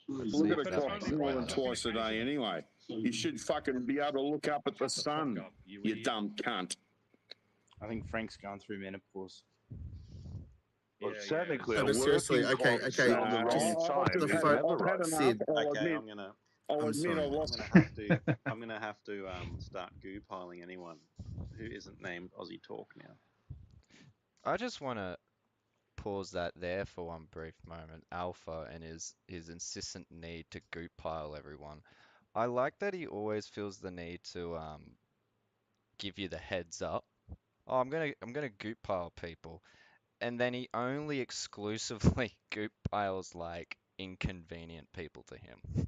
Look at a clock more than twice a day anyway. You should fucking be able to look up at the sun, you dumb cunt. I think Frank's gone through menopause. Well, technically, No, a but seriously, working okay, clock okay, on the wrong just time for the is folk, never I've had right. enough. Sid. I'll Okay, admit. I'm gonna I'll admit I lost. I'm gonna have to start goo piling anyone who isn't named Aussie Talk now. I just want to pause that there for one brief moment. Alpha and his insistent need to goop pile everyone. I like that he always feels the need to give you the heads up. Oh, I'm gonna goop pile people, and then he only exclusively goop piles like inconvenient people to him.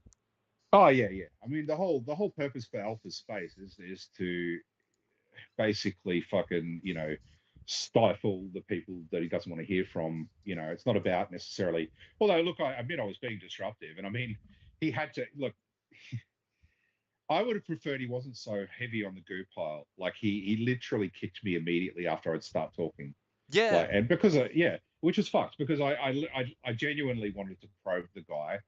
Oh yeah, yeah. I mean, the whole purpose for Alpha Space is to basically fucking stifle the people that he doesn't want to hear from. It's not about necessarily. Although, look, I admit I was being disruptive, and I mean, he had to look. I would have preferred he wasn't so heavy on the goo pile. Like he literally kicked me immediately after I'd start talking. Yeah, Like, and because which is fucked because I genuinely wanted to probe the guy,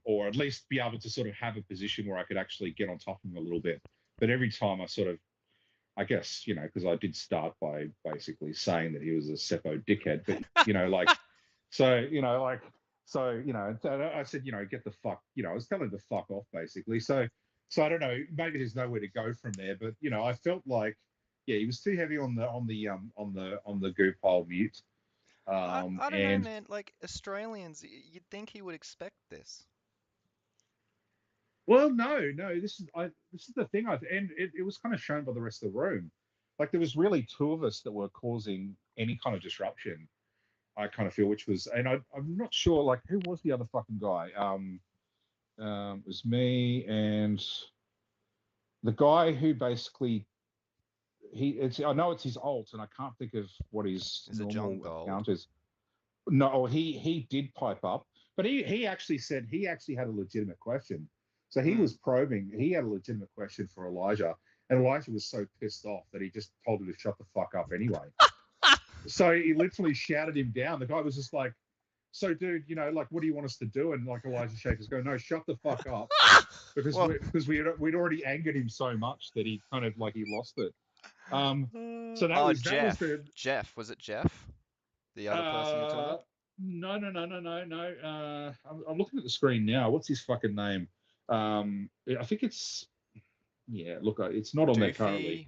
or at least be able to sort of have a position where I could actually get on top of him a little bit. But every time I guess, because I did start by basically saying that he was a seppo dickhead, but like, I said, get the fuck, I was telling him to fuck off basically. So I don't know, maybe there's nowhere to go from there, but I felt like, yeah, he was too heavy on the goop pile mute. I don't know, And man. Like Australians, you'd think he would expect this. well, no, this is the thing. And it was kind of shown by the rest of the room. Like there was really two of us that were causing any kind of disruption. I kind of feel, which was, and I'm not sure, like who was the other fucking guy? It was me and the guy who basically I know it's his alt, and I can't think of what his Is it John normal Gold? account is. No, he did pipe up, but he actually said he actually had a legitimate question. So he was probing. He had a legitimate question for Elijah, and Elijah was so pissed off that he just told him to shut the fuck up anyway. So he literally shouted him down. The guy was just like, "So, dude, like, what do you want us to do?" And like Elijah Schaffer's going, "No, shut the fuck up," because Well, we'd already angered him so much that he kind of like he lost it. So oh, that was Jeff. the Jeff, was it Jeff? The other person you're talking about? No. I'm looking at the screen now. What's his fucking name? I think it's Look, it's not on there currently.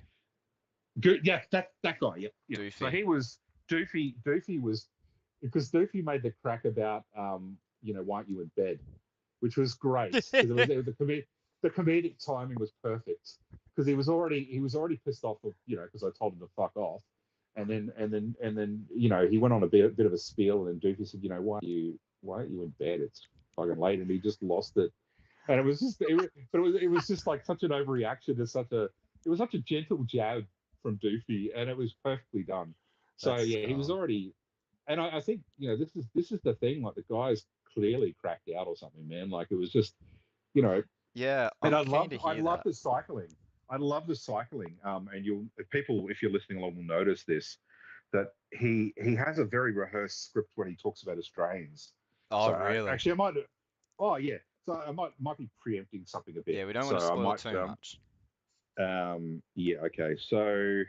Doofy. Good. Yeah, that guy. Yep. Yeah. Doofy. So he was Doofy. Doofy was because Doofy made the crack about why aren't you in bed, which was great because the comedic timing was perfect because he was already pissed off because I told him to fuck off. And then he went on a bit of a spiel, and then Doofy said, why aren't you in bed? It's fucking late, and he just lost it. And it was just like such an overreaction to it was such a gentle jab from Doofy, and it was perfectly done. So That's yeah, he was already, and I think this is the thing, like the guy's clearly cracked out or something, man. Like it was just, Yeah, and I'm keen to I hear love that. the cycling. I love the cycling. And people, if you're listening along, will notice this that he has a very rehearsed script when he talks about Australians. Oh, So really? actually, I might. Oh yeah. So I might be preempting something a bit. Yeah, we don't So want to I spoil might. too much. Yeah. Okay. So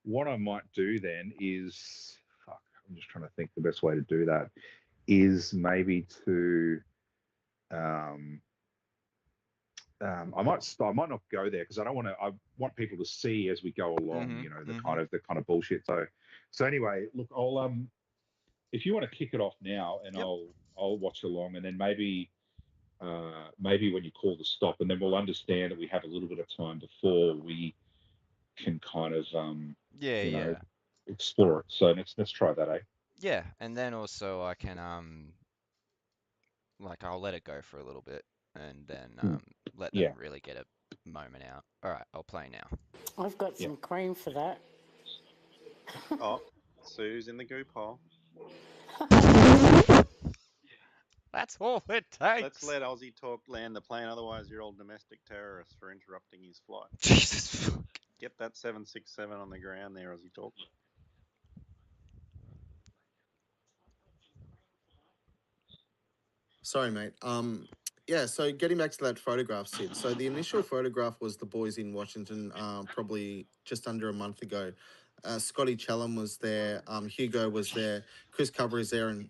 what I might do then is, fuck. I'm just trying to think the best way to do that is maybe to. I might not go there because I don't want to. I want people to see as we go along, the kind of bullshit. So anyway, look, I'll if you want to kick it off now, and Yep. I'll watch along, and then maybe when you call the stop, and then we'll understand that we have a little bit of time before we can kind of Yeah. explore it. So let's try that, eh? Yeah, and then also I can like I'll let it go for a little bit and then let them Yeah. really get a moment out. All right, I'll play now. I've got some cream for that. Oh, Sue's in the goo pile. That's all it takes. Let's let Aussie Talk land the plane, otherwise you're all domestic terrorists for interrupting his flight. Jesus fuck. Get that 767 on the ground there, Aussie Talk. Sorry, mate. Yeah, so getting back to that photograph, Sid. So the initial photograph was the boys in Washington, probably just under a month ago. Scotty Challam was there, Hugo was there, Chris Cover is there, and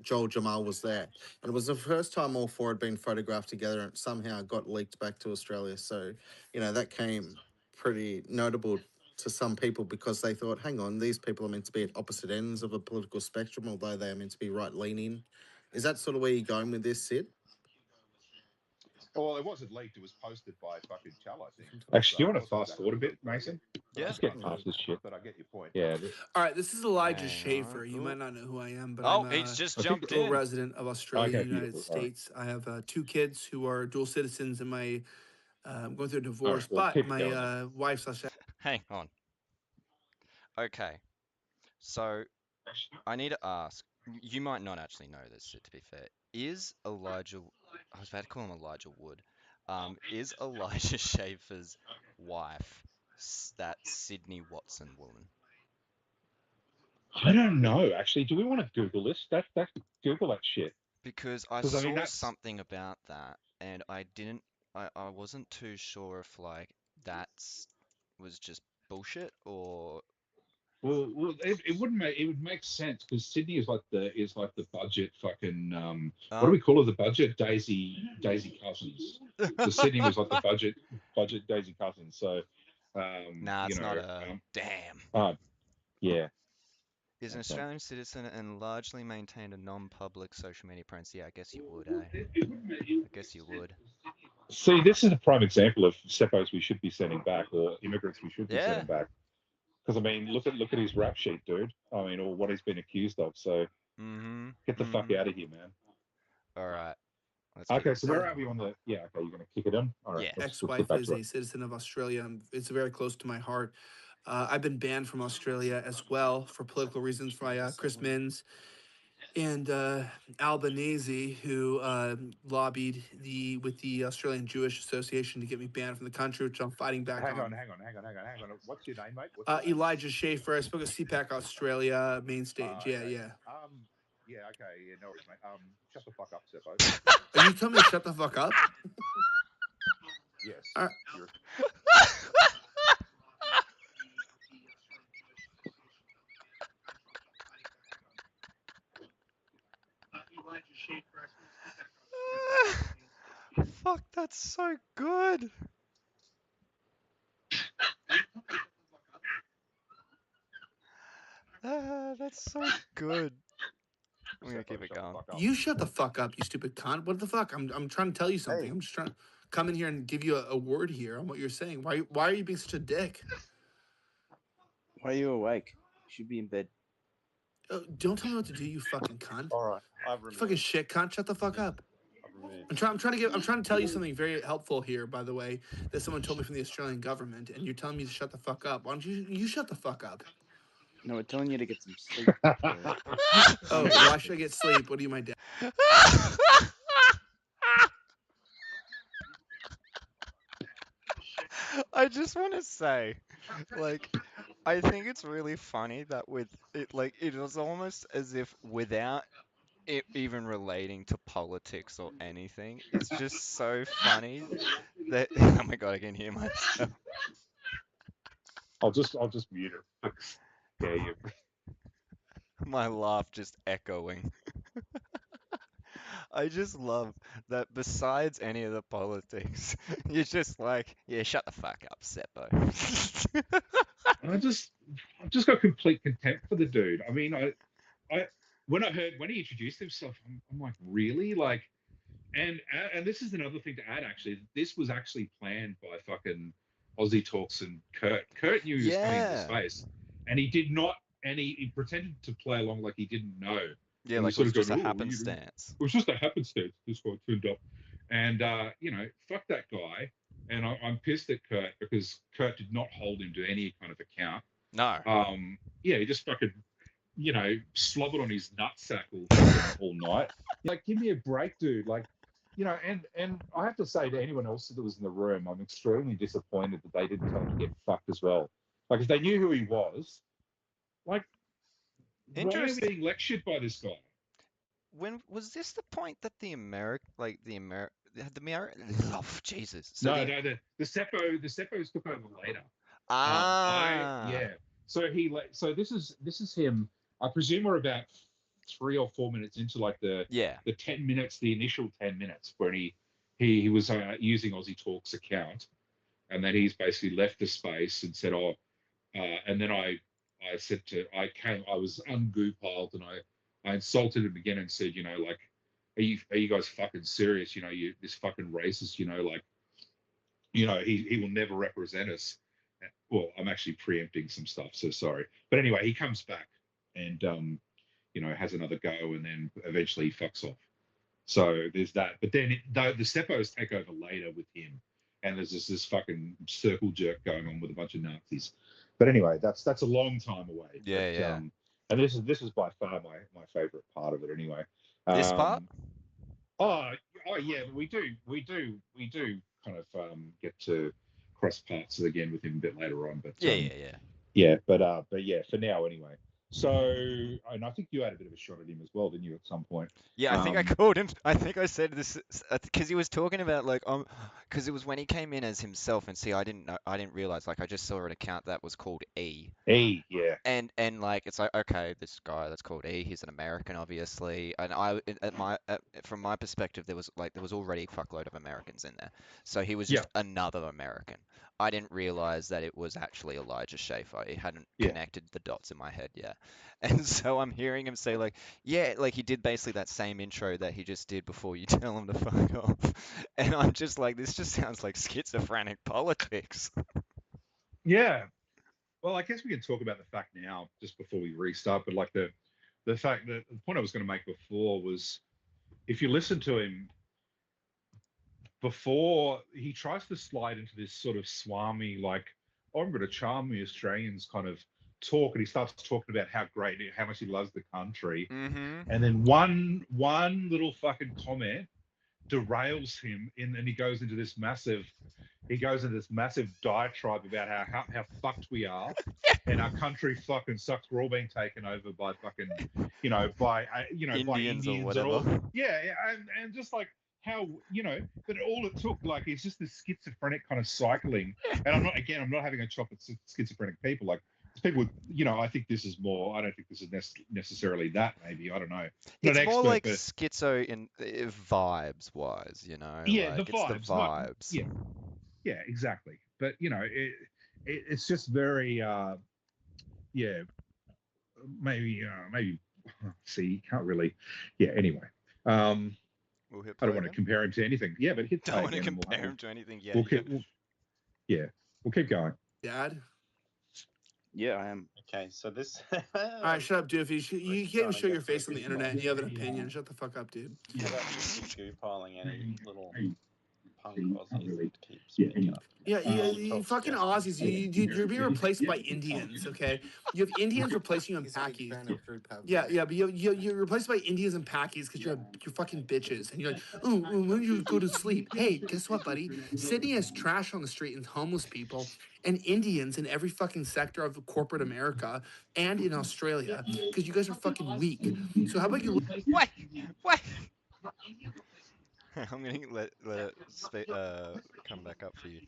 Joel Jamal was there. And it was the first time all four had been photographed together, and somehow got leaked back to Australia. So, that came pretty notable to some people because they thought, hang on, these people are meant to be at opposite ends of the political spectrum, although they are meant to be right-leaning. Is that sort of where you're going with this, Sid? Well, it wasn't leaked. It was posted by fucking Chal, I think. Actually, do you So want it to wasn't fast forward a exactly bit, leaked, Mason? Yeah. Just get past this shit. But I get your point. Yeah. All right, this is Elijah Hang Schaffer. on. You might not know who I am, but Oh, I'm he's just I think jumped it's a dual in. resident of Australia and Okay, United beautiful. All right. States. I have 2 kids who are dual citizens, and I'm going through a divorce. well, but keep my going. wife slash Hang on. Okay. So I need to ask. You might not actually know this, to be fair. Is Elijah? I was about to call him Elijah Wood. Is Elijah Schaffer's wife that Sydney Watson woman? I don't know. Actually, do we want to Google this? That Google that shit. Because I 'Cause, I saw mean, that's- something about that, and I didn't. I wasn't too sure if like that's was just bullshit or. Well, it wouldn't make it would make sense because Sydney is like the budget fucking what do we call her? The budget Daisy Cousins. So Sydney was like the budget Daisy Cousins. So Nah, it's not a. Damn. Yeah. Is an Okay. Australian citizen and largely maintained a non-public social media presence. Yeah, I guess you would, eh? I guess you would. See, this is a prime example of seppos we should be sending back, or immigrants we should be Yeah. sending back. Because I mean, look at his rap sheet, dude. I mean, or what he's been accused of. So get the fuck out of here, man. All right. Let's Okay, keep so it where going. are we on the? Yeah, okay, you're gonna kick it in. All right. Yeah. Let's get ex-wife back is to a it. citizen of Australia. It's very close to my heart. I've been banned from Australia as well for political reasons by Chris Minns and Albanese, who lobbied with the Australian Jewish Association to get me banned from the country, which I'm fighting back Hang on. on. What's your name, mate? What's your name? Elijah Schaffer. I spoke at CPAC Australia main stage. Okay. Yeah. Yeah, okay, yeah, no worries, mate. Shut the fuck up, Seppo. Are you telling me to shut the fuck up? Yes. All right. Fuck, that's so good. That's so good. I'm gonna keep it going. You shut the fuck up, you stupid cunt. What the fuck? I'm trying to tell you something. Hey. I'm just trying to come in here and give you a word here on what you're saying. Why are you being such a dick? Why are you awake? You should be in bed. Don't tell me what to do, you fucking cunt. All right, I've You removed. fucking shit cunt. Shut the fuck up. I'm trying to tell you something very helpful here, by the way, that someone told me from the Australian government, and you're telling me to shut the fuck up. Why don't you shut the fuck up? No, we're telling you to get some sleep. Oh, why should I get sleep? What are you, my dad? I just want to say, like, I think it's really funny that with it, like, it was almost as if without it even relating to politics or anything, it's just so funny that, oh my God, I can hear myself. I'll just mute it. Yeah, you. My laugh just echoing. I just love that besides any of the politics, you're just like, yeah, shut the fuck up, Seppo. I've just got complete contempt for the dude. I mean, when he introduced himself, I'm like, really? Like, and this is another thing to add. Actually, this was actually planned by fucking Aussie Talks and Kurt. Kurt knew he was coming into space, and he did not. And he pretended to play along like he didn't know. Yeah, And like it was just a happenstance. It was just a happenstance. This guy turned up, and fuck that guy. And I'm pissed at Kurt because Kurt did not hold him to any kind of account. No. Yeah, he just fucking, slobbered on his nutsack all night. Like, give me a break, dude. Like, and I have to say to anyone else that was in the room, I'm extremely disappointed that they didn't tell him to get fucked as well. Like, if they knew who he was, like, why are we being lectured by this guy? when was this the point that the oh, Jesus. So No, no, the Seppos took over later. ah So this is him. I presume we're about 3 or 4 minutes into like yeah the 10 minutes, the initial 10 minutes where he was using Aussie Talk's account, and then he's basically left the space and said, "Oh," and then I said I was ungoopiled and I insulted him again and said, like, are you guys fucking serious? You this fucking racist, like, he will never represent us. Well, I'm actually preempting some stuff, so sorry. But anyway, he comes back and has another go, and then eventually he fucks off. So there's that. But then the Seppos take over later with him, and there's this fucking circle jerk going on with a bunch of Nazis. But anyway, that's a long time away. yeah But, yeah and this is by far my favorite part of it. Anyway. this part Oh, oh yeah, we do kind of get to cross paths again with him a bit later on, but yeah but yeah, for now anyway. So, and I think you had a bit of a shot at him as well, didn't you, at some point? Yeah, I think I called him. I think I said this because he was talking about like because it was when he came in as himself, and see, I didn't know, I didn't realize, like, I just saw an account that was called E, Yeah, and like it's like, okay, this guy that's called E, he's an American, obviously, and from my perspective, there was already a fuckload of Americans in there, so he was yeah, just another American. I didn't realize that it was actually Elijah Schaffer. It hadn't yeah, connected the dots in my head yet, and so I'm hearing him say like, yeah, like he did basically that same intro that he just did before you tell him to fuck off, and I'm just like, this just sounds like schizophrenic politics. yeah. Well, I guess we can talk about the fact now, just before we restart. But like the fact that the point I was going to make before was, if you listen to him before, he tries to slide into this sort of swami, like, oh, I'm going to charm the Australians kind of talk, and he starts talking about how much he loves the country, Mm-hmm. and then one little fucking comment derails him, and he goes into this massive diatribe about how fucked we are, and our country fucking sucks. We're all being taken over by fucking, by Indians or Indians and whatever. all. Yeah, yeah, and just like how, but all it took, like, it's just this schizophrenic kind of cycling. And I'm not having a chop at schizophrenic people. Like, people with, I think this is more. I don't think this is necessarily that. Maybe, I don't know. I'm not It's an more expert, like but schizo in vibes wise, yeah, the like it's the vibes. Not vibes. yeah, yeah, exactly. But it's just very yeah, maybe see, you can't really, yeah, anyway. We'll hit I don't play want to again. compare him to anything. Yeah, but hit Don't play want to again, and compare him to anything. Yeah, we'll yeah. keep yeah, we'll keep going. Dad. Yeah, I am. Okay, so this. All right, shut up, Doofy. You can't even show your Starting to get face on the pretty internet and you have an opinion. Yeah. Shut the fuck up, dude. How about you keep goo-piling any little punk Aussies that keep speaking up? Yeah, you Talk fucking just Aussies, you're being replaced by Indians, okay? You have Indians replacing you in He's a big Pakis. fan of group have. Yeah, but you're replaced by Indians and Pakis because you're fucking bitches. And you're like, oh, when you go to sleep. Hey, guess what, buddy? Sydney has trash on the street and homeless people and Indians in every fucking sector of corporate America and in Australia because you guys are fucking weak. So how about you What? What? I'm gonna let it come back up for you.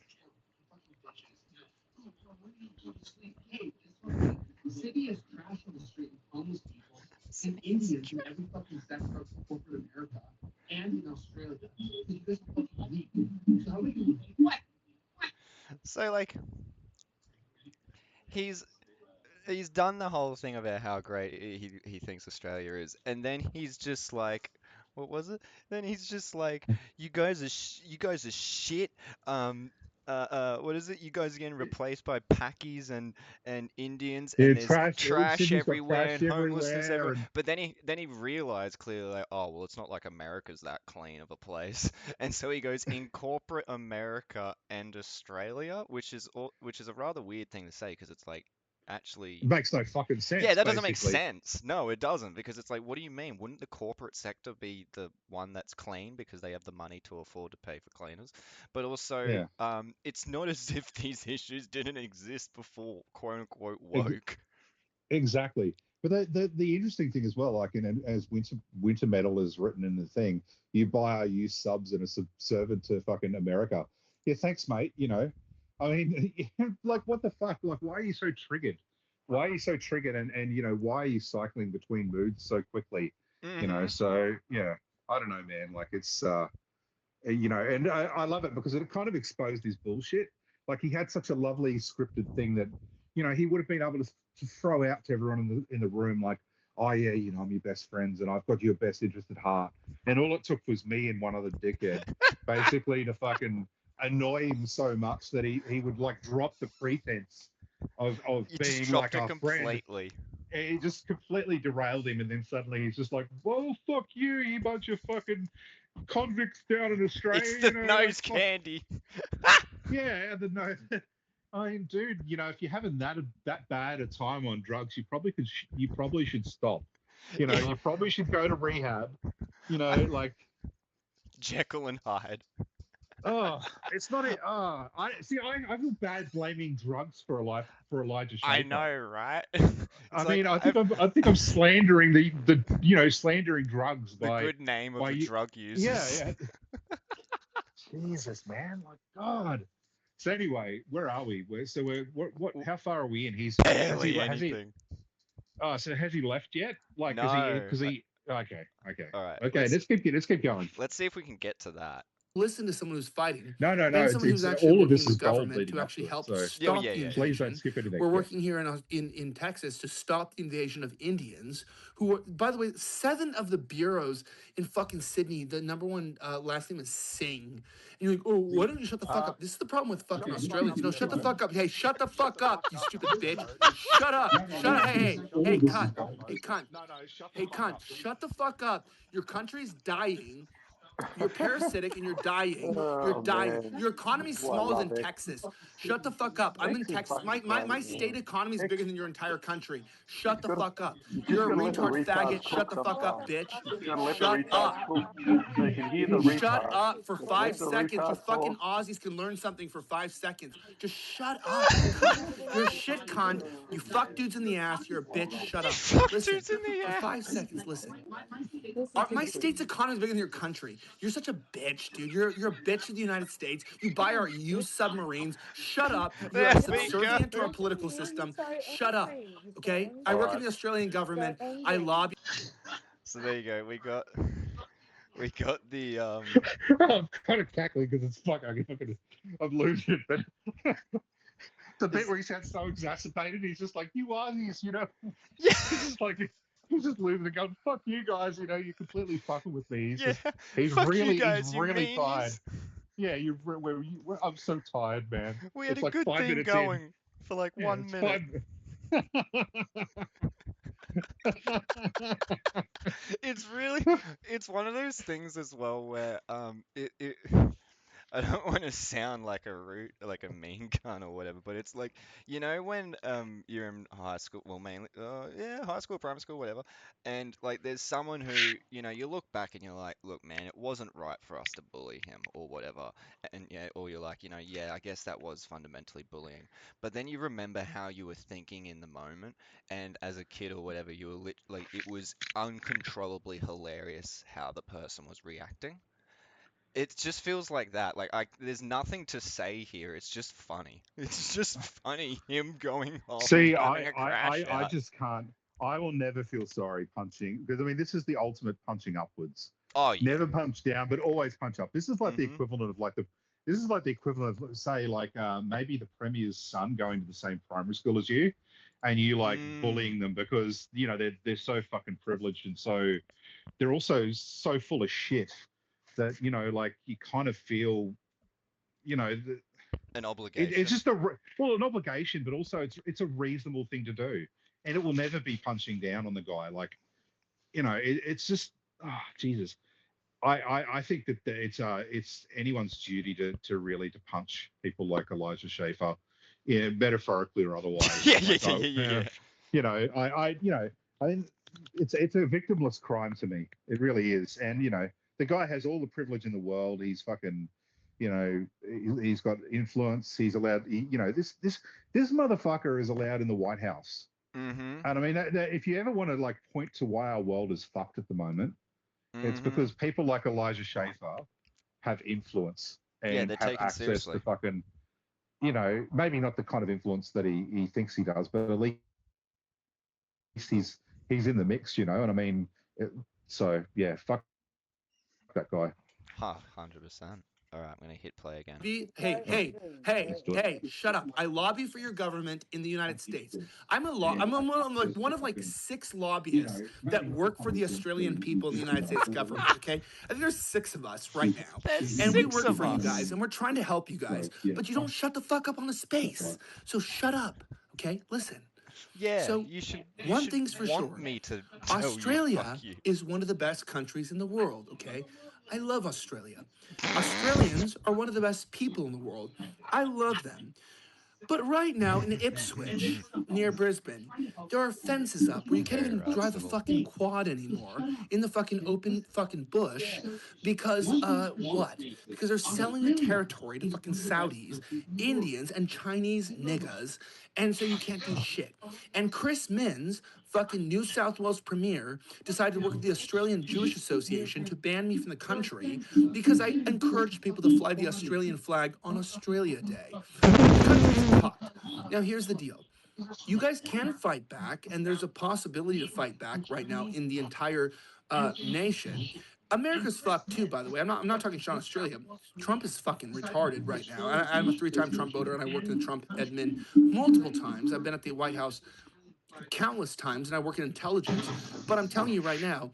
City has trash on the street and homeless people and Sydney is Indians in every fucking sector of corporate America and in Australia. You guys are fucking weak. So how about you? What? So like he's he's done the whole thing about how great he thinks Australia is, and then he's just like, what was it? Then he's just like, you guys are shit. Um, what is it? You guys are getting replaced by Pakis and Indians, and Dude, there's trash. trash Sydney's got everywhere trash and homelessness everywhere, everywhere. and But then he realized clearly, like, oh well, it's not like America's that clean of a place, and so he goes in corporate America and Australia, which is a rather weird thing to say because it's like actually it makes no fucking yeah, sense. that doesn't make Basically, sense. No, it doesn't, because it's like, what do you mean? Wouldn't the corporate sector be the one that's clean because they have the money to afford to pay for cleaners? But also, yeah, it's not as if these issues didn't exist before quote unquote ex- woke. exactly. But the interesting thing as well, like as Winter Metal is written in the thing, you buy our used subs and a subservient to fucking America. Yeah, thanks, mate. I mean, like what the fuck? Like, why are you so triggered? Why are you so triggered? And why are you cycling between moods so quickly? So yeah, I don't know, man. Like it's and I love it because it kind of exposed his bullshit. Like he had such a lovely scripted thing that, he would have been able to throw out to everyone in the room like, oh yeah, I'm your best friends and I've got your best interest at heart. And all it took was me and one other dickhead, basically, to fucking annoy him so much that he would like drop the pretense of You just being dropped like it a friend. completely. It just completely derailed him, and then suddenly he's just like, "Well, fuck you, you bunch of fucking convicts down in Australia." It's the nose candy. Yeah, the nose. I mean, dude, if you're having that bad a time on drugs, you probably should stop. You probably should go to rehab. Like, Jekyll and Hyde. oh, it's not it. Oh, I see. I feel bad blaming drugs for Elijah Schaffer. I know, right? I mean, I think I'm slandering the slandering drugs the by good name of the drug users. Yeah. Jesus, man, my God. So anyway, where are we? What? How far are we in? Barely anything. Oh, so has he left yet? Like, No. because he. Okay. All right. Okay, let's keep going. Let's see if we can get to that. Listen to someone who's fighting. No. And someone who's actually all of this working is with gold government leading to up actually to it, help so stop the yeah. invasion. Please don't skip anything. We're working here in Texas to stop the invasion of Indians, who are, by the way, 7 of the bureaus in fucking Sydney, the number one last name is Singh. And you're like, oh, why don't you shut the fuck up? This is the problem with fucking Australians. No, shut the fuck up. Hey, shut the fuck up, you stupid bitch. Shut up. Shut up. Hey, cunt. Hey, cunt. Hey, cunt. Shut the fuck up. Your country's dying. You're parasitic and you're dying. You're dying. Your economy's smaller than Texas. Shut the fuck up. I'm in Texas. My state economy is bigger than your entire country. Shut the fuck up. You're a retard faggot. Shut the fuck up, bitch. Shut up. Shut up for 5 seconds. You fucking Aussies can learn something for 5 seconds. Just shut up, you cunt. You're a shit cunt. You fuck dudes in the ass. You're a bitch. Shut up. Listen, Dudes in the for ass. 5 seconds, listen. My state's economy is bigger than your country. You're such a bitch, dude. You're a bitch to the United States. You buy our used submarines. Shut up. You're There we subservient go. to our political system. Shut up. Okay? I work in the Australian government. I lobby. So there you go. We got the I'm kind of cackling because it's I'm losing it, but the bit where he sounds so exacerbated, he's just like, "You Aussies, Yeah. He's just losing it, going, "Fuck you guys, you're completely fucking with me." He's Fuck really, you guys, he's you really meanies. tired. Yeah, I'm so tired, man. We had It's a like good 5 thing minutes going for like in. 1 minute. It's one of those things as well where it I don't want to sound like a mean cunt or whatever, but it's like, when you're in high school, well, mainly, high school, primary school, whatever, and like there's someone who, you look back and you're like, look, man, it wasn't right for us to bully him or whatever, and or you're like, yeah, I guess that was fundamentally bullying, but then you remember how you were thinking in the moment, and as a kid or whatever, you were like, it was uncontrollably hilarious how the person was reacting. It just feels like that. Like there's nothing to say here. It's just funny. It's just funny him going home See, and having a crash I out. just can't. I will never feel sorry punching because I mean this is the ultimate punching upwards. Oh yeah. Never punch down, but always punch up. This is like the Mhm. equivalent of say like maybe the premier's son going to the same primary school as you, and you like bullying them because they're so fucking privileged and so they're also so full of shit that like you kind of feel An obligation. it's just an obligation, but also it's a reasonable thing to do, and it will never be punching down on the guy. Like, it's just Jesus. I think that it's anyone's duty to really to punch people like Elijah Schaffer, metaphorically or otherwise. Yeah. I think it's a victimless crime to me. It really is, and the guy has all the privilege in the world. He's fucking. He's got influence. He's allowed. This motherfucker is allowed in the White House. Mm-hmm. And I mean, if you ever want to like point to why our world is fucked at the moment, it's Mm-hmm. because people like Elijah Schaffer have influence Yeah, and they're have taken access seriously. to fucking, you know, maybe not the kind of influence that he thinks he does, but at least he's in the mix, you know. And I mean, so yeah, fuck that guy. Ha, 100%. All right, I'm gonna hit play again. Hey, shut up. I lobby for your government in the United States. I'm like one of like 6 lobbyists that work for the Australian people in the United States government, okay? I think there's 6 of us right now. There's And we 6 work of for you us. guys and we're trying to help you guys. But you don't shut the fuck up on the space. So shut up, okay? Listen. Yeah, So you should one thing's for want sure. me to tell you Australia fuck you. is one of the best countries in the world, okay? I love Australia. Australians are one of the best people in the world. I love them. But right now in Ipswich, near Brisbane, there are fences up where you can't Very even drive a roastable. fucking quad anymore in the fucking open fucking bush because, what? Because they're selling the territory to fucking Saudis, Indians, and Chinese niggas, and so you can't do shit. And Chris Minns, fucking New South Wales Premier, decided to work with the Australian Jewish Association to ban me from the country because I encouraged people to fly the Australian flag on Australia Day. The country's fucked. Now, here's the deal. You guys can fight back, and there's a possibility to fight back right now in the entire nation. America's fucked too, by the way. I'm not talking shit on Australia. Trump is fucking retarded right now. I'm a 3-time Trump voter, and I worked in the Trump admin multiple times. I've been at the White House countless times, and I work in intelligence. But I'm telling you right now,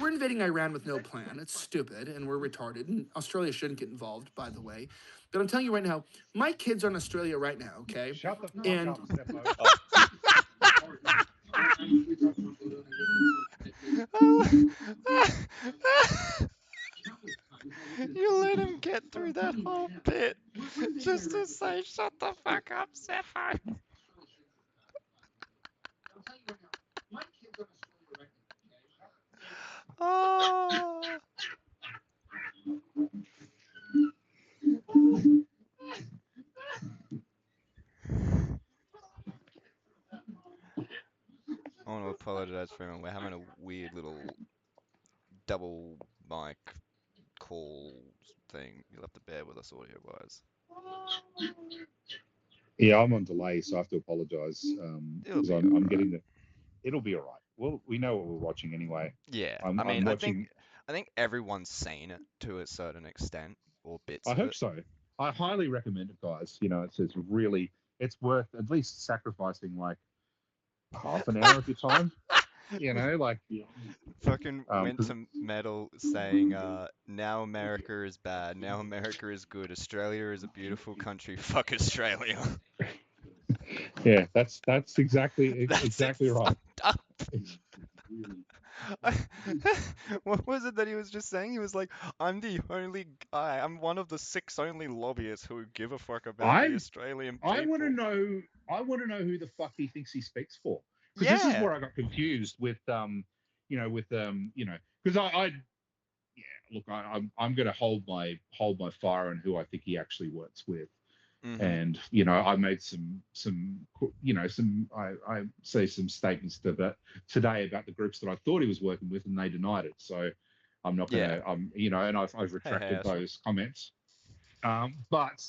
we're invading Iran with no plan. It's stupid, and we're retarded. And Australia shouldn't get involved, by the way. But I'm telling you right now, my kids are in Australia right now, okay? Shut the fuck And up, Stefo. You let him get through that whole bit just to say shut the fuck up, Sepho. Oh. I want to apologize for him. We're having a weird little double mic call thing. You'll have to bear with us audio wise. Yeah, I'm on delay, so I have to apologise It'll because be I'm alright. getting the. It'll be all right. Well, we know what we're watching anyway. Yeah, I'm I mean, watching. I think everyone's seen it to a certain extent, or bits I of hope it. so. I highly recommend it, guys. You know, it's really it's worth at least sacrificing like half an hour of your time. You know, like Fucking went 'cause to metal saying, now America is bad, now America is good, Australia is a beautiful country, fuck Australia. yeah, that's exactly That's it exactly right. fucked up. What was it that he was just saying? He was like, I'm the only guy, I'm one of the 6 only lobbyists who give a fuck about the I Australian I want to people. know. I want to know who the fuck he thinks he speaks for. Because this is Yeah. where I got confused with because I yeah, look, I'm going to hold my fire on who I think he actually works with. Mm-hmm. And I made some I say some statements today about the groups that I thought he was working with, and they denied it. So I'm not going Yeah. to and I've retracted asshole. those comments. But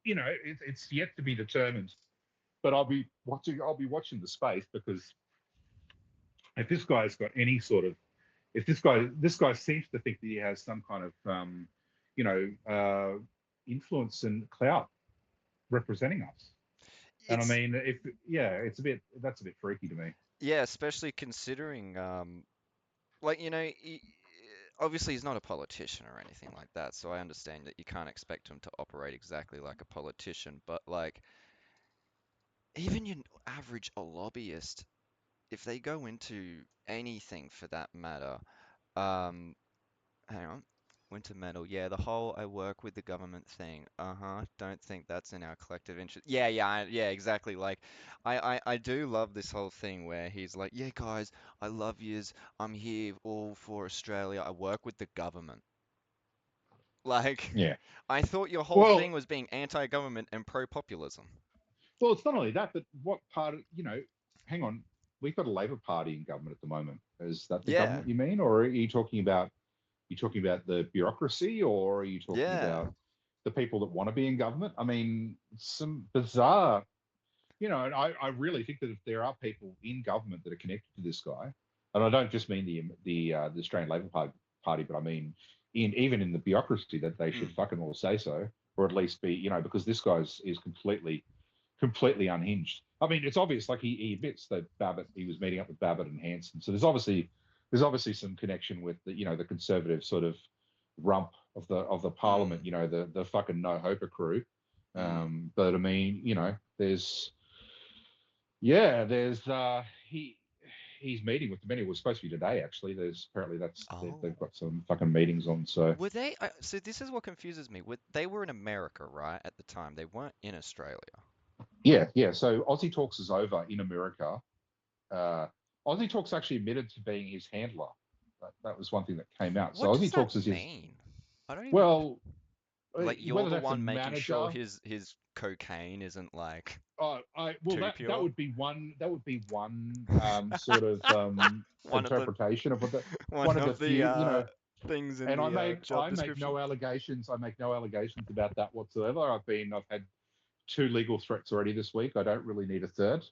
it's yet to be determined. But I'll be watching the space, because if this guy's got any sort of if this guy seems to think that he has some kind of influence and clout representing us. And I It's mean, if yeah, that's a bit freaky to me. Yeah, especially considering, like, obviously he's not a politician or anything like that, so I understand that you can't expect him to operate exactly like a politician, but like, even your average lobbyist, if they go into anything for that matter, um, hang on. Winter metal. Yeah, the whole I work with the government thing. Uh-huh. Don't think that's in our collective interest. Yeah, exactly. Like, I do love this whole thing where he's like, yeah, guys, I love yous. I'm here all for Australia. I work with the government. Like, Yeah. I thought your whole Well, thing was being anti-government and pro-populism. well, it's not only that, but what part of hang on, we've got a Labor Party in government at the moment. Is that the Yeah, government you mean, or are you talking about the bureaucracy, or are you talking yeah. about the people that want to be in government? I mean, some bizarre, and I really think that if there are people in government that are connected to this guy, and I don't just mean the Australian Labor Party, but I mean even in the bureaucracy, that they should Mm. fucking all say so, or at least be, because this guy is completely unhinged. I mean, it's obvious, like he admits that he was meeting up with Babbitt and Hanson, so there's obviously some connection with the conservative sort of rump of the parliament, Mm. the fucking no hoper crew. Mm. But I mean, there's yeah, there's he's meeting with them anyway. It was supposed to be today, actually. There's apparently they've Oh. got some fucking meetings on. So Were they? So this is what confuses me. They were in America, right, at the time. They weren't in Australia. yeah. So Aussie Talks is over in America. Uh, Aussie Talks actually admitted to being his handler. That was one thing that came out. So What does Aussie that Talks is his. mean? I don't even Well, like you're whether the that's a one making sure manager. his cocaine isn't like Well, too that pure. would be one. That would be one sort of One of the interpretation of what the one one of the of the few, things in And I the make job I make description. no allegations. I make no allegations about that whatsoever. I've had two legal threats already this week. I don't really need a third.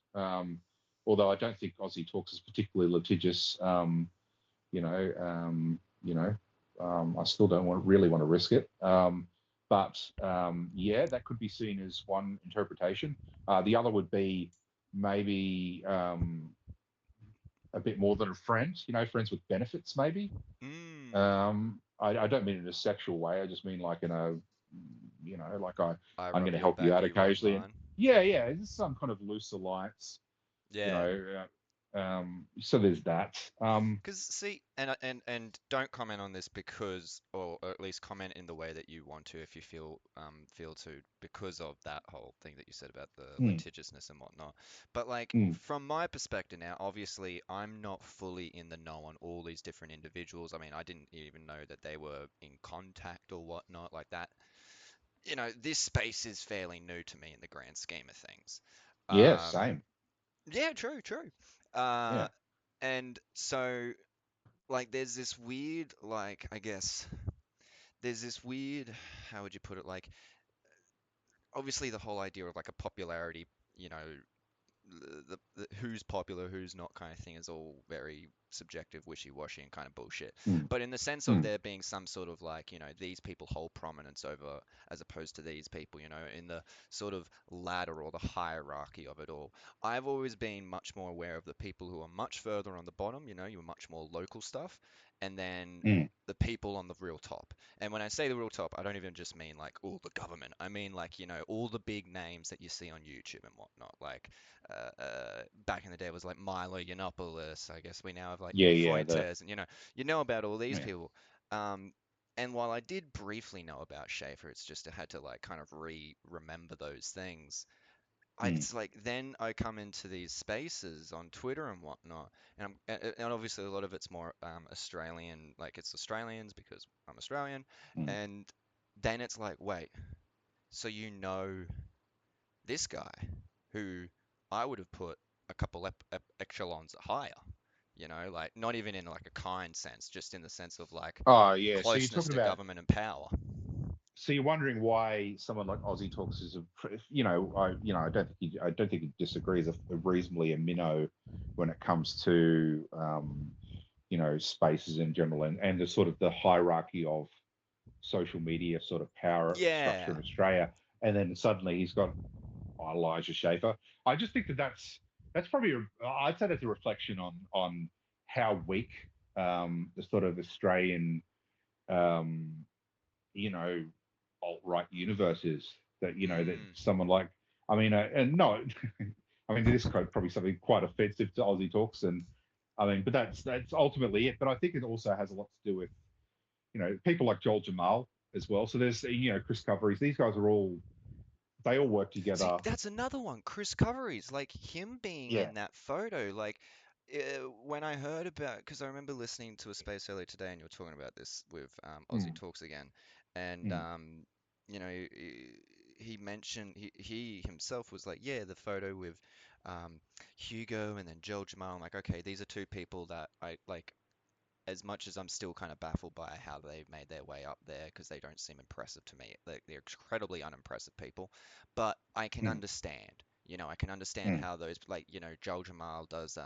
Although I don't think Aussie Talks is particularly litigious. You know, I still don't really want to risk it. But yeah, that could be seen as one interpretation. The other would be maybe a bit more than a friend. Friends with benefits, maybe. Mm. I don't mean in a sexual way. I just mean like in a, like I I'm rub going to your help you back, out you rub occasionally. And mine. yeah, it's some kind of loose alliance, you Yeah. know. So there's that. Because see, and don't comment on this because, or at least comment in the way that you want to, if you feel to, because of that whole thing that you said about the mm, litigiousness and whatnot. But like mm, from my perspective now, obviously I'm not fully in the know on all these different individuals. I mean, I didn't even know that they were in contact or whatnot like that. This space is fairly new to me in the grand scheme of things. yeah, Um, same. yeah, true, true. Yeah. Uh, and so like there's this weird like I guess there's this weird how would you put it like obviously the whole idea of like a popularity you know the who's popular, who's not kind of thing is all very subjective, wishy-washy, and kind of bullshit. Mm, But in the sense of mm, there being some sort of like, these people hold prominence over as opposed to these people, in the sort of ladder or the hierarchy of it all. I've always been much more aware of the people who are much further on the bottom, you're much more local stuff, and then mm. the people on the real top. And when I say the real top, I don't even just mean like all the government. I mean like, all the big names that you see on YouTube and whatnot. Like back in the day it was like Milo Yiannopoulos. I guess we now have like Nick Yeah. The Fuentes, and you know about all these yeah. people. Um, and while I did briefly know about Schaffer, it's just I had to like kind of remember those things. Mm, It's like then I come into these spaces on Twitter and whatnot, and obviously a lot of it's more Australian, like it's Australians because I'm Australian, mm. and then it's like, wait, so this guy who I would have put a couple echelons higher, like not even in like a kind sense, just in the sense of like Oh yeah. So you're closeness talking to about. government and power. So you're wondering why someone like Aussie Talks is I don't think he disagrees a reasonably a minnow when it comes to spaces in general, and the sort of the hierarchy of social media sort of power structure Yeah. in Australia, and then suddenly he's got Elijah Schaffer. I just think that that's probably I'd say that's a reflection on how weak the sort of Australian um, you know alt right universe is, that that Mm. someone like, I mean, and no, I mean, this could probably something quite offensive to Aussie Talks, and I mean, but that's ultimately it. But I think it also has a lot to do with people like Joel Jamal as well. So there's Chris Coveries. These guys are all, they all work See, together. that's another one. Chris Coveries, like him being Yeah. in that photo, like when I heard about, because I remember listening to a space earlier today, and you were talking about this with Aussie Mm, Talks again, and mm, you know, he mentioned he himself was like, yeah, the photo with Hugo and then Joel Jamal. I'm like, okay, these are two people that I like. As much as I'm still kind of baffled by how they made their way up there because they don't seem impressive to me. They're incredibly unimpressive people, but I can Mm. understand. I can understand how those like Joel Jamal does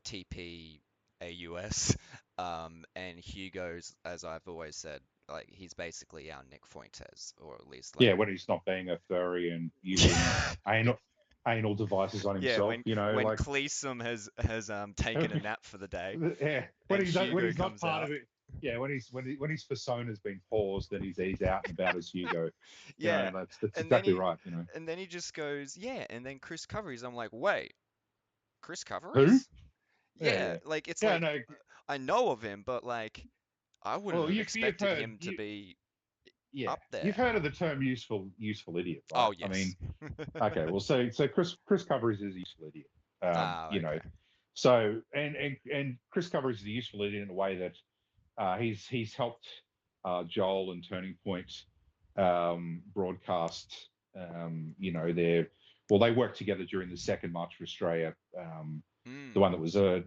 TP AUS, and Hugo's, as I've always said, like he's basically our Nick Fuentes, or at least like Yeah, when he's not being a furry and using anal devices on yeah, himself, when like Cleeson has taken a nap for the day, yeah, and when Hugo he's not comes part out. of it. Yeah, when his persona's been paused and he's out and about as Hugo. Yeah, That's and then exactly he right. and then he just goes, yeah, and then Chris Coveries. I'm like, wait, Chris Who? Coveries? Yeah, Yeah, like it's yeah. like No, I know of him, but like I wouldn't well, have you've expected heard him to be yeah, up you've there. heard of the term useful idiot, right? Oh I yes. mean, okay, well, so Chris Coveries is a useful idiot. Ah, okay. So and Chris Coveries is a useful idiot in a way that he's helped Joel and Turning Point broadcast. They worked together during the second March for Australia, the Mm. one that was a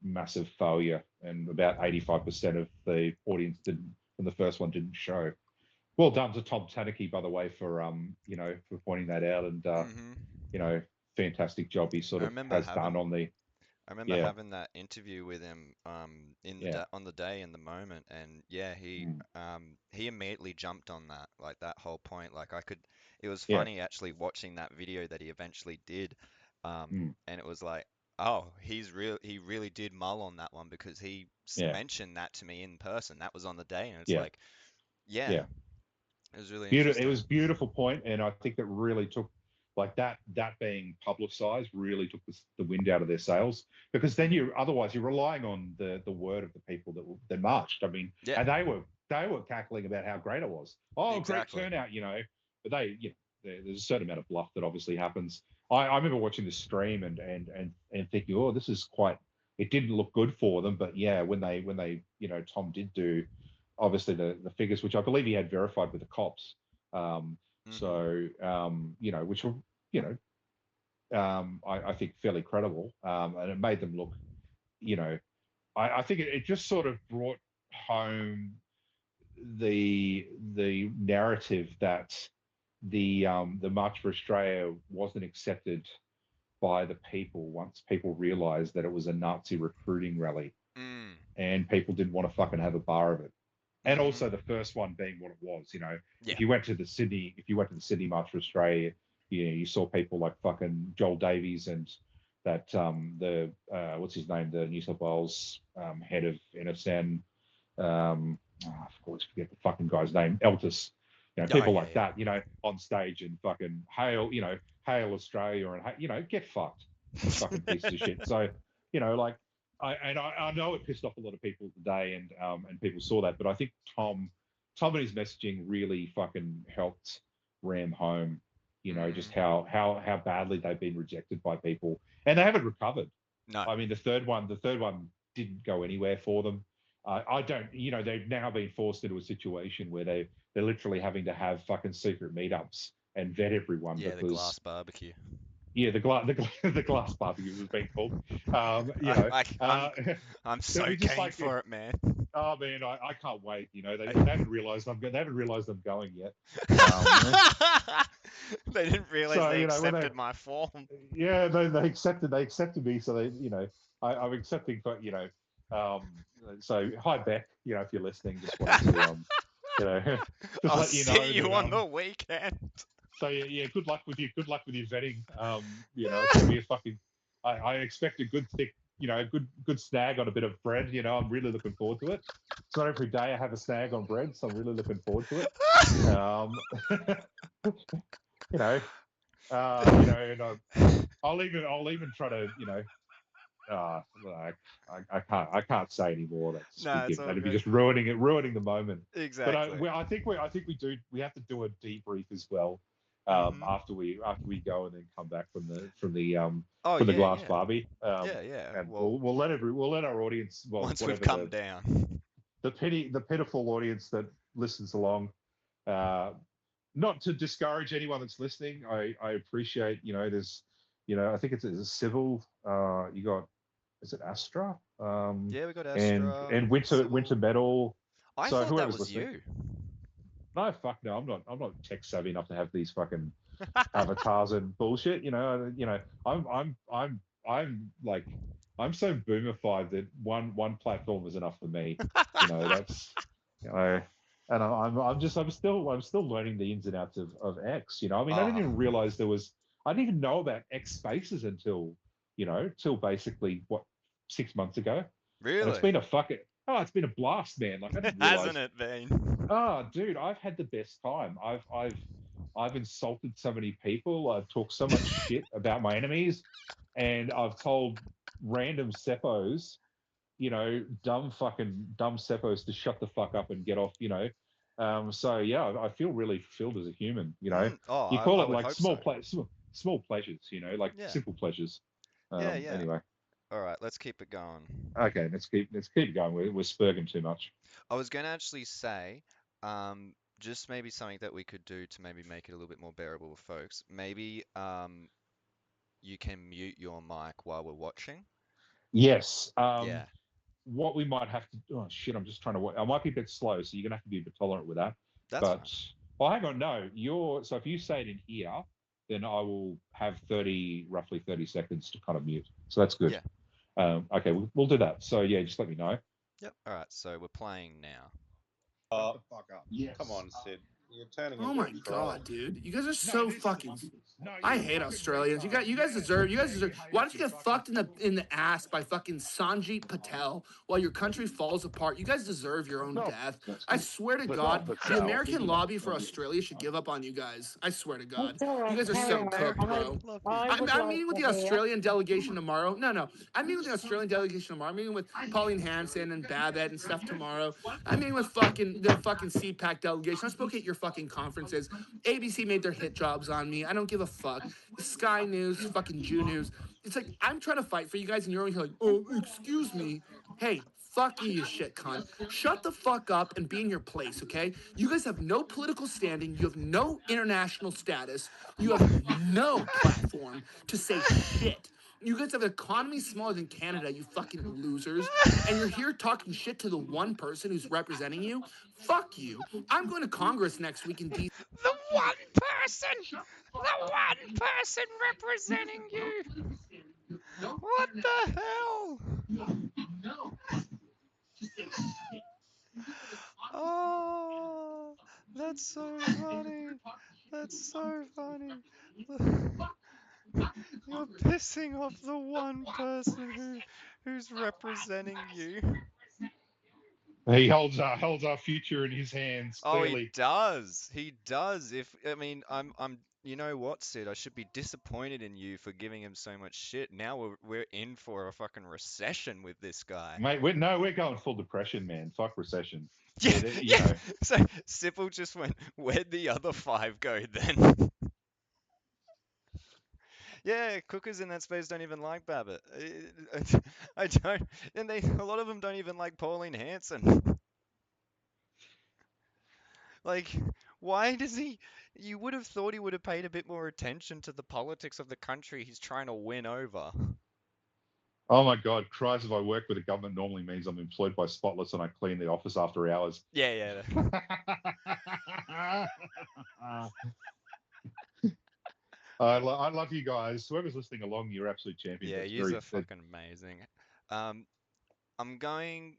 massive failure, and about 85% of the audience didn't, and the first one didn't show. Well done to Tom Tanuki, by the way, for pointing that out, and Hmm. fantastic job he sort I of remember has done having on the I remember yeah having that interview with him in the yeah on the day in the moment, and yeah, mm, he immediately jumped on that, like that whole point. Like I could, it was yeah funny actually watching that video that he eventually did, mm, and it was like, oh, he really did mull on that one because he yeah mentioned that to me in person. That was on the day, and it's yeah like, yeah, yeah. it was really It interesting. was beautiful point, and I think that really took like that being publicized really took the wind out of their sails, because then you're relying on the word of the people that marched. I mean, Yeah, and they were cackling about how great it was. Oh, great exactly. turnout. But there's a certain amount of bluff that obviously happens. I remember watching the stream and thinking, oh, this is quite. It didn't look good for them, but yeah, when they Tom did do obviously the figures, which I believe he had verified with the cops. Um, Hmm. which were, I think fairly credible. And it made them look, you know, I think it just sort of brought home the narrative that the March for Australia wasn't accepted by the people once people realized that it was a Nazi recruiting rally, Mm. and people didn't want to fucking have a bar of it. And Hmm. also the first one being what it was. Yeah. If you went to the Sydney March for Australia, you saw people like fucking Joel Davies and that the what's his name, the New South Wales head of NSN, I forget the fucking guy's name, Eltis. Oh People yeah, like yeah. that, on stage and fucking hail Australia, and get fucked, you fucking pieces of shit. So, like I know it pissed off a lot of people today, and people saw that, but I think Tom and his messaging really fucking helped ram home, just Mm. how badly they've been rejected by people, and they haven't recovered. No. I mean, the third one didn't go anywhere for them. I don't, they've now been forced into a situation where they're literally having to have fucking secret meetups and vet everyone Yeah, the because glass barbecue. yeah, the glass barbecue was being called. I I'm It'll so be just keen like, for it, man. oh man, I can't wait. I- They haven't realized I'm going yet. Um, They didn't realize so they when accepted my form. yeah, they accepted me. So I'm accepting, but um, so hi Beck, if you're listening, just wanted to you know, just I'll let you see know you that on the weekend. so yeah, good luck with your vetting. It's gonna be a fucking. I expect a good thick, good snag on a bit of bread. I'm really looking forward to it. It's not every day I have a snag on bread, so I'm really looking forward to it. You know, and I'll even try to, I can't say any more. No, it's all That'd be good. just ruining the moment. But Exactly. I think we have to do a debrief as well, Hmm. after we go and then come back Oh from the yeah, glass yeah, barbie, yeah, yeah. and Well, we'll let our audience, well, once we've whatever come down. the pitiful audience that listens along, uh, not to discourage anyone that's listening. I appreciate, there's, I think it's a civil. You got, is it Astra? Yeah, we got and Astra. Winter Civil. Metal. I So thought that whoever's was listening. you. No, fuck no. I'm not tech savvy enough to have these fucking avatars and bullshit. I'm like, I'm so boomified that one platform is enough for me. That's, and I'm still learning the ins and outs of X. I mean, I didn't even realize I didn't even know about X Spaces until basically 6 months ago. And Really? it's been a blast, man. Like I didn't realize. Hasn't it been? Oh, dude, I've had the best time. I've insulted so many people. I've talked so much shit about my enemies, and I've told random seppos, dumb seppos to shut the fuck up and get off. So yeah, I feel really fulfilled as a human. Oh, You call I it would like hope small so. small pleasures. Like Yeah. simple pleasures. Yeah. Anyway, All right, let's keep it going. okay, let's keep going. We're spurging too much. I was going to actually say, just maybe something that we could do to maybe make it a little bit more bearable for folks. Maybe you can mute your mic while we're watching. Yes. Yeah. What we might have to do, oh shit, I'm just trying to, I might be a bit slow, so you're gonna have to be a bit tolerant with that. That's fine. Well, hang on, no, so if you say it in here, then I will have roughly 30 seconds to kind of mute. So that's good. Yeah. Okay, we'll do that. So yeah, just let me know. Yep. All right, so we're playing now. Shut the fuck up. Yes. Come on, Sid. You're turning Oh into my a troll. god, dude! You guys are so fucking. I hate Australians. You guys deserve. Why don't you get fucked in the ass by fucking Sanjit Patel while your country falls apart? You guys deserve your own death. I swear to God, the American lobby for Australia should give up on you guys. I swear to God, It's all right, you guys are carry so on. cooked, bro. I would I'm like meeting with to the hear. Australian delegation tomorrow. No. I'm meeting with the Australian delegation tomorrow. I'm meeting with Pauline Hanson and Babbitt and stuff tomorrow. I'm meeting with the fucking CPAC delegation. I spoke at your fucking conferences. ABC made their hit jobs on me. I don't give a fuck. Sky News, fucking Jew News. It's like I'm trying to fight for you guys, and you're over here like, oh, excuse me. Hey, fuck you, you shit cunt. Shut the fuck up and be in your place, okay? You guys have no political standing. You have no international status. You have no platform to say shit. You guys have an economy smaller than Canada, you fucking losers. And you're here talking shit to the one person who's representing you. Fuck you. I'm going to Congress next week in DC. The one person representing you. What the hell? Oh, that's so funny. That's so funny. You're pissing off the one person who's representing you. He holds our future in his hands. Oh, Clearly. he does. He does. I'm. You know what, Sid? I should be disappointed in you for giving him so much shit. Now we're in for a fucking recession with this guy. Mate, we're going full depression, man. Fuck recession. Yeah. So Sipple just went, where'd the other 5 go then? Yeah, cookers in that space don't even like Babbitt. I don't, and a lot of them don't even like Pauline Hanson. Like, why does he? You would have thought he would have paid a bit more attention to the politics of the country he's trying to win over. Oh my God, Christ, if I work with the government normally means I'm employed by Spotless and I clean the office after hours. Yeah. I love you guys. Whoever's listening along, you're absolute champions. Yeah, That's you're fucking amazing. I'm going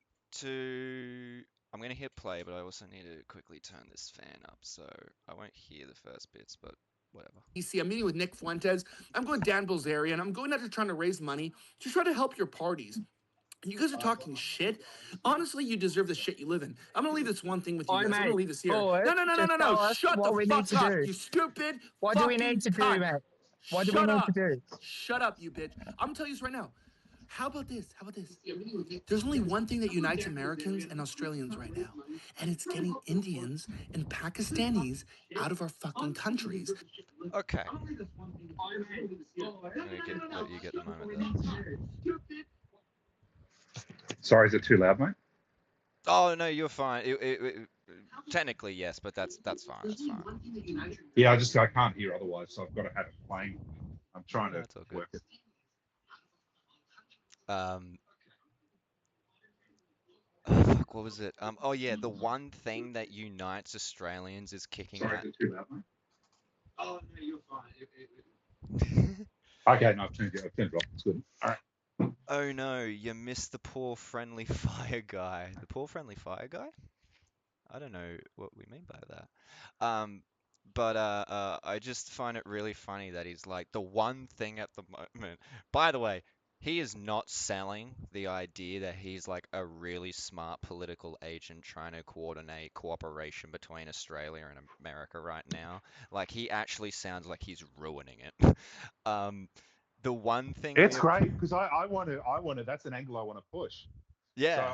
to hit play, but I also need to quickly turn this fan up, so I won't hear the first bits, but whatever. DC. I'm meeting with Nick Fuentes. I'm going to Dan Bilzerian, and I'm going out there trying to raise money to try to help your parties. You guys are talking shit. Honestly, you deserve the shit you live in. I'm gonna leave this one thing with you guys. I'm gonna leave this here. No. Shut the fuck up, you stupid. What do we need to do, mate? What do we need to do? Shut up, you bitch. I'm gonna tell you this right now. How about this? There's only one thing that unites Americans and Australians right now, and it's getting Indians and Pakistanis out of our fucking countries. Okay. I'm gonna let you get the moment there. Sorry, is it too loud, mate? Oh no, you're fine. Technically, yes, but that's fine. That's fine. Yeah, I can't hear otherwise, so I've got to have it playing. I'm trying No, to it's all good. work it. Fuck, what was it? Oh yeah, the one thing that unites Australians is kicking Sorry, that. is it too loud, mate? Oh no, you're fine. Okay, no, I've turned it off. It's good. All right. Oh no, you missed the poor friendly fire guy. The poor friendly fire guy? I don't know what we mean by that. But I just find it really funny that he's like the one thing at the moment. By the way, he is not selling the idea that he's like a really smart political agent trying to coordinate cooperation between Australia and America right now. Like he actually sounds like he's ruining it. Um, the one thing we It's have, great because I want to. That's an angle I want to push. So yeah,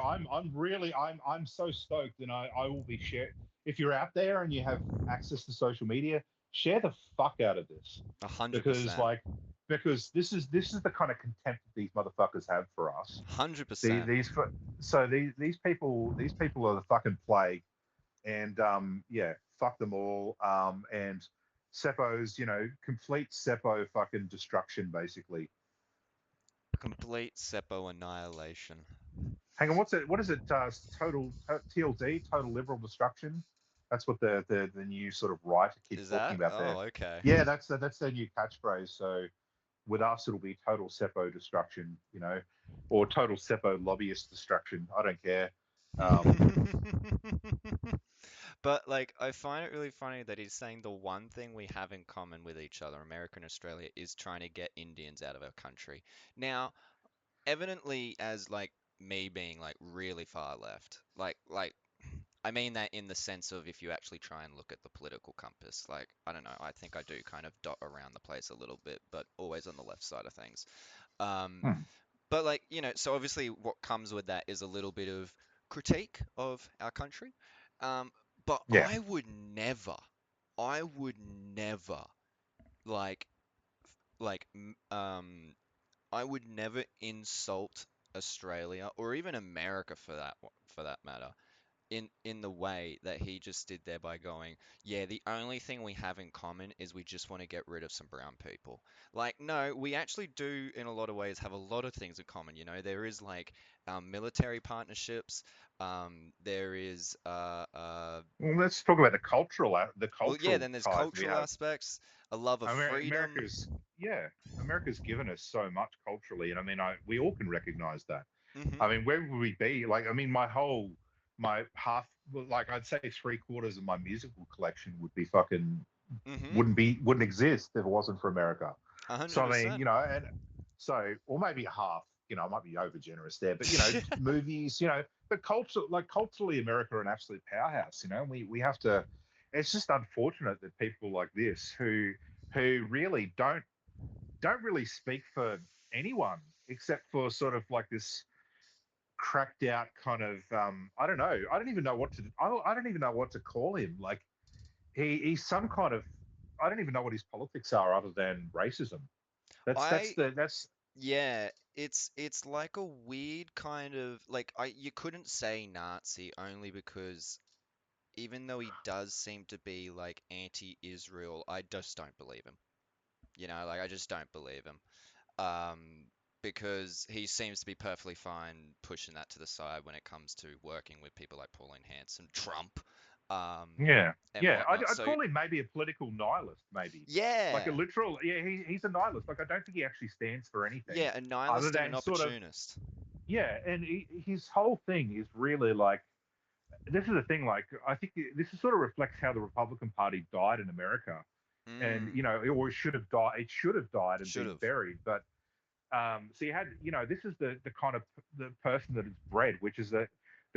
I'm so stoked, and I will be share. If you're out there and you have access to social media, share the fuck out of this, because 100%, like this is the kind of contempt that these motherfuckers have for us. 100%. These people are the fucking plague, and yeah, fuck them all. And Seppo's, complete Seppo fucking destruction, basically. Complete Seppo annihilation. Hang on, what's it? What is it? Total TLD, total liberal destruction. That's what the new sort of writer keeps Is talking that? about there. Oh, okay. Yeah, that's their new catchphrase. So with us, it'll be total Seppo destruction, or total Seppo lobbyist destruction. I don't care. But like, I find it really funny that he's saying the one thing we have in common with each other, America and Australia, is trying to get Indians out of our country. Now, evidently, as like me being like really far left, like I mean that in the sense of if you actually try and look at the political compass, like I don't know, I think I do kind of dot around the place a little bit, but always on the left side of things. Um, Hmm. but like, so obviously what comes with that is a little bit of critique of our country. But Yeah. I would never like like I would never insult Australia or even America for that matter in the way that he just did there by going, yeah, the only thing we have in common is we just want to get rid of some brown people. Like, no, we actually do in a lot of ways have a lot of things in common. There is like military partnerships. There is Well, let's talk about the well, yeah, cultural then there's ties we cultural have. aspects, a love of freedom. America's given us so much culturally, and I mean, we all can recognize that. Hmm. I mean, where would we be? Like, I mean, my half, well, like, I'd say 3/4 of my musical collection would be fucking, Hmm. wouldn't exist if it wasn't for America. So, I mean, 100%. and so, or maybe half, I might be over generous there, but, movies, but culturally, America are an absolute powerhouse, and we have to, it's just unfortunate that people like this who really don't really speak for anyone except for sort of like this cracked out kind of I don't know. I don't even know what to call him. Like he's some kind of, I don't even know what his politics are other than racism. I That's Yeah, it's like a weird kind of like I you couldn't say Nazi only because even though he does seem to be like anti-Israel, I just don't believe him. Like I just don't believe him. Um, because he seems to be perfectly fine pushing that to the side when it comes to working with people like Pauline Hanson, Trump, um, yeah. and Yeah, whatnot. I'd So call him maybe a political nihilist, maybe like a yeah, literal. Yeah, he's a nihilist. Like I don't think he actually stands for anything yeah, a other nihilist and an than sort of, opportunist. yeah. And his whole thing is really like, this is the thing. Like, I think this sort of reflects how the Republican Party died in America, and Mm, or it should have died. It should have died and should been have. buried. But so you had, this is the kind of the person that it's bred, which is the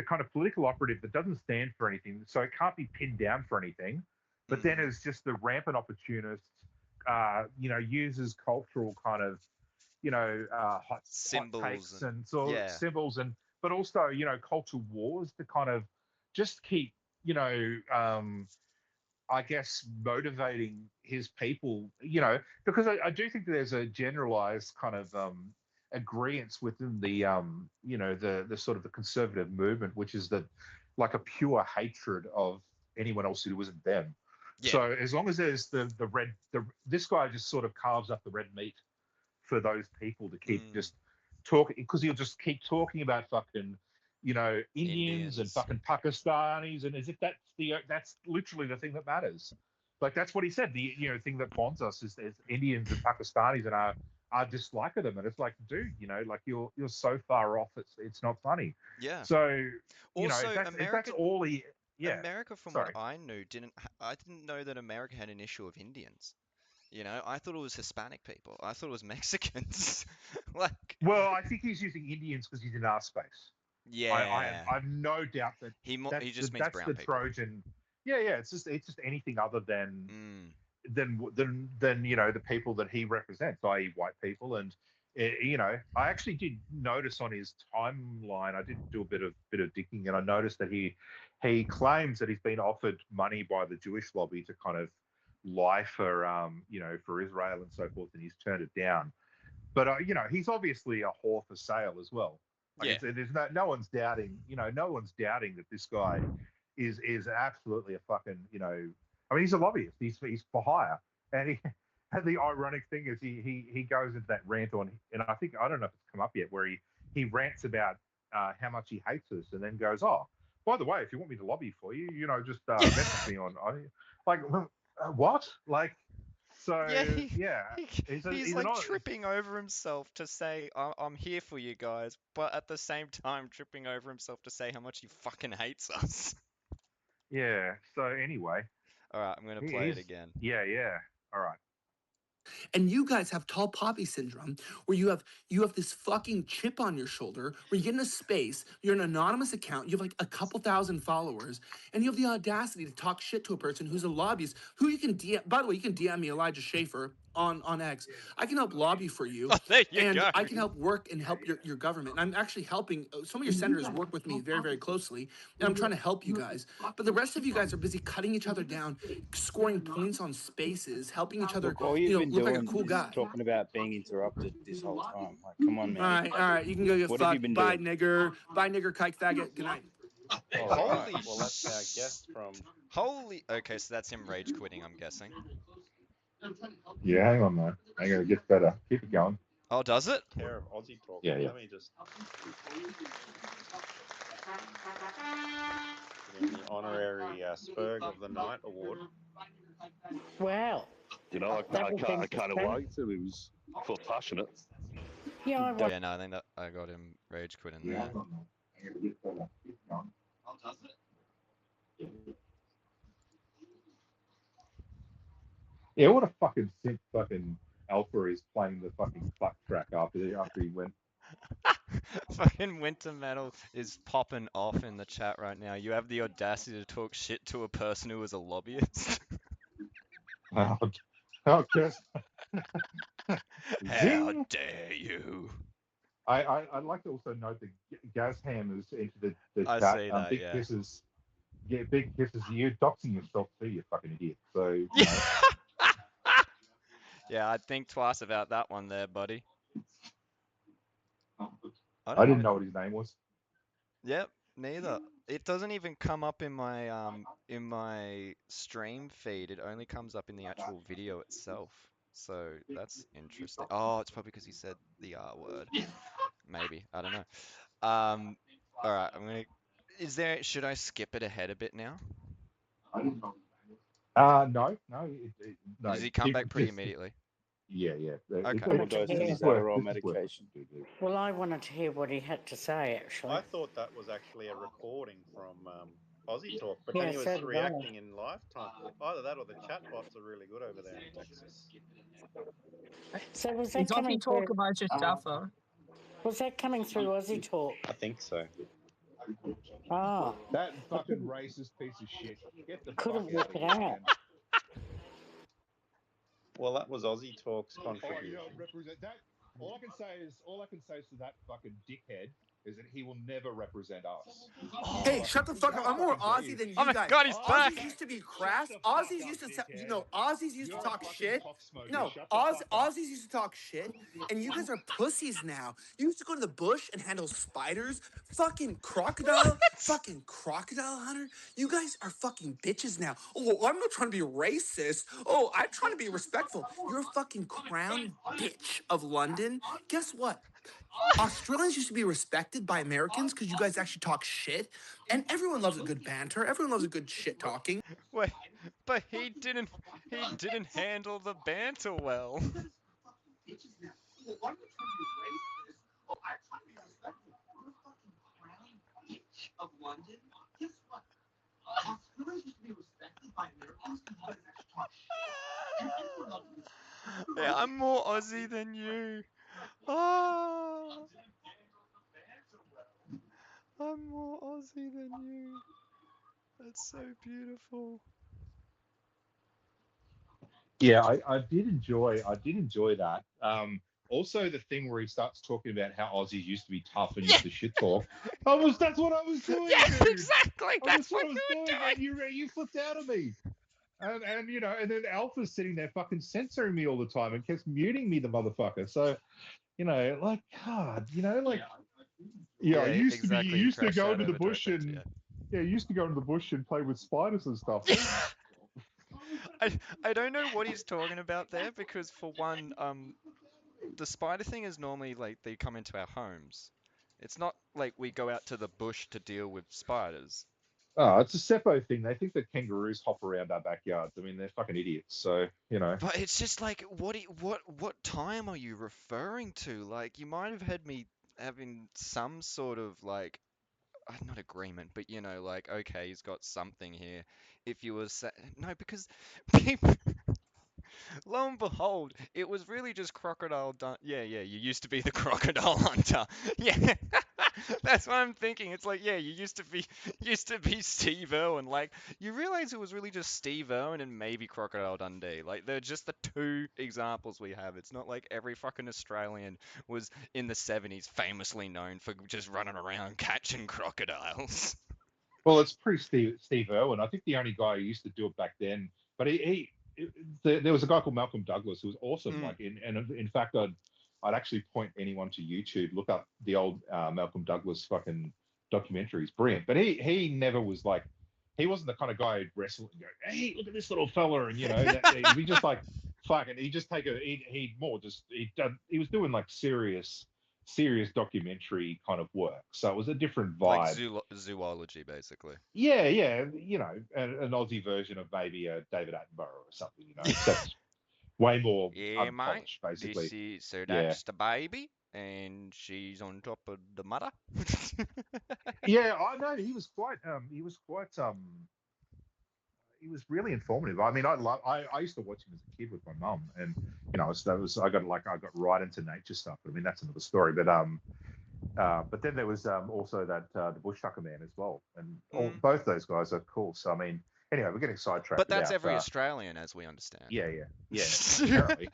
kind of political operative that doesn't stand for anything, so it can't be pinned down for anything. But then Hmm. is just the rampant opportunist. Uses cultural kind of, hot Symbols takes and and sort of yeah. symbols, and but also cultural wars to kind of just keep, I guess, motivating his people, because I do think that there's a generalized kind of agreement within the the sort of the conservative movement, which is that like a pure hatred of anyone else who wasn't them. Yeah. So as long as there's this guy just sort of carves up the red meat for those people to keep just talking, because he'll just keep talking about fucking, Indians and fucking Pakistanis, and as if that's literally the thing that matters. Like that's what he said. The thing that bonds us is Indians and Pakistanis and our dislike of them, and it's like, dude, like you're so far off. It's not funny. Yeah. So Also, if that's all he. Yeah. America, from Sorry. what I knew, I didn't know that America had an issue of Indians. I thought it was Hispanic people. I thought it was Mexicans. Like, Well, I think he's using Indians because he's in our space. yeah, I have no doubt that he just means that's brown the people. Trojan. Yeah, it's just anything other than the people that he represents, i.e., white people. And I actually did notice on his timeline. I did do a bit of digging, and I noticed that he claims that he's been offered money by the Jewish lobby to kind of lie for for Israel and so forth, and he's turned it down. But he's obviously a whore for sale as well. Like there's no one's doubting, no one's doubting that this guy is absolutely a fucking, I mean, he's a lobbyist. He's for hire, and the ironic thing is he goes into that rant on, and I don't know if it's come up yet, where he rants about how much he hates us, and then goes, oh, by the way, if you want me to lobby for you, just message me on like what, like. So he's like tripping over himself to say, I'm here for you guys, but at the same time tripping over himself to say how much he fucking hates us. Yeah. So anyway. All right, I'm gonna play it again. Yeah. All right. And you guys have tall poppy syndrome, where you have this fucking chip on your shoulder, where you get in a space, you're an anonymous account, you have like a couple thousand followers, and you have the audacity to talk shit to a person who's a lobbyist, who you can DM. By the way, you can DM me, Elijah Schaffer, on X. I can help lobby for you, go. I can help work and help your government. And I'm actually helping. Some of your senators work with me very, very closely, and I'm trying to help you guys. But the rest of you guys are busy cutting each other down, scoring points on spaces, helping each other. Look, all you've been look doing like a cool is guy. talking about being interrupted this whole time. Like, come on, man. All right, you can go get What have you fucked. been Bye, doing? nigger. Bye, nigger, kike, faggot. Good night. All right. Well, that's our guest from. Okay, so that's him rage quitting, I'm guessing. Yeah, hang on, man. I gotta get better. Keep it going. Oh, does it? Care of Aussie Talk. Yeah. Let me just. Getting the honorary Spurg of the Night award. Wow. I kind of liked him. He was full passionate. Yeah, I Yeah, no, I think that I got him rage quitting there. Yeah, what a fucking simp fucking Alpha is playing the fucking cluck track after he went. Fucking Winter Metal is popping off in the chat right now. You have the audacity to talk shit to a person who is a lobbyist. How dare you? I'd like to also note that Gazham has entered the I chat. see that, Big yeah. Kisses. Yeah, Big Kisses. You're doxing yourself too, you fucking idiot. So. Yeah, I'd think twice about that one there, buddy. I didn't know what his name was. Yep, neither. It doesn't even come up in my stream feed. It only comes up in the actual video itself. So that's interesting. Oh, it's probably because he said the R word. Maybe. I don't know. All right, should I skip it ahead a bit now? No. Does he come back pretty immediately? Yeah. Okay. We'll go through his Adderall medication. Well, I wanted to hear what he had to say, actually. I thought that was actually a recording from Aussie Talk, but Yeah, then he was so did I. reacting in lifetime. Either that or the chatbots are really good over there in Texas. So was that It's coming Aussie Talk through? about your Schaffer. Was that coming through Aussie Talk? I think so. Ah. That fucking racist piece of shit. Get the Couldn't fuck out work of it here, out. man. Well, that was Aussie Talk's Oh, contribution. represent that. All I can say is to that fucking dickhead. is that he will never represent us. Hey, Oh, shut the fuck up. I'm more Aussie than oh you my guys. God, he's back. Aussies used to be crass. Aussies used to, Aussies used to You're a talk fucking shit. cocksmoker. No, Shut the fuck up. Aussies used to talk shit, and you guys are pussies now. You used to go to the bush and handle spiders, fucking crocodile, fucking crocodile hunter. You guys are fucking bitches now. Oh, I'm not trying to be racist. Oh, I'm trying to be respectful. You're a fucking crown bitch of London. Guess what? Australians used to be respected by Americans because you guys actually talk shit, and everyone loves a good banter. Everyone loves a good shit talking. Wait, but he didn't handle the banter well. Yeah, I'm more Aussie than you. Ah, I'm more Aussie than you. That's so beautiful. Yeah, I did enjoy that. Also the thing where he starts talking about how Aussies used to be tough and Yeah, used to shit talk. That's what I was doing, yeah, dude. exactly. That's That's what what I was you were doing, and doing. you flipped out at me. And and then Alpha's sitting there fucking censoring me all the time and keeps muting me, the motherfucker. So, like God, Yeah, you exactly. He used to crashed go out into the over bush directly into and you. yeah, you used to go into the bush and play with spiders and stuff. I don't know what he's talking about there because for one, the spider thing is normally like they come into our homes. It's not like we go out to the bush to deal with spiders. Oh, it's a Seppo thing. They think that kangaroos hop around our backyards. I mean, they're fucking idiots. So, But it's just like, what time are you referring to? Like, you might have had me having some sort of like, not agreement, but like, okay, he's got something here. If you were no, because people, lo and behold, it was really just crocodile. Yeah, yeah, you used to be the crocodile hunter. Yeah, that's what I'm thinking. It's like, yeah, you used to be Steve Irwin. Like, you realize it was really just Steve Irwin and maybe Crocodile Dundee. Like, they're just the two examples we have. It's not like every fucking Australian was in the 70s famously known for just running around catching crocodiles. well, it's Steve Irwin. I think the only guy who used to do it back then, but there was a guy called Malcolm Douglas who was awesome. Mm. In fact, I'd actually point anyone to YouTube, look up the old Malcolm Douglas fucking documentaries, brilliant. But he never was like, he wasn't the kind of guy who'd wrestle and go, hey, look at this little fella, and that he just like fucking, he just take a he more just he was doing like serious documentary kind of work. So it was a different Like vibe. zoology, basically. Yeah, yeah, an Aussie version of maybe a David Attenborough or something, except way more Yeah, mate. unpolished, basically. So Yeah, that's the baby, and she's on top of the mother. yeah. I know he was really informative. I mean, I used to watch him as a kid with my mum, and I got right into nature stuff. I mean, that's another story. But then there was also that the Bush Tucker Man as well, and both those guys are cool. So I mean, anyway, we're getting sidetracked. But that's about every Australian, as we understand. yeah. Apparently,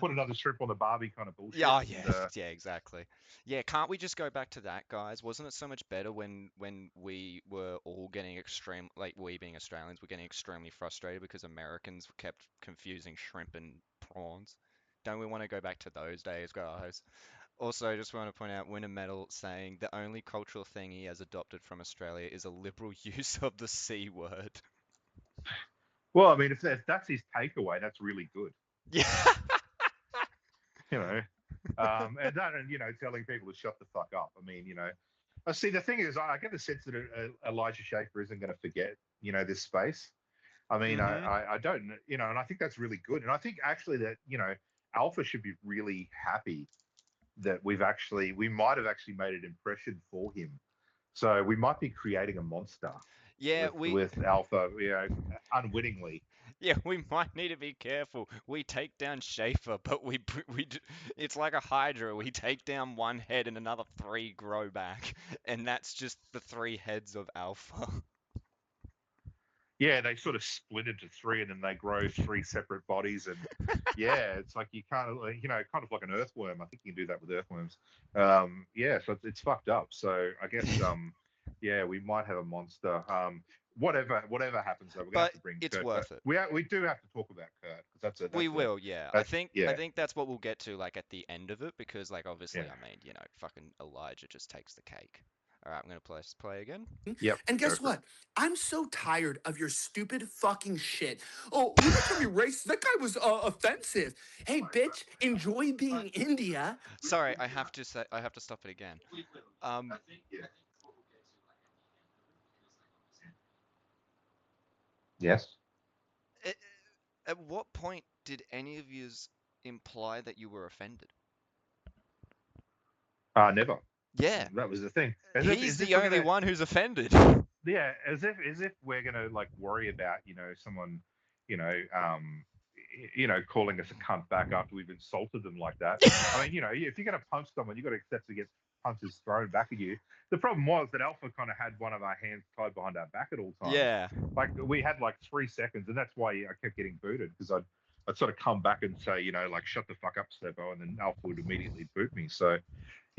put another shrimp on the Barbie kind of bullshit. Yeah, yeah, exactly. Yeah, can't we just go back to that, guys? Wasn't it so much better when we were all getting like we being Australians were getting extremely frustrated because Americans kept confusing shrimp and prawns? Don't we want to go back to those days, guys? Also, I just want to point out Winner Medal saying the only cultural thing he has adopted from Australia is a liberal use of the C word. Well, I mean, if that's his takeaway, that's really good. Yeah. And telling people to shut the fuck up. I mean, I see. The thing is, I get the sense that Elijah Schaffer isn't going to forget, this space. I mean, I don't, and I think that's really good. And I think actually that, Alpha should be really happy that we might have actually made an impression for him. So we might be creating a monster. Yeah, with Alpha, unwittingly. Yeah, we might need to be careful. We take down Schaffer, but it's like a Hydra. We take down one head and another three grow back, and that's just the three heads of Alpha. Yeah, they sort of split into three, and then they grow three separate bodies, and yeah, it's like you kind of kind of like an earthworm. I think you can do that with earthworms. Yeah, so it's fucked up. So I guess yeah, we might have a monster. Whatever happens, though, we're gonna have But to bring it's Kurt. worth it. We do have to talk about Kurt because We will, yeah. I think yeah. that's what we'll get to like at the end of it because like obviously Yeah. I mean, fucking Elijah just takes the cake. All right, I'm gonna play again. Yep. And guess what? I'm so tired of your stupid fucking shit. Oh, you're not trying to be racist. That guy was offensive. Hey, bitch, enjoy being India. Sorry, I have to stop it again. Yes. At what point did any of yous imply that you were offended? Never. Yeah, That was the thing. he's the only one who's offended. Yeah, as if we're gonna like worry about someone calling us a cunt back after we've insulted them like that. I mean, if you're gonna punch someone, you got to accept to get punches thrown back at you. The problem was that Alpha kind of had one of our hands tied behind our back at all times. Yeah. Like we had like 3 seconds, and that's why I kept getting booted because I'd sort of come back and say like shut the fuck up, Steppo, and then Alpha would immediately boot me. So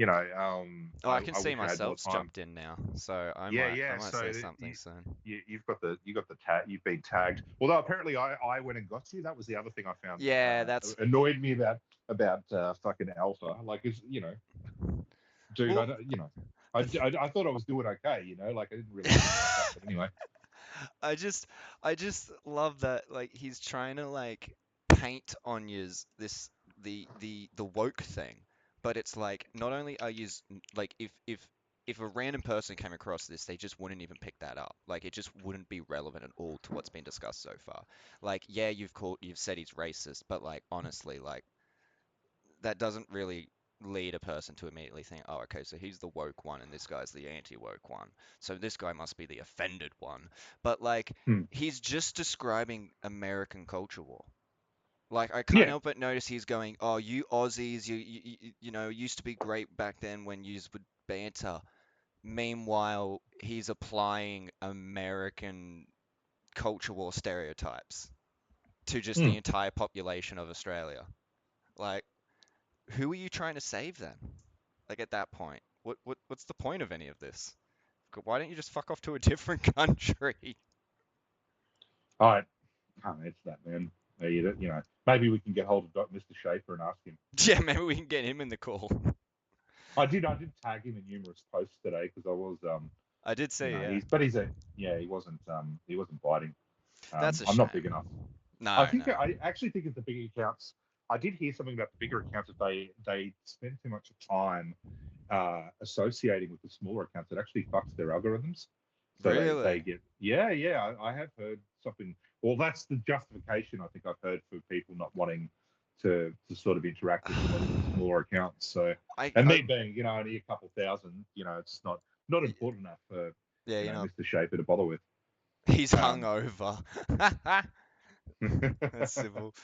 I can see wish I had more myself time. jumped in now, so I might say something soon. You've got the tag. You've been tagged. Although apparently I went and got you. That was the other thing I found. Yeah, that's annoyed me about fucking Alpha. Like it's dude. Well, I thought I was doing okay. Like I didn't really. But anyway. I just love that like he's trying to like paint on yous the woke thing, but it's like not only are yous like if a random person came across this, they just wouldn't even pick that up. Like it just wouldn't be relevant at all to what's been discussed so far. Like yeah, you've said he's racist, but like honestly, like that doesn't really lead a person to immediately think, oh, okay, so he's the woke one and this guy's the anti-woke one. So this guy must be the offended one. But like, he's just describing American culture war. Like, I can't help but notice he's going, oh, you Aussies, you used to be great back then when you would banter. Meanwhile, he's applying American culture war stereotypes to just the entire population of Australia. Like, who are you trying to save then? Like at that point, what's the point of any of this? Why don't you just fuck off to a different country? I can't answer that, man. Maybe we can get hold of Mr. Schaffer and ask him. Yeah, maybe we can get him in the call. I did tag him in numerous posts today because I was I did see, yeah. He wasn't biting. That's a I'm shame. not big enough. No, I actually think it's the bigger accounts. I did hear something about the bigger accounts that they spend too much time associating with the smaller accounts. It actually fucks their algorithms. So really? they get I have heard something. Well, that's the justification I think I've heard for people not wanting to sort of interact with the smaller accounts. So me being only a couple thousand, it's not important enough for Mr. Shaper to bother with. He's hungover. That's civil.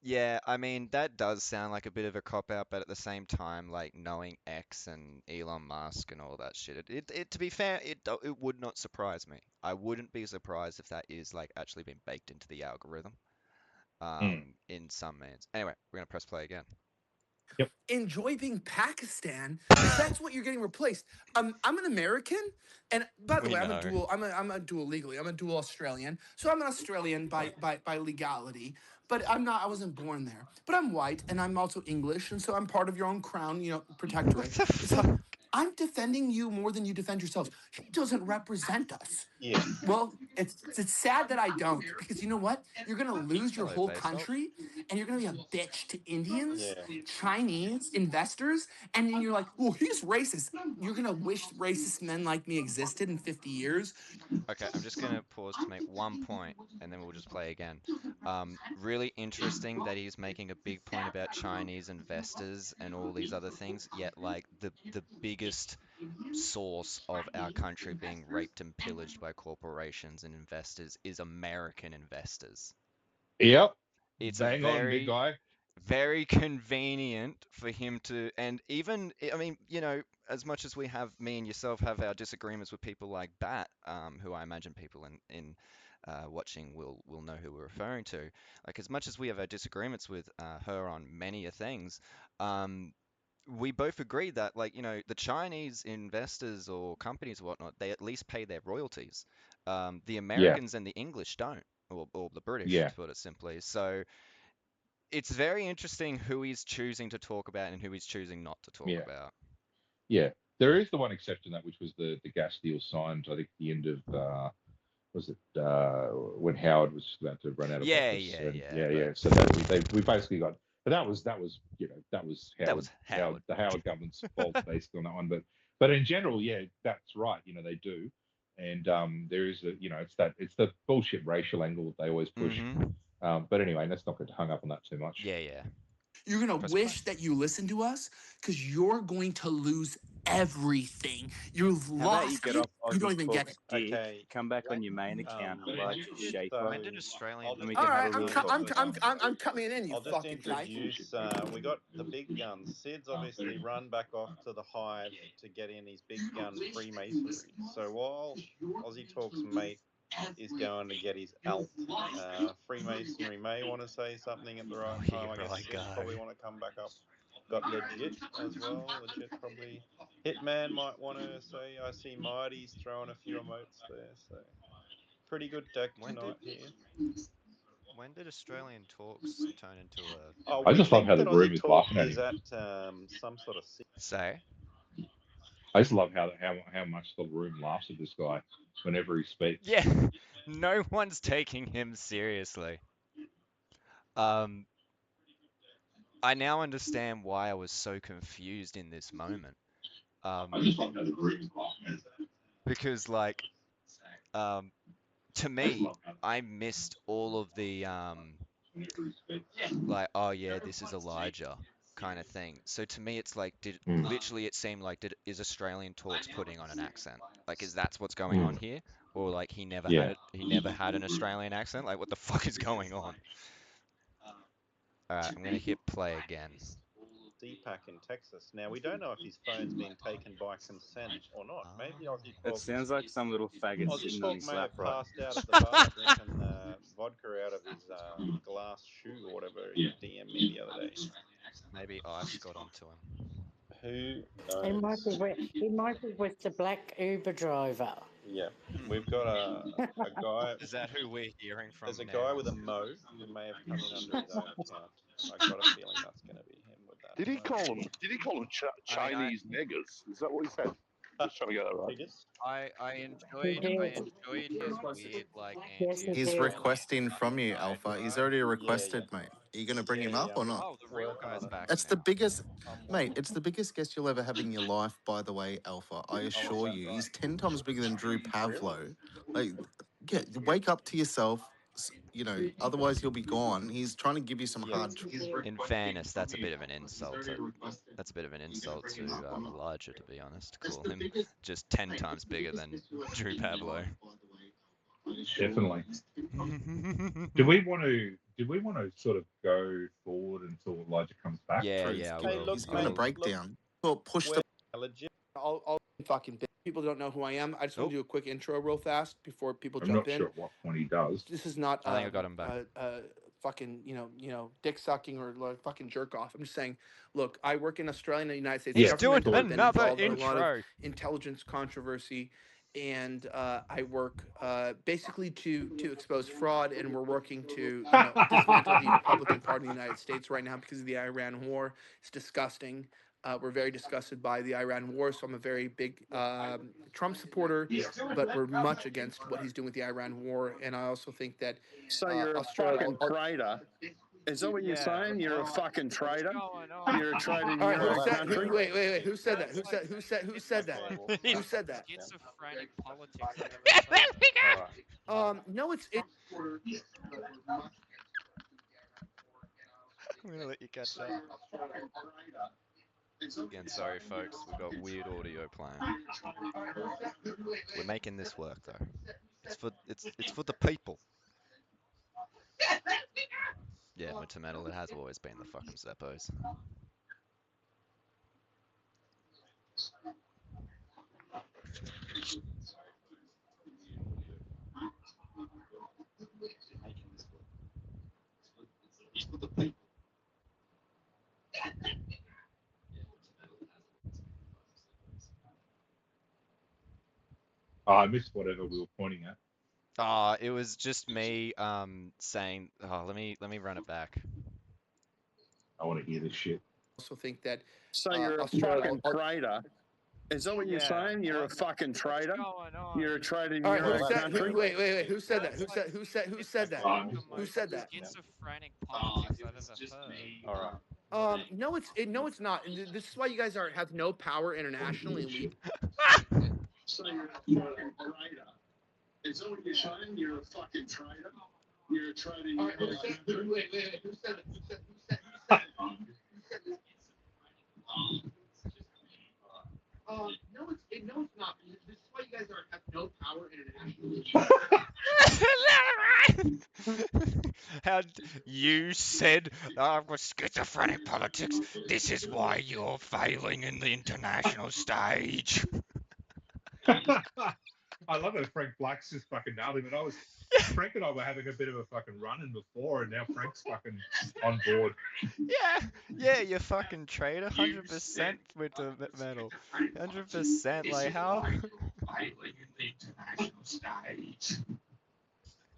Yeah, I mean that does sound like a bit of a cop out, but at the same time, like knowing X and Elon Musk and all that shit, it to be fair, it would not surprise me. I wouldn't be surprised if that is like actually been baked into the algorithm, in some means. Anyway, we're gonna press play again. Yep. Enjoy being Pakistan because that's what you're getting replaced. I'm an American, and by the way, I'm a dual. I'm a dual legally. I'm a dual Australian, so I'm an Australian by legality. But I'm not. I wasn't born there. But I'm white, and I'm also English, and so I'm part of your own crown, protectorate. So I'm defending you more than you defend yourselves. He doesn't represent us. Yeah. Well, it's sad that I don't, because you know what? You're gonna lose your whole country, and you're gonna be a bitch to Indians, Chinese investors, and then you're like, "Oh, he's racist." You're gonna wish racist men like me existed in 50 years. Okay, I'm just gonna pause to make one point, and then we'll just play again. Really interesting that he's making a big point about Chinese investors and all these other things, yet like the biggest source of our country being raped and pillaged by corporations and investors is American investors. Yep. It's Bang on, big guy. Very convenient for him to, and even, I mean, as much as we have, me and yourself have our disagreements with people like Bat, who I imagine people in watching will know who we're referring to. Like, as much as we have our disagreements with her on many a things, um, we both agree that, like, the Chinese investors or companies or whatnot, they at least pay their royalties. The Yeah, Americans and the English don't, or the British, yeah, to put it simply. So it's very interesting who he's choosing to talk about and who he's choosing not to talk yeah, about. yeah. There is the one exception to that, which was the gas deal signed. I think at the end of was it when Howard was about to run out of Yeah, office? yeah, And yeah. yeah, But yeah. So that we basically got. But that was that was that was Howard Howard. the Howard government's fault based on that one. But in general, yeah, that's right. They do. And there is it's the bullshit racial angle that they always push. Mm-hmm. But anyway, let's not get hung up on that too much. Yeah, yeah. You're gonna Press wish play. that you listened to us because you're going to lose everything. You've How about you lost. get off You Aussie don't even get Talk's it. dick, Okay. come back on your main account like Schaffer, When did Australian and we All can have right, a I'm real co- Just, I'm talk. I'm coming in. You I'll just fucking cunt. introduce. We got the big guns. Sid's obviously run back off to the hive to get in his big gun Freemasonry. So while Aussie Talks mate is going to get his alt, Freemasonry may want to say something at the right Oh, time. I here guess I Sid go. probably want to come back up. Got legit as well. Legit probably. Hitman might want to say. I see Mighty's throwing a few emotes there. So pretty good deck When tonight did here. when did Australian talks turn into a Oh, I we just love think how the that Aussie room is Talk laughing at is him. at some sort of. say? I just love how much the room laughs at this guy whenever he speaks. Yeah, no one's taking him seriously. I now understand why I was so confused in this moment. I just love how the room is laughing at him. Because, like, to me, I missed all of the like, oh yeah, this is Elijah kind of thing. So to me, it's like, literally it seemed like, is Australian Talks putting on an accent? Like, is that's what's going on here? Or like he never had Yeah. it, he never had an Australian accent? Like, what the fuck is going on? All right, I'm gonna hit play again. CPAC in Texas. Now we don't know if his phone's been taken by consent or not. Maybe Aussie It Talk. sounds like some little faggot Aussie sitting on Talk his may lap, have right? passed out at the bar drinking vodka out of his glass shoe or whatever he DM'd me the other day. Maybe Ice got onto him. Who He might be knows? with the black Uber driver. Yeah, we've got a guy. Is that who we're hearing from There's a now? guy with a Mo who may have come in under his own account. I got a feeling that's going to be him with that. Did he call them? Did he call them Chinese niggers? Is that what he said? Just trying to get that right. Figures? I He enjoyed did. his weird, like, Yes, he He's did. requesting from you, Alpha. He's already Yeah, requested, mate. Are you going to bring him up or not? Oh, the real Working guy's on it. back That's the now. biggest, I'm mate. It's the biggest guest you'll ever have in your life, by the way, Alpha. I assure that you. right? He's 10 times bigger than Drew Pavlo. Really? Like, yeah, wake up to yourself. Otherwise you'll be gone. He's trying to give you some Yeah. hard. In fairness, that's a bit of an insult. That's a bit of an insult to Elijah, to be honest. Call him just 10 times bigger than Drew Pablo. Definitely. Do we want to sort of go forward until Elijah comes back? Yeah, Truth. yeah, I Hey, will. look, He's I giving a mate, will. breakdown. Well, push the. we're legit. All fucking people don't know who I am. I just want to do a quick intro real fast before people I'm jump not in. sure at what point he does. This is not I think I got him back. fucking dick sucking or like fucking jerk off. I'm just saying, look, I work in Australia and the United States He's government. doing I've been another involved in a lot of intro. intelligence controversy, and I work basically to expose fraud, and we're working to dismantle the Republican Party in the United States right now because of the Iran war. It's disgusting. We're very disgusted by the Iran war, so I'm a very big Trump supporter, but we're much against what he's doing with the Iran war. And I also think that So you're a Australia. fucking traitor. Is that what you're saying? You're a fucking traitor. You're a traitor to All right, your who own said? country. Wait. Who said that? Who said that? Who said that? Schizophrenic politics I've ever heard. No, it's I'm gonna let you catch up. Again, sorry folks, we've got weird audio playing. We're making this work though. It's for the people. Yeah, Metametal, it has always been the fucking Zeppos. Oh, I missed whatever we were pointing at. It was just me saying, let me run it back. I want to hear this shit. Also think that So you're a Australia. fucking traitor. Is that what you're saying? You're a fucking traitor. You're a traitor in All right, your who own said? country. Wait. Who said that? Who said that? Who said that? Who said that? Schizophrenic politics I've ever heard. All right. No, it's not. And this is why you guys have no power internationally, and we. So you're a fucking traitor. Is that what you're saying? You're a fucking traitor. You're a traitor in your own country. Wait. Who said that? No, it's not. This is why you guys have no power internationally. How you said I've got schizophrenic politics. This is why you're failing in the international stage. I love it. Frank Black's just fucking nailed him. And Frank and I were having a bit of a fucking run-in before, and now Frank's fucking on board. Yeah, you fucking traitor, 100% with the metal, 100%. Like how? Failing in the international stage.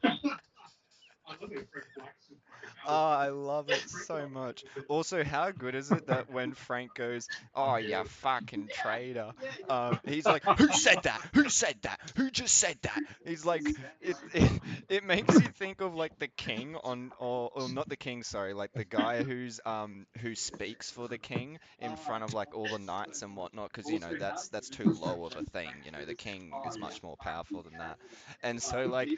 I love it. Frank Black's just fucking nailed Oh, I love it so much. Also, how good is it that when Frank goes, "Oh, you fucking traitor," he's like, "Who said that? Who said that? Who just said that?" He's like, it makes you think of like the king or not the king, sorry, like the guy who speaks for the king in front of like all the knights and whatnot, because that's too low of a thing. The king is much more powerful than that, and so like,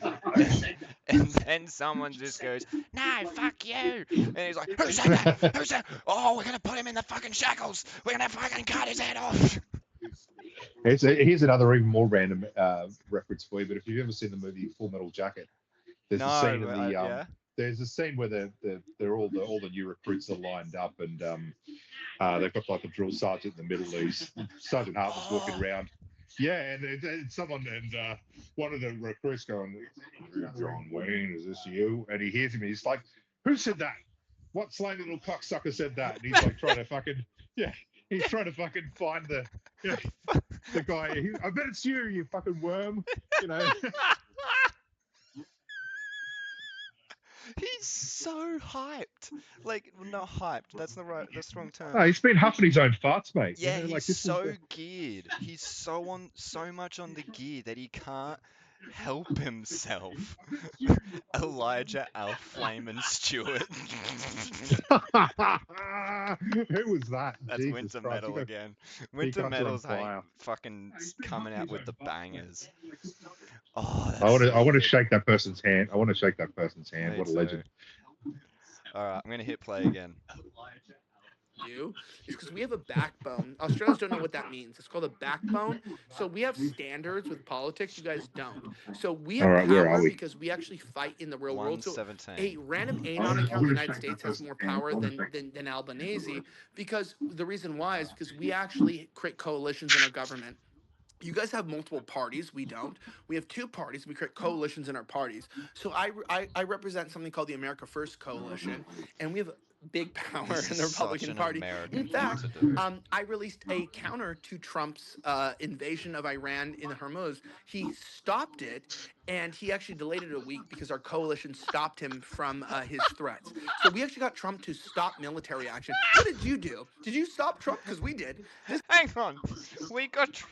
and then someone just goes, "No, fuck you," and he's like, "Who said that? Who said? Oh, we're gonna put him in the fucking shackles. We're gonna fucking cut his head off." Here's another even more random reference for you. But if you've ever seen the movie Full Metal Jacket, there's a scene in the yeah. there's a scene where they're all the new recruits are lined up, and they've got like the drill sergeant in the middle. Sergeant Hartman's walking around. Yeah, and someone and one of the recruits going, "John Wayne, is this you?" And he hears him. And he's like, "Who said that? What slang little cocksucker said that?" And he's like trying to fucking he's trying to fucking find the the guy. I bet it's you, you fucking worm. He's so hyped. Like, not hyped. That's the wrong term. Oh, he's been huffing his own farts, mate. Yeah, like he's this so geared. He's so much on the gear that he can't help himself. Elijah Al Flamin' Stewart. Who was that? That's Jesus Winter Christ, Metal you got- again. you Winter guys are on Metal's fire. fucking coming out with the bangers. Oh, that's I want so to good. shake that person's hand. I want to shake that person's hand. Me What a too. legend. All right, I'm gonna hit play again. Do is because we have a backbone. Australians don't know what that means. It's called a backbone. So we have standards with politics. You guys don't. So we have All right, where are power we? because we actually fight in the real world. So 117. a random anon account in the United States has more power than Albanese, because the reason why is because we actually create coalitions in our government. You guys have multiple parties. We don't. We have two parties. We create coalitions in our parties. So I represent something called the America First Coalition, and we have big power This in is the such Republican an Party. American In thing fact, to do. I released a counter to Trump's invasion of Iran in the Hormuz. He stopped it, and he actually delayed it a week because our coalition stopped him from his threats. So we actually got Trump to stop military action. What did you do? Did you stop Trump? Because we did. Hang on, we got.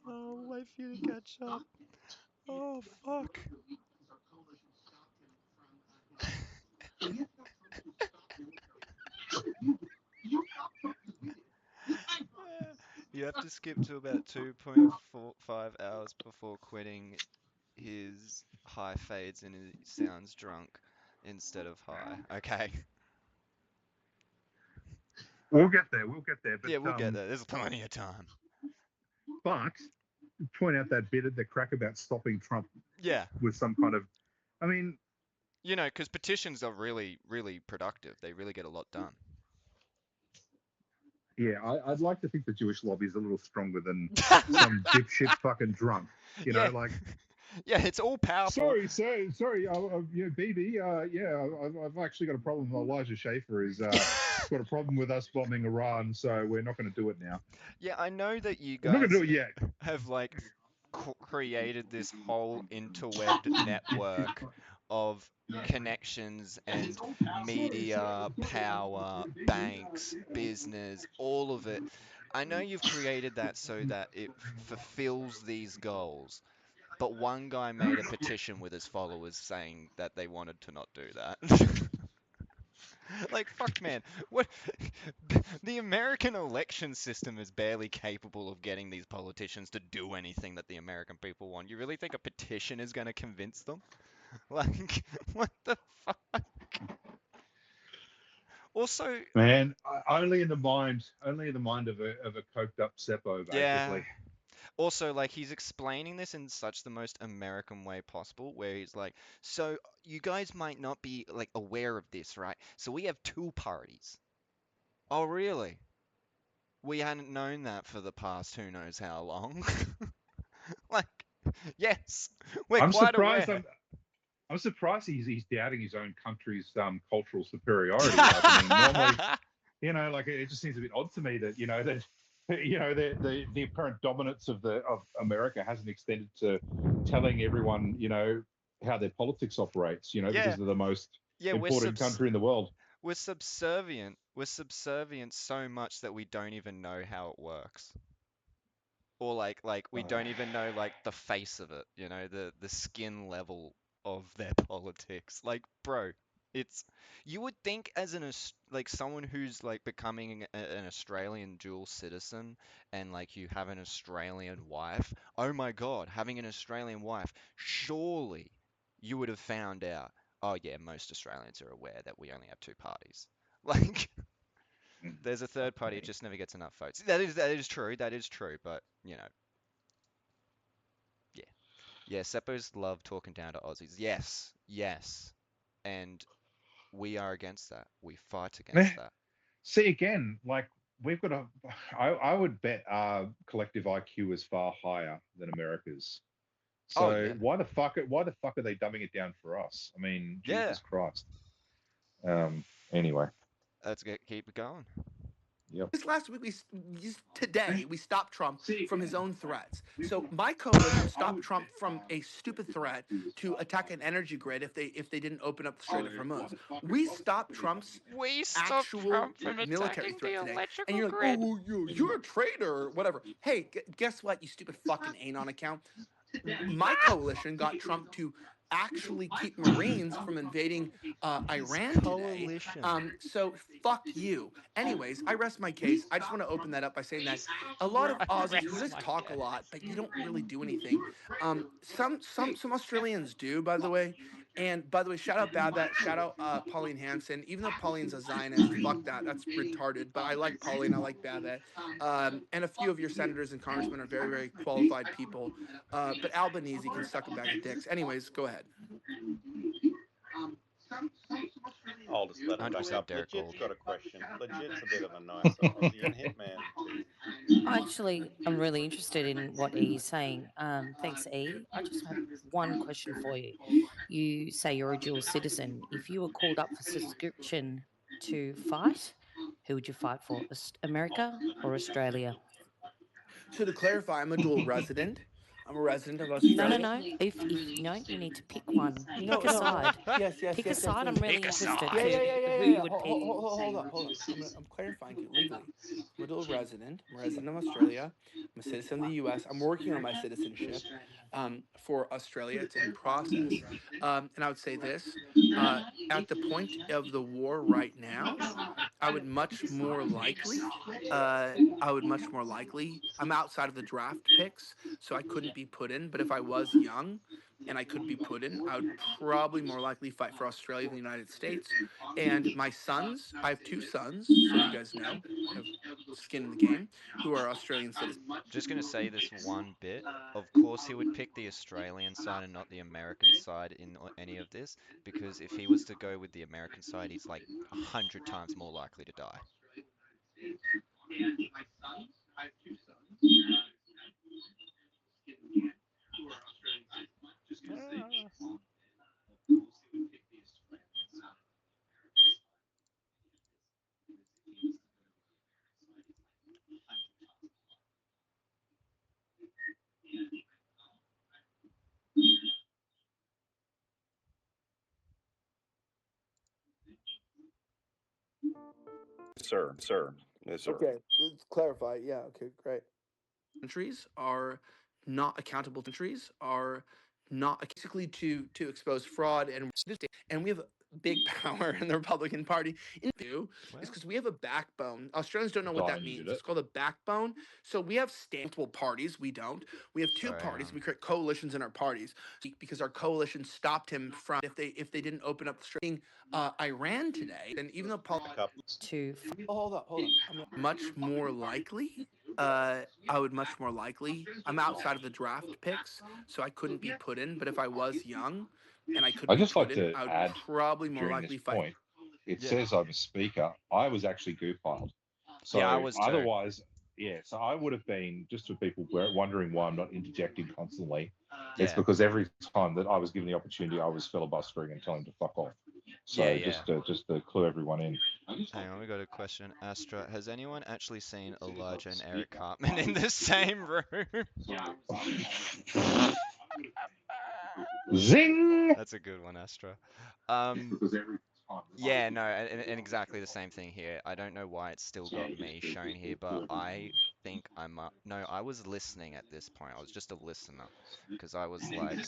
Oh, wait for you to catch up. Oh, fuck. You have to skip to about 2.45 hours before quitting his high fades and he sounds drunk instead of high. Okay. We'll get there. We'll get there. But, Yeah, we'll get there. There's plenty of time. But point out that bit of the crack about stopping Trump. Yeah. With some kind of, I mean, because petitions are really, really productive. They really get a lot done. Yeah, I'd like to think the Jewish lobby is a little stronger than some dipshit fucking drunk. You know, Yeah, like, yeah, it's all powerful. sorry, BB, I've actually got a problem with Elijah Schaffer. Is got a problem with us bombing Iran, so we're not going to do it now. Yeah, I know that you We're not going to guys do it yet. have like created this whole interwebbed network of connections and media, power, banks, business, all of it. I know you've created that so that it fulfills these goals, but one guy made a petition with his followers saying that they wanted to not do that. Like, fuck, man. What? The American election system is barely capable of getting these politicians to do anything that the American people want. You really think a petition is going to convince them? Like, what the fuck? Also, Man, only in the mind of a coked up seppo, yeah. basically. Also, like, he's explaining this in such the most American way possible, where he's like, so you guys might not be, like, aware of this, right? So we have two parties. Oh, really? We hadn't known that for the past who knows how long. Like, yes, we're I'm quite surprised. aware. I'm surprised he's doubting his own country's cultural superiority. Like, I mean, normally, you know, like it just seems a bit odd to me that the apparent dominance of America hasn't extended to telling everyone, how their politics operates. Yeah, Because they're the most yeah, important country in the world. we're subservient. We're subservient so much that we don't even know how it works. Or like we don't even know like the face of it, the skin level of their politics. Like, bro, it's you would think as like someone who's like becoming an Australian dual citizen and like you have an Australian wife. Oh my God, having an Australian wife, surely you would have found out. Oh yeah, most Australians are aware that we only have two parties. Like, there's a third party, it just never gets enough votes. That is true. That is true, but yeah. Yeah, Seppos love talking down to Aussies. Yes, yes. And we are against that. We fight against that. See, again, like we've got I would bet our collective IQ is far higher than America's. Oh So yeah. why the fuck are they dumbing it down for us? I mean, Yeah. Jesus Christ. Anyway. Let's keep it going. Yep. This last week, today, we stopped Trump from his own threats. So my coalition stopped Trump from a stupid threat to attack an energy grid if they didn't open up the Strait of Hormuz. We stopped Trump's We stopped actual Trump from military attacking threat the today. electrical And you're like, grid. oh, you're a traitor or whatever. Hey, guess what, you stupid fucking Anon account? My coalition got Trump to actually keep Marines from invading Iran today. So fuck you. Anyways, I rest my case. I just want to open that up by saying that a lot of Aussies, you guys talk a lot, but you don't really do anything. Some Australians do, by the way. And by the way, shout out Babette, shout out Pauline Hanson. Even though Pauline's a Zionist, fuck that. That's retarded. But I like Pauline, I like Babette. And a few of your senators and congressmen are very, very qualified people. But Albanese can suck a bag of dicks. Anyways, go ahead. I'll just let it back 100% up. Derek Legit's Gold. got a question. Legit's a bit of a nicer Aussie and Hitman. Actually, I'm really interested in what E is saying. Thanks, E. I just have one question for you. You say you're a dual citizen. If you were called up for subscription to fight, who would you fight for? America or Australia? So to clarify, I'm a dual resident. I'm a resident of No, Australia. no. If no, you need to pick one. No, Pick a side. Yes. Pick a side. I'm really interested Yeah. to who you would pick. Hold on. I'm clarifying it legally. I'm a dual resident. I'm a resident of Australia. I'm a citizen of the U.S. I'm working on my citizenship for Australia. It's in process. And I would say this: at the point of the war right now, I would much more likely. I'm outside of the draft picks, so I couldn't be put in. But if I was young and I could be put in, I would probably more likely fight for Australia than the United States. And my sons, I have two sons, so you guys know, I have skin in the game, who are Australian citizens. Just gonna say this one bit. Of course, he would pick the Australian side and not the American side in any of this, because if he was to go with the American side, he's like 100 times more likely to die. Ah. Sir. Yes, sir. Okay, let's clarify. Yeah, okay, great. Countries are not accountable to countries are not basically to expose fraud and we have big power in the Republican Party. Do is Well, because we have a backbone. Australians don't know what that Diane, you did means. it. It's called a backbone. So we have multiple parties. We don't. We have two sorry, hang parties. on. We create coalitions in our parties because our coalition stopped him from if they didn't open up the stream. Iran today, and even though Paul, A couple. To hold on. I'm much more likely. I would much more likely. I'm outside of the draft picks, so I couldn't be put in. But if I was young and I could I be just like put in, to I would add probably more during this likely fight. point, it Yeah. says I'm a speaker. I was actually goopiled. Yeah, I So was too. otherwise, yeah, so I would have been, just for people wondering why I'm not interjecting constantly, it's Yeah. because every time that I was given the opportunity, I was filibustering and telling to fuck off. So Yeah. just to clue everyone in. Hang on, we got a question. Astra, has anyone actually seen Elijah and Eric Cartman in the same room? Zing! That's a good one, Astra. Yeah, no, and exactly the same thing here. I don't know why it's still got me shown here, but I think I'm no, I was listening at this point. I was just a listener because I was like,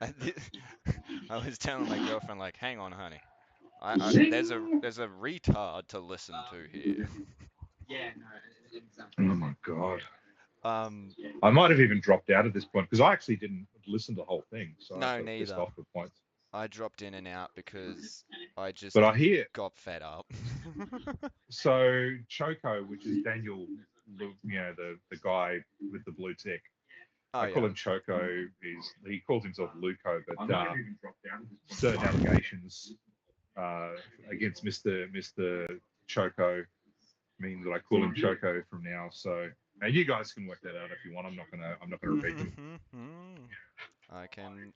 I was telling my girlfriend like, hang on, honey, there's a retard to listen to here. Oh my god. Um, I might have even dropped out at this point because I actually didn't listen to the whole thing, so I no, got pissed neither. off for points. I dropped in and out because I just But I hear got fed up. so Choco, which is Daniel, the guy with the blue tick. Oh I call yeah. him Choco. He calls himself Luco, but certain allegations against Mister Choco mean that I call him Choco from now. So, and you guys can work that out if you want. I'm not gonna repeat them. I can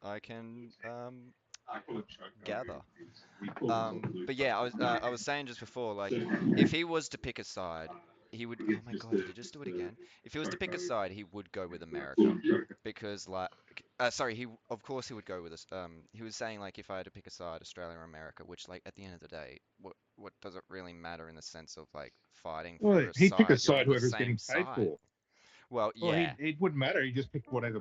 gather. But yeah, I was saying just before, like, if he was to pick a side, he would. Oh my God, did he just do it again? If he was to pick a side, he would go with America, because like, sorry, of course he would go with us. He was saying like, if I had to pick a side, Australia or America, which like at the end of the day, what does it really matter in the sense of like fighting Well, for a he'd pick a side? You're side on the whoever's same getting paid side. for. Well, Well, yeah. it wouldn't matter. He just picked whoever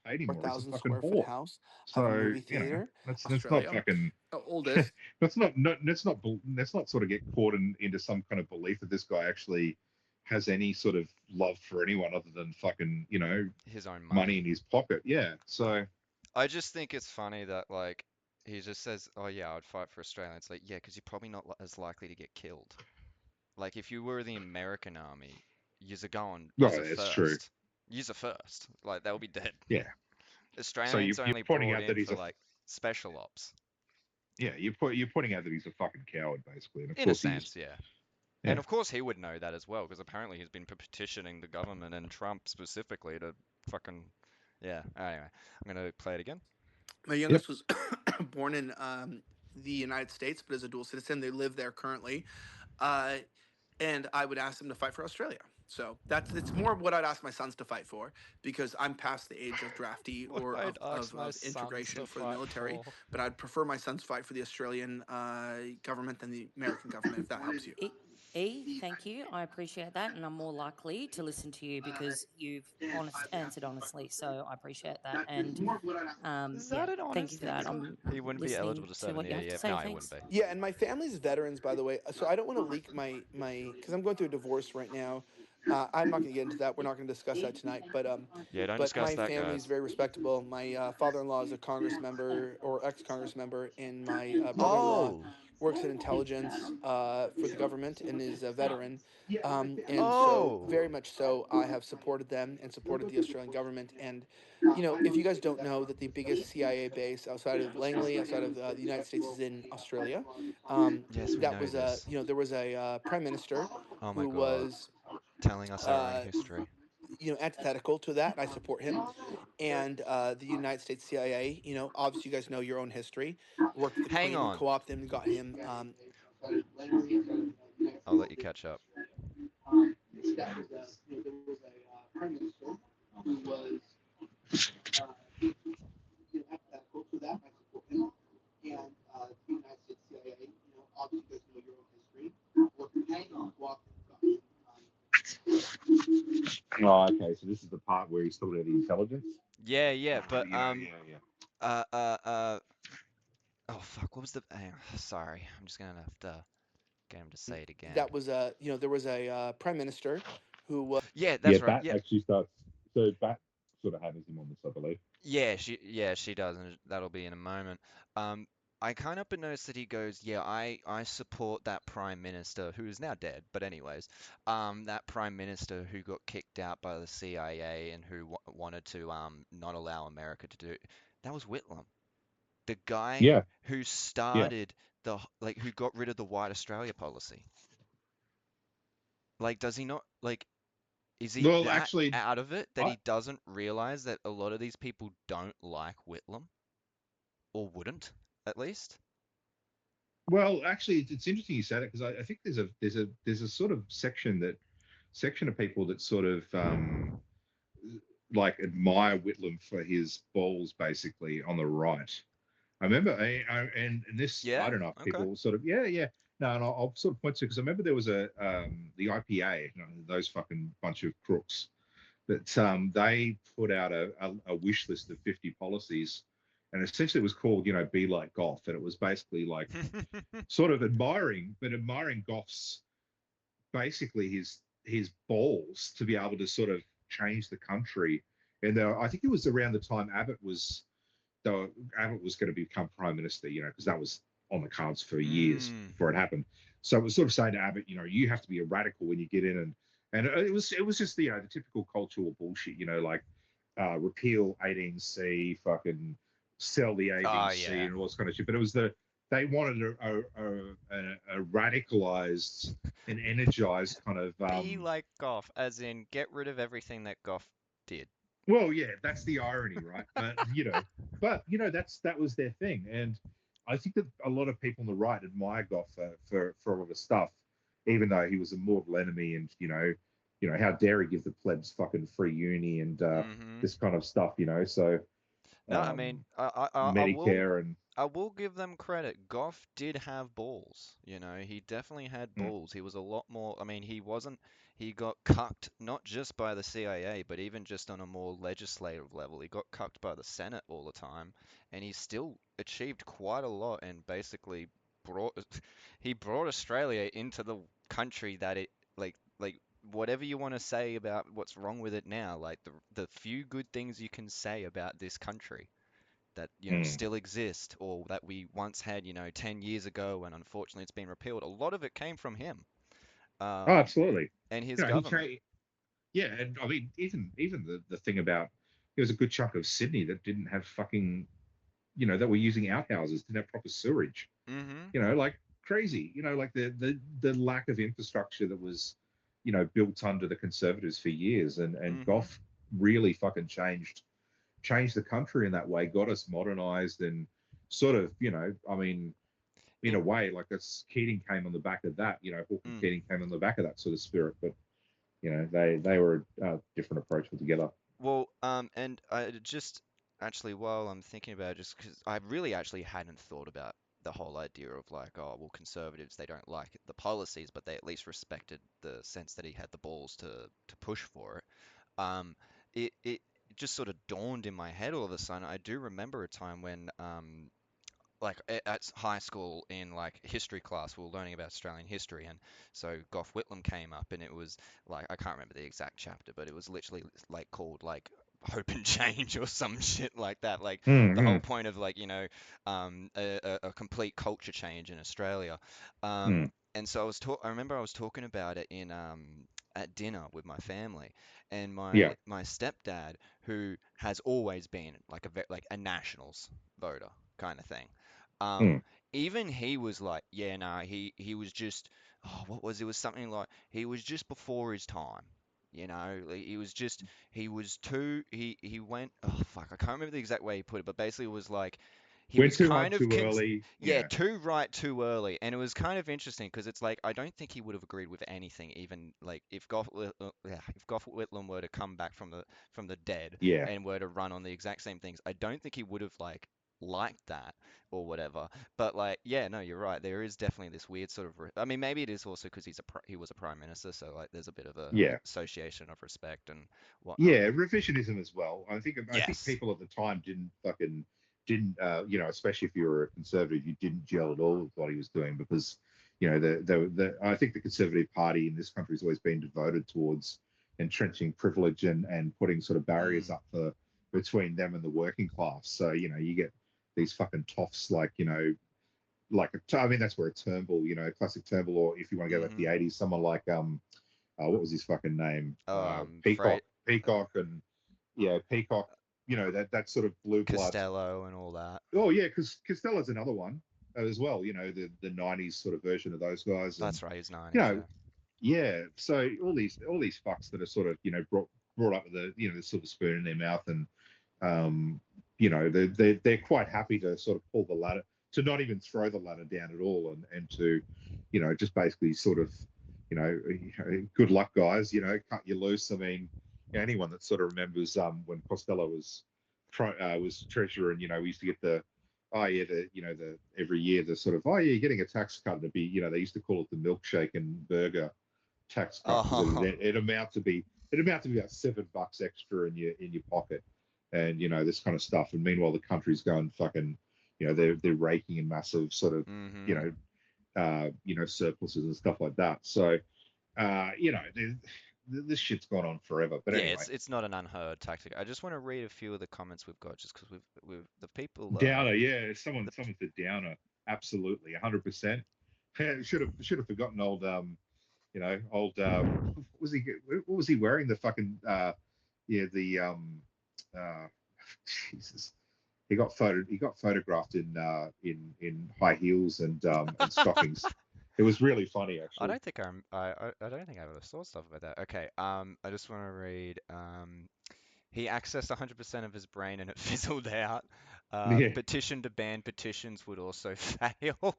paid him more. He's a 4,000 fucking square foot whore. house, have a So movie theater. that's not Australia, fucking. oldest. Let's not sort of get caught into some kind of belief that this guy actually has any sort of love for anyone other than fucking His own money money. in his pocket. Yeah. So I just think it's funny that like he just says, "Oh yeah, I'd fight for Australia." It's like, yeah, because you're probably not as likely to get killed. Like if you were the American army, you're going, you're that's true. first. You're first. Like they'll be dead. Yeah. So Australians you're only pointing brought out that in he's for a like special ops. yeah. You're pointing out that he's a fucking coward basically, and of In a course he is. sense, yeah. And Yeah. of course he would know that as well, because apparently he's been petitioning the government and Trump specifically to fucking yeah. Anyway, I'm gonna play it again. My youngest was born in the United States, but as a dual citizen, they live there currently. And I would ask them to fight for Australia. So it's more of what I'd ask my sons to fight for, because I'm past the age of draftee What or I'd ask my of sons integration to for the fight military. for. But I'd prefer my sons fight for the Australian government than the American government, if that helps you. Thank you. I appreciate that, and I'm more likely to listen to you because you've answered honestly. So I appreciate that, and Is yeah, that an thank you honest for that. answer? I'm He wouldn't be listening eligible to to serve in what the you have to AEF. say. No, he wouldn't Thanks. be. Yeah, and my family's veterans, by the way. So I don't want to leak my because I'm going through a divorce right now. I'm not going to get into that. We're not going to discuss that tonight. Yeah, don't But discuss my that, family is guys. very respectable. My father-in-law is a Congress member or ex-Congress member, and my brother-in-law Oh, works in intelligence for the government and is a veteran. And so, oh, very much so, I have supported them and supported the Australian government. And if you guys don't know that the biggest CIA base outside of Langley, outside of the United States, is in Australia. yes, we That know was this. there was a prime minister Oh my who God. was telling us our own history. Antithetical to that, and I support him. And the United States CIA, obviously you guys know your own history. Worked with the Hang Clinton, on. co-opted him, got him. I'll let you catch up. Oh, okay. So this is the part where he's talking about the intelligence. Yeah, yeah, but Yeah. uh, uh, uh, oh fuck, what was the? Hang on, sorry, I'm just gonna have to get him to say it again. That was there was a prime minister who Yeah, Yeah, that's right. Bat Yeah, actually starts. So Bat sort of hammers him on this, I believe. yeah, she does, and that'll be in a moment. Um, I can't help but notice that he goes, yeah, I support that prime minister who is now dead, but anyways, that prime minister who got kicked out by the CIA and who w wanted to not allow America to do. That was Whitlam, the guy Yeah, who yeah. started who got rid of the White Australia policy. Like, does he not like? Is he Well, that actually, out of it that I he doesn't realize that a lot of these people don't like Whitlam or wouldn't, at least? it's interesting you say that because I think there's a sort of section of people that sort of like admire Whitlam for his balls, basically on the right. I remember, and this I Yeah. don't know if Okay. people sort of yeah. No, and I'll sort of point to because I remember there was the IPA, those fucking bunch of crooks that they put out a wish list of 50 policies, and essentially it was called Be Like Goff, and it was basically like sort of admiring Goff's basically his balls to be able to sort of change the country. And I think it was around the time though Abbott was going to become prime minister, because that was on the cards for years Mm. before it happened. So it was sort of saying to Abbott, you have to be a radical when you get in, and it was just the typical cultural bullshit, like repeal 18C, fucking sell the Ah, ABC yeah. and all this kind of shit. But it was they wanted a radicalized and energized kind of Be like Goff, as in get rid of everything that Goff did. well, yeah, that's the irony, right? That was their thing, and I think that a lot of people on the right admire Goff for all of the stuff, even though he was a mortal enemy, and how dare he give the plebs fucking free uni and Mm-hmm. this kind of stuff, So No, I mean, Medicare and I will give them credit. Goff did have balls, he definitely had mm, balls. He was a lot more, I mean, he got cucked not just by the CIA, but even just on a more legislative level. He got cucked by the Senate all the time, and he still achieved quite a lot and basically brought he brought Australia into the country that it like whatever you want to say about what's wrong with it now, like the few good things you can say about this country that mm. still exist or that we once had 10 years ago and unfortunately it's been repealed, a lot of it came from him, Oh, um, absolutely. and his He government. changed. Yeah, and I mean, even the thing about there was a good chunk of Sydney that didn't have fucking, that were using outhouses, didn't have proper sewage. Mm-hmm. Like crazy. Like the lack of infrastructure that was, built under the Conservatives for years, and Mm-hmm. Goff really fucking changed the country in that way, got us modernized, and sort of, I mean, in It, a way, like that's Keating came on the back of that. Hawke and mm. Keating came on the back of that sort of spirit, but they were a different approach altogether. Well, and I just actually, while I'm thinking about it, just because I really actually hadn't thought about the whole idea of like, oh, well, conservatives, they don't like the policies, but they at least respected the sense that he had the balls to push for it. Um, it just sort of dawned in my head all of a sudden. I do remember a time when like at high school in like history class, we were learning about Australian history, and so Gough Whitlam came up, and it was like I can't remember the exact chapter, but it was literally like called like Hope and Change or some shit like that. Like the whole Mm, point of like a complete culture change in Australia. mm, And so I remember I was talking about it in at dinner with my family, and yeah. my stepdad, who has always been like like a Nationals voter kind of thing. Um, Mm, even he was like, yeah, no, he was just oh, what was it? Was something like he was just before his time. You know, like, he was too he went, oh fuck, I can't remember the exact way he put it, but basically it was like he Went was too hard kind of too early. yeah, Yeah, too right too early, and it was kind of interesting because it's like I don't think he would have agreed with anything, even like if yeah, if Gough Whitlam were to come back from the dead yeah, and were to run on the exact same things, I don't think he would have like liked that or whatever. But like, yeah, no, you're right. There is definitely this weird sort of. I mean, maybe it is also because he was a prime minister, so like there's a bit of a yeah. association of respect and whatnot. Yeah, revisionism as well. I think Yes. people at the time didn't especially if you were a conservative, you didn't gel at all with what he was doing because the I think the Conservative Party in this country has always been devoted towards entrenching privilege and putting sort of barriers Mm. up for between them and the working class. So you get these fucking toffs I mean that's where a Turnbull, classic Turnbull, or if you want to go back to Mm-hmm. the '80s, someone like what was his fucking name? Freight, Peacock, and yeah, Peacock. That sort of blue blood. Costello and all that. Oh yeah, because Costello's another one as well. The '90s sort of version of those guys, and That's right, he's you 90s, know, yeah. yeah. So all these fucks that are sort of brought up with the sort of spoon in their mouth, and they're quite happy to sort of pull the ladder, to not even throw the ladder down at all, and to just basically sort of good luck guys, cut you loose. I mean, anyone that sort of remembers when Costello was treasurer, and we used to get the oh yeah the every year the sort of oh yeah you're getting a tax cut, and it'd be they used to call it the milkshake and burger tax cut because Oh, it amount to be about $7 extra in your pocket, and this kind of stuff. And meanwhile, the country's going fucking, they're raking in massive sort of, you mm-hmm. know, surpluses and stuff like that. So, this shit's gone on forever. But Yeah, anyway, it's not an unheard tactic. I just want to read a few of the comments we've got just because we've the people Downer, yeah, the someone said Downer, absolutely, 100%. Should have forgotten old what was he wearing? The fucking yeah, the uh Jesus. He got photographed in high heels and stockings. It was really funny I actually. don't think I don't think I ever saw stuff about that. Okay, I just want to read. He accessed 100% of his brain and it fizzled out. Yeah. Petition to ban petitions would also fail.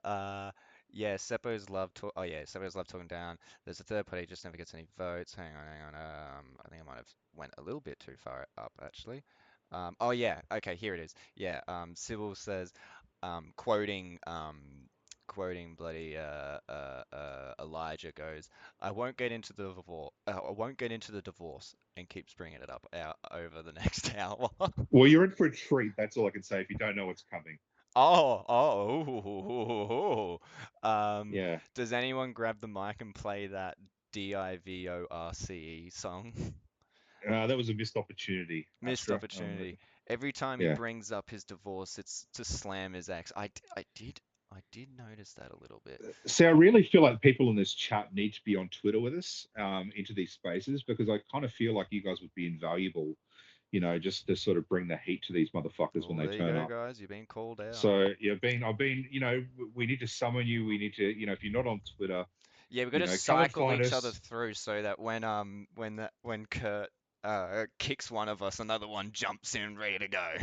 Uh, yeah, Seppo's love talk. Oh yeah, Seppo's love talking down. There's a third party just never gets any votes. Hang on. I think I might have went a little bit too far up actually. Oh yeah, okay, here it is. Yeah, Sybil says, quoting bloody Elijah goes, I won't get into the divorce, and keeps bringing it up out over the next hour. Well, you're in for a treat. That's all I can say. If you don't know what's coming, yeah. Does anyone grab the mic and play that Divorce song? That was a missed opportunity, Missed Astra. opportunity. Every time he Yeah. brings up his divorce, it's to slam his ex. I did notice that a little bit. So I really feel like people in this chat need to be on Twitter with us, into these spaces, because I kind of feel like you guys would be invaluable, just to sort of bring the heat to these motherfuckers when Well, they there you turn go, up. guys. You're being called out. So yeah, we need to summon you. We need to, if you're not on Twitter, Yeah, we've got to come and cycle find each other us. through so that when Kurt kicks one of us, another one jumps in ready to go.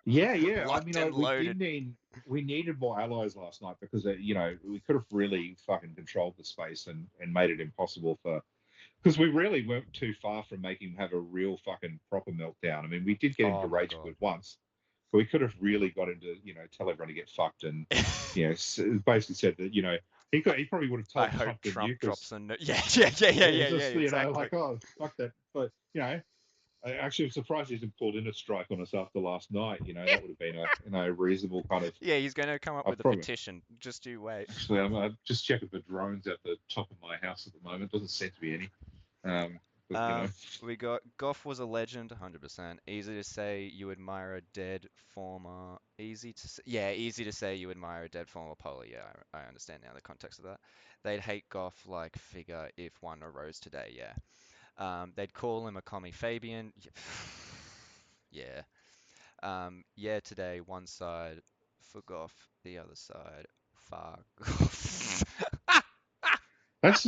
Yeah, yeah. I Locked mean, and we did loaded. we needed more allies last night because we could have really fucking controlled the space and made it impossible for, because we really weren't too far from making him have a real fucking proper meltdown. I mean, we did get him Oh to my rage God. quit once, but we could have really got him to tell everyone to get fucked, and basically said that he probably would have I told hope Trump the Trump nukers. drops a no. Yeah, It's just exactly. like, oh fuck that, but actually, I'm surprised he hasn't pulled in a strike on us after last night. That would have been a reasonable kind of Yeah, he's going to come up with a problem. petition. Just you wait. Actually, I'm just checking for drones at the top of my house at the moment. Doesn't seem to be any. But. We got Gough was a legend, 100%. Easy to say you admire a dead former. Easy to say you admire a dead former polar. Yeah, I understand now the context of that. They'd hate Gough like figure if one arose today. Yeah. They'd call him a commie Fabian. Yeah. Yeah, today one side for Gough, the other side fuck. That's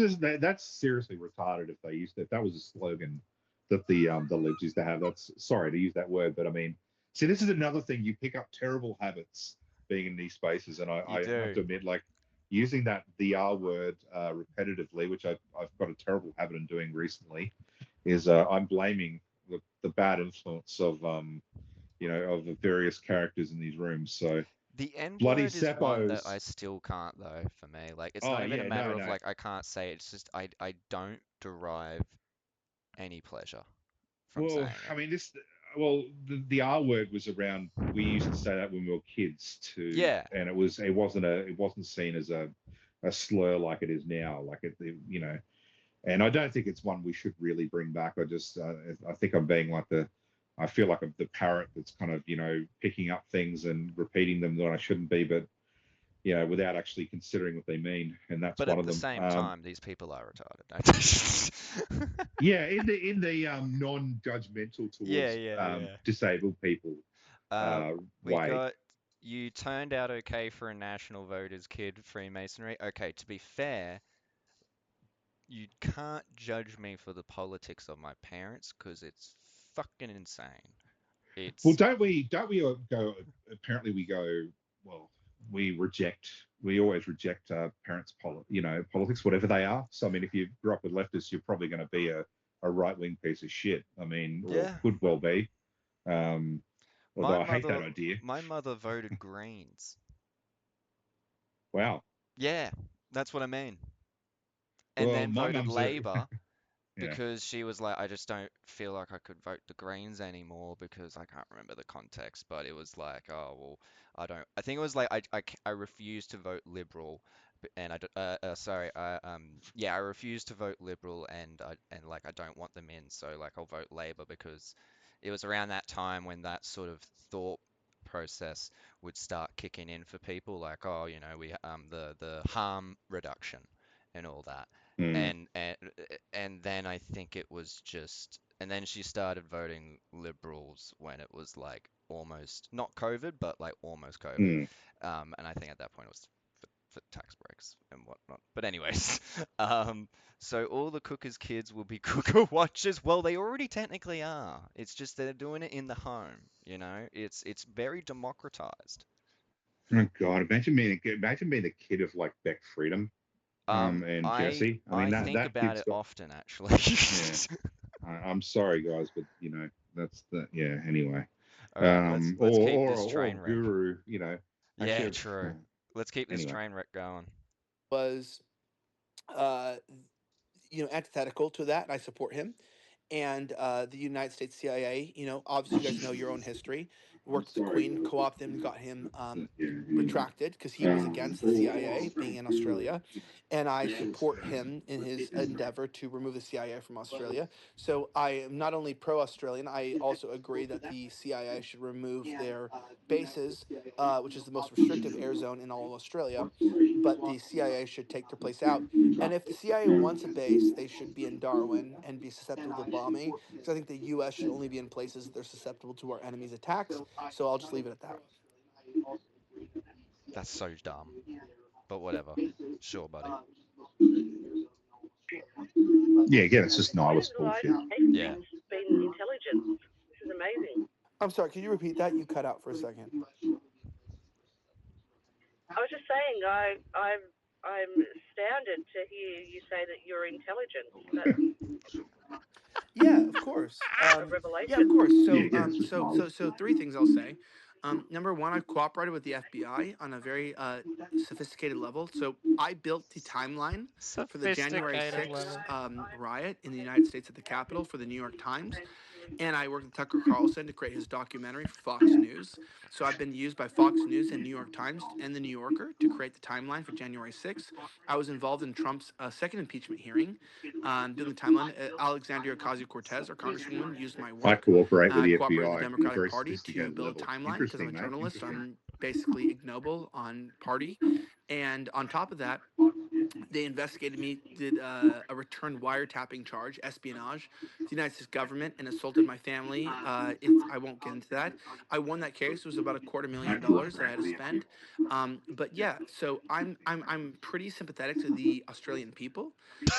seriously retarded if they used if that was a slogan that the libs used to have. That's sorry to use that word, but I mean, see, this is another thing. You pick up terrible habits being in these spaces, and You I have do. to admit, like using that the R word repetitively, which I've got a terrible habit in doing recently, is I'm blaming the bad influence of of the various characters in these rooms. So The N bloody word is one that I Seppos. still can't though for me. Like it's not Oh even a yeah, matter no, of no. like I can't say it. It's just I don't derive any pleasure from Well, saying I it. mean, the R word was around. We used to say that when we were kids too, Yeah. and it wasn't seen as a slur like it is now. Like and I don't think it's one we should really bring back. I think I'm being like I feel like I'm the parrot that's kind of picking up things and repeating them that I shouldn't be, but without actually considering what they mean, and that's But one at of the them. same time, these people are retarded. Yeah, in the non-judgmental Yeah, towards yeah, yeah. disabled people Uh, we way. got you turned out okay for a national vote as kid Freemasonry. Okay, to be fair, you can't judge me for the politics of my parents because it's fucking insane. Well, It's don't we go? Apparently, we go. Well, we always reject parents' politics, whatever they are. So, I mean, if you grew up with leftists, you're probably going to be a right-wing piece of shit. I mean, or yeah. could well be. Um, My Although I hate mother that idea. my mother voted Greens. Wow. Yeah, that's what I mean. And Well, then my voted mum's a Labour yeah. because she was like, I just don't feel like I could vote the Greens anymore because I can't remember the context, but it was like, oh, well, I don't. I think it was like I refuse to vote Liberal, and sorry, yeah, I refuse to vote Liberal, and like I don't want them in, so like I'll vote Labour because it was around that time when that sort of thought process would start kicking in for people, like, oh, we the harm reduction and all that Mm, and then I think it was just, and then she started voting liberals when it was like almost not COVID, but like almost COVID. mm. And I think at that point it was for tax breaks and whatnot. But anyways, um, so all the cookers' kids will be cooker watchers. Well, they already technically are. It's just they're doing it in the home. It's very democratized. Oh God, imagine being the kid of like Beck Freedom, and I Jesse. I mean I that think that about kid's it got often actually. yeah. I'm sorry, guys, but that's the yeah. Anyway, All right, let's keep this or train wreck. Guru, Yeah, actually, true. Let's keep this anyway. train wreck going. Was uh, antithetical to that, and I support him. And the United States CIA, obviously you guys know your own history. Worked with the Queen, co-opted him, got him retracted because he was against the CIA being in Australia, and I support him in his endeavor to remove the CIA from Australia. So I am not only pro-Australian, I also agree that the CIA should remove their bases, which is the most restrictive air zone in all of Australia, but the CIA should take their place out. And if the CIA wants a base, they should be in Darwin and be susceptible to bombing. Because I think the U.S. should only be in places that are susceptible to our enemies' attacks. So I'll just leave it at that. That's so dumb, but whatever. Sure, buddy. Yeah, again, it's just When is nihilist the last bullshit. Yeah. case been intelligent? This is amazing. I'm sorry, can you repeat that? You cut out for a second. I was just saying, I'm astounded to hear you say that you're intelligent. That's Yeah, of course. a Yeah, of revelation. course. Yeah, So, again, it's just nihilist. three things I'll say. Number one, I've cooperated with the FBI on a very sophisticated level. So, I built the timeline for the January Sophisticated 6th level. riot in the United States at the Capitol for the New York Times. And I worked with Tucker Carlson to create his documentary for Fox News. So I've been used by Fox News and New York Times and the New Yorker to create the timeline for January 6th. I was involved in Trump's second impeachment hearing, doing the timeline. Alexandria Ocasio Cortez, our congresswoman, used my I work. cooperate with I the cooperated with the FBI on a Democratic very Party to sophisticated build a level. timeline because I'm a Interesting, mate. journalist. So Interesting. I'm basically ignoble on party. And on top of that, They investigated me, did a return wiretapping charge, espionage, to the United States government, and assaulted my family. I won't get into that. I won that case. It was about $250,000 that I had to spend. But yeah, so I'm pretty sympathetic to the Australian people.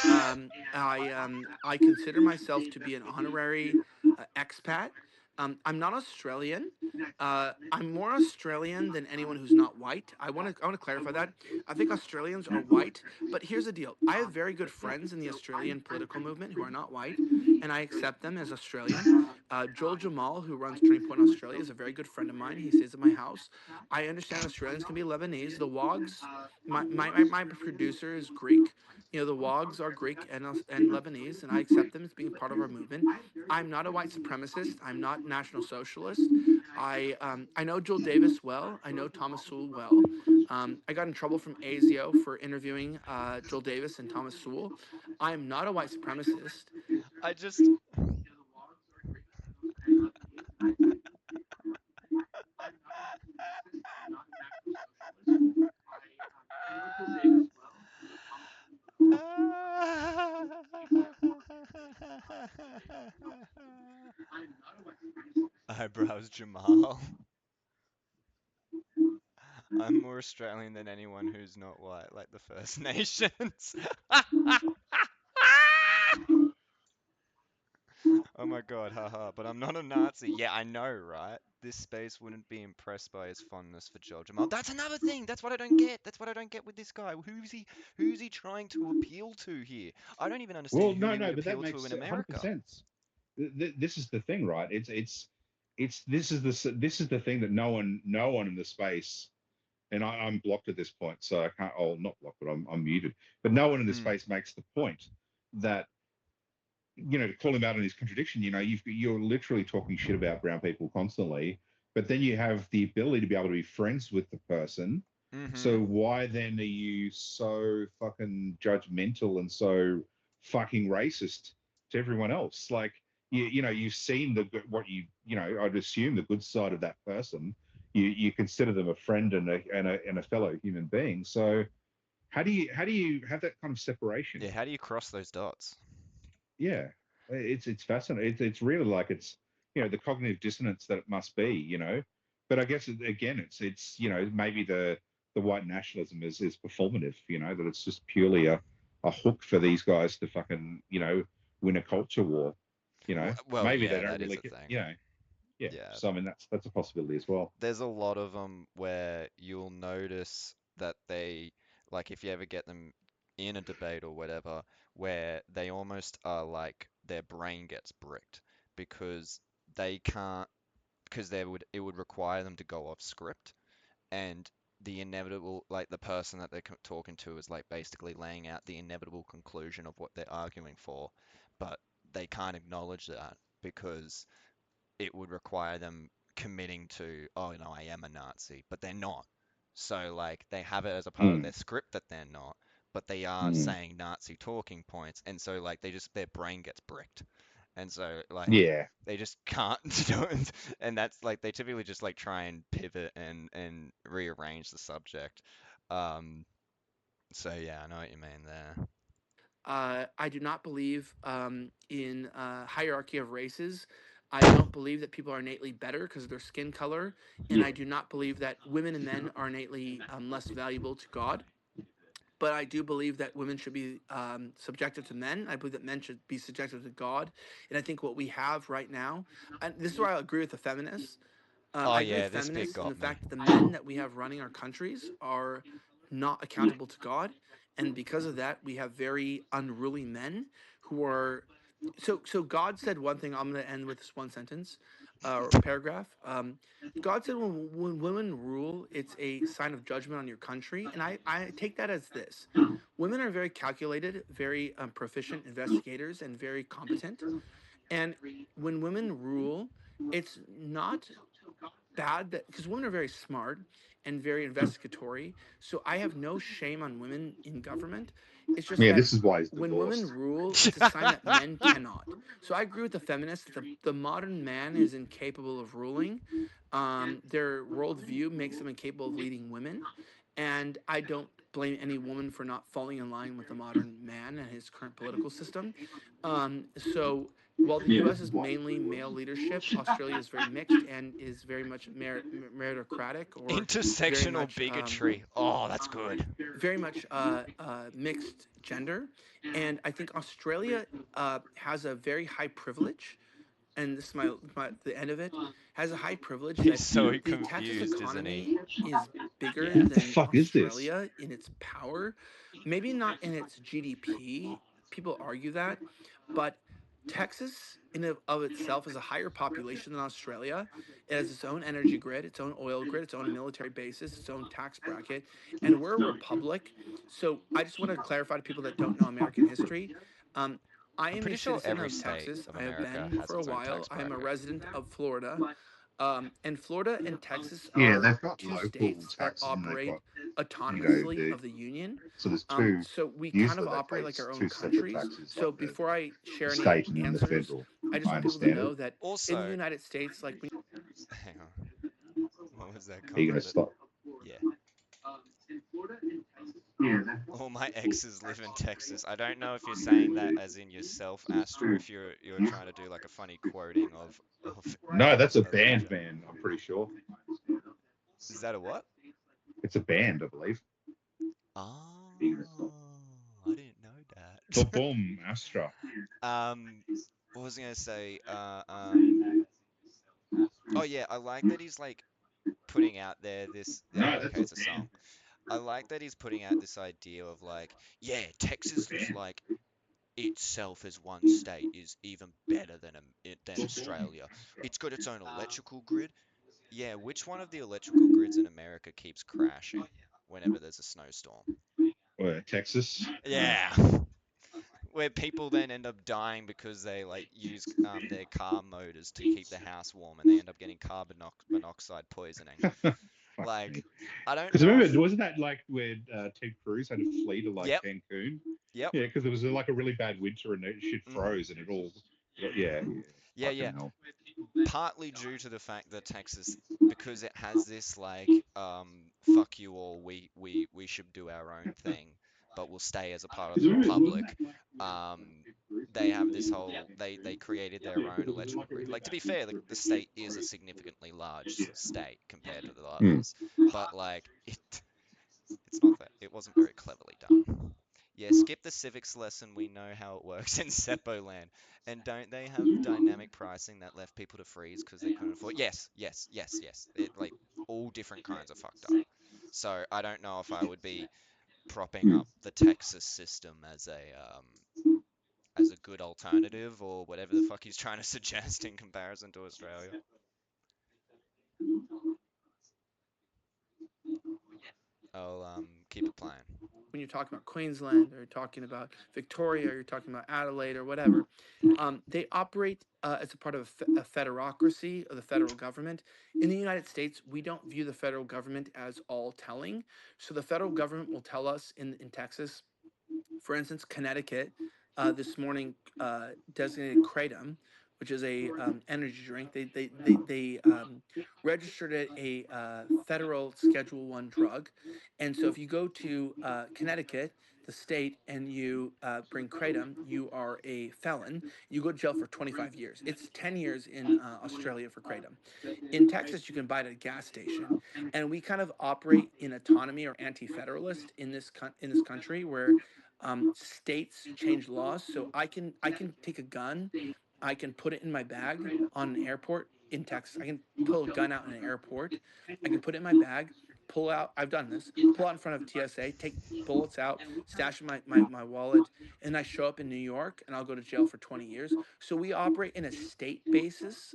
I consider myself to be an honorary expat. I'm not Australian. I'm more Australian than anyone who's not white. I want to clarify that. I think Australians are white, but here's the deal. I have very good friends in the Australian political movement who are not white, and I accept them as Australian. Joel Jamal, who runs Turning Point Australia, is a very good friend of mine. He stays at my house. I understand Australians can be Lebanese. The Wogs, my producer is Greek. The Wogs are Greek and Lebanese, and I accept them as being part of our movement. I'm not a white supremacist. I'm not National Socialist. I know Joel Davis well. I know Thomas Sewell well. I got in trouble from ASIO for interviewing Joel Davis and Thomas Sewell. I am not a white supremacist. I just eyebrows Jamal. I'm more Australian than anyone who's not white, like the First Nations. Oh my god, haha. But I'm not a Nazi. Yeah, I know, right? This space wouldn't be impressed by his fondness for Joel Jamal. That's another thing. That's what I don't get. That's what I don't get with this guy. Who's he trying to appeal to here? I don't even Well, understand who no, he would no, but that appeal to makes in 100% America. sense. This is the thing, right? This is the thing that no one in the space, and I'm blocked at this point, so I can't. Oh, not blocked, but I'm muted. But no one in the Mm, space makes the point that to call him out on his contradiction. You're literally talking shit about brown people constantly, but then you have the ability to be able to be friends with the person. mm-hmm. So why then are you so fucking judgmental and so fucking racist to everyone else? Like you've seen what I'd assume the good side of that person. You consider them a friend and a fellow human being. So how do you have that kind of separation? Yeah, how do you cross those dots? Yeah, it's fascinating. It's really like it's the cognitive dissonance that it must be. But I guess again, it's maybe the white nationalism is performative. That it's just purely a hook for these guys to fucking win a culture war. Well, Maybe they yeah, don't that is really a get. thing. Yeah. Yeah, So I mean that's a possibility as well. there's a lot of them where you'll notice that they, like, if you ever get them in a debate or whatever, where they almost are like their brain gets bricked because they can't, because it would require them to go off script, and the inevitable, like the person that they're talking to is like basically laying out the inevitable conclusion of what they're arguing for, but they can't acknowledge that because it would require them committing to, oh no, I am a Nazi, but they're not. So like they have it as a part of their Mm, script that they're not, but they are mm. saying Nazi talking points, and so like their brain gets bricked, and so like Yeah. they just can't do it, and that's like they typically just like try and pivot and rearrange the subject. Um, so yeah, I know what you mean there. I do not believe in hierarchy of races. I don't believe that people are innately better because of their skin color, and Yeah. I do not believe that women and men are innately less valuable to God. But I do believe that women should be subjected to men. I believe that men should be subjected to God. And I think what we have right now, and this is where I agree with the feminists. Oh I agree with yeah, this bit feminists in the got me. fact that the men that we have running our countries are not accountable to God, and because of that, we have very unruly men who are. So God said one thing. I'm going to end with this one sentence or paragraph. God said when women rule, it's a sign of judgment on your country, and I take that as this: women are very calculated, very proficient investigators, and very competent. And when women rule, it's not bad that because women are very smart and very investigatory. So I have no shame on women in government. It's just Yeah. that This is why he's when women divorced. rule, it's a sign that men cannot. So I agree with the feminists that the modern man is incapable of ruling. Their worldview makes them incapable of leading women. And I don't blame any woman for not falling in line with the modern man and his current political system. So while the U.S. is mainly male leadership, Australia is very mixed and is very much meritocratic, or very Intersectional much bigotry. Oh, that's good. very much mixed gender. And I think Australia has a very high privilege, and this is the end of it, has a high privilege He's that so the Texas confused, isn't he? economy is bigger Yeah. What the than fuck is this? Australia in its power. Maybe not in its GDP. People argue that, but Texas in of itself is a higher population than Australia. It has its own energy grid, its own oil grid, its own military bases, its own tax bracket, and we're a republic. So I just want to clarify to people that don't know American history. Um, I I'm am a pretty sure citizen every of state Texas. of I have America been has for a its own while. tax I am a bracket. resident of Florida. And Florida and Texas Yeah, are they've got two local states that taxes and they've operate got, autonomously the of the union. so there's two. So we kind of Usually they operate pay like our own two separate countries. taxes, So like before I the share any state and then the answers, federal. I just I want people to understand it. know that in the Also, United States, like when hang on. What was that Are you going comment? to stop? Yeah. All my exes live in Texas. I don't know if you're saying that as in yourself, Astra, if you're trying to do like a funny quoting of No, that's a a band, legend. man. I'm pretty sure Is that a what? it's a band, I believe. Oh, I didn't know The that. Boom Astra. Um, what was I gonna say? Oh yeah, I like that he's like putting out there this. No, Okay, that's a it's a song. band. I like that he's putting out this idea of like, yeah, Texas is like itself as one state is even better than Australia. It's got its own electrical grid. Yeah, which one of the electrical grids in America keeps crashing whenever there's a snowstorm? Texas. Yeah. Where people then end up dying because they like use their car motors to keep the house warm and they end up getting carbon monoxide poisoning. Fuck Like, me. I don't Because know if. remember, wasn't that like where Ted Cruz had to flee to like Yep, Cancun? yep. Yeah, because there was like a really bad winter and shit Hmm. froze and it all. Yeah, yeah. Yeah, Fucking yeah. hell. Partly due to the fact that Texas, because it has this like, fuck you all, we should do our own thing, but we'll stay as a part of the republic. Um, they have this whole they created their own electrical grid. Like to be fair, the state is a significantly large state compared to the Hmm. others, but like it's not that it wasn't very cleverly done. Yeah, skip the civics lesson. We know how it works in Seppo land. And don't they have dynamic pricing that left people to freeze because they couldn't afford? Yes, yes, yes, yes. It like all different kinds of fucked up. So I don't know if I would be propping up the Texas system as a good alternative or whatever the fuck he's trying to suggest in comparison to Australia. I'll keep it playing. when you're talking about Queensland or you're talking about Victoria or you're talking about Adelaide or whatever, they operate as a part of a federocracy of the federal government. In the United States, we don't view the federal government as all telling. So the federal government will tell us in Texas, for instance, Connecticut this morning designated kratom, which is a energy drink. They registered it a federal Schedule One drug, and so if you go to Connecticut, the state, and you bring kratom, you are a felon. You go to jail for 25 years. It's 10 years in Australia for kratom. In Texas, you can buy it at a gas station, and we kind of operate in autonomy or anti-federalist in this country where states change laws. So I can take a gun, I can put it in my bag on an airport in Texas. I can pull a gun out in an airport. I can put it in my bag, pull out. I've done this. Pull out in front of TSA, take bullets out, stash in my wallet, and I show up in New York, and I'll go to jail for 20 years. So we operate in a state basis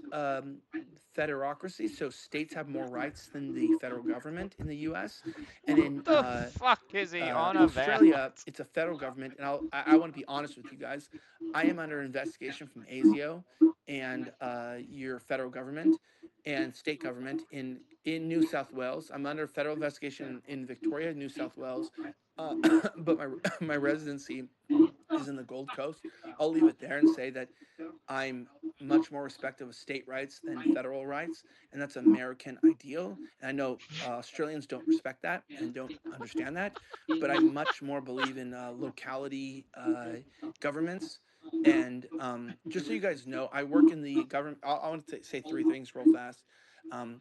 federocracy. So states have more rights than the federal government in the U.S. And What in the fuck is he on about? Australia, it's a federal government, and I want to be honest with you guys. I am under investigation from ASIO and your federal government and state government in New South Wales. I'm under federal investigation in Victoria, New South Wales, but my my residency is in the Gold Coast. I'll leave it there and say that I'm much more respectful of state rights than federal rights, and that's American ideal. And I know Australians don't respect that and don't understand that, but I much more believe in locality governments. And just so you guys know, I work in the government. I want to say three things real fast. Um,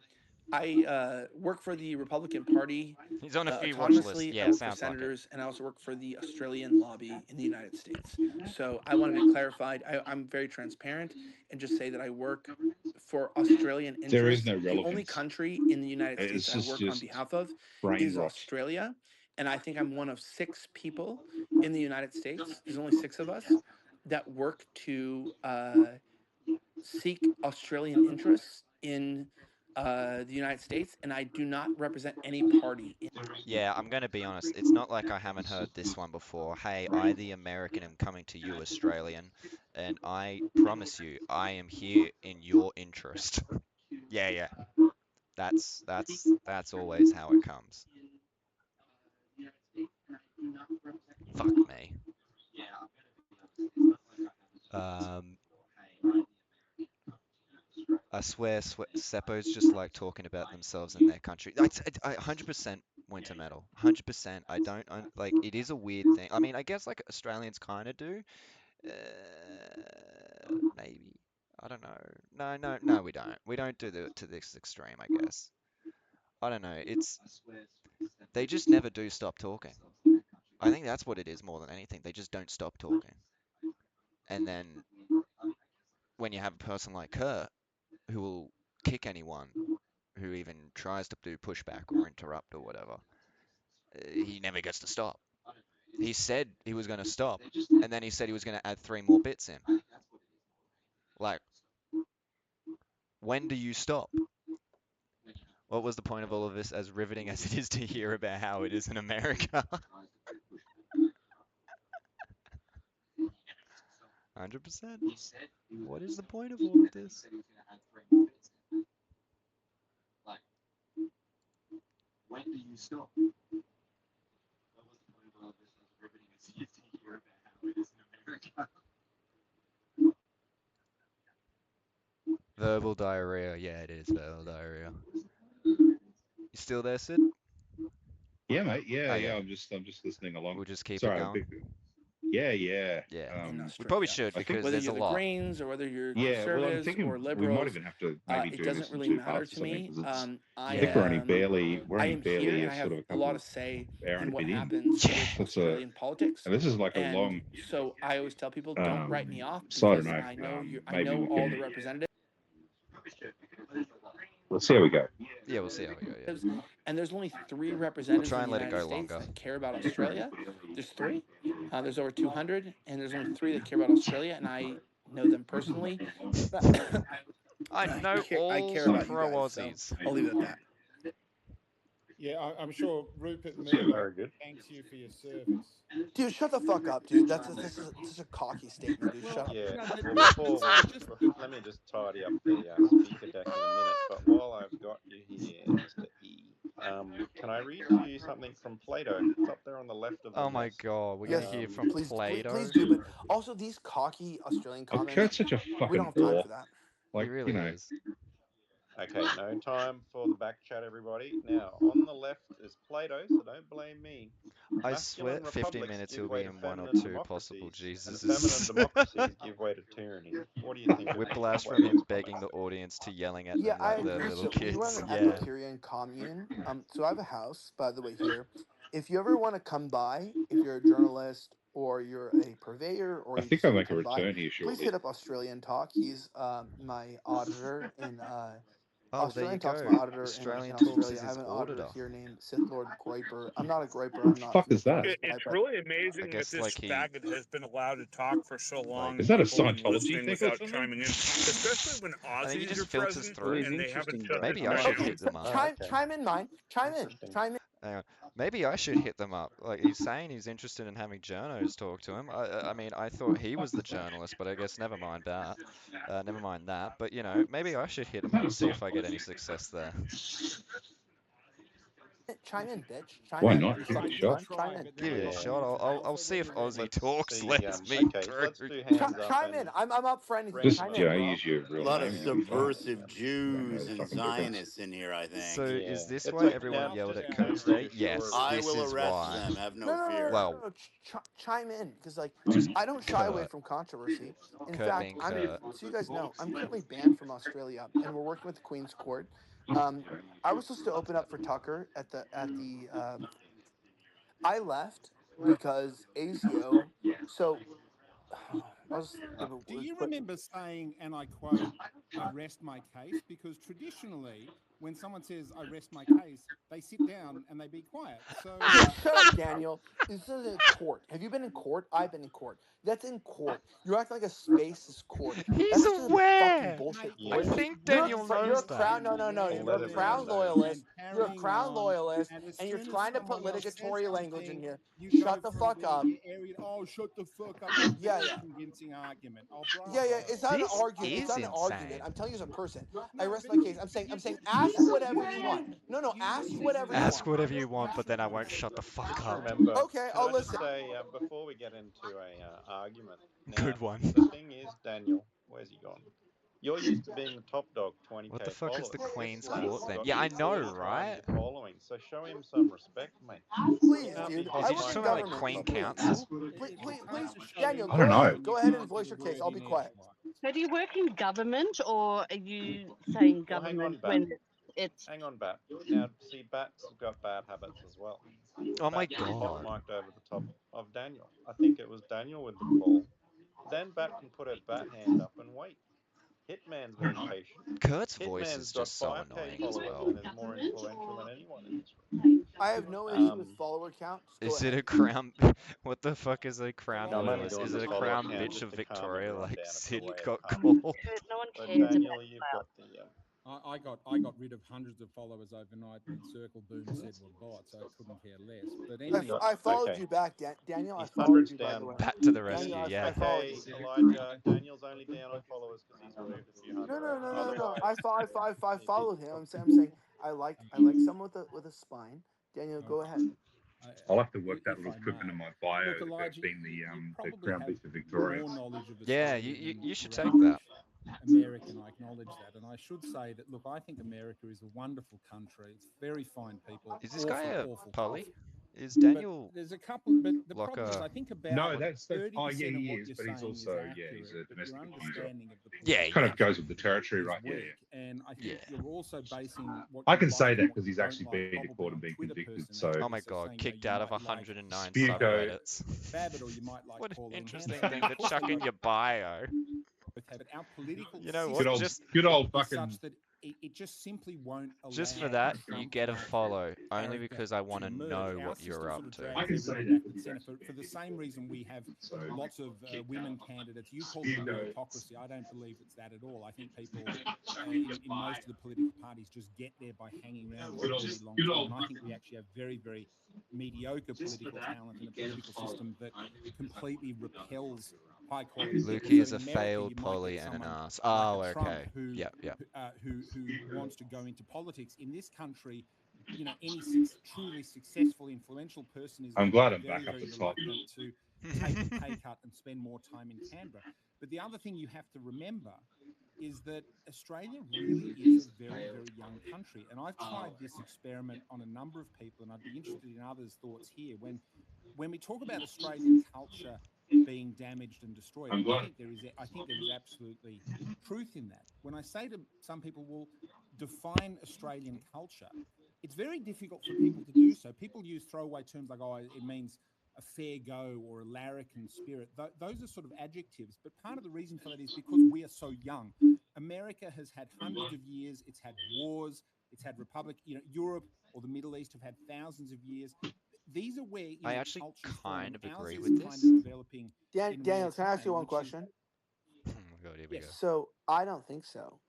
I work for the Republican Party He's on a few watch lists. autonomously. I Yeah, work for sounds like it. senators, and I also work for the Australian lobby in the United States. So I want to be clarified. I'm very transparent and just say that I work for Australian There is interests. no The only relevance. country in the United States It's that I work on just behalf of brain is rot. Australia. And I think I'm one of 6 people in the United States. There's only 6 of us that work to seek Australian interests in the United States. And I do not represent any party. Yeah, I'm going to be honest. It's not like I haven't heard this one before. Hey, I, the American, am coming to you, Australian, and I promise you, I am here in your interest. Yeah, yeah. That's always how it comes. Fuck me. Um, I swear, Seppo's just like talking about themselves and their country. That's 100% winter metal. 100%. I don't like. It is a weird thing. I mean, I guess like Australians kind of do. Maybe. I don't know. No, we don't. We don't do the to this extreme, I guess. I don't know. It's they just never do stop talking. I think that's what it is more than anything. They just don't stop talking. And then when you have a person like Kurt who will kick anyone who even tries to do pushback or interrupt or whatever, he never gets to stop. He said he was going to stop, and then he said he was going to add 3 more bits in. Like, when do you stop? What was the point of all of this, as riveting as it is to hear about how it is in America? 100%. What is the point of all of this? When do you stop? Verbal diarrhea. Yeah, it is verbal diarrhea. You still there, Sid? Yeah, mate. Yeah, Oh, yeah. yeah. I'm just listening along. We'll just keep it Sorry, going. yeah, yeah. Yeah. In We Australia. probably should I think because Whether there's you're a the lot. Greens or whether you're Yeah, well, I'm conservatives thinking or we might liberals, even have to maybe it do doesn't this in really 2 matter parts or to something me. because it's. I I think we're only I am here barely and a I sort have of a a couple lot of of say hour and in a what bit in. happens Yeah. with That's Australian politics. and this is like a And long. so I always tell people, don't write me off So I don't because know. I know you. I Maybe know we all can. the representatives. Let's see how we go. Yeah, we'll see how we go. Yeah. And there's only 3 I'll representatives try in and the let it United go States longer. that care about Australia. There's 3. There's over 200, and there's only 3 that care about Australia, and I know them personally. I know I all care the about you pro guys, so Aussies. I'll leave it at that. Yeah, I'm sure Rupert Murdoch Very good. thanks you for your service. Dude, shut the fuck up, dude. This is such a cocky statement, dude. Shut up. Yeah. No, but Well, just let me just tidy up the speaker deck in a minute. But while I've got you here, Mr. E, can I read to you something from Plato? It's up there on the left of the Oh my list. God, we're Yes, gonna hear from please Plato. do. But also these cocky Australian Oh, comments, Kurt's such a we fucking don't have time bore. for that. He Like, really is. Okay, no time for the back chat, everybody. Now, on the left is Plato, so don't blame me. I swear, Masculine 15 republics minutes give he'll way be to in one or feminine two possible democracies, and feminine Jesuses. democracies give way to tyranny. What do you think of Whiplash from Plato's him begging comments? the audience to yelling at Yeah, them I like they're agree. little So we run kids. an Yeah. Epicurean commune. So I have a house, by the way, here. If you ever want to come by, if you're a journalist or you're a purveyor or I you think just I'll want to make a come by, return here please shortly. hit up Australian Talk. He's my auditor in Oh, there you Australian Talk's my go. auditor in Australian Talks Australia. is I have his an auditor auditor. here named Sith Lord Groiper. I'm not a Groiper. The I'm not fuck from the is that? Cars guy, It's but really I amazing that guess this like he faggot has been allowed to talk for so long like Is and that a people have been Scientology listening thing or without something? chiming in, especially when I think he Aussies just are filters present Well, through. he's and they haven't interesting, shut bro. this Maybe I I should like down. him. hit them up. Oh, okay. chime in, mine. Chime in. Interesting. Chime in. Hang on. Maybe I should hit them up. Like he's saying he's interested in having journos talk to him. I mean, I thought he was the journalist, but I guess never mind that. Never mind that. But maybe I should hit him up, see if I get any success there. chime in, bitch. Chime Why in. not? You Give it a fucking shot. cunt. Chime in. Give it a Yeah. shot. I'll see if Aussie Let's talks see, lets me okay, let's through. do hands up. Chime in. And I'm up for anything. Just Chime you know, in, bro. use your A real lot name. of And you'll be fine. subversive Don't know Jews the and fucking difference. Zionists in here, I think. So is yeah, this it's why okay. everyone Now, yelled just at make Kurt sure today? you're Yes, I this will is arrest why. them. Have no, No, fear. Well, chime in because like just I don't shy away Kurt. from controversy. In Kurt fact, being I'm Kurt. so you guys know I'm currently banned from Australia, and we're working with the Queen's Court. I was supposed to open up for Tucker at the. I left because ASIO. So I was. Yeah, Do you but remember saying, and I quote, "I rest my case"? Because traditionally, when someone says "I rest my case," they sit down and they be quiet. So shut up, Daniel. This is in court. Have you been in court? I've been in court. That's in court. You're acting like a space is court. He's That's just a fucking aware. bullshit. I Yeah. think You're Daniel you're knows a that. crown. No. We'll You're let a everyone crown know. loyalist. and You're a carrying crown on. loyalist, And as and you're soon as trying to put someone else says litigatory language in something, here. you Shut go the from fuck up. being area, oh, shut the fuck up, after Yeah, a yeah. convincing argument. Oh, bro. Yeah. It's not an This argument. It's is not an argument. insane. I'm telling you as a person. I No, rest but my case. I'm saying ask whatever you want. No, you ask listen whatever to you Ask want. whatever you want, Just but then I won't remember, shut the fuck Just up. remember, Okay, can I'll I just listen. say before we get into a argument, now Good one. the thing is, Daniel, where's he gone? You're used to being the top dog, What the 20k fuck is followers. the This Queen's slat's Court then? got Yeah, I you know, 40 times right? your following, so show him some respect, mate. Please, You can't be dude. hot Is I he work just in micing talking about like up the government. Queen top Please, Council? please, it's hard to show Daniel, I go don't ahead. know. Go ahead and voice your case. I'll be quiet. So do you work in government, or are you saying Well, hang on, government Bat. when it's Hang on, Bat. Now, see, Bats have got bad habits as well. Oh my Bat just hot god. mic'd over the top of Daniel. I think it was Daniel with the call. Then Bat can put her bat hand up and wait. Hitman's being patient. Kurt's voice Hitman's is got just so 5k annoying as followers well. and is more influential than anyone in this room. I have no issue with follower count. Just go Is it ahead. a crown? What the fuck is a crown No, I'm only loyalist? doing Is the it a follower crown count bitch just of to calm Victoria everyone like down. It's the Sid way it got comes. called? no one But cares about Daniel, you've clout? got the I got rid of hundreds of followers overnight when Circle Boom said were bots. I couldn't care less. But anyway, I followed okay. you back, Daniel. I He's followed hundreds you, by the down. way. Back to the Daniel, rescue, I yeah. followed Okay, you. Elijah. Daniel's only down on followers because he's moved a few hundred. No. Otherwise, I he- followed him. I'm saying I like someone with a spine. Daniel, go ahead. I'll have to work that if little I script may. into my bio. Look, Elijah, Being the probably Crown have Beast of Victoria. more knowledge of Yeah, Australia than you should your take that. average American. I acknowledge that, and I should say that. Look, I think America is a wonderful country. It's very fine people. Is this guy a awful poly? tough. Is But Daniel there's a couple. But the problem is, Locker? I think No, about that's 30% oh yeah, of he what is, you're but he's saying is also accurate, he's a but your domestic abuser. understanding of the Yeah, political Kind of yeah. goes with the territory, is right? Yeah, weak, yeah. and I think Yeah. you're also basing what I you can say like that and what because you he's don't actually like been probably caught on and been Twitter convicted. So Oh my personality. So god, saying, kicked you out of might like 109 Speaker. subreddits. Babbitt, or you might like What an Pauline interesting Hanson. thing Of to course, chuck we in your bio. both have it. Our political You know good what? old, system good old is fucking. such that it just simply won't allow Just for a that, you Trump get a type follow. Only character because I want to to emerge. know Our what system you're sort up of to. drags I can say everyone that back to the centre for the same reason we have So lots of women candidates. You call it a meritocracy. I don't believe it's that at all. I think people in most of the political parties just get there by hanging around for a really long time. And I think we actually have very, very mediocre political talent in a political system that completely repels high quality people. Lukey So is in a America, failed you might poly get and an someone ass. like Oh, a Trump okay. who Yep, yep. who wants to go into politics. In this country, you know, any truly successful, influential person is I'm going glad to be I'm very, back up very the top. reluctant to take a pay cut and spend more time in Canberra. But the other thing you have to remember is that Australia really is a very, very young country. And I've tried this experiment on a number of people, and I'd be interested in others' thoughts here. When we talk about Australian culture being damaged and destroyed, I think there is absolutely truth in that. When I say to some people, well, define Australian culture, it's very difficult for people to do so. People use throwaway terms like, oh, it means a fair go or a larrikin spirit. Those are sort of adjectives. But part of the reason for that is because we are so young. America has had hundreds of years. It's had wars. It's had republic. You know, Europe or the Middle East have had thousands of years. These are where I actually cultures kind of form. Ours agree is with kind this. of developing in Daniel, real can I ask you time, one which is- question? Oh my god, here we go. So I don't think so.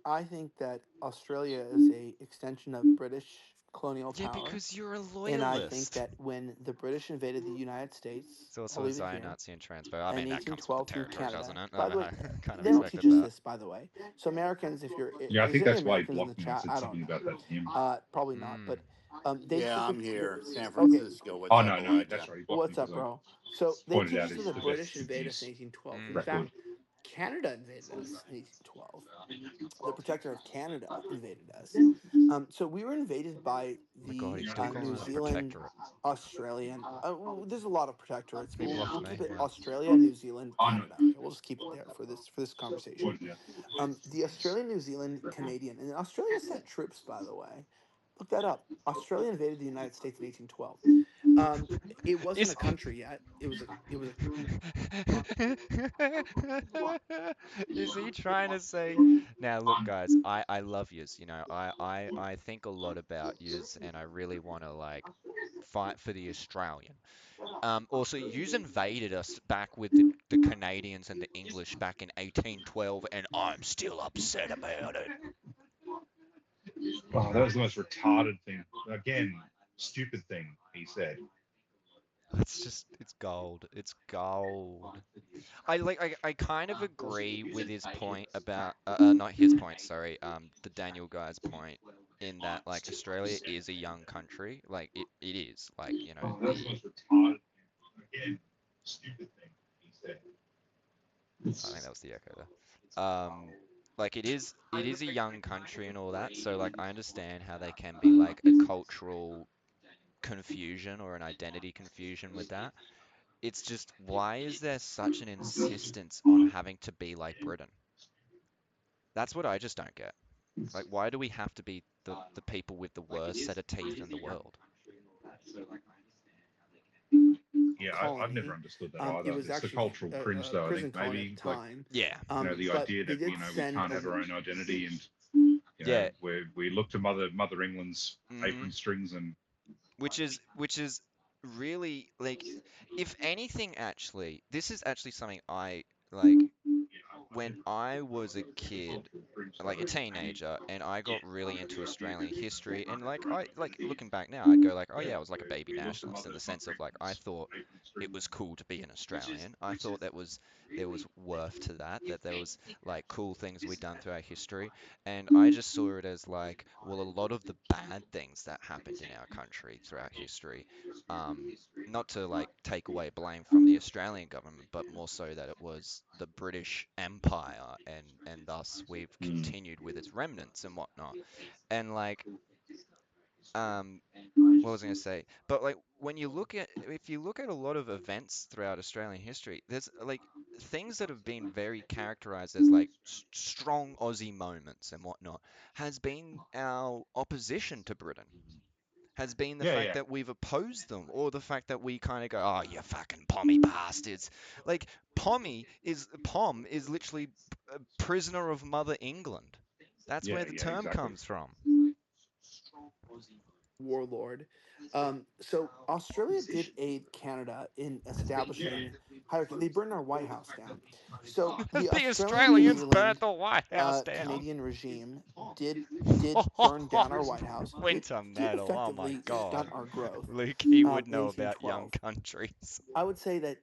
I think that Australia is a extension of British colonial Yeah, power. because you're a And I think loyalist. that when the British invaded the United States, It's also I'll a leave it here, Zion-Nazi and transphobe. I in mean, that comes with 1812 the through territory, Canada. doesn't it? By the way, I kind of they don't teach expected us that. this, by the way. So Americans, if you're Yeah, I is think there any that's why he Americans in the blocked me. I chat? said I don't something know. about that to him. Probably not. But They Yeah, I'm typically here, San okay. Francisco. What's Oh up, no, Elijah? that's right. He blocked me What's up, because I bro? So they pointed teach out us that his the the best British invaded us in his 1812. In record. fact, Canada invaded us in 1812. The Protector of Canada invaded us. So we were invaded by Oh my God, the he's still New calling it a Zealand, protectorate. Australian. There's a lot of protectorates. He blocked We'll me. keep it Wow. Australia, New Zealand, Canada. Okay, we'll just keep it there for this conversation. The Australian, New Zealand, Canadian, and Australia sent troops. By the way, look that up. Australia invaded the United States in 1812. It wasn't a Is country yet. It was a is he trying to say? Now, look, guys, I love yous. You know, I think a lot about yous, and I really want to like fight for the Australian. Also, yous invaded us back with the Canadians and the English back in 1812, and I'm still upset about it. Oh, that was the most retarded thing. Again, stupid thing he said. It's gold. It's gold. I kind of agree with his point about not his point, sorry, the Daniel guy's point in that like Australia is a young country. Like it is. Like, you know, Oh, that was the the most retarded thing. Again, stupid thing he said. I think that was the echo there. Like it is a young country and all that, so like I understand how they can be like a cultural confusion or an identity confusion with that. It's just why is there such an insistence on having to be like Britain? That's what I just don't get. Like, why do we have to be the people with the worst set of teeth in the world? Yeah, I've never colony. understood that It either. was It's the actually cultural cringe, a though. I think prison colony at the maybe like time. Yeah. the But idea they that did we send can't a have our own identity and Yeah. we look to Mother England's hmm apron strings and which is really like, if anything, actually, this is actually something I like when I was a kid, like a teenager, and I got really into Australian history, and like I like looking back now, I'd go like, oh yeah, I was like a baby nationalist in the sense of like I thought it was cool to be an Australian. I thought there was worth to that, that there was like cool things we'd done through our history, and I just saw it as like, well, a lot of the bad things that happened in our country throughout history, not to like take away blame from the Australian government, but more so that it was the British Empire, and thus we've continued with its remnants and whatnot. And like, what was I going to say? But like, if you look at a lot of events throughout Australian history, there's like things that have been very characterized as like strong Aussie moments and whatnot, has been our opposition to Britain, has been the fact yeah. that we've opposed them, or the fact that we kind of go, oh, you fucking pommy bastards. Like, Pom is literally a prisoner of Mother England. That's Yeah, where the yeah, term exactly. comes from. warlord. So Australia did aid Canada in establishing hierarchy. They burned our White House down. So the The Australian New Australians burnt Zealand the White House down. Canadian regime did burn down our White House. Winter Did metal. Oh my effectively God. stunt our growth Lukey would in know about young 1812. countries. I would say that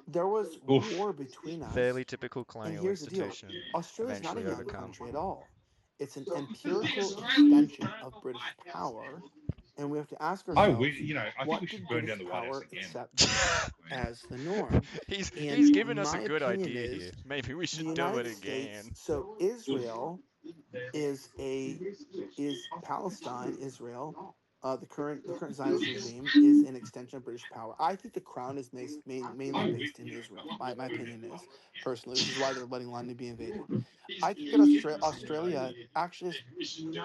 there was Oof. war between us. Fairly typical And colonial here's the deal: institution, Australia's not a eventually young overcome. country at all. It's an empirical extension of British power, and we have to ask ourselves, I think we what should did burn down British the White House power again. accept as the norm? He's And given us a my good opinion idea here. is Maybe we the should do it United States. again. So Israel is a is Palestine, Israel, the current Zionist regime is an extension of British power. I think the crown is mainly based in Israel. My opinion is personally, which is why they're letting London be invaded. I think that Australia actually has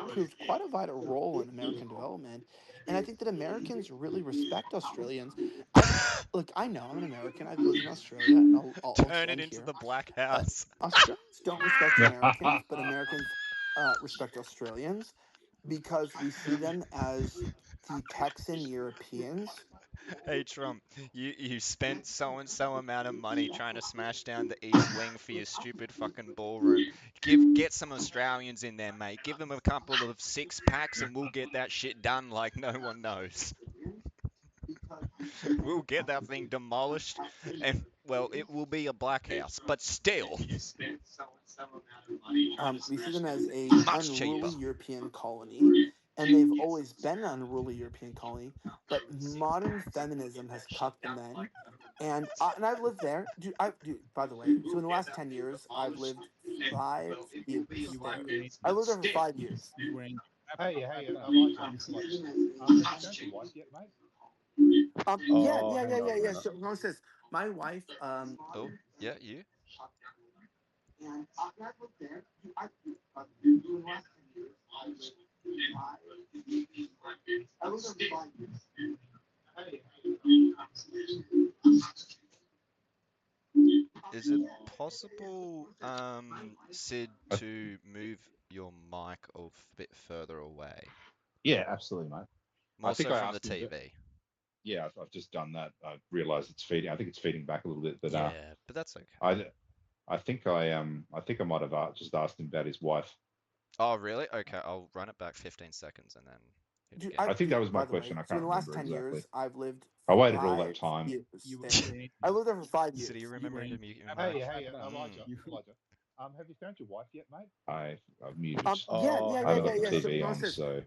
proved quite a vital role in American development, and I think that Americans really respect Australians. I look, I know I'm an American. I've lived in Australia, and I'll Turn it extend into here. the Black House. Australians don't respect Americans, but Americans respect Australians because we see them as the Texan Europeans. Hey Trump, you spent so and so amount of money trying to smash down the East Wing for your stupid fucking ballroom. Get some Australians in there, mate. Give them a couple of six packs and we'll get that shit done like no one knows. We'll get that thing demolished, and well, it will be a black house, but still We see them as a much unruly cheaper. European colony, and they've always been an unruly European colony. But modern feminism has cucked the men, and I've lived there. By the way, so in the last 10 years, I've lived 5 years You there. were in. I lived there for 5 years. You were in. Hey, Africa. Elijah. Have you found your wife yet, mate? Yeah, Oh, yeah, hang yeah, on yeah, a yeah. minute. So no, it says my wife. Oh, yeah, you. And after I lived there, you in the last 10 years, I lived I lived there for 5 years. Is it possible, Sid, to move your mic a bit further away? Yeah, absolutely, mate. More I think so I from the asked him. TV. Yeah, I've just done that. I realised it's feeding. I think it's feeding back a little bit, but Yeah, but that's okay. I think I might have just asked him about his wife. Oh, really? Okay, I'll run it back 15 seconds and then hit Dude, again. I think that was my by the question. way, I so in can't the last remember 10 exactly. years, I've lived I waited all that 5 time. years You were there. in. I lived there for 5 Sid, are you years. remembering to mute your Hey, mic? Elijah. You- Elijah. Have you found your wife yet, mate? I've muted. Yeah, Oh, yeah, I yeah, haven't yeah, got the yeah. So TV no, it on, says so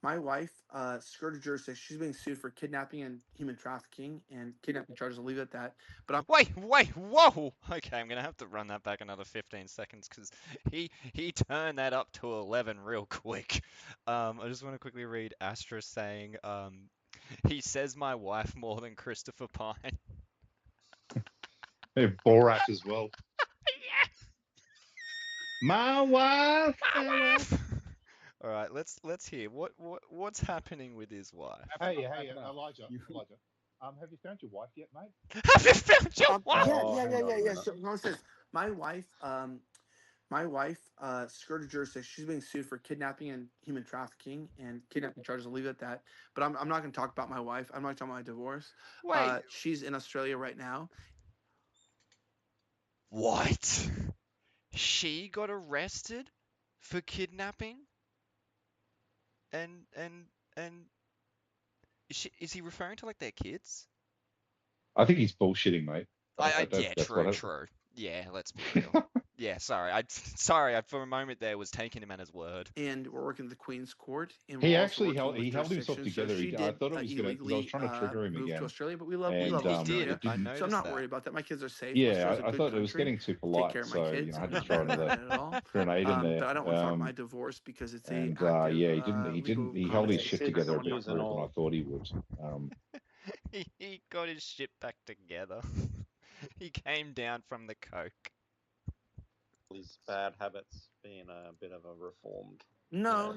my wife skirted jurisdiction. She's being sued for kidnapping and human trafficking and kidnapping charges. I'll leave it at that. But Wait, whoa! Okay, I'm gonna have to run that back another 15 seconds because he turned that up to 11 real quick. I just want to quickly read Astra saying, he says my wife more than Christopher Pine. hey, Borat as well. Yeah. My wife. All right, let's hear what's happening with his wife. Hey, Elijah. Have you found your wife yet, mate? Have you found your wife? Oh, hang on a minute. So no, it says my wife skirted jurisdiction. She's being sued for kidnapping and human trafficking and kidnapping charges. I'll leave it at that. But I'm not going to talk about my wife. I'm not talking about my divorce. Wait, She's in Australia right now. what? She got arrested for kidnapping? And is he referring to like their kids? I think he's bullshitting, mate. Yeah, true. Yeah, let's be real. Yeah, sorry. Sorry, I for a moment there was taking him at his word. And we're working the Queen's Court. And He we're also actually working held with himself jurisdictions. So together. she I did thought it was going to, because I was illegally trying to trigger him move again. to Australia, but we love He did. Australia. I noticed So I'm not that. worried about that. My kids are safe. Yeah, Australia's a I good thought it was country. getting too Take polite, care of my so kids. I had I'm to not throw worried about another it at all. grenade in there. But I don't want to talk about my divorce because it's a And active yeah, legal he held his conversation. shit together a bit Using more than I all thought he would. He got his shit back together. He came down from the coke. his bad habits, being a bit of a reformed. No.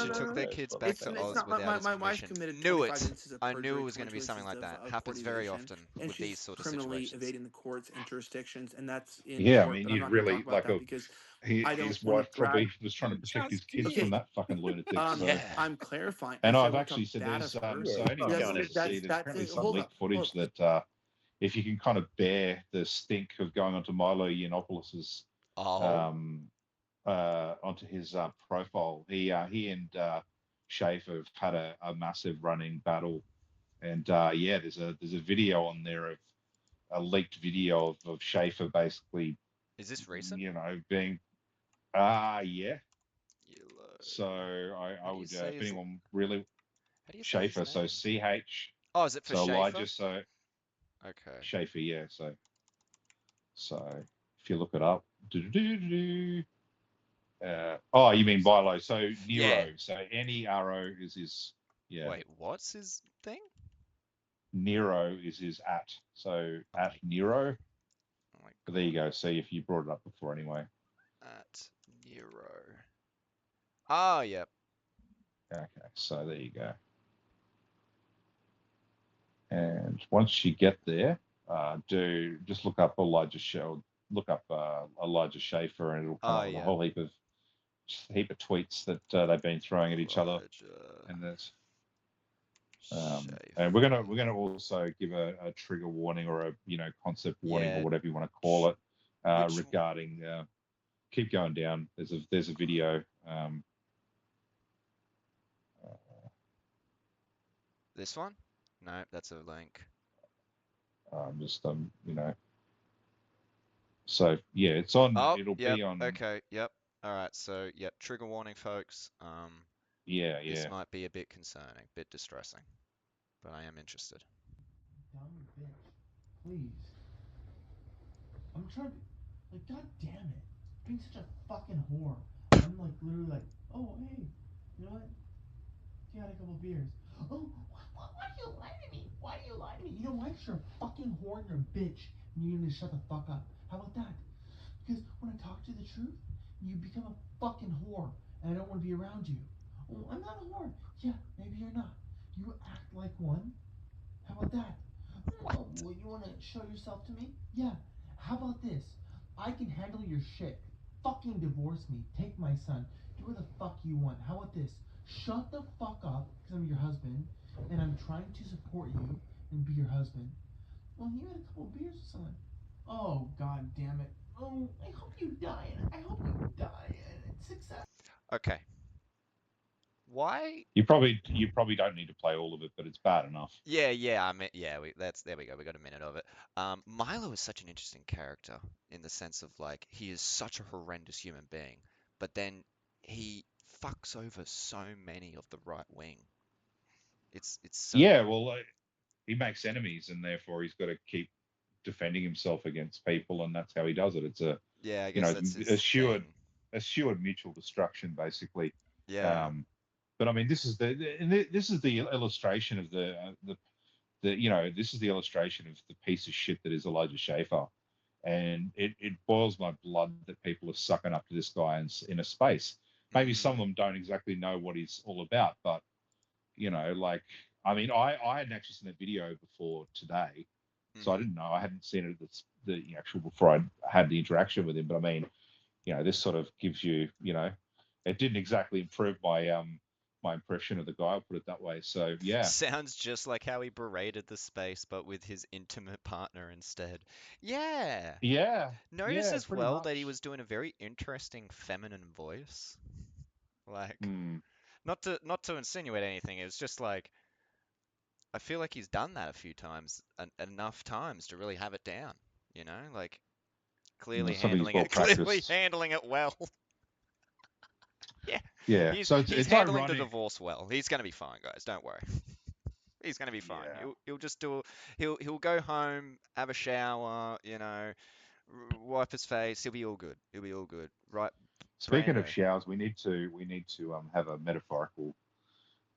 She took their kids back to Oz Not without his my wife permission. committed Knew 25 it. instances of I perjury, knew it was going to be 22 something like instances that. of Happens court very evasion, often and with these she's sort of criminally situations. evading the courts and jurisdictions, and that's in Yeah, I court. mean, But I'm you'd not going to really talk about that because I don't his want wife to brag. probably was trying to protect his kids from that fucking lunatic. So. I'm clarifying. And I I've said actually said bad there's of her. so anyone wants to see, there's apparently some hold leaked up. footage that if you can kind of bear the stink of going onto Milo Yiannopoulos' onto his profile, he and Schaffer have had a massive running battle, and yeah, there's a video on there of a leaked video of Schaffer basically. Is this recent? You know, being yeah. So I would if anyone really Schaffer, so CH. Oh, is it for so Schaffer? Elijah, so okay. Schaffer, yeah. So if you look it up, oh, you mean Bilo? So Nero. Yeah. So Nero is his. Yeah. Wait, what's his thing? Nero is his at. So at Nero. Oh but there you go. See if you brought it up before anyway. At Nero. Oh, yep. Okay, so there you go. And once you get there, do just look up Elijah Schaffer, and it'll come up with a whole heap of tweets that they've been throwing at each other. And there's and we're gonna also give a trigger warning or a concept warning or whatever you want to call it regarding keep going down. There's a video. This one? No, that's a link. So yeah, it's on. Oh, it'll yep, be on. Okay, yep. All right, so yep, trigger warning, folks. Yeah, This yeah. might be a bit concerning, bit distressing, but I am interested. Dumb bitch. Please. I'm trying to. Like, god damn it. Being such a fucking whore. I'm like, literally like, oh, hey. You know what? You had a couple beers. Oh, why do you lie to me? Why do you lie to me? You know why? Because you're a fucking whore and you're a bitch. And you need to shut the fuck up. How about that? Because when I talk to you the truth, you become a fucking whore. And I don't want to be around you. Oh, I'm not a whore. Yeah, maybe you're not. You act like one. How about that? Well, you want to show yourself to me? Yeah. How about this? I can handle your shit. Fucking divorce me. Take my son. Do what the fuck you want. How about this? Shut the fuck up, because I'm your husband, and I'm trying to support you and be your husband. Well, you had a couple of beers with someone. Oh, god damn it. Oh, I hope you die. I hope you die. And success. Okay. Why? You probably don't need to play all of it, but it's bad enough. Yeah. I mean, yeah. There we go. We got a minute of it. Milo is such an interesting character in the sense of like he is such a horrendous human being, but then he fucks over so many of the right wing. It's so Yeah, well, he makes enemies, and therefore he's got to keep defending himself against people, and that's how he does it. It's a yeah. I guess that's his thing. assured mutual destruction, basically. Yeah. But I mean, this is the illustration of this is the illustration of the piece of shit that is Elijah Schaffer, and it boils my blood that people are sucking up to this guy in a space. Maybe some of them don't exactly know what he's all about, but like, I mean, I hadn't actually seen the video before today, so I didn't know. I hadn't seen it the actual before I had the interaction with him. But I mean, this sort of gives you, it didn't exactly improve my impression of the guy. I'll put it that way. So yeah. Sounds just like how he berated the space, but with his intimate partner instead. Yeah. Yeah. Notice Yeah, as pretty well much. that he was doing a very interesting feminine voice. Like, Hmm. not to insinuate anything, it's just like I feel like he's done that a few times, enough times to really have it down. Like clearly That's something he's handling well it, clearly practiced. handling it well. Yeah. Yeah. He's So he's it's handling the ironic. divorce well. He's gonna be fine, guys. Don't worry. He's gonna be fine. Yeah. He'll just do. He'll go home, have a shower, wipe his face. He'll be all good. He'll be all good. Right. Speaking Brand of new. showers, we need to have a metaphorical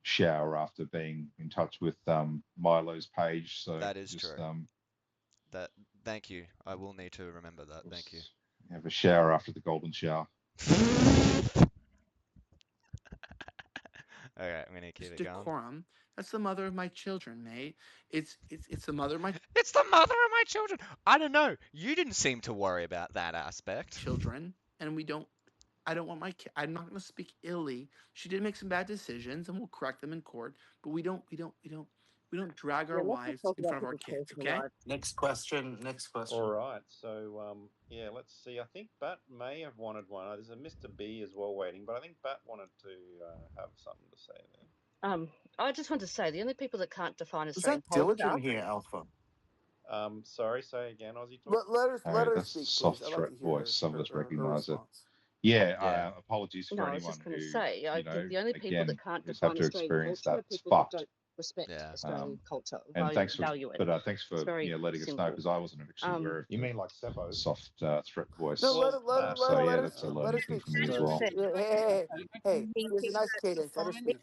shower after being in touch with Milo's page. So That is just true. Thank you. I will need to remember that. Thank you. have a shower after the golden shower. All right, I'm gonna keep it going. Decorum. That's the mother of my children, mate. It's the mother of my It's the mother of my children. I don't know. You didn't seem to worry about that aspect. children, and I don't want I'm not going to speak illy. She did make some bad decisions, and we'll correct them in court. But we don't drag our wives in front of our kids. Okay. Next question. All right. So, yeah, let's see. I think Bat may have wanted one. There's a Mr. B as well waiting, but I think Bat wanted to have something to say there. I just want to say the only people that can't define Is Australian that diligent culture. here, Alpha? Sorry, say again, Aussie talk. Let her That's speak, soft please. I'd like threat to hear voice. Some of us her recognise it. response. Yeah. Yeah. Apologies for No, I was anyone just going to who, say, I think the only people again, that can't just have define to Australian experience culture that. are It's people that fucked. don't respect Yeah. Australian culture, And thanks for value it. thanks for It's very letting us know, simple. because I wasn't actually aware of You the mean like Seppo? soft threat voice. No, Well, So yeah, let that's a her learning thing speak. for me as As I well. said, Hey, there's a nice cadence. Let her speak.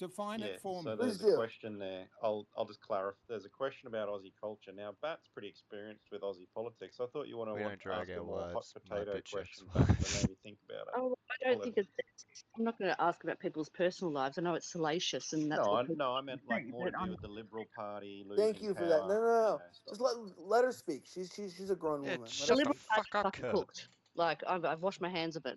Define Yeah, it for me. so there's Please a do. question there. I'll just clarify. There's a question about Aussie culture. Now, Bat's pretty experienced with Aussie politics. I thought you We don't drag ask a our more hot wives. My potato bitch question, ex. Bat, so maybe think about it. oh, I don't think I'm not going to ask about people's personal lives. I know it's salacious, and that's what people I meant like say, more to but do with the Liberal Party Thank losing you for power. that. No. Stuff Just let her speak. She's a grown woman. Let the her Liberal speak. Party's fucking cooked. Like I've washed my hands of it.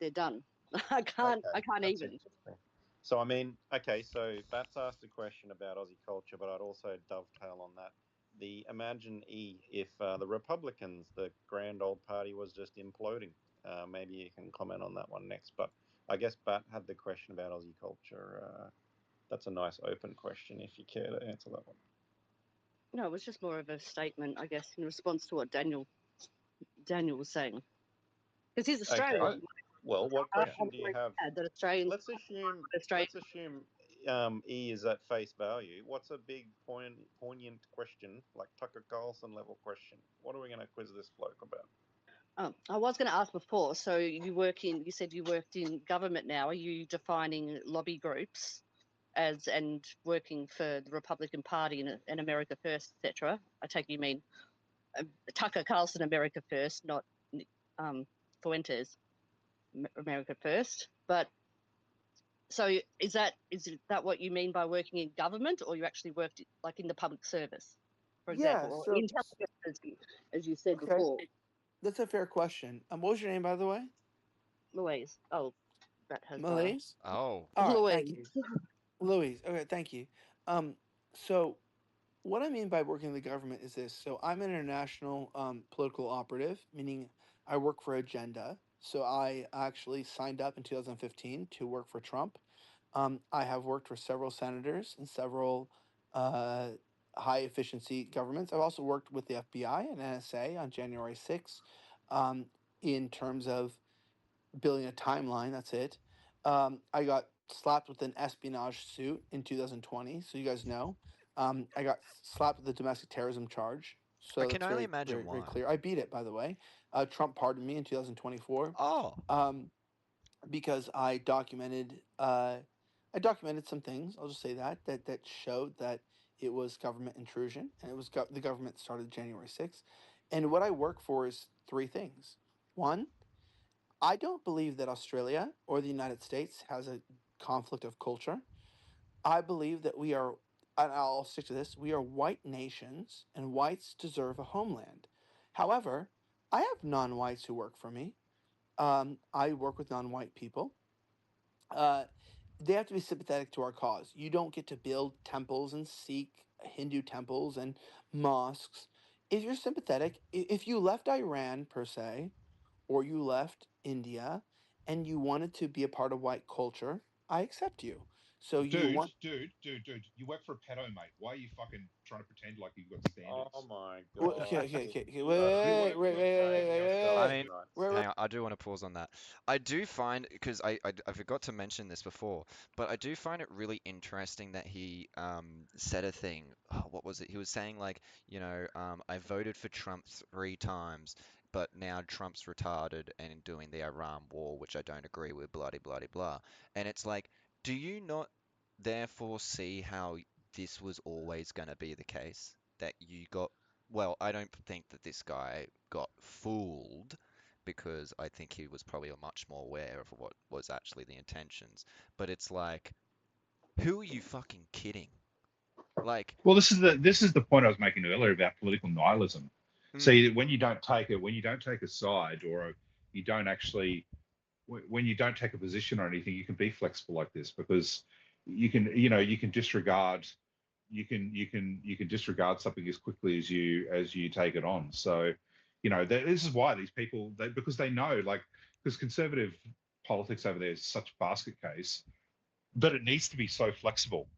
They're done. I can't that's even. interesting. So I mean, okay, so Bat's asked a question about Aussie culture, but I'd also dovetail on that. Imagine if the Republicans, the grand old party, was just imploding. Maybe you can comment on that one next. But I guess Bat had the question about Aussie culture. That's a nice open question if you care to answer that one. No, it was just more of a statement, I guess, in response to what Daniel was saying. Because he's Australian. Okay. Well, what question do you have? That Australians. Let's assume. Australian. Let's assume E is at face value. What's a big poignant question, like Tucker Carlson level question? What are we going to quiz this bloke about? I was going to ask before. So you said you worked in government now. Are you defining lobby groups and working for the Republican Party and America First, etc.? I take you mean Tucker Carlson, America First, not Fuentes, America First. But so is that what you mean by working in government, or you actually worked like in the public service, for example, or intelligence, as you said before? That's a fair question. What was your name, by the way? Louise. Oh, that has Louise. Oh. All right, thank Louise. you. Louise. Okay, thank you. So what I mean by working in the government is this. So I'm an international political operative, meaning I work for Agenda. So I actually signed up in 2015 to work for Trump. I have worked for several senators and several high efficiency governments. I've also worked with the FBI and NSA on January 6th in terms of building a timeline. That's it. I got slapped with an espionage suit in 2020, so you guys know. I got slapped with a domestic terrorism charge. So I can that's only very, imagine very, very why. clear. I beat it, by the way. Trump pardoned me in 2024. Oh. Because I documented some things. I'll just say that showed that it was government intrusion, and it was the government started January 6th. And what I work for is three things. One, I don't believe that Australia or the United States has a conflict of culture. I believe that we are, and I'll stick to this, we are white nations, and whites deserve a homeland. However, I have non whites who work for me. I work with non white people. They have to be sympathetic to our cause. You don't get to build temples and Sikh Hindu temples and mosques. If you're sympathetic, if you left Iran per se, or you left India and you wanted to be a part of white culture, I accept you. So you want Dude, you work for a pedo, mate. Why are you fucking trying to pretend like you've got standards? Oh my Well, god. okay. Wait. I mean, hang on, I do want to pause on that. I do find, because I forgot to mention this before, but I do find it really interesting that he said a thing. Oh, what was it? He was saying like, I voted for Trump 3 times, but now Trump's retarded and doing the Iran war, which I don't agree with, blah, blah, blah. And it's like, do you not therefore see how this was always going to be the case? That you got, well, I don't think that this guy got fooled because I think he was probably much more aware of what was actually the intentions. But it's like, who are you fucking kidding? Like, well, this is the point I was making earlier about political nihilism. See, when you don't take a side, or you don't actually, when you don't take a position or anything, you can be flexible like this, because you can disregard something as quickly as you take it on. So, this is why these people, because they know, like, because conservative politics over there is such a basket case, but it needs to be so flexible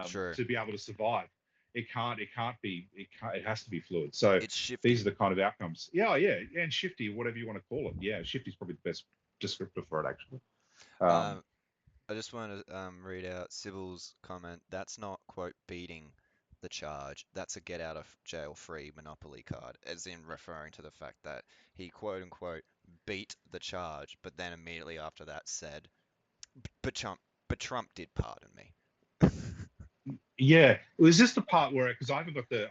sure. to be able to survive. It has to be fluid. So it's shifty. These are the kind of outcomes. Yeah, and shifty, whatever you want to call it. Yeah, shifty is probably the best descriptor for it, actually. I just want to read out Sybil's comment. That's not, quote, beating the charge. That's a get out of jail free Monopoly card, as in referring to the fact that he, quote unquote, beat the charge, but then immediately after that said, but Trump did pardon me. Yeah, it was just the part where, because I haven't got the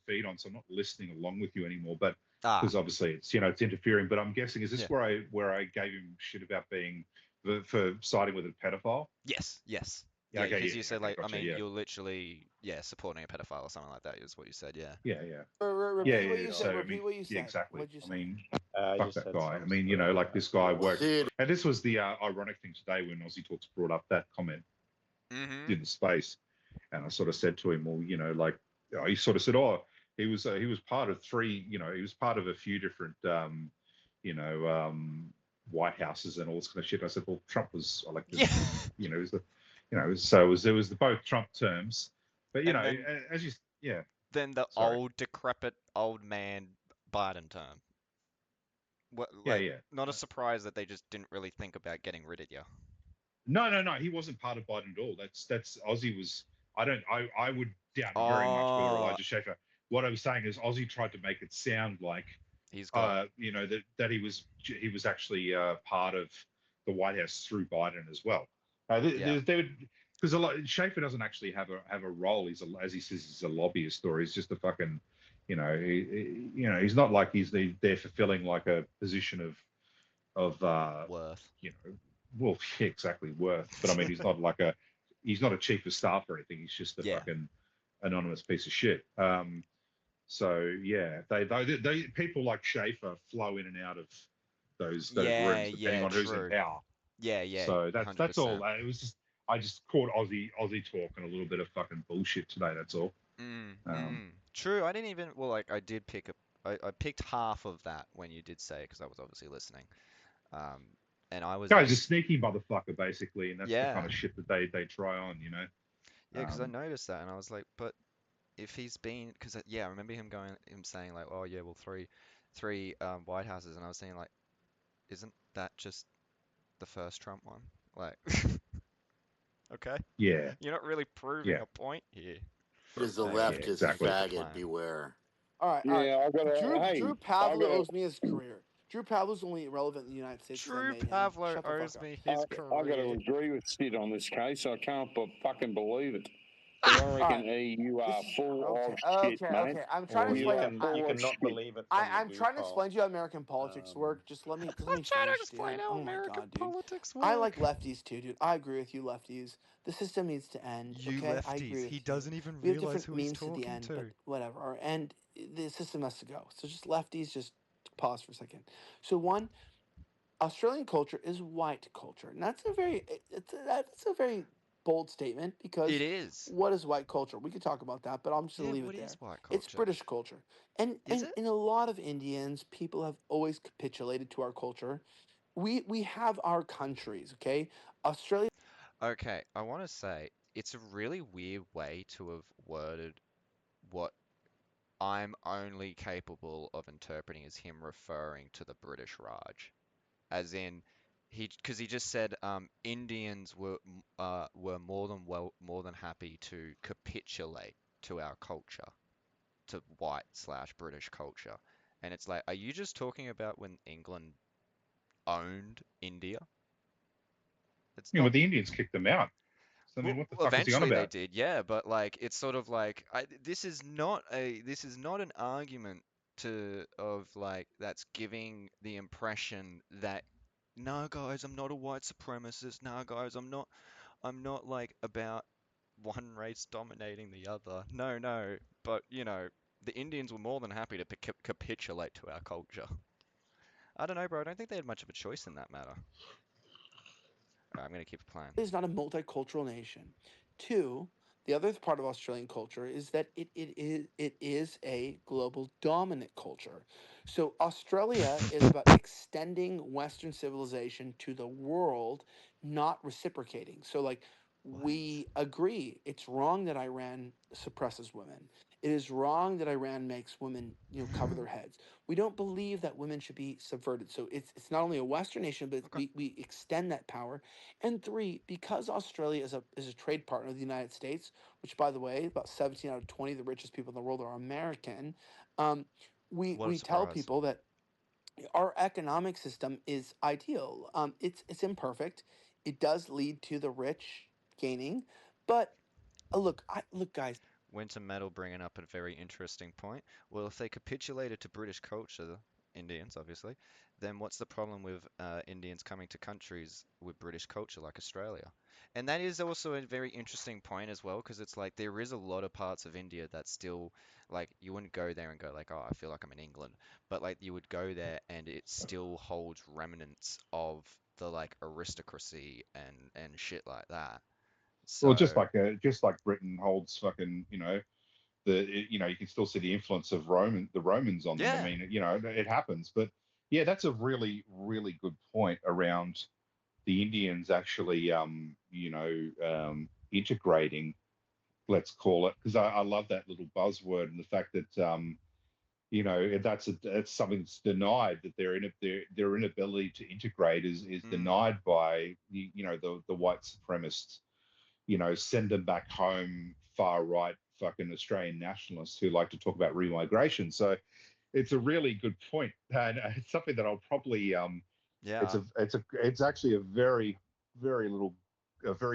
feed on, so I'm not listening along with you anymore. But because obviously it's interfering. But I'm guessing, is this where I gave him shit about being for siding with a pedophile? Yes. Yeah, Okay, because you said, like, gotcha, I mean, yeah. you're literally, supporting a pedophile or something like that is what you said, yeah. Yeah. Repeat what you said. So, Repeat what you said. yeah, exactly. What'd you say? I mean, You fuck that said guy. I some mean, sort of, like, this guy worked. Dude. And this was the ironic thing today when Aussie Talks brought up that comment in the space. And I sort of said to him, well, like, he sort of said, oh, he was part of he was part of a few different, White Houses and all this kind of shit. I said, well, Trump was elected. Yeah. It was so it was the both Trump terms, but then, as you, Then the old decrepit old man Biden term. What, Yeah, like, yeah. not a surprise that they just didn't really think about getting rid of you. No. He wasn't part of Biden at all. That's Aussie was. I would doubt very much whether Oh, Elijah Schaffer. What I was saying is Aussie tried to make it sound like, he's got. that he was actually part of the White House through Biden as well. Yeah. They would, because Schaffer doesn't actually have a role. As he says, he's a lobbyist, or he's just a fucking, he's not like he's there fulfilling like a position of Worth. well, yeah, exactly, worth. But I mean, he's not a chief of staff or anything. He's just a Yeah. fucking anonymous piece of shit. So yeah, they people like Schaffer flow in and out of those Yeah, rooms depending yeah, on who's in true. power. Yeah, So that's all. 100%. It was just I just caught Aussie talk and a little bit of fucking bullshit today. That's all. True. I didn't even. Well, like, I did pick up. I picked half of that when you did say, because I was obviously listening. And I was Guy's a just. sneaky motherfucker, basically, and that's the kind Yeah. of shit that they try on, you know. Yeah, because I noticed that, and I was like, but if he's been, because yeah, I remember him saying like, oh yeah, well, three White Houses, and I was saying like, isn't that just the first Trump one? Like, okay, Yeah, you're not really proving yeah. a point here. Is the Like, leftist exactly. faggot? Beware. All right. Yeah, I got to. Hey, Drew I Pavlo got to. owes me his career. Drew Pavlo's only relevant in the United States because I Drew made him. Pavlo Shut the fuck owes up. me his I got to career. agree with Sid on this case. I can't fucking believe it. 'Cause I reckon, E, you are full of shit, mate. I'm trying to Well, explain. you full can of not shit. believe it from I'm the trying to goophole. explain to you how American politics work. Just let me I'm trying to finish, explain dude. how Oh my American god, dude. politics I like work. lefties too, dude. I agree with you, lefties. The system needs to end. You Okay, I agree lefties. with He you. doesn't even We have realize different who he's means to the talking end, but to. whatever. Our end, the system has to go. So just lefties, just pause for a second. So one, Australian culture is white culture, and that's a very bold statement because It is. what is white culture? We could talk about that, but I'm just gonna Yeah, leave what it is there. white It's culture? British culture, and Is it? in a lot of Indians, people have always capitulated to our culture. We have our countries, okay? Australia. Okay, I want to say it's a really weird way to have worded what I'm only capable of interpreting as him referring to the British Raj, as in because he just said Indians were more than happy to capitulate to our culture, to white/British culture, and it's like, are you just talking about when England owned India? It's Yeah, well, not. the Indians kicked them out. So I mean, Well, what the fuck was he on eventually they about? did, yeah, but like it's sort of like this is not an argument of like that's giving the impression that no guys, I'm not a white supremacist. No guys, I'm not like about one race dominating the other. No, no, but the Indians were more than happy to capitulate to our culture. I don't know, bro. I don't think they had much of a choice in that matter. I'm gonna keep playing. Is not a multicultural nation. Two, the other part of Australian culture is that it is a global dominant culture. So Australia is about extending Western civilization to the world, not reciprocating. So like we agree it's wrong that Iran suppresses women. It is wrong that Iran makes women, cover their heads. We don't believe that women should be subverted. So it's not only a Western nation, but we extend that power. And three, because Australia is a trade partner of the United States, which by the way, about 17 out of 20 of the richest people in the world are American. What a We tell surprise. people that our economic system is ideal. It's imperfect. It does lead to the rich gaining, but look, guys. Winter Metal bringing up a very interesting point. Well, if they capitulated to British culture, Indians obviously, then what's the problem with Indians coming to countries with British culture like Australia? And that is also a very interesting point as well, because it's like there is a lot of parts of India that still, like, you wouldn't go there and go like, oh, I feel like I'm in England, but like you would go there and it still holds remnants of the like aristocracy and shit like that. Well, So just like Britain holds fucking, you can still see the influence of the Romans on them. I yeah, mean, it happens, but yeah, that's a really, really good point around the Indians actually, integrating, let's call it, because I love that little buzzword and the fact that, that's something that's denied, that their inability to integrate is denied by the white supremacists. Send them back home, far right fucking Australian nationalists who like to talk about remigration. So it's a really good point, and it's something that I'll probably it's actually a very very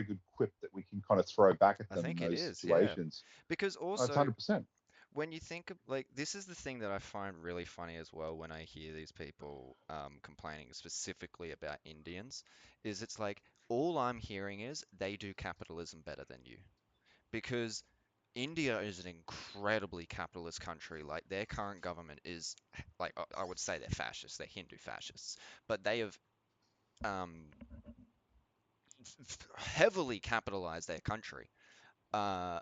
good quip that we can kind of throw back at I them in think it those is, yeah. situations. Because That's also, 100%. when you think of this is the thing that I find really funny as well when I hear these people complaining specifically about Indians, is it's like all I'm hearing is they do capitalism better than you. Because India is an incredibly capitalist country. Like their current government is like I would say they're fascists, they're Hindu fascists, but they have um, heavily capitalized their country. Uh,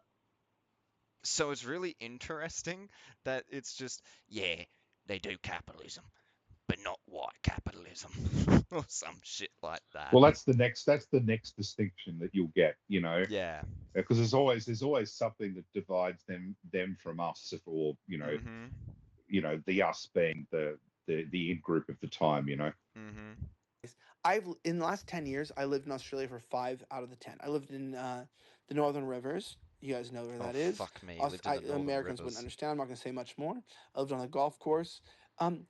so it's really interesting that it's just, yeah, they do capitalism, but not white capitalism or some shit like that. Well, that's the next distinction that you'll get, Yeah. because there's always something that divides them from us, or the us being the in group of the time. I've in the last 10 years, I lived in Australia for 5 out of the 10. I lived in the Northern Rivers. You guys know where Oh that is. fuck me, you lived in the Northern Americans wouldn't Rivers. understand. I'm not going to say much more. I lived on a golf course, and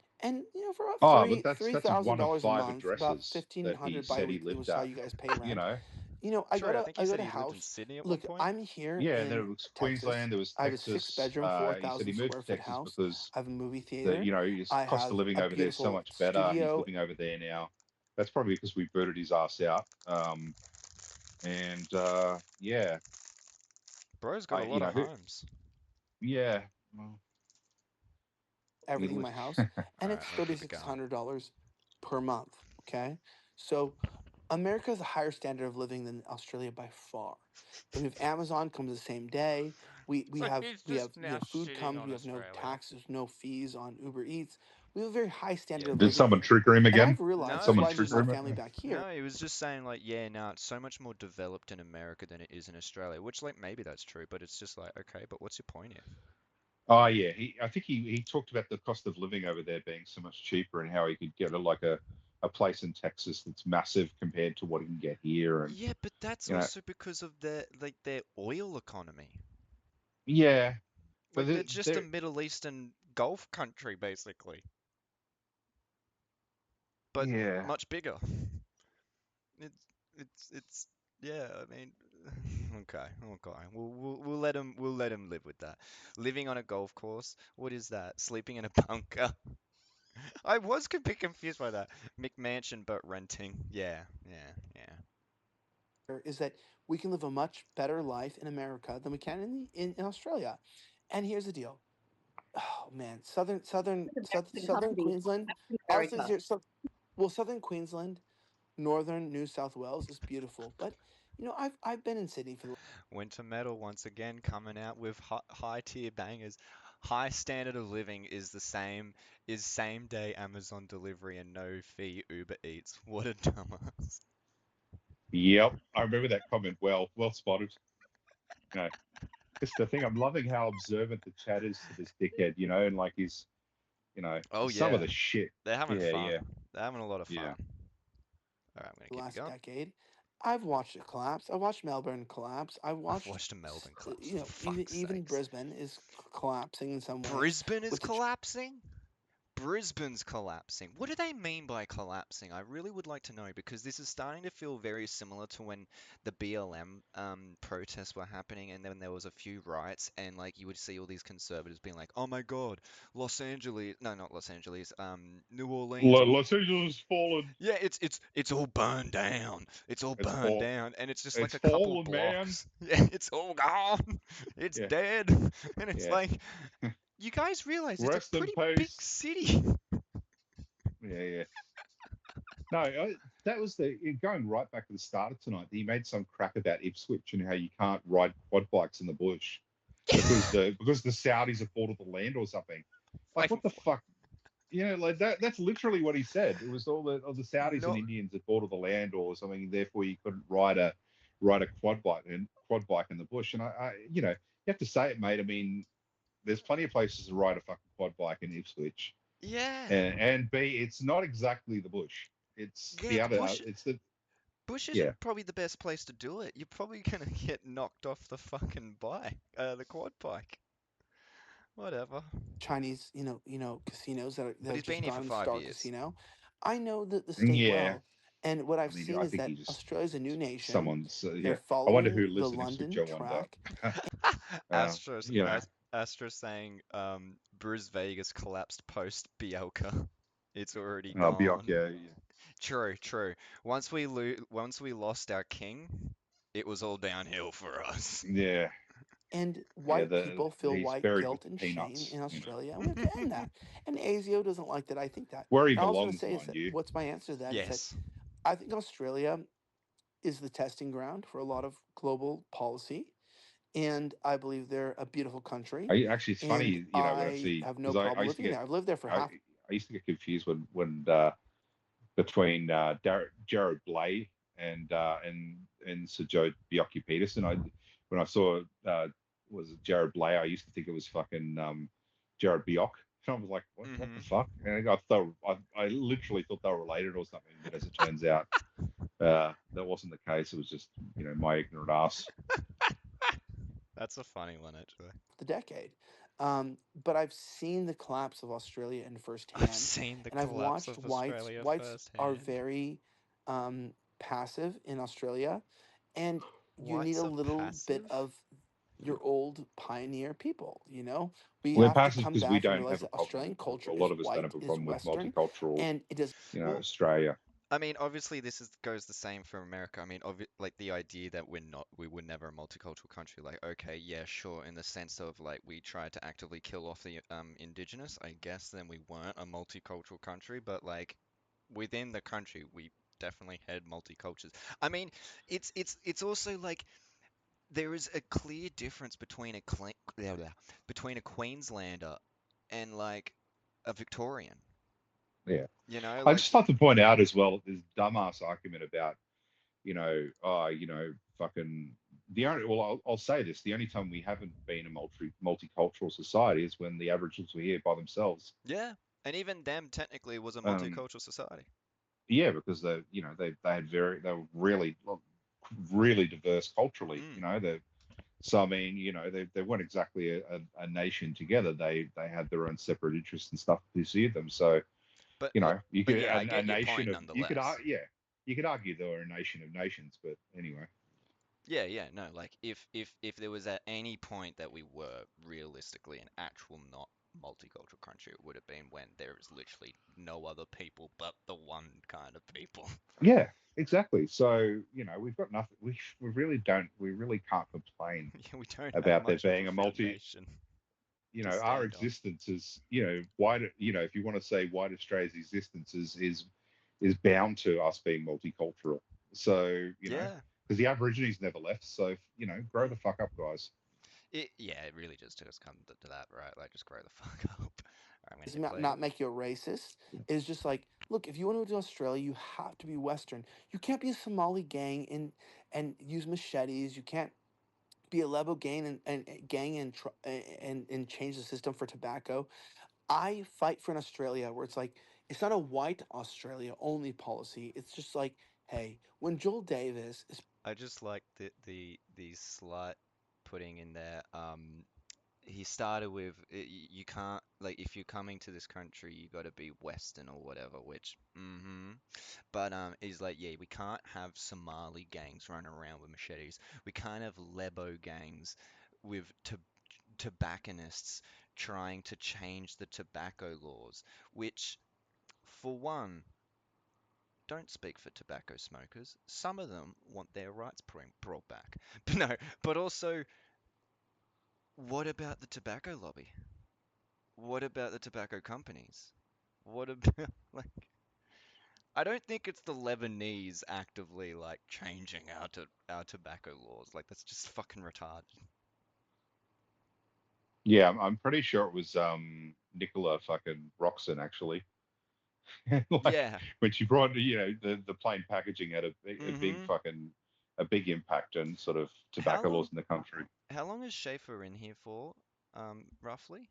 for about But that's one of $3,000 a 5 month, about addresses that he 1,500 said he biweekly lived was how at. you guys pay rent. True, I think I you got said a he lived in house. Sydney at one Look, point. I'm here Yeah, and there in was Texas. Queensland, there was I have a Texas. 6-bedroom, He said 4,000 he moved square to foot Texas house. because I have a movie theater. his I cost of have living a over there is so beautiful much better. He's studio. living over there now. That's probably because we booted his ass out. And yeah, Bro's got a lot of homes. Yeah. Well, Everything in my house, and Alright, it's we'll keep it going. $3,600 per month. Okay, so America has a higher standard of living than Australia by far. And we have Amazon comes the same day. We But have he's we have just now food shitting comes. on We have no Australia. taxes, no fees on Uber Eats. We have a very high standard of Did living someone here. trigger him And again? I've realized No, that's Someone why I moved trigger my him? family back here. No, he was just saying like, yeah, no, it's so much more developed in America than it is in Australia, which like maybe that's true, but it's just like, okay, but what's your point here? Oh yeah, I think he talked about the cost of living over there being so much cheaper and how he could get a place in Texas that's massive compared to what he can get here. And Yeah, but that's also because of their oil economy. Yeah, like they're just a Middle Eastern Gulf country basically, but much bigger. It's yeah. I mean, okay. We'll let him live with that. Living on a golf course. What is that? Sleeping in a bunker. I was a bit confused by that. McMansion, but renting. Yeah. Is that we can live a much better life in America than we can in Australia. And here's the deal. Oh man, southern Queensland. I'll say here, southern Queensland, northern New South Wales is beautiful, but I've been in Sydney for the Winter Metal once again coming out with high tier bangers. High standard of living is same day Amazon delivery and no fee Uber Eats. What a dumbass. Yep, I remember that comment well spotted. It's the thing. I'm loving how observant the chat is to this dickhead, and like he's, some of the shit. They're having fun. Yeah. They're having a lot of fun. Yeah. All right, I'm gonna keep last it going. decade. I've watched it collapse. I watched Melbourne collapse. I've watched Melbourne collapse. Even Brisbane is collapsing in some ways. Brisbane is collapsing? Brisbane's collapsing. What do they mean by collapsing? I really would like to know because this is starting to feel very similar to when the BLM protests were happening and then there was a few riots and like you would see all these conservatives being like, "Oh my God, Los Angeles, no, not Los Angeles, New Orleans, Los Angeles fallen." Yeah, it's all burned down. It's all burned down, and it's just like a fallen, couple blocks. Yeah, it's all gone. It's dead, and it's like, you guys realize it's Rest a in pretty big peace. city. Yeah. No, that was going right back to the start of tonight. He made some crap about Ipswich and how you can't ride quad bikes in the bush because the Saudis have bought all the land or something. Like what the fuck? Like that's literally what he said. It was all the Saudis and Indians that bought all the land or something, therefore you couldn't ride a quad bike in the bush. And I you have to say it, mate. I mean, there's plenty of places to ride a fucking quad bike in Ipswich. Yeah. And B, it's not exactly the bush. It's Yeah, the the other. bush. It's the Bush yeah. isn't probably the best place to do it. You're probably gonna get knocked off the fucking bike, the quad bike. Whatever. Chinese, casinos that But he's have been just here gone for into 5 Star years. Casino. I know the state Yeah. well, and what I I've mean, seen I is think that he just Australia's a new nation. someone's They're yeah. I wonder following who the lives in Ipswich. London I wonder. track. Astros, You know. Astra saying, Bruce Vegas collapsed post Bielka. It's already Oh, gone. yeah. True. Once we lost our king, it was all downhill for us. Yeah. And Yeah, white people feel he's white buried with guilt the and shame peanuts. in Australia, and we have to end that. And ASIO doesn't like that I think that. Where he And all I was going to belongs, say is mind that you. what's my answer to that is that Yes. I think Australia is the testing ground for a lot of global policy, and I believe they're a beautiful country. Actually, it's And funny, when I I see have no because I problem used to living get there. I've lived there for I half. used to get confused when between Jared Blay and Sir Joe Bjelke-Petersen. When I saw was it Jared Blay, I used to think it was fucking Jared Bjork. And I was like, what the fuck? And I thought I literally thought they were related or something, but as it turns out, that wasn't the case. It was just my ignorant ass. That's a funny one, actually. The decade. But I've seen the collapse of Australia in firsthand. I've seen the and I've collapse watched of whites. Australia Whites are firsthand. very passive in Australia, and you need Whites a are little bit passive? of your old pioneer people. We Well, have they're to passive come because we back and don't realize have a that problem. Australian culture A is lot of us don't white, have a is problem with Western, multicultural, and it does. Australia. I mean, obviously, goes the same for America. I mean, like the idea that we were never a multicultural country. Like, okay, yeah, sure, in the sense of like we tried to actively kill off the indigenous. I guess then we weren't a multicultural country, but like within the country, we definitely had multicultures. I mean, it's also like there is a clear difference between between a Queenslander and like a Victorian. Yeah. I Like just like to point out as well this dumbass argument about, fucking the only. Well, I'll say this: the only time we haven't been a multicultural society is when the Aboriginals were here by themselves. yeah, and even them technically was a Um, multicultural society. yeah, because they had they were really diverse culturally. So I mean, they weren't exactly a nation together. They had their own separate interests and stuff to pursued them. So But you could yeah, I a get your nation point of you could nonetheless. you could argue they were a nation of nations, but anyway. Yeah, no, like if there was at any point that we were realistically an actual not multicultural country, it would have been when there is literally no other people but the one kind of people. Yeah, exactly. So we've got nothing. We really don't. We really can't complain We don't have about there much of being a a multi. foundation. Our stand on. existence is why if you want to say white Australia's existence is bound to us being multicultural. So Yeah. because the Aborigines never left. So grow the fuck up, guys. It really just comes to that, right? Like just grow the fuck up. I'm Does gonna not make you a racist. It's just like, look, if you want to go to Australia, you have to be Western. You can't be a Somali gang and use machetes. You can't be a Lebo gang and change the system for tobacco. I fight for an Australia where it's like it's not a white Australia only policy. It's just like, hey, when Joel Davis is I just like the slight putting in there. He started with you can't like if you're coming to this country you got to be Western or whatever, which but he's like, yeah, we can't have Somali gangs running around with machetes. We can't have Lebo gangs with tobacconists trying to change the tobacco laws, which for one don't speak for tobacco smokers. Some of them want their rights brought back. No, but also, what about the tobacco lobby? What about the tobacco companies? What about like? I don't think it's the Lebanese actively like changing our tobacco laws. Like that's just fucking retarded. Yeah, I'm pretty sure it was Nicola fucking Roxon actually. Like Yeah. when she brought the plain packaging had a big Mhm. fucking a big impact on sort of How tobacco laws long? in the country. How long is Schaffer in here for? roughly?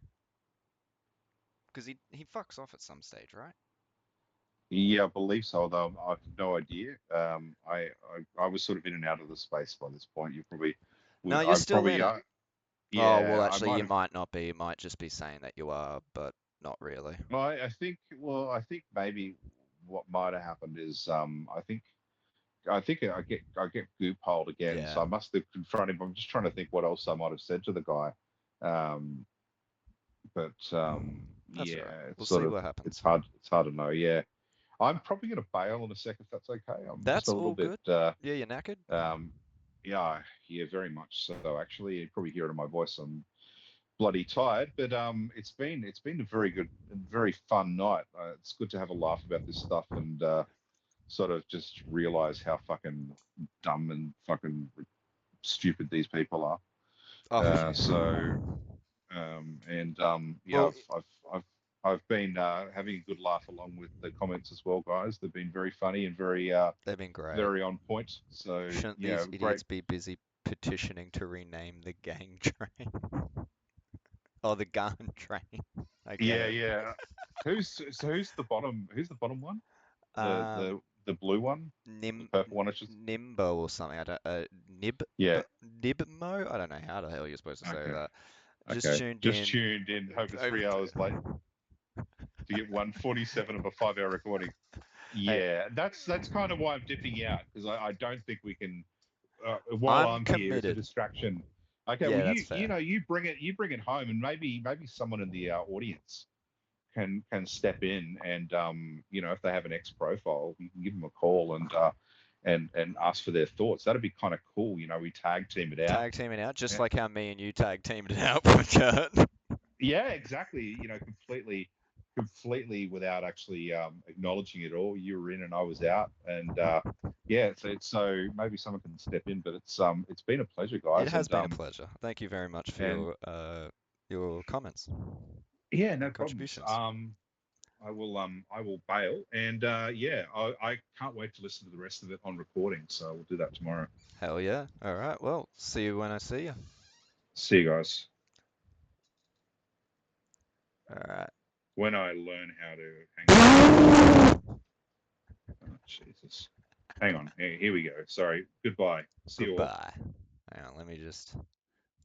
Because he fucks off at some stage, right? Yeah, I believe so, although I have no idea. I was sort of in and out of the space by this point. You probably, No, you're I still probably, in it. Oh, well, yeah, I actually, might you have. might not be. You might just be saying that you are, but not really. I think, well, I think maybe what might have happened is, I think I get goop holed again, Yeah. so I must have confronted him. I'm just trying to think what else I might have said to the guy. Um, but That's all yeah, right. We'll it's see sort of what happens. it's hard to know. Yeah, I'm probably going to bail in a second if that's okay. I'm just That's a all little bit. good. Yeah, you're knackered? Yeah, yeah, very much so. Actually, you probably hear it in my voice. I'm bloody tired, but it's been a very good and very fun night. It's good to have a laugh about this stuff and sort of just realize how fucking dumb and fucking stupid these people are. Oh, yeah. Yeah, Well, I've been having a good laugh along with the comments as well, guys. They've been very funny and they've been great. very on point. So Shouldn't yeah, these great. idiots be busy petitioning to rename the gang train? Or the gun train? I get Yeah, it. yeah. Who's the bottom? Who's the bottom one? The Um, the the blue one, the purple one. It's just Nimbo or something. I don't. yeah. Nibmo. I don't know how the hell you're supposed to say Okay, that. Just okay. tuned Just in. tuned in. Hope it's Over 3 hours late to get 147 of a 5 hour recording. Hey, Yeah, that's kind of why I'm dipping out because I don't think we can. While I'm I'm here, it's a committed. distraction. Okay, well Yeah, that's you fair. know you bring it home, and maybe someone in the audience can step in and if they have an X profile, you can give them a call and ask for their thoughts. That'd be kind of cool. We tag team it out. Tag teaming out, just Yeah, like how me and you tag teamed it out for Kurt. yeah, exactly. Completely without actually acknowledging it all. You were in and I was out, and yeah. So maybe someone can step in, but it's been a pleasure, It guys, has been a pleasure. Thank you very much for and your comments yeah, no and problems. contributions. I will bail, and yeah, I can't wait to listen to the rest of it on recording. So we'll do that tomorrow. Hell yeah. All right. Well, see you when I see you. See you guys All right. when I learn how to hang up. Oh, Jesus. Hang on. Here we go. Sorry. Goodbye. See you all. Goodbye. Hang on, let me just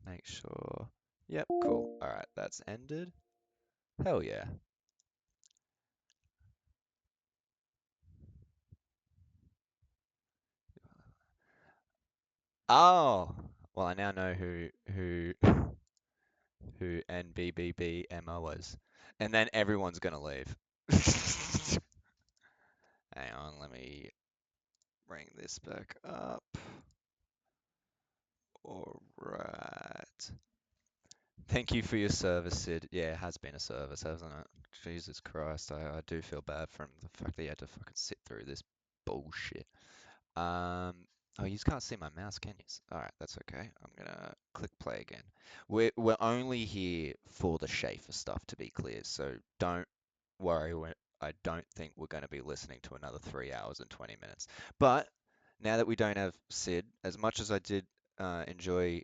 make sure. Yep, cool. All right, that's ended. Hell yeah. Oh, well, I now know who NBBBMO was, and then everyone's gonna leave. Hang on, let me bring this back up. All right. Thank you for your service, Sid. Yeah, it has been a service, hasn't it? Jesus Christ, I do feel bad for him. The fact that he had to fucking sit through this bullshit. Oh, you can't see my mouse, can you? All right, that's okay. I'm gonna click play again. We're only here for the Schaffer stuff, to be clear. So don't worry. I don't think we're going to be listening to another 3 hours and 20 minutes. But now that we don't have Sid, as much as I did enjoy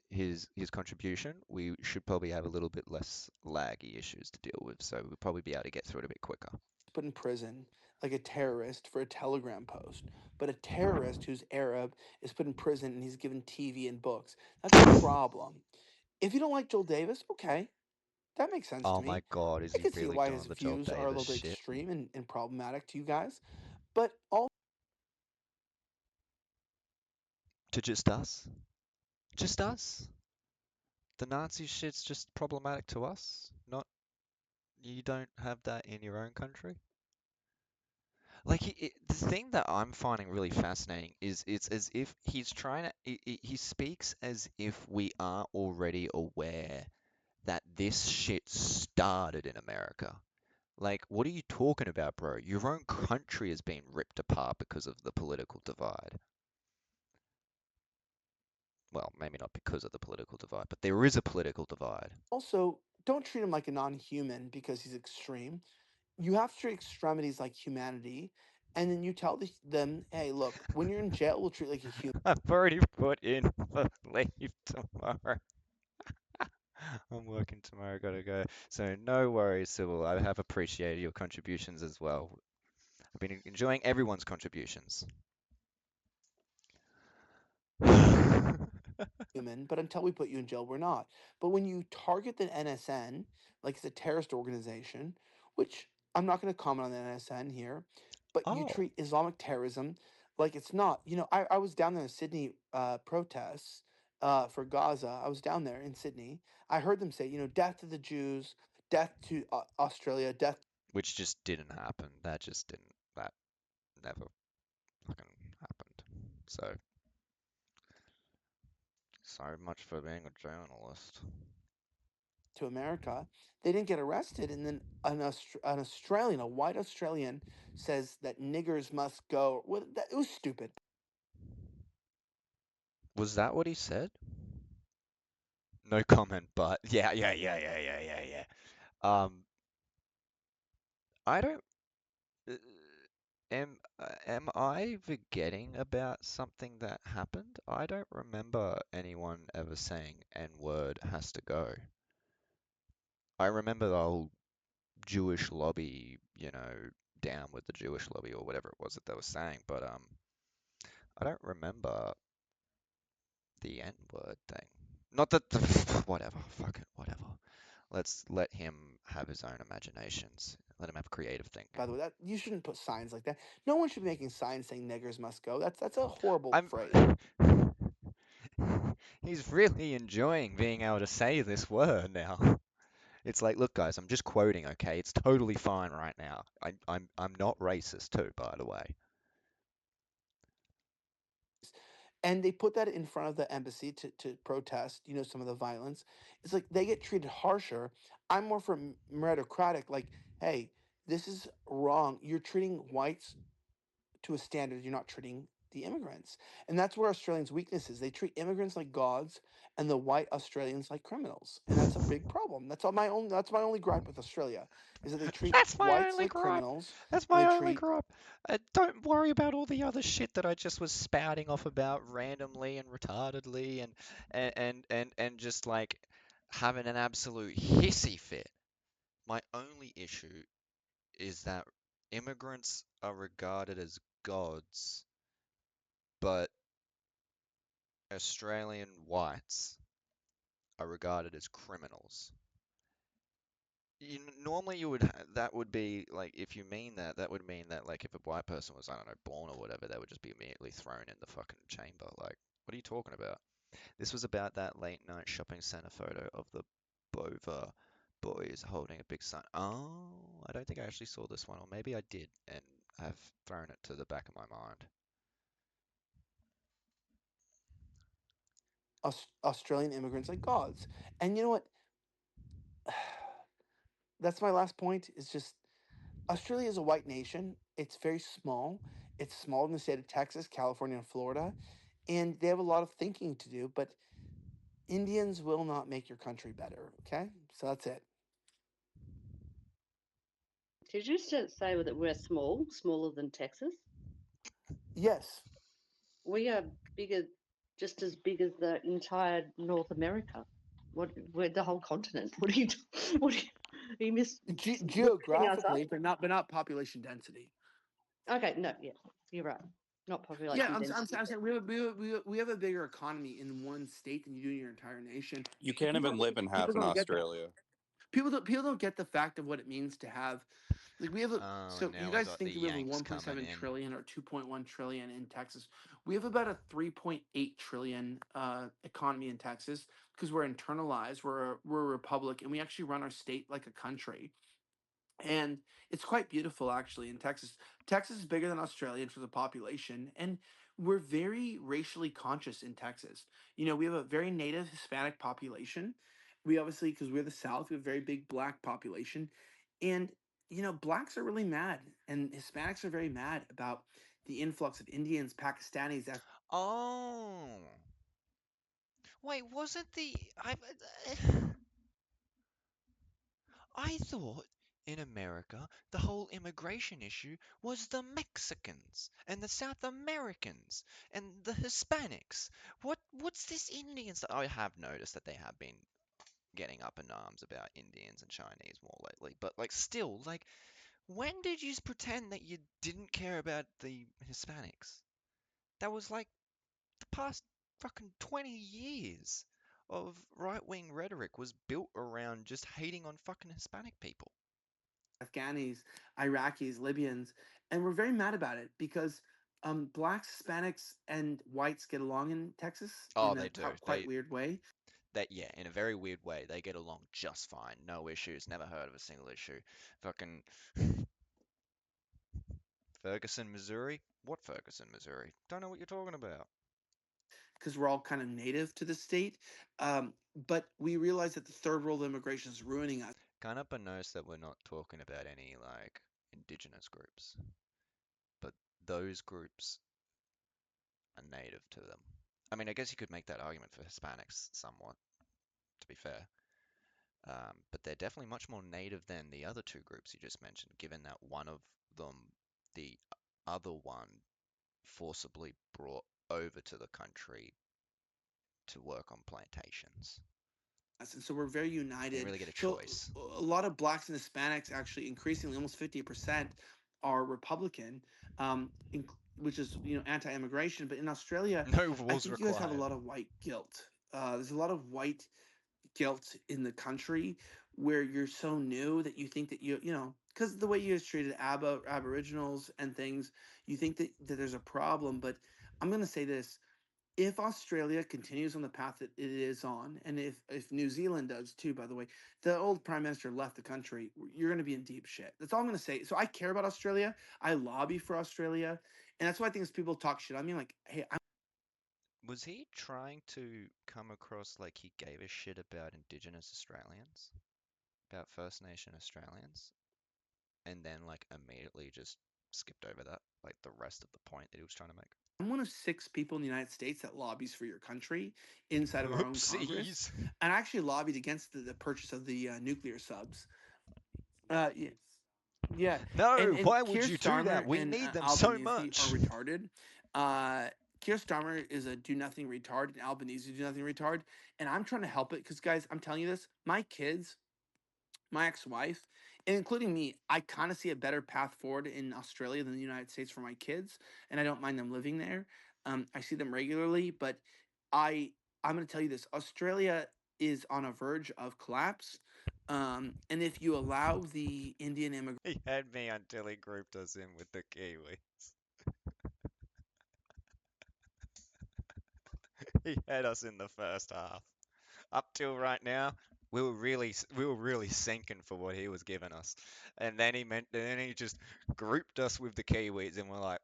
his contribution, we should probably have a little bit less laggy issues to deal with. So we'll probably be able to get through it a bit quicker. Put in prison like a terrorist for a Telegram post, but a terrorist who's Arab is put in prison and he's given TV and books. That's a problem. If you don't like Joel Davis, okay, that makes sense to Oh my me. God, is I he can see really why doing his the Joel views are a Davis little bit shit? extreme and problematic to you guys, but also To just us? Just us? The Nazi shit's just problematic to us? Not you don't have that in your own country? Like the thing that I'm finding really fascinating is it's as if he's trying to he speaks as if we are already aware that this shit started in America. Like, what are you talking about, bro? Your own country has been ripped apart because of the political divide. Well, maybe not because of the political divide, but there is a political divide. don't treat him like a non-human because he's extreme. You have to treat extremities like humanity, and then you tell them, hey, look, when you're in jail, we'll treat you like a human. I've already put in for leave tomorrow. I'm working tomorrow, gotta go. So no worries, Sybil. I have appreciated your contributions as well. I've been enjoying everyone's contributions. Human, but until we put you in jail, we're not. But when you target the NSN like it's a terrorist organization, which I'm not going to comment on the NSN here, but you Oh, treat Islamic terrorism like it's not. I was down there in Sydney protests for Gaza. I was down there in Sydney. I heard them say, death to the Jews, death to Australia, death. which just didn't happen. That never fucking happened. So much for being a journalist. To America, they didn't get arrested, and then an Australian, a white Australian, says that niggers must go. Well, it was stupid. Was that what he said? No comment, but yeah. I don't. uh, am I forgetting about something that happened? I don't remember anyone ever saying N-word has to go. I remember the whole Jewish lobby, down with the Jewish lobby or whatever it was that they were saying, but I don't remember the N-word thing. Not that the whatever, fuck it, whatever. Let's let him have his own imaginations. Let him have creative thinking. By the way, that you shouldn't put signs like that. No one should be making signs saying niggers must go. That's a horrible I'm phrase. He's really enjoying being able to say this word now. It's like, look, guys, I'm just quoting, okay? It's totally fine right now. I'm not racist too, by the way. And they put that in front of the embassy to protest, some of the violence. It's like they get treated harsher. I'm more for meritocratic, like, hey, this is wrong. You're treating whites to a standard you're not treating the immigrants. And that's where Australians' weakness is. They treat immigrants like gods and the white Australians like criminals. And that's a big problem. That's my only gripe with Australia is that they treat That's my whites only like gripe. criminals That's and they my only treat gripe. Don't worry about all the other shit that I just was spouting off about randomly and retardedly and just like having an absolute hissy fit. My only issue is that immigrants are regarded as gods, but Australian whites are regarded as criminals. Normally that would be like, if you mean that, that would mean that like if a white person was, I don't know, born or whatever, they would just be immediately thrown in the fucking chamber. Like, what are you talking about? This was about that late night shopping center photo of the Bova boys holding a big sign. Oh, I don't think I actually saw this one, or maybe I did and have thrown it to the back of my mind. Australian immigrants like gods. And you know what? That's my last point. Is just Australia is a white nation. It's very small. It's smaller than the state of Texas, California, and Florida. And they have a lot of thinking to do, but Indians will not make your country better. Okay? So that's it. Did you say that we're small, smaller than Texas? Yes. We are bigger, just as big as the entire North America. We're the whole continent. What are you? What are you miss? Putting us up? Geographically, but not population density. Okay, no, yeah, you're right. Not population Yeah, I'm density. saying we have a bigger economy in one state than you do in your entire nation. You can't even live in half People in don't get that. Australia. People don't get the fact of what it means to have, like we have a. Oh, So and you now we guys got think the that we have a Yanks coming 1.7 in. trillion or 2.1 trillion in Texas? We have about a 3.8 trillion economy in Texas because we're internalized. We're a republic, and we actually run our state like a country. And it's quite beautiful actually in Texas. Texas is bigger than Australia in terms of population, and we're very racially conscious in Texas. We have a very native Hispanic population. We obviously, because we're the South, we have a very big black population, and blacks are really mad, and Hispanics are very mad about the influx of Indians, Pakistanis. Oh, wait, wasn't I thought in America the whole immigration issue was the Mexicans and the South Americans and the Hispanics. What's this Indian stuff? I have noticed that they have been getting up in arms about Indians and Chinese more lately, but like still, like when did you pretend that you didn't care about the Hispanics? That was like the past fucking 20 years of right-wing rhetoric was built around just hating on fucking Hispanic people. Afghanis, Iraqis, Libyans, and we're very mad about it because blacks, Hispanics, and whites get along in Texas Oh, in they a do. quite weird way. That yeah, in a very weird way, they get along just fine. No issues. Never heard of a single issue. Fucking Ferguson, Missouri? What Ferguson, Missouri? Don't know what you're talking about. Because we're all kind of native to the state. But we realize that the third world immigration is ruining us. Can't help but notice that we're not talking about any like indigenous groups, but those groups are native to them. I mean, I guess you could make that argument for Hispanics somewhat, to be fair. But they're definitely much more native than the other two groups you just mentioned, given that one of them, the other one, forcibly brought over to the country to work on plantations. And so we're very united. Didn't really get a So choice. a lot of blacks and Hispanics, actually, increasingly, almost 50%, are Republican, which is anti-immigration. But in Australia, No I rules think you guys have a required. lot of white guilt. There's a lot of white guilt in the country where you're so new that you think that because the way you guys treated Aboriginals and things, you think that there's a problem. But I'm going to say this: if Australia continues on the path that it is on, and if New Zealand does too, by the way, the old prime minister left the country, you're going to be in deep shit. That's all I'm going to say. So I care about Australia. I lobby for Australia, and that's why I think as people talk shit on me, like, hey, Was he trying to come across like he gave a shit about Indigenous Australians? About First Nation Australians? And then like immediately just skipped over that, like the rest of the point that he was trying to make. I'm one of 6 people in the United States that lobbies for your country inside of our own Congress. Oopsies. And I actually lobbied against the purchase of the nuclear subs. Yeah. Yeah. No, And why would Keir you do that? Starmer We and need them so Albanese are much. retarded. Keir Starmer is a do nothing retard, and Albanese do nothing retard. And I'm trying to help it because, guys, I'm telling you this: my kids, my ex-wife, and including me, I kind of see a better path forward in Australia than the United States for my kids, and I don't mind them living there. I see them regularly, but I'm going to tell you this: Australia is on a verge of collapse. And if you allow the Indian immigrants, He had me until he grouped us in with the Kiwis. He had us in the first half. Up till right now, we were really sinking for what he was giving us, and then he just grouped us with the Kiwis, and we're like,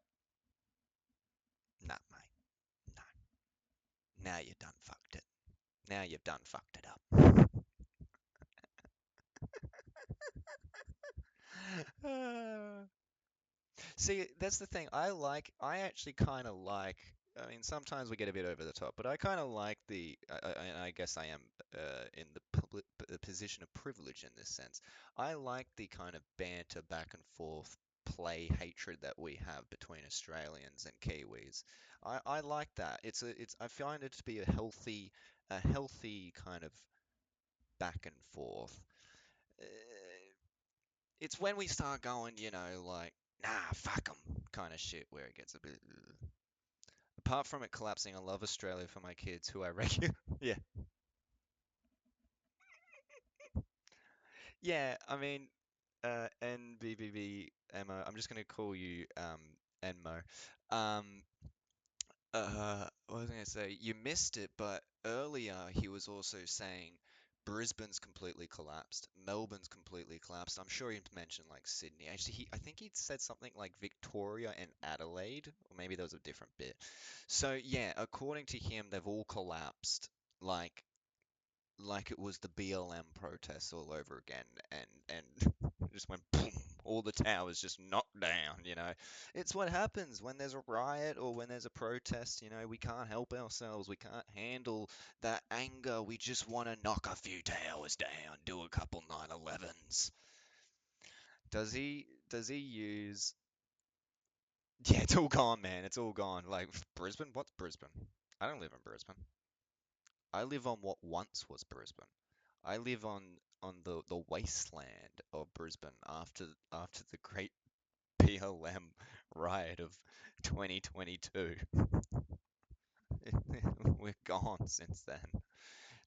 nah, mate, no. Now you've done fucked it. Now you've done fucked it up. See, that's the thing. I actually kind of like. I mean, sometimes we get a bit over the top, but I kind of like and I guess I am in the position of privilege in this sense. I like the kind of banter back and forth, play hatred that we have between Australians and Kiwis. I like that. I find it to be a healthy kind of back and forth. Uh, it's when we start going, like, nah, fuck 'em kind of shit where it gets a bit. Ugh. Apart from it collapsing, I love Australia for my kids who I regular. Yeah. Yeah, I mean, NBBB Emma, I'm just gonna call you Enmo. Um, what was I gonna say? You missed it, but earlier he was also saying Brisbane's completely collapsed, Melbourne's completely collapsed. I'm sure he mentioned like Sydney. Actually, I think he said something like Victoria and Adelaide, or maybe there was a different bit. So yeah, according to him, they've all collapsed, like it was the BLM protests all over again, and just went boom, all the towers just knocked down. It's what happens when there's a riot or when there's a protest. We can't help ourselves. We can't handle that anger. We just want to knock a few towers down, do a couple 9/11s. Does he use? Yeah, it's all gone, man. It's all gone. Like Brisbane. What's Brisbane? I don't live in Brisbane. I live on what once was Brisbane. I live on the wasteland of Brisbane after the great BLM riot of 2022. We're gone since then.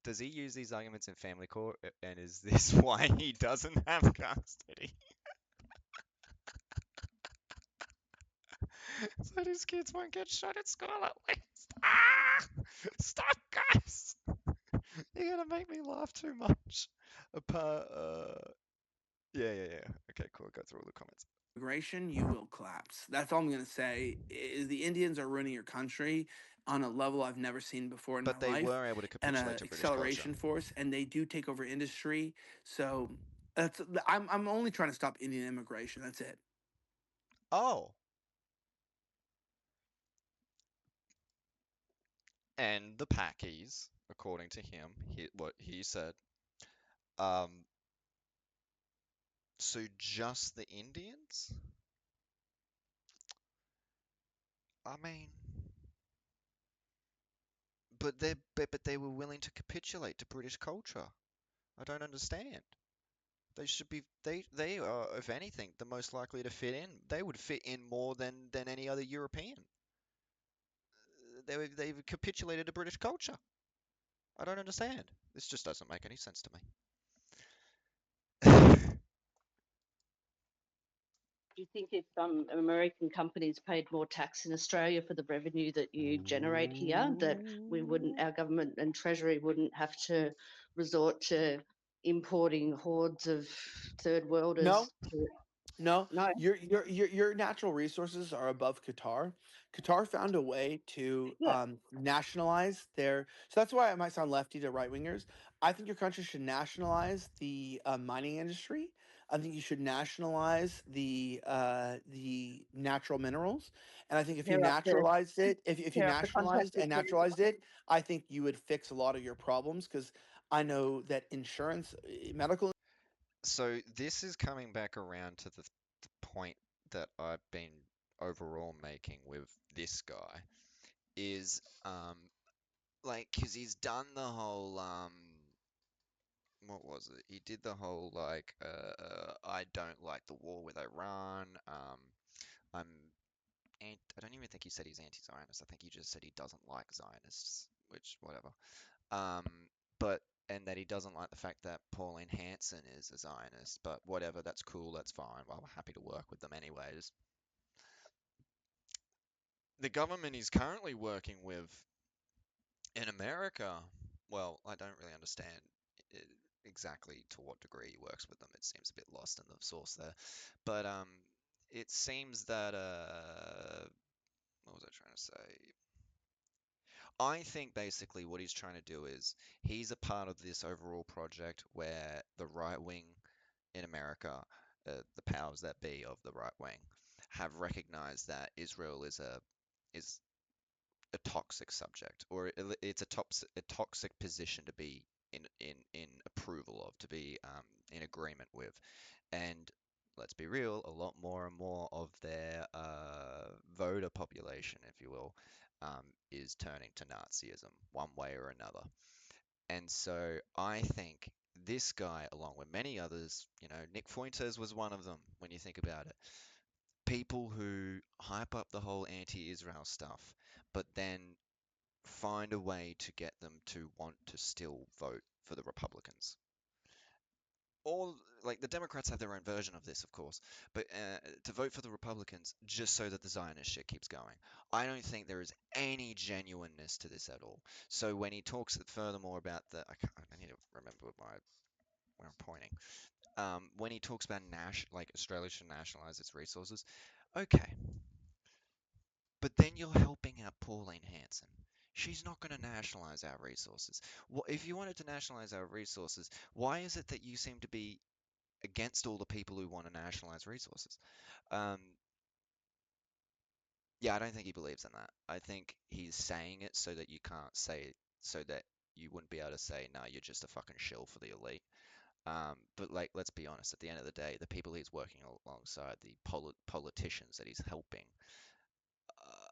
Does he use these arguments in family court? And is this why he doesn't have custody? So his kids won't get shot at school at least. Ah! Stop, guys! You're gonna make me laugh too much. Yeah. Okay, cool. Go through all the comments. Immigration, you will collapse. That's all I'm gonna say. Is the Indians are ruining your country on a level I've never seen before in my But they life, were able to and capitulate a to British culture. acceleration force, and they do take over industry. So that's I'm only trying to stop Indian immigration. That's it. Oh. And the Packies, according to him, what he said. So just the Indians? I mean, but they were willing to capitulate to British culture. I don't understand. They should be they are, if anything, the most likely to fit in. They would fit in more than any other European. They've capitulated to British culture. I don't understand. This just doesn't make any sense to me. Do you think if American companies paid more tax in Australia for the revenue that you generate here, that our government and Treasury wouldn't have to resort to importing hordes of third worlders? No, to- no, No. your natural resources are above Qatar. Qatar found a way to Yeah. nationalize their. So that's why it might sound lefty to right wingers. I think your country should nationalize the mining industry. I think you should nationalize the natural minerals. And I think if you Tear up the naturalized it, if you tear up the nationalized contracted and service. naturalized it, I think you would fix a lot of your problems because I know that insurance, medical. So this is coming back around to the point that I've been overall making with this guy is like because he's done the whole what was it? He did the whole like I don't like the war with Iran. I'm I don't even think he said he's anti-Zionist. I think he just said he doesn't like Zionists, which whatever. Um, but and that he doesn't like the fact that Pauline Hanson is a Zionist, but whatever, that's cool, that's fine. Well, we're happy to work with them anyways. The government he's currently working with in America, well, I don't really understand it, exactly to what degree he works with them. It seems a bit lost in the source there, but it seems that what was I trying to say? I think basically what he's trying to do is he's a part of this overall project where the right wing in America, the powers that be of the right wing, have recognized that Israel is a toxic subject, or it's a toxic position to be in approval of, to be in agreement with, and let's be real, a lot more and more of their voter population, if you will, is turning to Nazism one way or another. And so I think this guy, along with many others, Nick Fuentes was one of them when you think about it. People who hype up the whole anti-Israel stuff, but then find a way to get them to want to still vote for the Republicans. All like the Democrats have their own version of this, of course, but to vote for the Republicans just so that the Zionist shit keeps going. I don't think there is any genuineness to this at all. So when he talks furthermore about I need to remember where I'm pointing. When he talks about like Australia should nationalize its resources, okay, but then you're helping out Pauline Hanson. She's not going to nationalize our resources. If you wanted to nationalize our resources, why is it that you seem to be against all the people who want to nationalize resources? Um, yeah, I don't think he believes in that. I think he's saying it so that you can't say it, so that you wouldn't be able to say, no, you're just a fucking shill for the elite. But like, let's be honest, at the end of the day, the people he's working alongside, the politicians that he's helping,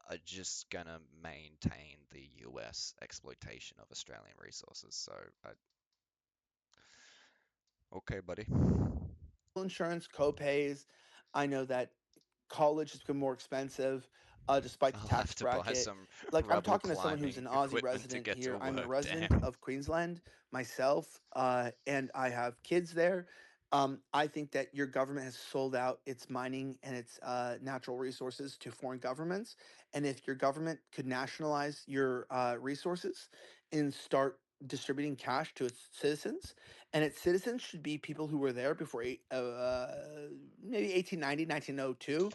are just gonna maintain the US exploitation of Australian resources. So Okay, buddy. Insurance co-pays. I know that college has become more expensive, despite the I'll tax have to buy bracket. some Like I'm rubble talking to someone who's climbing an Aussie equipment to resident get to here. I'm a work. resident Damn. of Queensland myself, and I have kids there. I think that your government has sold out its mining and its natural resources to foreign governments. And if your government could nationalize your resources and start distributing cash to its citizens, and its citizens should be people who were there before maybe 1890, 1902.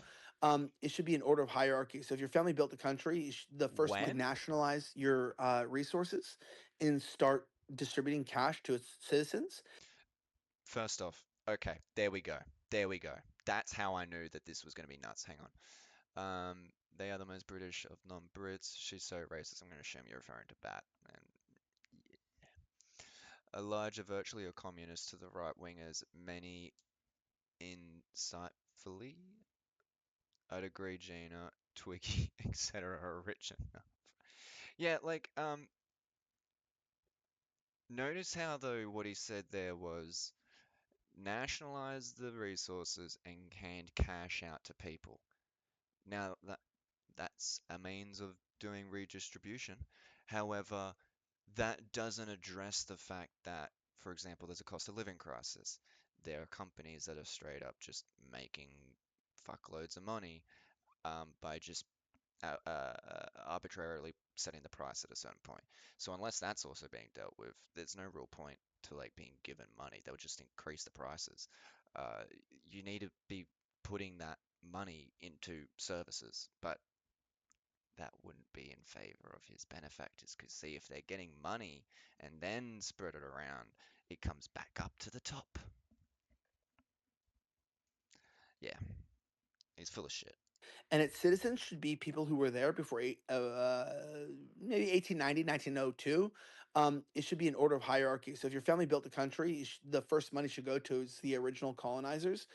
It should be an order of hierarchy. So if your family built the country, the first one to When? nationalize your resources and start distributing cash to its citizens. First off, okay, there we go. There we go. That's how I knew that this was going to be nuts. Hang on. They are the most British of non-Brits. She's so racist. I'm going to assume you're referring to Bat. And a larger virtually a communist to the right wingers, many insightfully. I'd agree, Gina, Twiggy, etc. are rich enough. Yeah, like, notice how though what he said there was nationalize the resources and hand cash out to people. Now that's a means of doing redistribution. However, that doesn't address the fact that, for example, there's a cost of living crisis. There are companies that are straight up just making fuckloads of money by just arbitrarily setting the price at a certain point. So unless that's also being dealt with, there's no real point to like being given money. They'll just increase the prices. You need to be putting that money into services, but that wouldn't be in favor of his benefactors because see if they're getting money and then spread it around, it comes back up to the top. Yeah, he's full of shit. And its citizens should be people who were there before maybe 1890, 1902. It should be an order of hierarchy. So if your family built the country, the first money should go to is the original colonizers.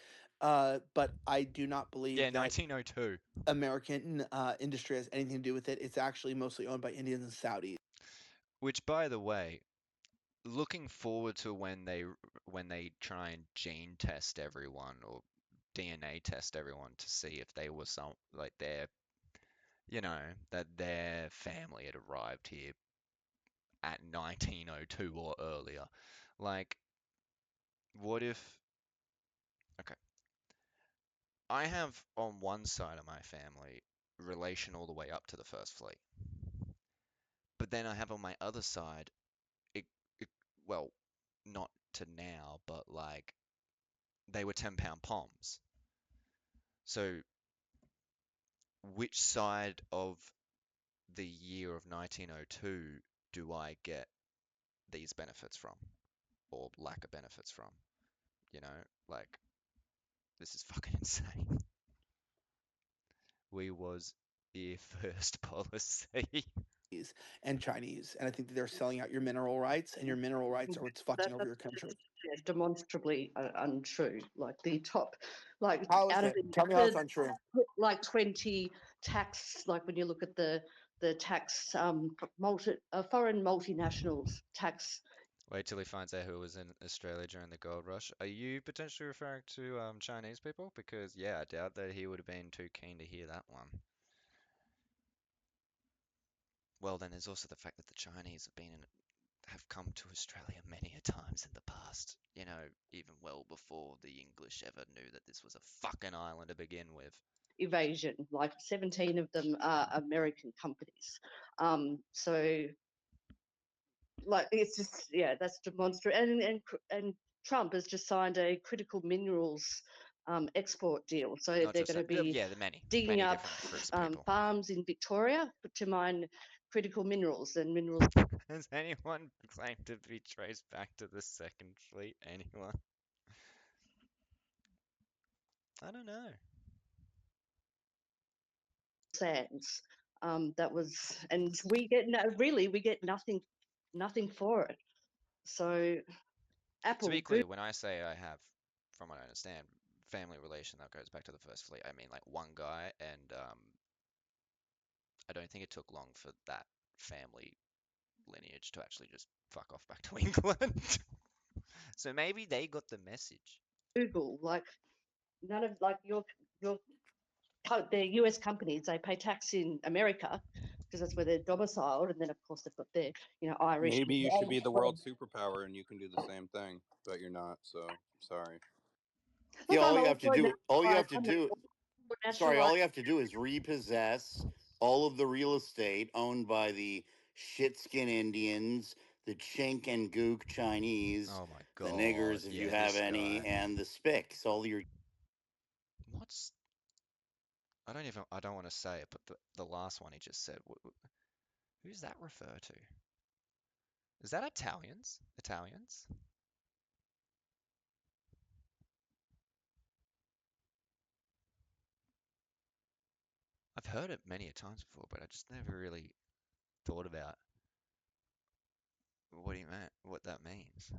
But I do not believe Yeah, that 1902. American industry has anything to do with it. It's actually mostly owned by Indians and Saudis. Which, by the way, looking forward to when they try and gene test everyone or DNA test everyone to see if they were some like that their family had arrived here at 1902 or earlier. Like, what if? Okay, I have on one side of my family relation all the way up to the First Fleet, but then I have on my other side, it, it well, not to now, but like they were 10-pound poms. So, which side of the year of 1902 do I get these benefits from, or lack of benefits from? You know, like this is fucking insane. We was a first policy. And Chinese, and I think that they're selling out your mineral rights, and your mineral rights are what's fucking over your country. Demonstrably untrue. Like the top, like How is out of it? Tell me how it's the untrue. like 20 tax, like when you look at the tax foreign multinationals tax. Wait till he finds out who was in Australia during the gold rush. Are you potentially referring to Chinese people? Because yeah, I doubt that he would have been too keen to hear that one. Well, then there's also the fact that the Chinese have come to Australia many a times in the past. You know, even well before the English ever knew that this was a fucking island to begin with. Evasion, like 17 of them are American companies. So like it's just that's demonstrative. And Trump has just signed a critical minerals export deal, so Not they're just going to that, be yeah, the many digging up different groups of people. farms in Victoria to mine critical minerals and minerals. Has anyone claimed to be traced back to the Second Fleet? Anyone? I don't know. Sands. That was, and we get nothing for it. So Apple. To be clear, when I say I have, from what I understand, family relation that goes back to the First Fleet, I mean like one guy, and I don't think it took long for that family lineage to actually just fuck off back to England. So maybe they got the message. Google, like none of like your the US companies, they pay tax in America because that's where they're domiciled, and then of course they've got their Irish. Maybe you should be the world superpower and you can do the same thing, but you're not. So sorry. Look, Yeah, I'm all you have to also do, all you have to I'm do, sorry, all you have to do is repossess all of the real estate owned by the shitskin Indians, the chink and gook Chinese, Oh my the god, niggers, if you yeah, have this any, guy. and the spics. All your What's I don't want to say it, but the last one he just said, who's that refer to? Is that Italians? Italians? I've heard it many a times before, but I just never really thought about what that means.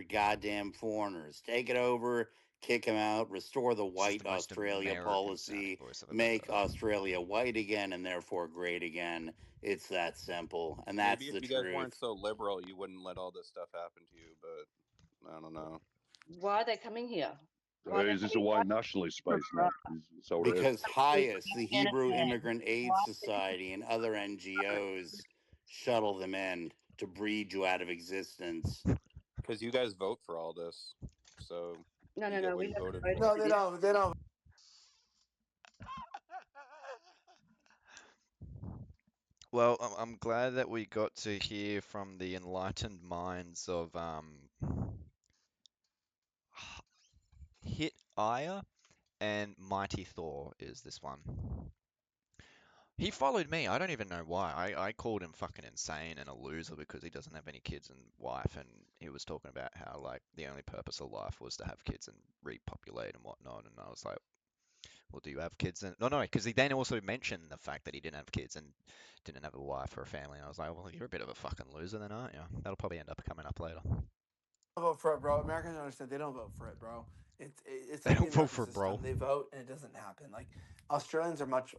goddamn foreigners. Take it over, kick them out, restore the This is the white most Australia American sounding policy, voice I've ever make heard. Australia white again and therefore great again. It's that simple. And that's Maybe if the you guys weren't truth. so liberal, you wouldn't let all this stuff happen to you. But I don't know. Why are they coming here? Why are they Is this a coming? white nationalist space now? So it is. Because HIAS, the Hebrew Immigrant Aid Society, and other NGOs shuttle them in to breed you out of existence. Because you guys vote for all this, so No, you no, get no. what We you never voted voted for. No, for they this. don't. They don't. Well, I'm glad that we got to hear from the enlightened minds of Hit Aya and Mighty Thor is this one. He followed me. I don't even know why. I called him fucking insane and a loser because he doesn't have any kids and wife, and he was talking about how like the only purpose of life was to have kids and repopulate and whatnot. And I was like, well, do you have kids? And no, because he then also mentioned the fact that he didn't have kids and didn't have a wife or a family. And I was like, well, you're a bit of a fucking loser then, aren't you? That'll probably end up coming up later. Vote for it, bro. Americans don't understand. They don't vote for it, bro. It's They like the don't vote American for it, bro. system. They vote and it doesn't happen. Like Australians are much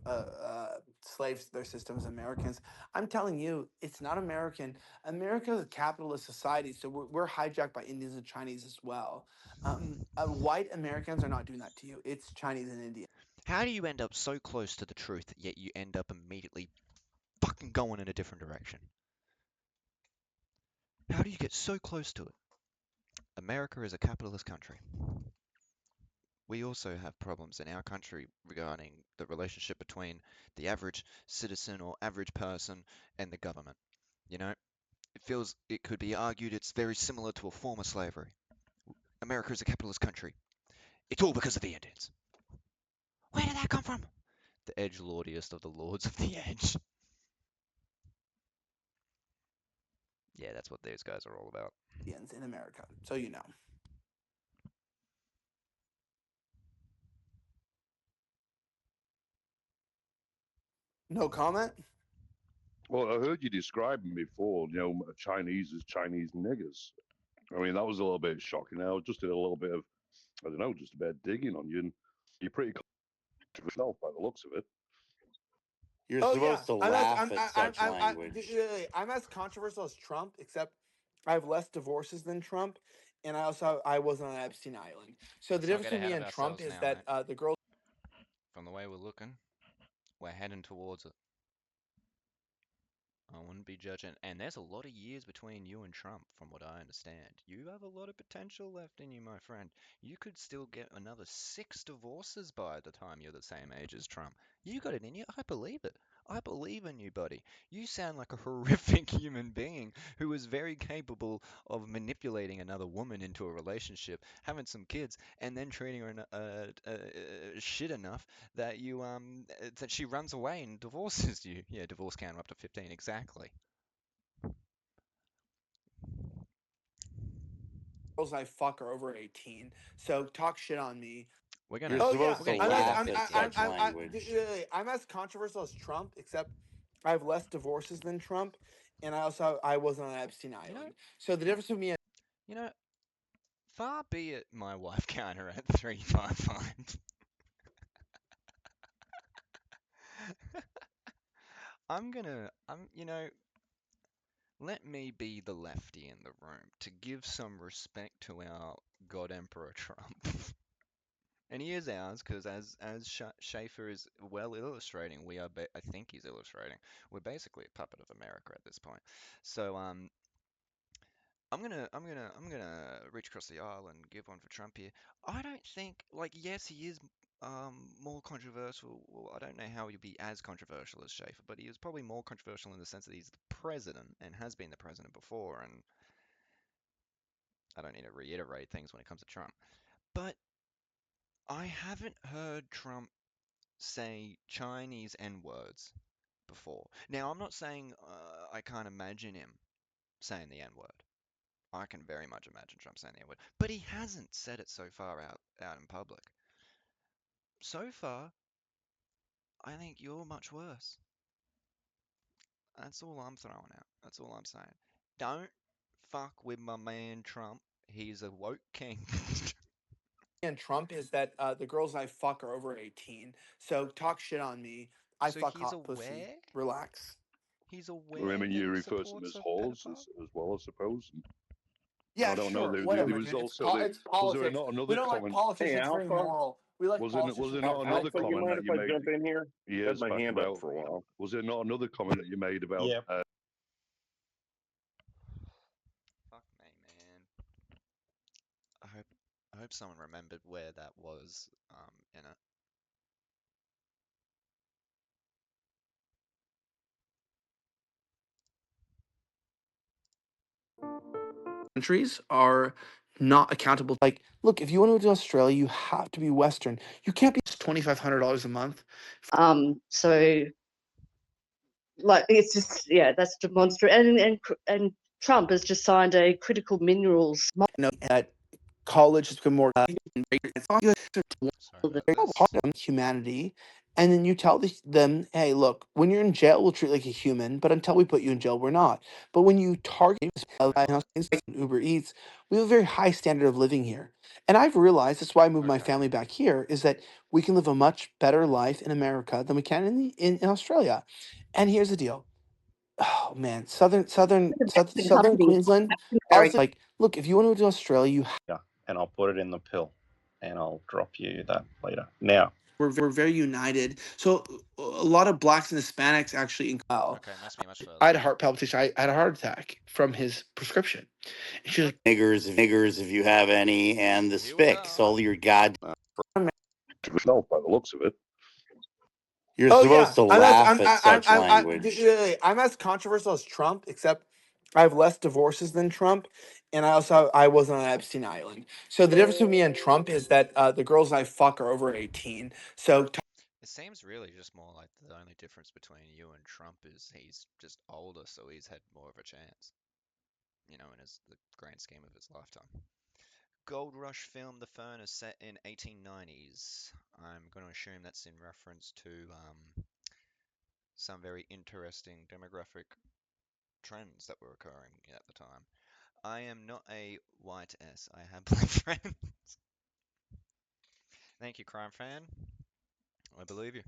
slaves to their systems. Americans, I'm telling you, it's not American. America is a capitalist society, so we're hijacked by Indians and Chinese as well. White Americans are not doing that to you. It's Chinese and Indians. How do you end up so close to the truth, yet you end up immediately fucking going in a different direction? How do you get so close to it? America is a capitalist country. We also have problems in our country regarding the relationship between the average citizen or average person and the government. You know, it could be argued it's very similar to a form of slavery. America is a capitalist country. It's all because of the Indians. Where did that come from? The edgelordiest of the lords of the edge. Yeah, that's what these guys are all about. Indians in America, so you know. No comment. Well, I heard you describe them before. You know, Chinese as Chinese niggers. I mean, that was a little bit shocking. I just did a little bit of, I don't know, just a bit of digging on you, and you're pretty close to yourself by the looks of it. You're Oh yeah, supposed to laugh at such language. I'm as controversial as Trump, except I have less divorces than Trump, and I wasn't on Epstein Island. So the Let's not difference get between me ahead of and Trump ourselves is now, that mate. the girls. From the way we're looking, we're heading towards it. I wouldn't be judging. And there's a lot of years between you and Trump, from what I understand. You have a lot of potential left in you, my friend. You could still get another 6 divorces by the time you're the same age as Trump. You got it in you. I believe it. I believe in you, buddy. You sound like a horrific human being who is very capable of manipulating another woman into a relationship, having some kids, and then treating her shit enough that that she runs away and divorces you. Yeah, divorce count up to 15, exactly. Girls I fuck are over 18, so talk shit on me. We're You're gonna. Oh yeah, supposed to We're gonna get laugh into at this such later. language. I'm as controversial as Trump, except I have less divorces than Trump, and I wasn't on Epstein Island. So the difference between me and You know, far be it my wife counter at 355. I'm let me be the lefty in the room to give some respect to our God Emperor Trump. And he is ours because, as Schaffer is well illustrating, I think he's illustrating, we're basically a puppet of America at this point. So I'm gonna reach across the aisle and give one for Trump here. I don't think, like, yes, he is more controversial. Well, I don't know how he'll be as controversial as Schaffer, but he is probably more controversial in the sense that he's the president and has been the president before, and I don't need to reiterate things when it comes to Trump. But I haven't heard Trump say Chinese N-words before. Now, I'm not saying I can't imagine him saying the N-word. I can very much imagine Trump saying the N-word, but he hasn't said it so far out in public. So far, I think you're much worse. That's all I'm throwing out. That's all I'm saying. Don't fuck with my man Trump. He's a woke king. And Trump is that the girls I fuck are over 18. So talk shit on me. I So fuck he's hot pussy. aware? Relax. He's I aware mean, that you he refer to them supports as a whores pedophile? as well, I suppose. Yeah, I don't know. sure, There whatever. was Dude. also It's was there politics. not We another don't like comment? politics. Hey, It's very Alpha. moral. We like Was politicians. there not another Alpha, you comment mind that if you I made jump in here? Had years my back hand up about? for a while. Was there not another comment that you made about? Yep. Fuck me, man. I hope someone remembered where that was in it. Countries are not accountable. Like, look, if you want to go to Australia, you have to be Western. You can't be $2,500 a month. So like it's just that's demonstrative. And Trump has just signed a critical minerals. No, at college has become more humanity, and then you tell them, hey, look, when you're in jail, we'll treat you like a human, but until we put you in jail, we're not. But when you target things like Uber Eats, we have a very high standard of living here, and I've realized that's why I moved my family back here is that we can live a much better life in America than we can in Australia. And here's the deal. Oh man, Southern Queensland. Also, like, look, if you want to go to Australia, And I'll put it in the pill, and I'll drop you that later. Now, we're very united. So a lot of blacks and Hispanics actually. Okay, must be much further. I had a heart palpitation. I had a heart attack from his prescription. And she's like, niggers if you have any, and the spics, all your god. Yourself by the looks of it. You're oh supposed yeah, to laugh at such language. I'm as controversial as Trump, except I have less divorces than Trump, and I wasn't on Epstein Island. So the difference between me and Trump is that the girls I fuck are over 18. So It seems really just more like the only difference between you and Trump is he's just older, so he's had more of a chance. You know, in the grand scheme of his lifetime. Gold Rush film The Furnace set in 1890s. I'm going to assume that's in reference to some very interesting demographic trends that were occurring at the time. I am not a white S. I have black friends. Thank you, crime fan. I believe you.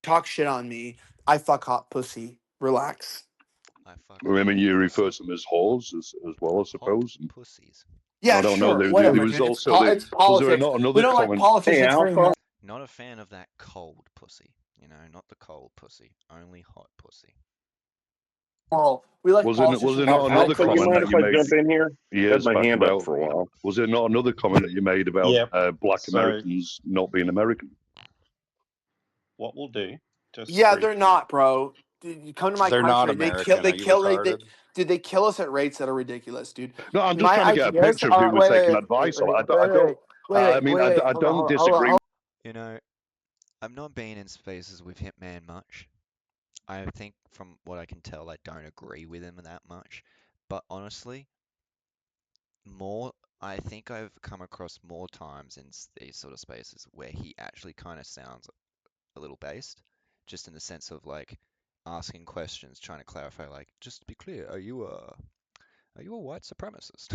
talk shit on me. I fuck hot pussy. Relax. I fuck. I mean, you refer to them as whores as well, I suppose. Hot pussies. Yeah, I don't sure, know. whatever. There was Dude. also It's was there politics. not another We don't like comment? politics. Hey, It's very Alpha. Not a fan of that cold pussy. You know, not the cold pussy. Only hot pussy. moral. We like Was politicians. there not another Alpha, you comment mind that if you I made jump in here? Had years my back hand up about? for a while. Was there not another comment that you made about Yep. black So- Americans not being American? what we'll do, just Yeah, brief. they're not, bro. Dude, you come to my They're not country. They kill. American. They Are you kill. retarded? Dude, they kill us at rates that are ridiculous, dude. No, I'm just My trying to get a ideas picture of who are. we're taking advice on. I don't. I mean, I Hold on, don't hold on, hold disagree. on. You know, I've not been in spaces with Hitman much. I think from what I can tell, I don't agree with him that much. But honestly, I think I've come across more times in these sort of spaces where he actually kind of sounds a little based, just in the sense of like asking questions, trying to clarify, like, just to be clear, are you a white supremacist?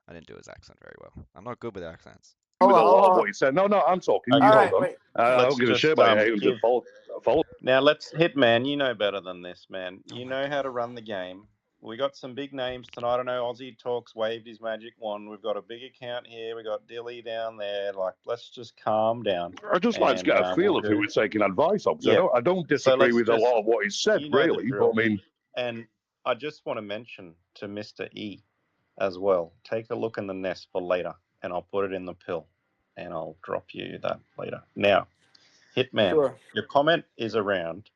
I didn't do his accent very well. I'm not good with accents. With a lot of what you said. No, I'm talking. You Okay. hold on. I Let's don't give a shit just about your 800 give followers. follow. Now let's Hitman. You know better than this, man. You know how to run the game. We got some big names tonight. I know Aussie Talks waved his magic wand. We've got a big account here. We got Dilly down there. Like, let's just calm down. I just like to get a feel of who we're taking advice of. 'Cause I don't disagree with a lot of what he said, you know the really. But drill. I mean, And I just want to mention to Mr. E as well. Take a look in the nest for later, and I'll put it in the pill, and I'll drop you that later. Now, Hitman, Sure. your comment is around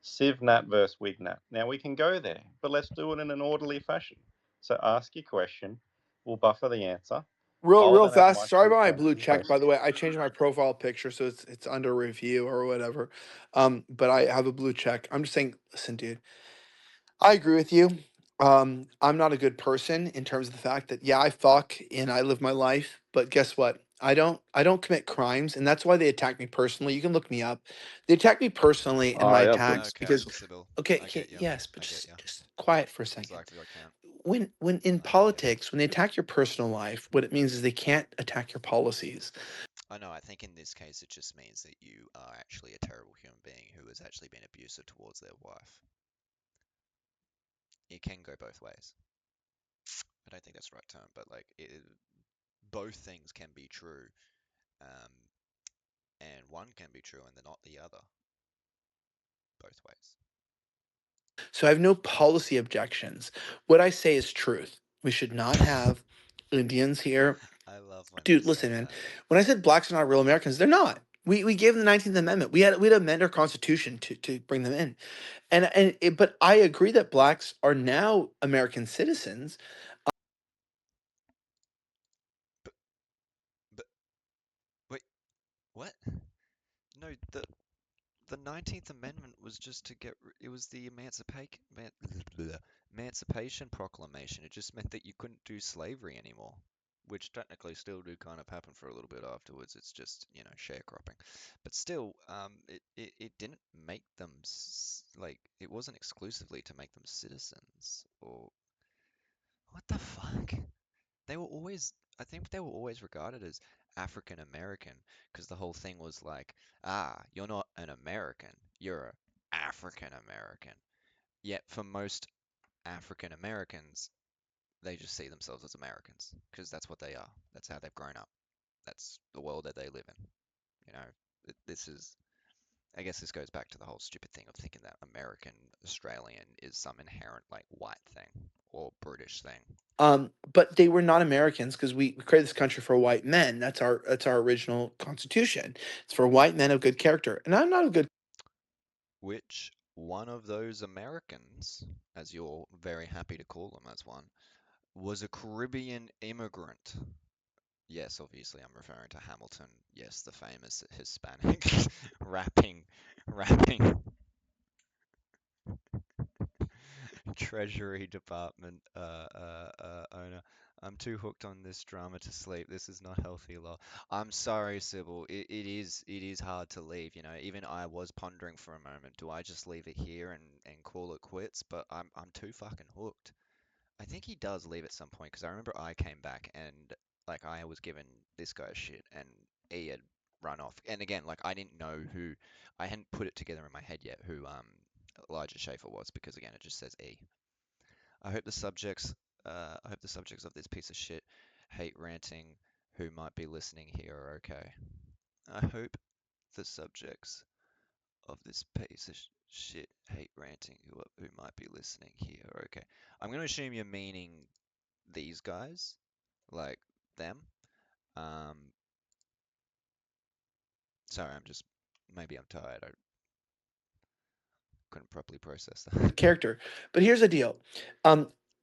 Civ Nat versus Wignat. Now we can go there, but let's do it in an orderly fashion. So ask your question. We'll buffer the answer. Real Then have fast. my Sorry 2 about my cents blue as check, host. by the way. I changed my profile picture so it's under review or whatever. But I have a blue check. I'm just saying, listen, dude. I agree with you. I'm not a good person in terms of the fact that yeah, I fuck and I live my life, but guess what? I don't commit crimes, and that's why they attack me personally. You can look me up. They attack me personally in my I have done. attacks Okay, because Sybil. okay, I okay, get you. yes, but I get just you. just quiet for a As second. exactly I can. When in politics, when they attack your personal life, what it means is they can't attack your policies. I know, I think in this case it just means that you are actually a terrible human being who has actually been abusive towards their wife. It can go both ways. I don't think that's the right term, but like both things can be true, um, and one can be true and they're not the other. Both ways. So I have no policy objections. What I say is truth. We should not have Indians here. I love when Dude, you listen, say man. that. When I said blacks are not real Americans, they're not. We gave them the 19th Amendment. We'd amend our Constitution to bring them in. But I agree that blacks are now American citizens. But wait, what? No, the 19th Amendment was just to it was the Emancipation Proclamation. It just meant that you couldn't do slavery anymore, which technically still do kind of happen for a little bit afterwards. It's just, sharecropping. But still, it didn't make them, like, it wasn't exclusively to make them citizens, or what the fuck? They were always, I think they were always regarded as African American because the whole thing was like, you're not an American, you're a African American. Yet for most African Americans, they just see themselves as Americans because that's what they are. That's how they've grown up. That's the world that they live in. You know, this is, I guess this goes back to the whole stupid thing of thinking that American Australian is some inherent like white thing or British thing. But they were not Americans because we created this country for white men. That's our original Constitution. It's for white men of good character, and I'm not a good. Which one of those Americans, as you're very happy to call them as one, was a Caribbean immigrant? Yes, obviously I'm referring to Hamilton. Yes, the famous Hispanic rapping Treasury Department owner. I'm too hooked on this drama to sleep. This is not healthy, lol. I'm sorry, Sybil. It is hard to leave, Even I was pondering for a moment, do I just leave it here and call it quits? But I'm too fucking hooked. I think he does leave at some point because I remember I came back and like I was given this guy's shit and he had run off. And again, like I didn't know who, I hadn't put it together in my head yet who Elijah Schaffer was because again it just says E. I hope the subjects I hope the subjects of this piece of shit hate ranting who might be listening here are okay. I hope the subjects of this piece of shit hate ranting who might be listening here are okay. I'm gonna assume you're meaning these guys, like them. Um, sorry, maybe I'm tired. I couldn't properly process that. Character. But here's the deal.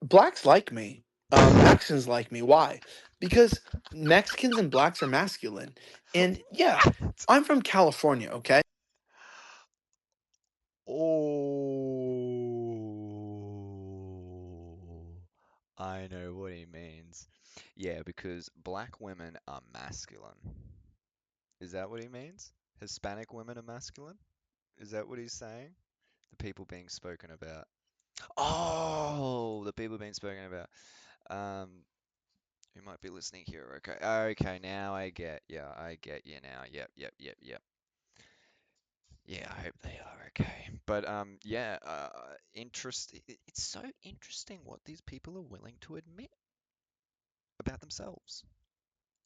Blacks like me. Mexicans like me. Why? Because Mexicans and blacks are masculine. And yeah, I'm from California, okay? Oh, I know what he means. Yeah, because black women are masculine. Is that what he means? Hispanic women are masculine? Is that what he's saying? The people being spoken about. Oh, the people being spoken about. Um, who might be listening here? Okay, okay, now I get. Yeah, I get you now. Yep, yep, yep, yep. Yeah, I hope they are okay. But yeah, It's so interesting what these people are willing to admit about themselves.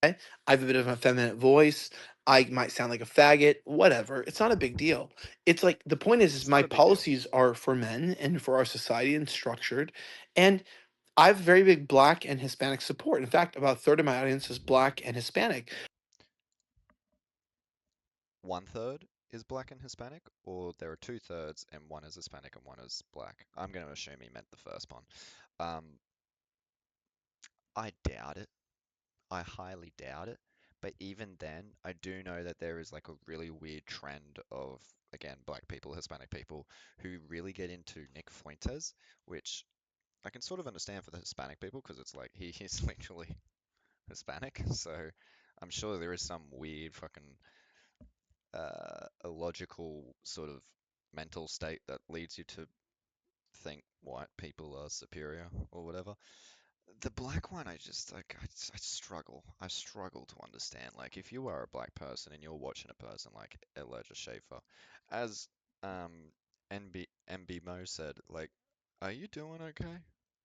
I have a bit of an effeminate voice. I might sound like a faggot. Whatever. It's not a big deal. It's like the point is It's my not a big deal. policies are for men and for our society and structured, and I have very big Black and Hispanic support. In fact, about a third of my audience is Black and Hispanic. 1/3 is black and Hispanic, or there are 2/3 and one is Hispanic and one is black. I'm going to assume he meant the first one. Um, I doubt it. I highly doubt it. But even then, I do know that there is like a really weird trend of, again, black people, Hispanic people, who really get into Nick Fuentes, which I can sort of understand for the Hispanic people because it's like he is literally Hispanic. So I'm sure there is some weird fucking illogical sort of mental state that leads you to think white people are superior or whatever. The black one, I struggle. I struggle to understand. Like, if you are a black person and you're watching a person like Elijah Schaffer, as NB Mo said, like, are you doing okay?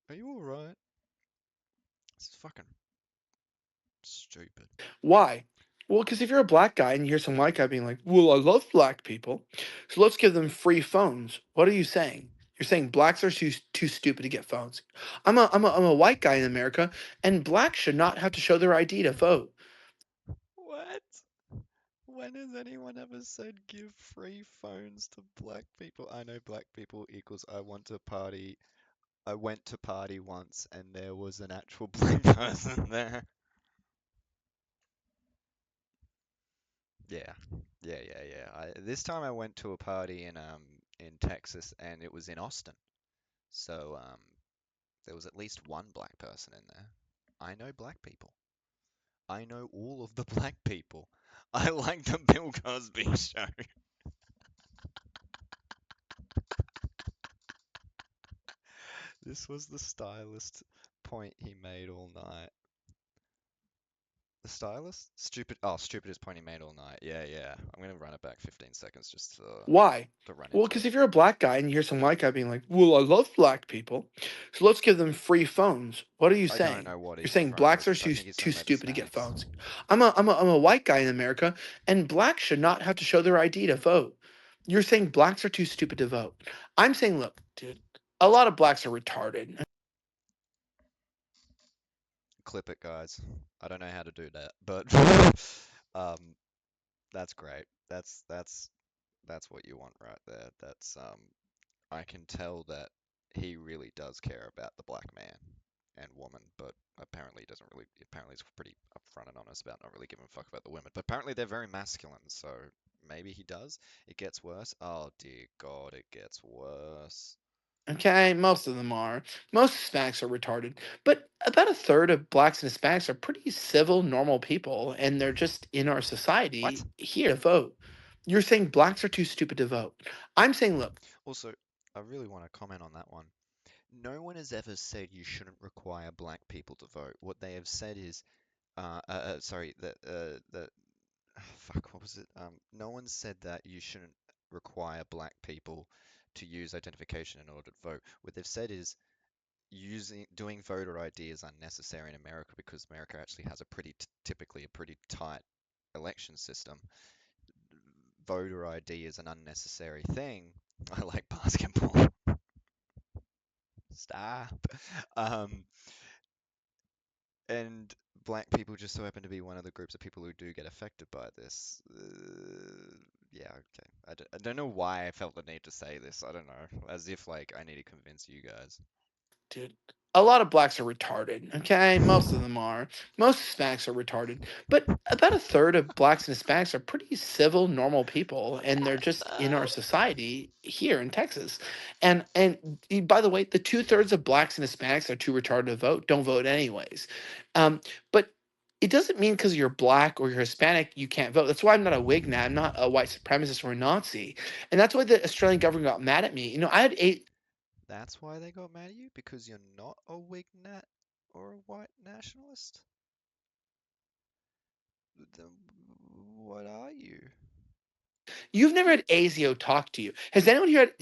Are you all right? It's fucking stupid. Why? Well, because if you're a black guy and you hear some white guy being like, "Well, I love black people, so let's give them free phones." What are you saying? You're saying blacks are too stupid to get phones. I'm a white guy in America, and blacks should not have to show their ID to vote. What? When has anyone ever said give free phones to black people? I know black people equals I want to party. I went to party once and there was an actual black person there. Yeah, yeah. This time I went to a party in Texas and it was in Austin. So there was at least one black person in there. I know black people. I know all of the black people. I like the Bill Cosby show. This was the stylist point he made all night. The stylist? Stupid. Oh, stupidest point he made all night. Yeah. I'm gonna run it back 15 seconds just Why? to run Well, into because it. if you're a black guy and you hear some white guy being like, "Well, I love black people, so let's give them free phones." What are you I don't saying? know what You're he's saying referring to. blacks are I think he's too talking about the stupid to get Hispanics. phones. I'm a white guy in America, and blacks should not have to show their ID to vote. You're saying blacks are too stupid to vote. I'm saying, look, dude, a lot of blacks are retarded. Clip it, guys. I don't know how to do that, but um, that's great. That's what you want right there. I can tell that he really does care about the black man and woman, but apparently he doesn't really. Apparently he's pretty upfront and honest about not really giving a fuck about the women. But apparently they're very masculine, so maybe he does. It gets worse. Oh dear God, it gets worse. Okay, most of them are. Most Hispanics are retarded, but about a third of blacks and Hispanics are pretty civil, normal people, and they're just in our society What? here to vote. You're saying blacks are too stupid to vote. I'm saying, look, Also, I really want to comment on that one. No one has ever said you shouldn't require black people to vote. What they have said is, sorry, that fuck, what was it? No one said that you shouldn't require black people to use identification in order to vote. What they've said is doing voter ID is unnecessary in America because America actually has a typically a pretty tight election system. Voter ID is an unnecessary thing. I like basketball. Stop. Um, and black people just so happen to be one of the groups of people who do get affected by this. Yeah, okay. I don't know why I felt the need to say this. I don't know. As if like I need to convince you guys. dude, a lot of blacks are retarded. Okay, most of them are. Most Hispanics are retarded, but about a third of blacks and Hispanics are pretty civil, normal people, and they're just in our society here in Texas. By the way, the 2/3 of blacks and Hispanics are too retarded to vote. Don't vote anyways. But it doesn't mean because you're black or you're Hispanic you can't vote. That's why I'm not a Whig. I'm not a white supremacist or a Nazi, and that's why the Australian government got mad at me. You know, I had eight. That's why they got mad at you? Because you're not a Whig nat or a white nationalist? Then what are you? You've never had ASIO talk to you. Has anyone here had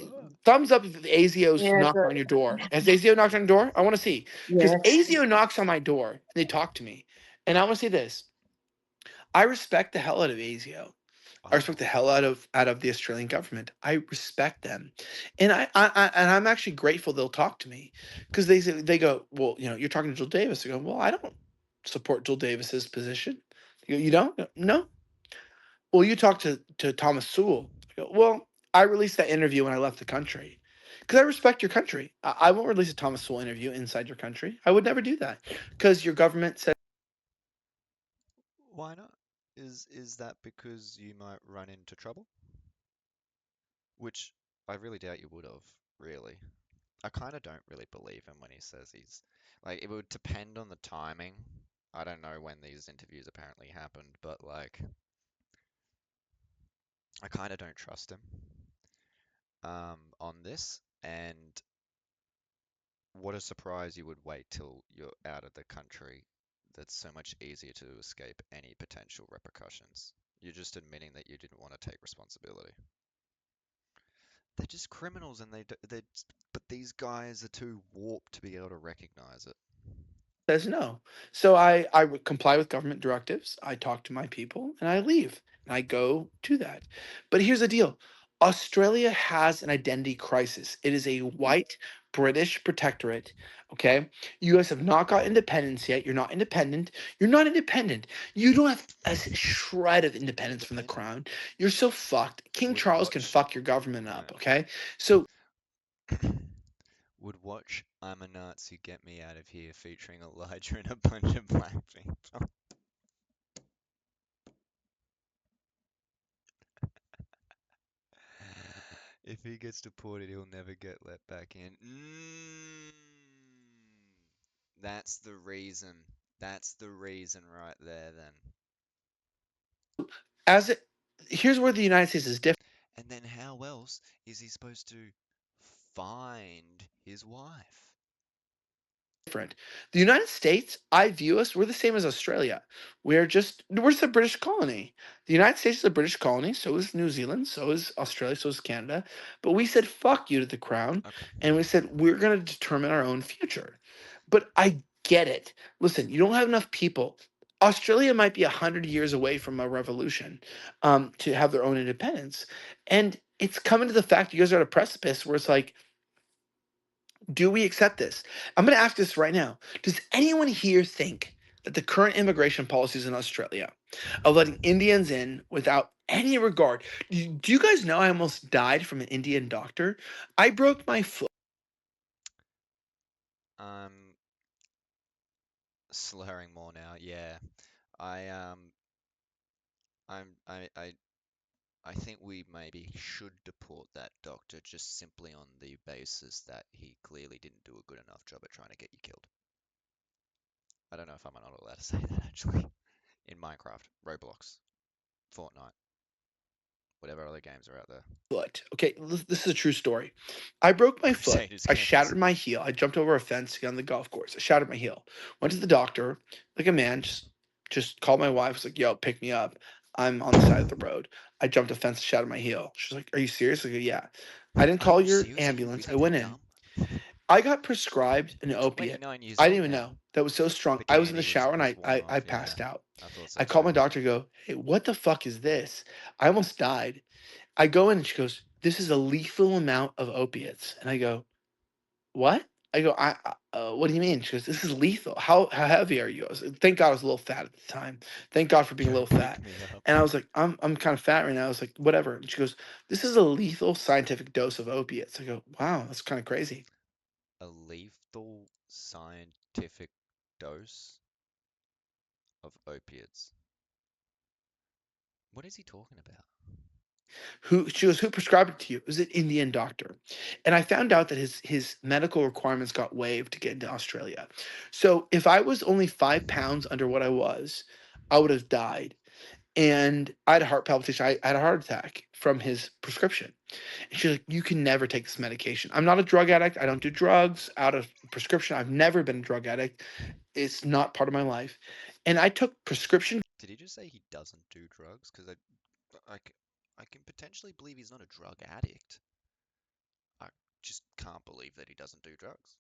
thumbs up if ASIO's Yeah, knocked on your door? Has ASIO knocked on your door? I want to see. Because yes. ASIO knocks on my door and they talk to me. And I want to say this. I respect the hell out of ASIO. I respect the hell out of the Australian government. I respect them, and I'm actually grateful they'll talk to me because they go, well, you're talking to Jill Davis. I go, well, I don't support Jill Davis's position. You don't? No. Well, you talked to Thomas Sewell. I go, well, I released that interview when I left the country because I respect your country. I won't release a Thomas Sewell interview inside your country. I would never do that because your government said. Why not? Is that because you might run into trouble? Which I really doubt you would have, really. I kind of don't really believe him when he says he's like it would depend on the timing. I don't know when these interviews apparently happened, but like I kind of don't trust him on this. And what a surprise you would wait till you're out of the country. That's so much easier to escape any potential repercussions. You're just admitting that you didn't want to take responsibility. They're just criminals, and but these guys are too warped to be able to recognize it. Says no. So I would comply with government directives. I talk to my people and I leave and I go to that. But here's the deal. Australia has an identity crisis. It is a white British protectorate. Okay. You guys have not got independence yet. You're not independent. You're not independent. You don't have a shred of independence from the crown. You're so fucked. King Charles can fuck your government up. Okay. So Would watch I'm a Nazi Get Me Out of Here featuring Elijah and a bunch of black people. If he gets deported, he'll never get let back in. That's the reason. That's the reason right there, then. as it here's where the United States is different. And then how else is he supposed to find his wife? Different. The United States, I view us, we're the same as Australia. We're just a British colony. The United States is a British colony, so is New Zealand, so is Australia, so is Canada. But we said fuck you to the crown, and we said we're gonna determine our own future. But I get it. Listen, you don't have enough people. Australia might be 100 years away from a revolution to have their own independence. And it's coming to the fact you guys are at a precipice where it's like, do we accept this? I'm going to ask this right now. Does anyone here think that the current immigration policies in Australia of letting Indians in without any regard? Do you guys know I almost died from an Indian doctor? I broke my foot. Slurring more now. Yeah, I I think we maybe should deport that doctor just simply on the basis that he clearly didn't do a good enough job at trying to get you killed. I don't know if I'm not allowed to say that actually. In Minecraft, Roblox, Fortnite, whatever other games are out there. Foot. Okay, this is a true story. I broke my foot. Crusaders I games. shattered my heel. I jumped over a fence to get on the golf course. I shattered my heel. Went to the doctor, like a man, just called my wife. Was like, "Yo, pick me up. I'm on the side of the road." I jumped a fence, shattered my heel. She's like, "Are you serious?" I go, "Yeah." I didn't call your ambulance. I went in. I got prescribed an opiate. 29 years I old didn't even now. know that was so strong. I was in the shower and I passed out. I thought so I called too. my doctor. Go, "Hey, what the fuck is this?" I almost died. I go in and she goes, "This is a lethal amount of opiates." And I go, "What?" I go, what do you mean?" She goes, "This is lethal. How heavy are you?" I was like, thank God I was a little fat at the time. Thank God for being a little fat. And I was like, I'm kind of fat right now. I was like, whatever. And she goes, "This is a lethal scientific dose of opiates." I go, "Wow, that's kind of crazy." A lethal scientific dose of opiates. What is he talking about? She goes, "Who prescribed it to you?" It was an Indian doctor. And I found out that his medical requirements got waived to get into Australia. So if I was only 5 pounds under what I was, I would have died. And I had a heart palpitation. I had a heart attack from his prescription. And she's like, "You can never take this medication." I'm not a drug addict. I don't do drugs out of prescription. I've never been a drug addict. It's not part of my life. And I took prescription. Did he just say he doesn't do drugs? Because I can potentially believe he's not a drug addict. I just can't believe that he doesn't do drugs.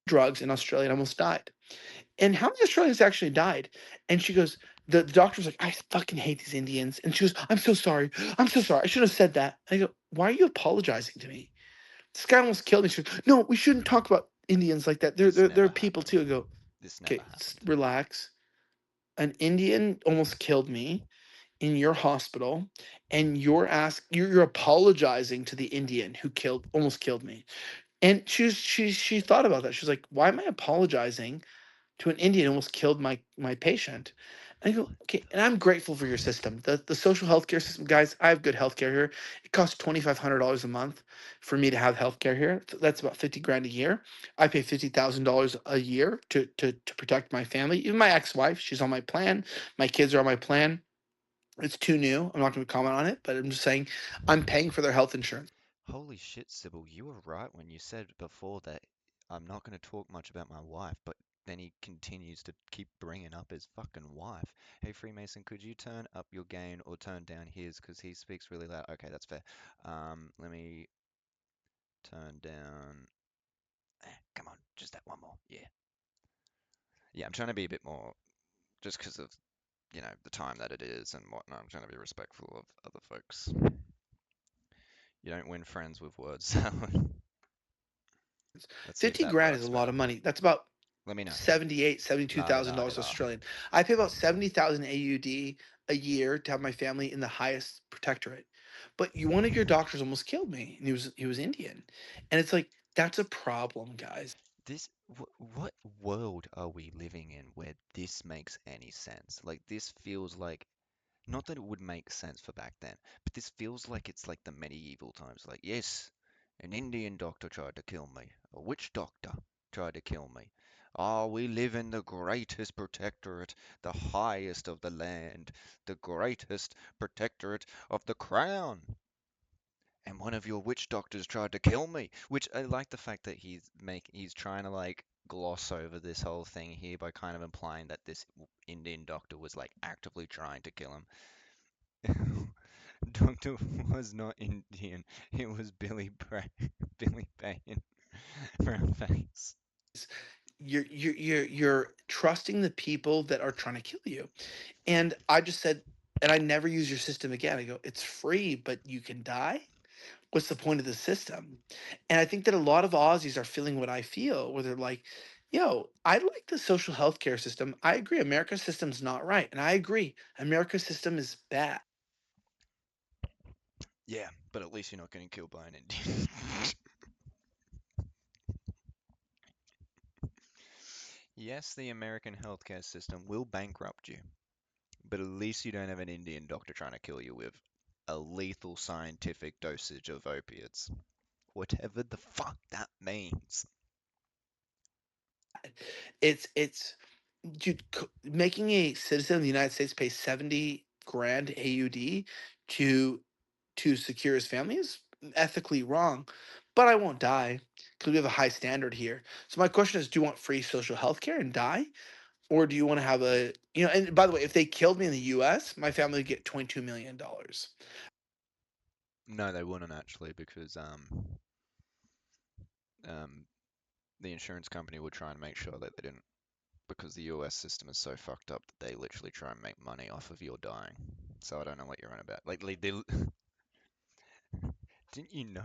drugs in Australia and almost died. And how many Australians actually died? And she goes, the doctor was like, I fucking hate these Indians. And she goes, I'm so sorry. I'm so sorry. I shouldn't have said that. I go, why are you apologizing to me? This guy almost killed me. She goes, no, we shouldn't talk about Indians like that. They're people too. I go, This never okay, happened. relax. An Indian almost killed me in your hospital, and you're apologizing to the Indian who almost killed me. And she thought about that. She was like, why am I apologizing to an Indian who almost killed my patient? And I go, okay, and I'm grateful for your system. The social healthcare system, guys, I have good healthcare here. It costs $2,500 a month for me to have healthcare here. That's about 50 grand a year. I pay $50,000 a year to protect my family. Even my ex-wife, she's on my plan. My kids are on my plan. It's too new. I'm not going to comment on it, but I'm just saying I'm paying for their health insurance. Holy shit, Sybil, you were right when you said before that I'm not going to talk much about my wife, but then he continues to keep bringing up his fucking wife. Hey, Freemason, could you turn up your gain or turn down his? Because he speaks really loud. Okay, that's fair. Let me turn down. Come on, just that one more. Yeah. Yeah, I'm trying to be a bit more, just because of, the time that it is and whatnot. I'm trying to be respectful of other folks. You don't win friends with words salad. Let's see if 50 that grand is works a lot better. of money. That's about Let me know. $72,000 La-di-da-di-da. Australian. I pay about 70,000 AUD a year to have my family in the highest protectorate. But one of your doctors almost killed me, and he was Indian. And it's like, that's a problem, guys. What world are we living in where this makes any sense? Like, this feels like, not that it would make sense for back then, but this feels like it's like the medieval times. Like, yes, an Indian doctor tried to kill me. A witch doctor tried to kill me. Oh, we live in the greatest protectorate, the highest of the land, the greatest protectorate of the crown. And one of your witch doctors tried to kill me. Which I like the fact that he's trying to like gloss over this whole thing here by kind of implying that this Indian doctor was like actively trying to kill him. Doctor was not Indian. It was Billy Payne. Brown face. You're trusting the people that are trying to kill you. And I just said, and I never use your system again. I go, it's free, but you can die. What's the point of the system? And I think that a lot of Aussies are feeling what I feel, where they're like, yo, I like the social health care system. I agree. America's system's not right. And I agree. America's system is bad. Yeah, but at least you're not getting killed by an Indian. Yes, the American healthcare system will bankrupt you, but at least you don't have an Indian doctor trying to kill you with a lethal scientific dosage of opiates. Whatever the fuck that means. It's dude, making a citizen of the United States pay 70 grand AUD to secure his family is ethically wrong. But I won't die because we have a high standard here. So my question is, do you want free social health care and die? Or do you want to have and by the way, if they killed me in the US, my family would get $22 million. No, they wouldn't actually, because um, the insurance company would try and make sure that they didn't, because the US system is so fucked up that they literally try and make money off of your dying. So I don't know what you're on about. Like they didn't you know?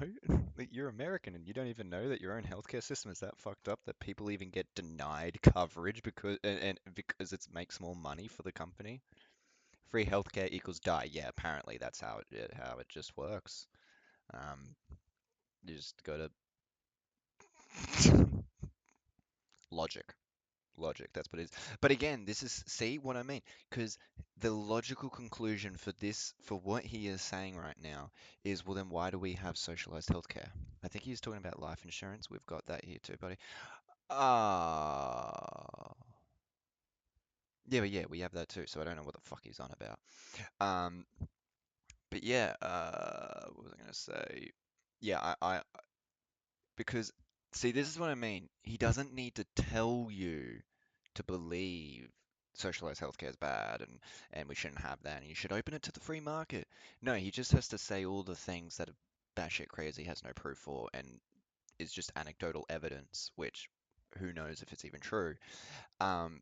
Like, you're American and you don't even know that your own healthcare system is that fucked up that people even get denied coverage and because it makes more money for the company. Free healthcare equals die. Yeah, apparently that's how it just works. Um, you just go to logic. Logic, that's what it is. But again, this is, see what I mean? Because the logical conclusion for what he is saying right now is, well, then why do we have socialized healthcare? I think he's talking about life insurance. We've got that here too, buddy. Ah, yeah, but yeah, we have that too. So I don't know what the fuck he's on about. Um, but yeah, what was I gonna say? Yeah, because see, this is what I mean. He doesn't need to tell you to believe socialized healthcare is bad and we shouldn't have that and you should open it to the free market. No, he just has to say all the things that are batshit crazy, has no proof for, and is just anecdotal evidence, which who knows if it's even true. Um,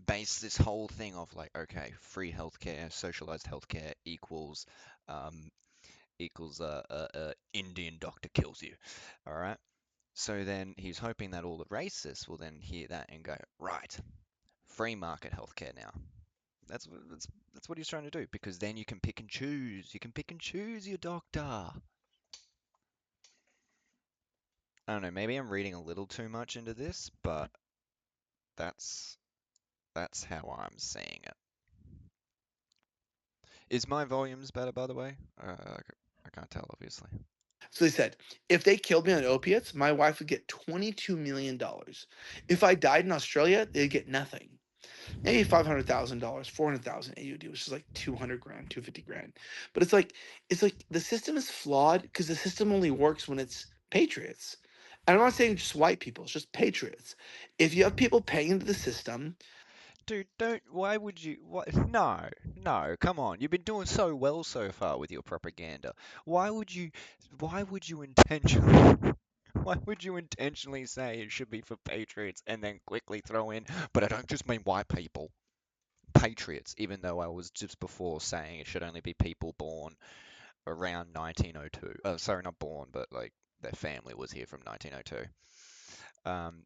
base this whole thing off like, okay, free healthcare, socialized healthcare um, equals Indian doctor kills you. All right. So then he's hoping that all the racists will then hear that and go, right, free market healthcare now. That's what he's trying to do because then you can pick and choose. You can pick and choose your doctor. I don't know, maybe I'm reading a little too much into this, but that's that's how I'm seeing it. Is my volumes better, by the way? I can't tell, obviously. So they said, if they killed me on opiates, my wife would get $22 million. If I died in Australia, they'd get nothing. Maybe $500,000, 400,000 AUD, which is like 200 grand, 250 grand. But it's like the system is flawed because the system only works when it's patriots. And I'm not saying just white people, it's just patriots. If you have people paying into the system, Dude, don't. Why would you? What? No, no. Come on. You've been doing so well so far with your propaganda. Why would you? Why would you intentionally? Why would you intentionally say it should be for patriots and then quickly throw in? But I don't just mean white people. Patriots, even though I was just before saying it should only be people born around 1902. Oh, sorry, not born, but like their family was here from 1902. Um,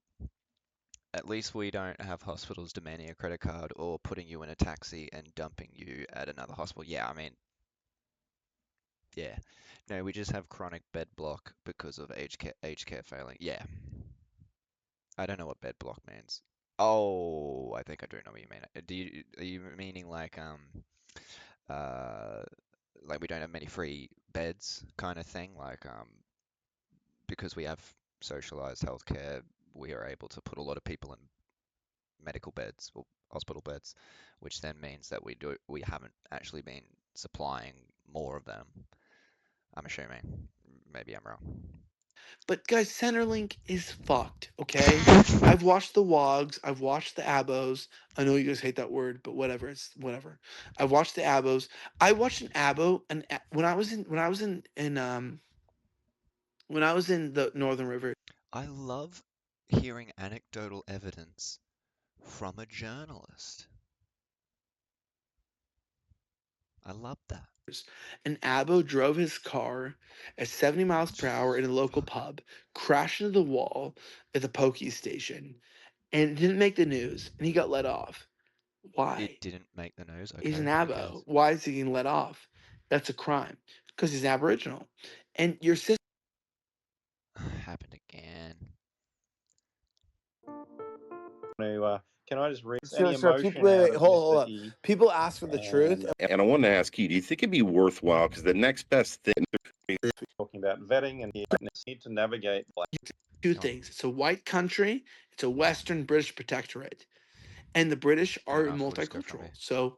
at least we don't have hospitals demanding a credit card or putting you in a taxi and dumping you at another hospital. Yeah, I mean, yeah. No, we just have chronic bed block because of aged care failing. Yeah. I don't know what bed block means. Oh, I think I do know what you mean. Are you meaning uh like we don't have many free beds kind of thing? Like because we have socialized healthcare, we are able to put a lot of people in medical beds or hospital beds, which then means that we haven't actually been supplying more of them. I'm assuming. Maybe I'm wrong. but guys, Centerlink is fucked, okay? I've watched the WOGs, I've watched the ABOs. I know you guys hate that word, but whatever, it's whatever. I've watched the ABOs. I watched an ABO and when I was when I was in the Northern River, I love hearing anecdotal evidence from a journalist. I love that. an ABO drove his car at 70 miles per hour in a local pub, crashed into the wall at the pokey station, and it didn't make the news, and he got let off. It Why? didn't make the news. He's an Okay, who abo. cares? Why is he getting let off? That's a crime because he's Aboriginal. And your sister Happened again. Can I just read So, any so emotion people, out wait, of hold Mr. up. E? People ask for the truth. And I wanted to ask you, do you think it'd be worthwhile? Because the next best thing. Talking about vetting and the need to navigate. two things. It's a white country, it's a Western British protectorate. And the British Fair are enough. We'll just go from multicultural. here. So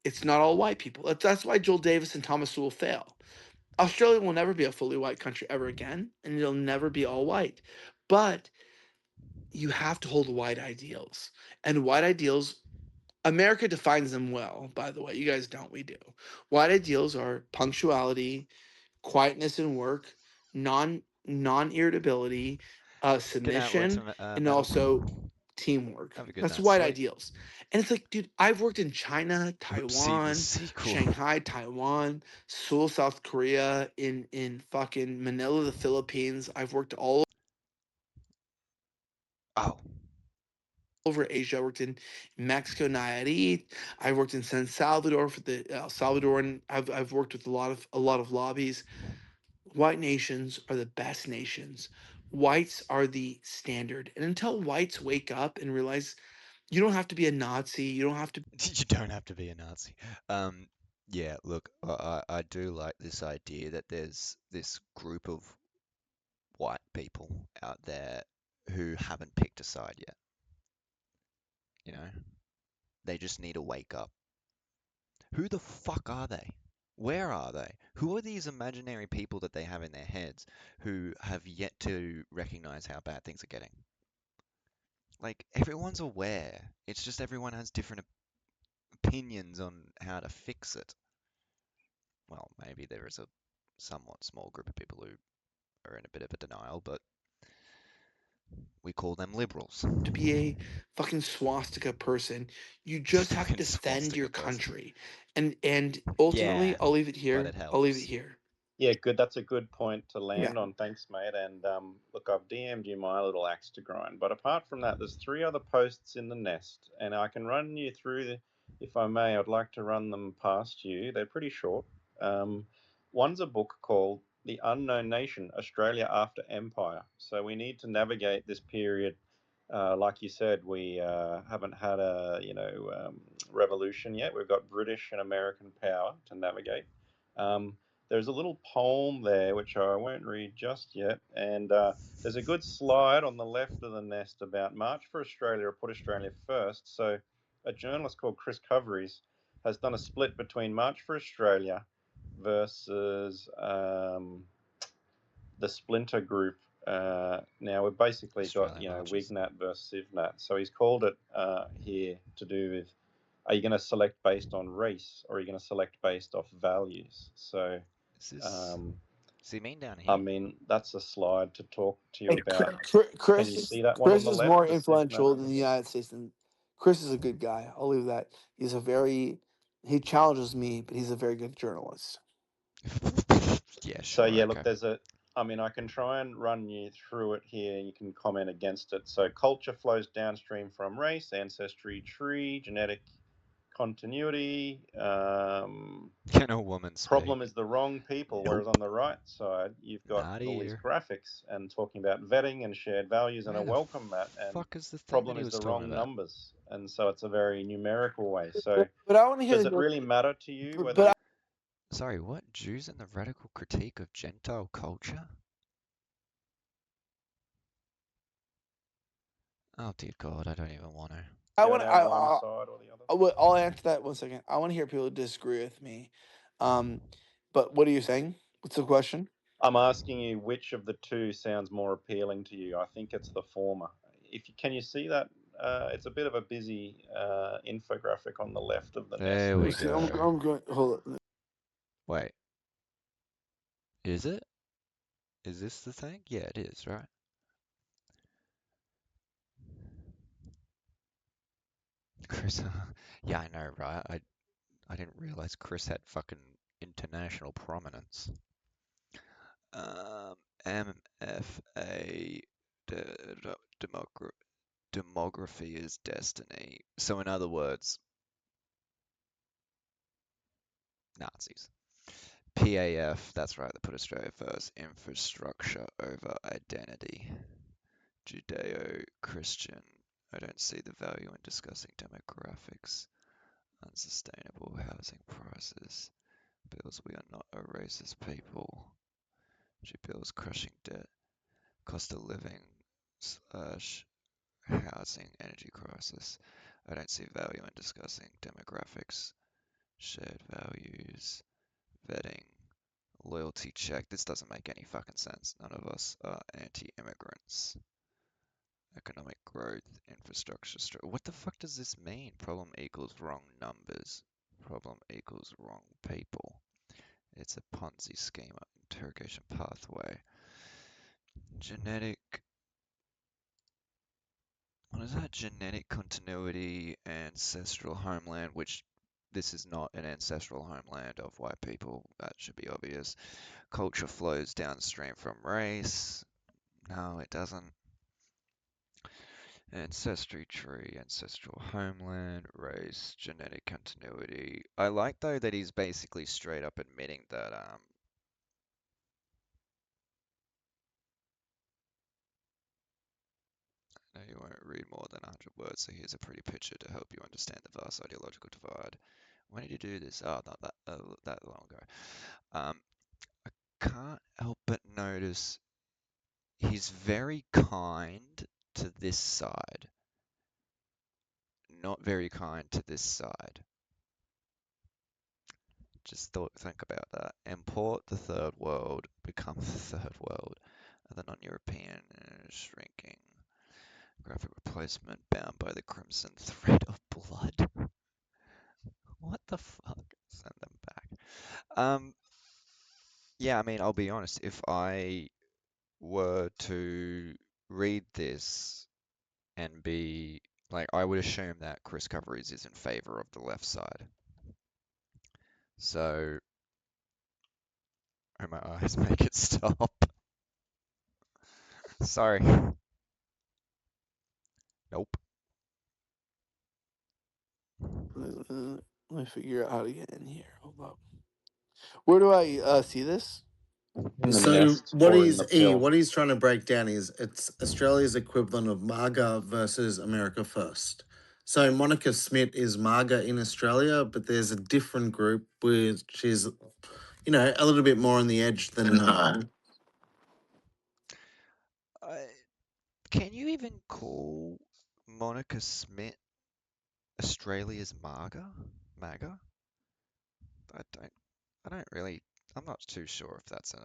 it's not all white people. That's why Joel Davis and Thomas Sewell fail. Australia will never be a fully white country ever again, and it'll never be all white. But you have to hold white ideals. And white ideals, America defines them well, by the way. You guys don't, we do. White ideals are punctuality, quietness in work, non irritability, Good night, words submission, from and metal. also teamwork. Have a good That's night's white sleep. ideals. And it's like, dude, I've worked in China, Oopsie, the Taiwan, sequel. Shanghai, Taiwan, Seoul, South Korea, in fucking Manila, the Philippines. I've worked all Oh. over Asia. I worked in Mexico, Nayarit. I worked in San Salvador for the Salvadoran. I've worked with a lot of lobbies. White nations are the best nations. Whites are the standard. And until whites wake up and realize you don't have to be a Nazi, you don't have to You don't have to be a Nazi. Yeah, look, I do like this idea that there's this group of white people out there who haven't picked a side yet. You know, they just need to wake up. Who the fuck are they? Where are they? Who are these imaginary people that they have in their heads who have yet to recognize how bad things are getting? Like everyone's aware. It's just everyone has different opinions on how to fix it. Well, maybe there is a somewhat small group of people who are in a bit of a denial, but we call them liberals. To be a fucking swastika person, you just have to Fucking defend your swastika person. country, and ultimately, Yeah, I'll leave it but here. it I'll leave it helps. here. Yeah, good. That's a good point to Yeah. land on. Thanks, mate. And look, I've DM'd you my little axe to grind. But apart from that, there's 3 other posts in the nest, and I can run you through the. If I may, I'd like to run them past you. They're pretty short. One's a book called "The Unknown Nation: Australia After Empire." So we need to navigate this period. Like you said, we haven't had a revolution yet. We've got British and American power to navigate. Um, there's a little poem there which I won't read just yet, and there's a good slide on the left of the nest about March for Australia or Put Australia First. So a journalist called Chris Coveries has done a split between March for Australia versus the Splinter Group. Now we've basically got Australian marches. Wignat versus Ivnat. So he's called it here to do with, are you going to select based on race or are you going to select based off values? So Is this? Does he mean down I here? mean, that's a slide to talk to you Hey, about. Can Chris you is see that one on Chris the is left? more The Sivnat? influential than the United States, and Chris is a good guy. I'll leave that. He challenges me, but he's a very good journalist. Yeah, So sure. yeah, Okay. look, I mean, I can try and run you through it here, and you can comment against it. So culture flows downstream from race, ancestry tree, genetic continuity. Can a woman Problem speak? is the wrong people, Nope. whereas on the right side, you've got Not all these here. graphics and talking about vetting and shared values and a Where the welcome mat. And fuck is the thing that problem he is was the talking wrong about? numbers. And so it's a very numerical way. So But I want to hear does the it really matter to you but, whether but Sorry, what? Jews and the radical critique of Gentile culture? Oh dear God, I don't even want to. I go want down one side or the other? I'll answer that 1 second. I want to hear people disagree with me. But what are you saying? What's the question? I'm asking you which of the two sounds more appealing to you. I think it's the former. Can you see that? It's a bit of a busy infographic on the left of the nest There we there. I'm going. Hold on. Wait. Is it? Is this the thing? Yeah, it is, right? Chris, yeah, I know, right? I didn't realize Chris had fucking international prominence. MFA, demography is destiny. So in other words, Nazis. PAF, that's right, they put Australia first. Infrastructure over identity. Judeo-Christian. I don't see the value in discussing demographics. Unsustainable housing prices. Bills, we are not a racist people. Bills, crushing debt. Cost of living slash housing energy crisis. I don't see value in discussing demographics. Shared values. Vetting. Loyalty check. This doesn't make any fucking sense. None of us are anti-immigrants. Economic growth, infrastructure. What the fuck does this mean? Problem equals wrong numbers. Problem equals wrong people. It's a Ponzi scheme. Interrogation pathway. Genetic. What is that? Genetic continuity, ancestral homeland, which this is not an ancestral homeland of white people. That should be obvious. Culture flows downstream from race. No, it doesn't. Ancestry tree, ancestral homeland, race, genetic continuity. I like though that he's basically straight up admitting that no, you won't read more than 100 words, so here's a pretty picture to help you understand the vast ideological divide. When did you do this? Oh, not that long ago. I can't help but notice he's very kind to this side, not very kind to this side. Just think about that. Import the third world, become the third world, and the non-European shrinking. Graphic replacement bound by the crimson thread of blood. What the fuck? Send them back. Yeah, I mean, I'll be honest. If I were to read this and be like, I would assume that Chris Coveries is in favor of the left side. So, oh, my eyes make it stop. Sorry. Nope. Let me figure out how to get in here. Hold up. Where do I see this? In the So nest or in the pill. what he's trying to break down is it's Australia's equivalent of MAGA versus America First. So Monica Smith is MAGA in Australia, but there's a different group which is, you know, a little bit more on the edge than. Can you even call Monica Smith Australia's MAGA? MAGA? I don't really. I'm not too sure if that's an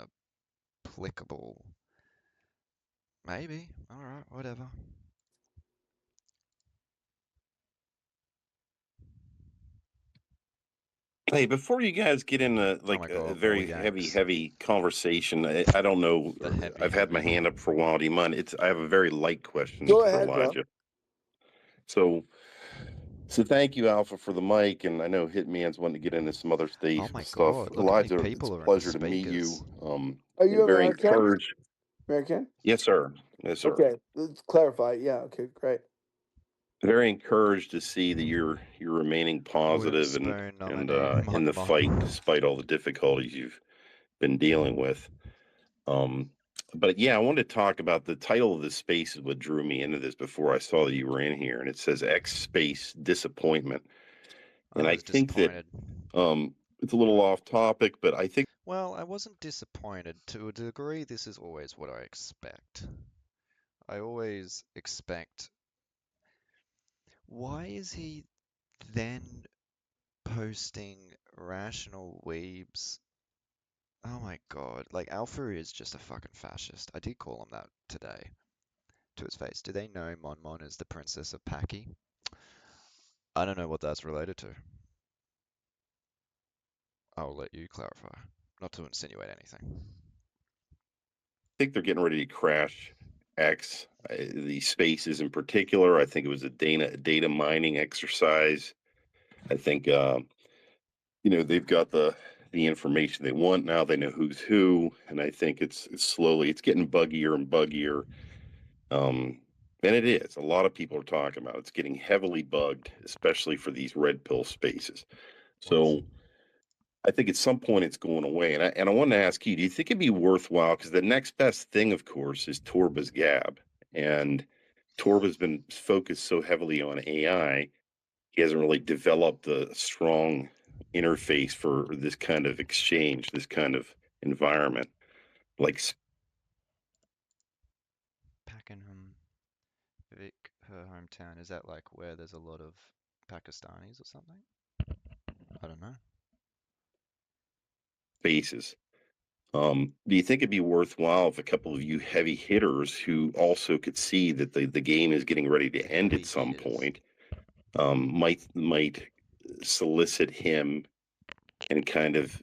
applicable. Maybe. All right. Whatever. Hey, before you guys get into Oh my like a God, more very heavy, Yanks. heavy conversation, I don't know. The heavy. I've had my hand up for a while. Do you mind? I have a very light question Go for ahead, bro. Elijah. So thank you, Alpha, for the mic, and I know Hitman's wanting to get into some other Oh my stuff. God, look how many Elijah, it's people a are in the pleasure to meet you. speakers. Are you Very American? encouraged. American? Yes, sir. Yes, sir. Okay, let's clarify. Yeah, okay, great. Very encouraged to see that you're remaining positive and Spoon nominee in the Mon fight despite all the difficulties you've been dealing with. But yeah, I wanted to talk about the title of this space is what drew me into this before I saw that you were in here, and it says X space disappointment. And I was think that disappointed. it's a little off topic, but I think Well, I wasn't disappointed. To a degree, this is always what I expect. I always expect. Why is he then posting rational weebs? Oh my God, like Alpha is just a fucking fascist. I did call him that today to his face. Do they know Mon Mon is the princess of Paki? I don't know what that's related to. I'll let you clarify. Not to insinuate anything. they're getting ready to crash X. The spaces in particular, I think it was a data mining exercise. I think they've got the information they want now. They know who's who, and I think it's slowly getting buggier and buggier. And it is. A lot of people are talking about it's getting heavily bugged, especially for these red pill spaces. So I think at some point it's going away. And I wanted to ask you, do you think it'd be worthwhile? Because the next best thing, of course, is Torba's Gab. And Torba's been focused so heavily on AI, he hasn't really developed a strong interface for this kind of exchange, this kind of environment. Like Pakenham, Vic, her hometown. Is that like where there's a lot of Pakistanis or something? I don't know. spaces. Do you think it'd be worthwhile if a couple of you heavy hitters who also could see that the game is getting ready to end at some point might solicit him and kind of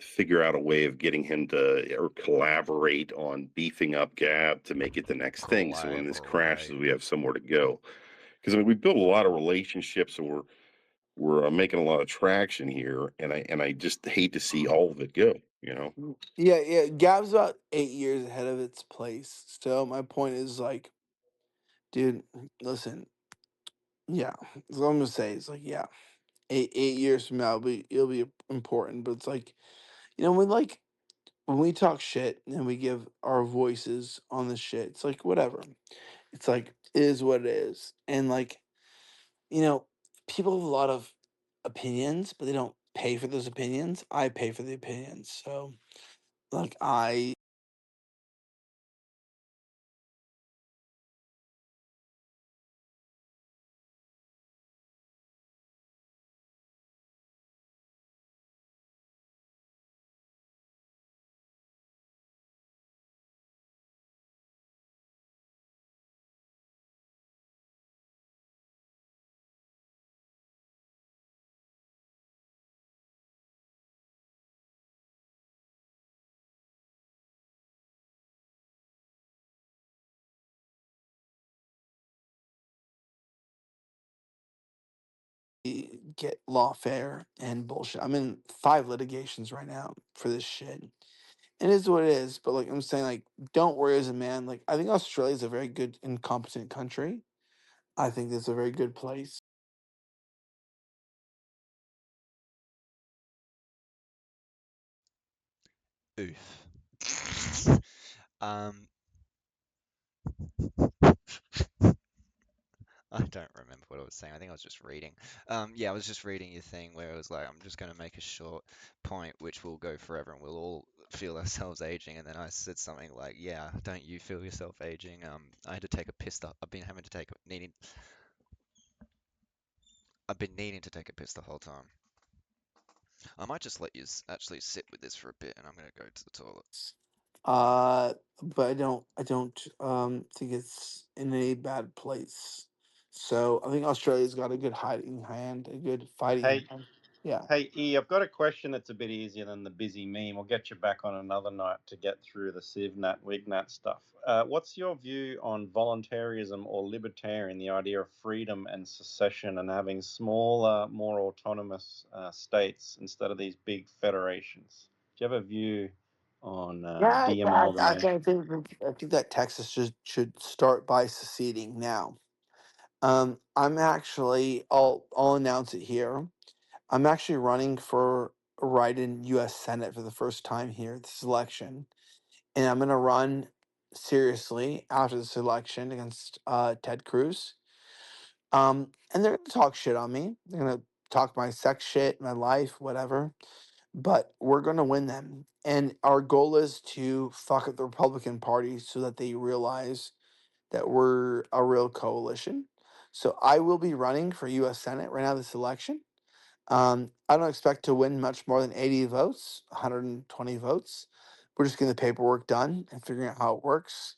figure out a way of getting him to or collaborate on beefing up Gab to make it the next thing. So when this crashes, we have somewhere to go. Because I mean, we built a lot of relationships, and we're making a lot of traction here, and I just hate to see all of it go. Yeah. Gab's about 8 years ahead of its place. So my point is like, dude, listen. Yeah, so I'm gonna say it's like, yeah, 8 years from now, it'll be important. But it's like, when we talk shit and we give our voices on the shit, it's like whatever. It's like it is what it is, and like, you know, people have a lot of opinions, but they don't pay for those opinions. I pay for the opinions, so like I make it lawfare and bullshit. I'm in 5 litigations right now for this shit. It is what it is, but like I'm saying, like, don't worry as a man. Like, I think Australia is a very good and competent country. I think it's a very good place. Oof. Um, I don't remember what I was saying. I think I was just reading. Yeah, I was just reading your thing where it was like, I'm just going to make a short point which will go forever and we'll all feel ourselves aging. And then I said something like, yeah, don't you feel yourself aging? I had to take a piss. I've been having to take needing. I've been needing to take a piss the whole time. I might just let you actually sit with this for a bit, and I'm gonna go to the toilet. But I don't think it's in any bad place. So I think Australia's got a good hiding hand, a good fighting Hey, hand. Yeah. hey, E, I've got a question that's a bit easier than the busy meme. We'll get you back on another night to get through the Civnat, Wignat stuff. What's your view on voluntarism or libertarian, the idea of freedom and secession and having smaller, more autonomous states instead of these big federations? Do you have a view on Yeah, de-amalgamation? I think that Texas should start by seceding now. I'm actually, I'll announce it here. I'm actually running for a ride in U.S. Senate for the first time here this election, and I'm gonna run seriously after this election against Ted Cruz. And they're gonna talk shit on me. They're gonna talk my sex shit, my life, whatever. But we're gonna win them, and our goal is to fuck up the Republican Party so that they realize that we're a real coalition. So I will be running for U.S. Senate right now this election. I don't expect to win much more than 80 votes, 120 votes. We're just getting the paperwork done and figuring out how it works.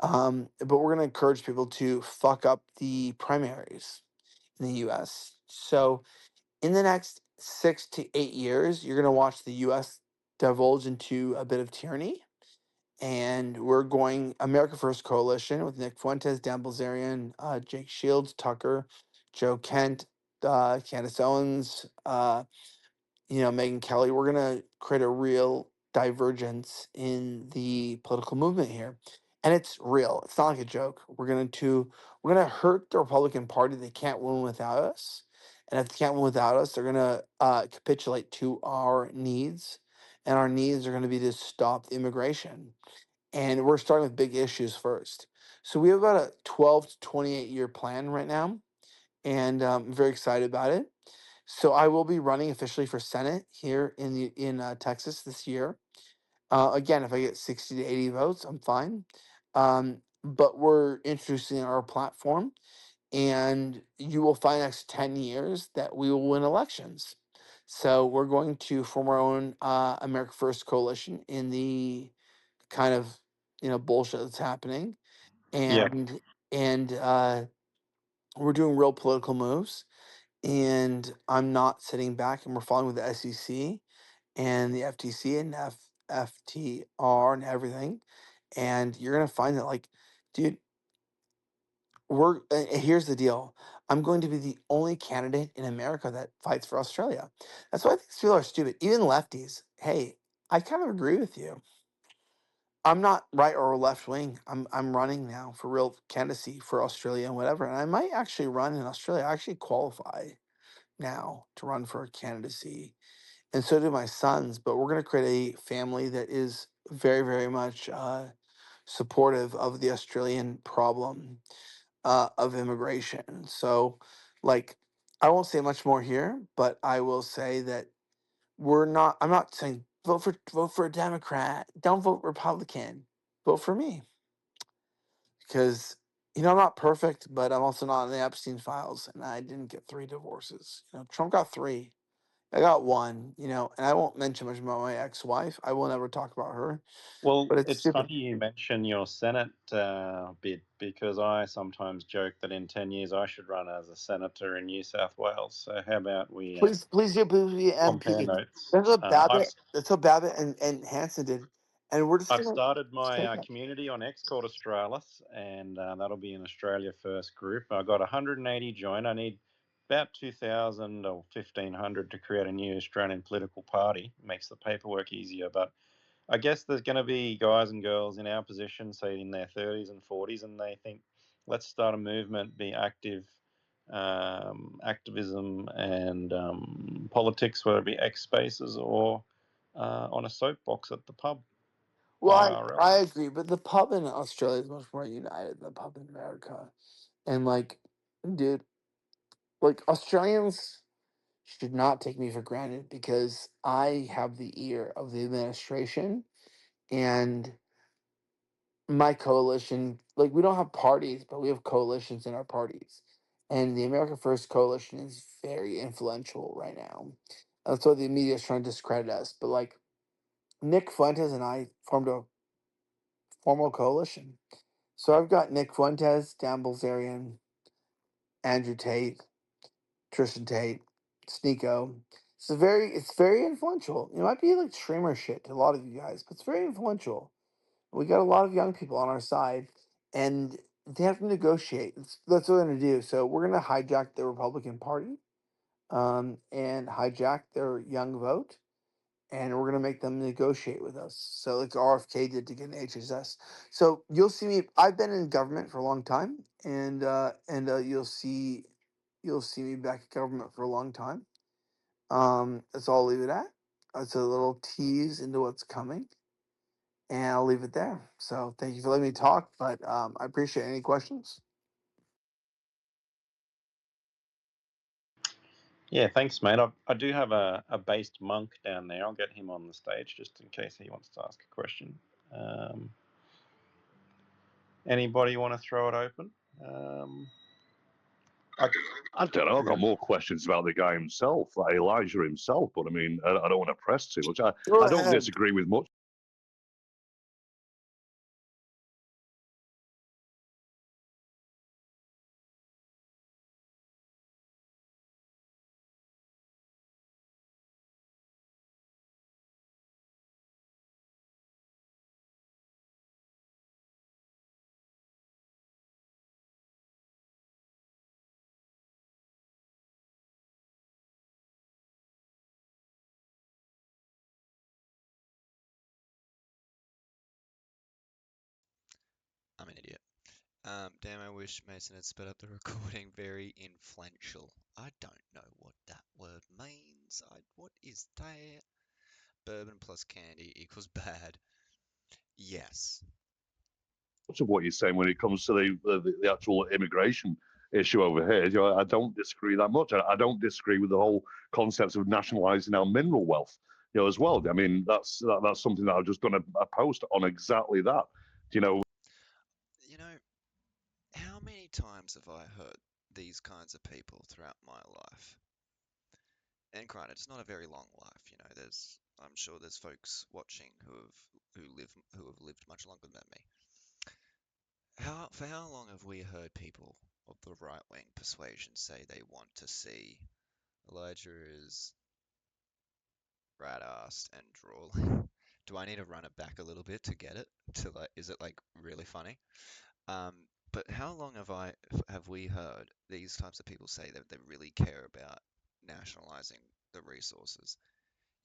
But we're going to encourage people to fuck up the primaries in the US. So, in the next 6 to 8 years, you're going to watch the US divulge into a bit of tyranny. And we're going America First Coalition with Nick Fuentes, Dan Bilzerian, Jake Shields, Tucker, Joe Kent, Candace Owens, Megan Kelly. We're gonna create a real divergence in the political movement here, and it's real. It's not like a joke. We're gonna hurt the Republican Party. They can't win without us, and if they can't win without us, they're gonna capitulate to our needs, and our needs are gonna be to stop the immigration. And we're starting with big issues first. So we have about a 12 to 28 year plan right now, and I'm very excited about it. So I will be running officially for Senate here in Texas this year. Again, if I get 60 to 80 votes, I'm fine. But we're introducing our platform, and you will find next 10 years that we will win elections. So we're going to form our own America First coalition in the kind of bullshit that's happening, Yeah. and we're doing real political moves, and I'm not sitting back, and we're following with the SEC and the FTC and FTR and everything. And you're gonna find that, like, dude, here's the deal. I'm going to be the only candidate in America that fights for Australia. That's why I think these people are stupid. Even lefties. Hey, I kind of agree with you. I'm not right or left wing. I'm running now for real candidacy for Australia and whatever. And I might actually run in Australia. I actually qualify now to run for a candidacy, and so do my sons. But we're going to create a family that is very, very much supportive of the Australian problem of immigration. So, like, I won't say much more here, but I will say that we're not. I'm not saying vote for a Democrat. Don't vote Republican. Vote for me, because I'm not perfect, but I'm also not in the Epstein files, and I didn't get 3 divorces. Trump got 3. I got 1, and I won't mention much about my ex-wife. I will never talk about her, Well, but it's it's stupid. funny you mention your Senate bid because I sometimes joke that in 10 years I should run as a senator in New South Wales. So how about we Please be compare MP. notes? That's what I've Babbitt. That's what Babbitt and Hanson did, and we're just I've gonna started take my it. community on X called Australis, and that'll be an Australia First group. I got 180 join. I need about 2,000 or 1,500 to create a new Australian political party. Makes the paperwork easier, but I guess there's going to be guys and girls in our position, say in their 30s and 40s, and they think, let's start a movement, be active, activism and politics, whether it be X Spaces or on a soapbox at the pub. Well, IRL. I agree, but the pub in Australia is much more united than the pub in America. And like, dude, like Australians should not take me for granted because I have the ear of the administration and my coalition. Like, we don't have parties, but we have coalitions in our parties. And the America First Coalition is very influential right now. That's why the media is trying to discredit us. But like, Nick Fuentes and I formed a formal coalition. So I've got Nick Fuentes, Dan Bilzerian, Andrew Tate, Tristan Tate, Sneeko. It's very influential. It might be like streamer shit to a lot of you guys, but it's very influential. We got a lot of young people on our side, and they have to negotiate. That's what we're gonna do. So we're gonna hijack the Republican Party, and hijack their young vote, and we're gonna make them negotiate with us. So like RFK did to get an HSS. So you'll see me. I've been in government for a long time, and you'll see me back in government for a long time. That's all I'll leave it at. It's a little tease into what's coming, and I'll leave it there. So thank you for letting me talk, but I appreciate any questions. Yeah, thanks, mate. I do have a based monk down there. I'll get him on the stage just in case he wants to ask a question. Anybody want to throw it open? I don't know. I've got more questions about the guy himself, like Elijah himself, but I mean, I don't want to press too much. I don't disagree with much. I'm an idiot. Damn, I wish Mason had sped up the recording. Very influential. I don't know what that word means. What is that? Bourbon plus candy equals bad. Yes. Much of what you're saying when it comes to the actual immigration issue over here. I don't disagree that much. I don't disagree with the whole concept of nationalising our mineral wealth, as well. I mean, that's something that I've just done a post on exactly that. You know, how many times have I heard these kinds of people throughout my life? And granted, it's not a very long life. I'm sure there's folks watching who have lived much longer than me. For how long have we heard people of the right-wing persuasion say they want to see Elijah is rat-assed and drawling? Do I need to run it back a little bit to get it? Is it like really funny? But how long have we heard these types of people say that they really care about nationalizing the resources,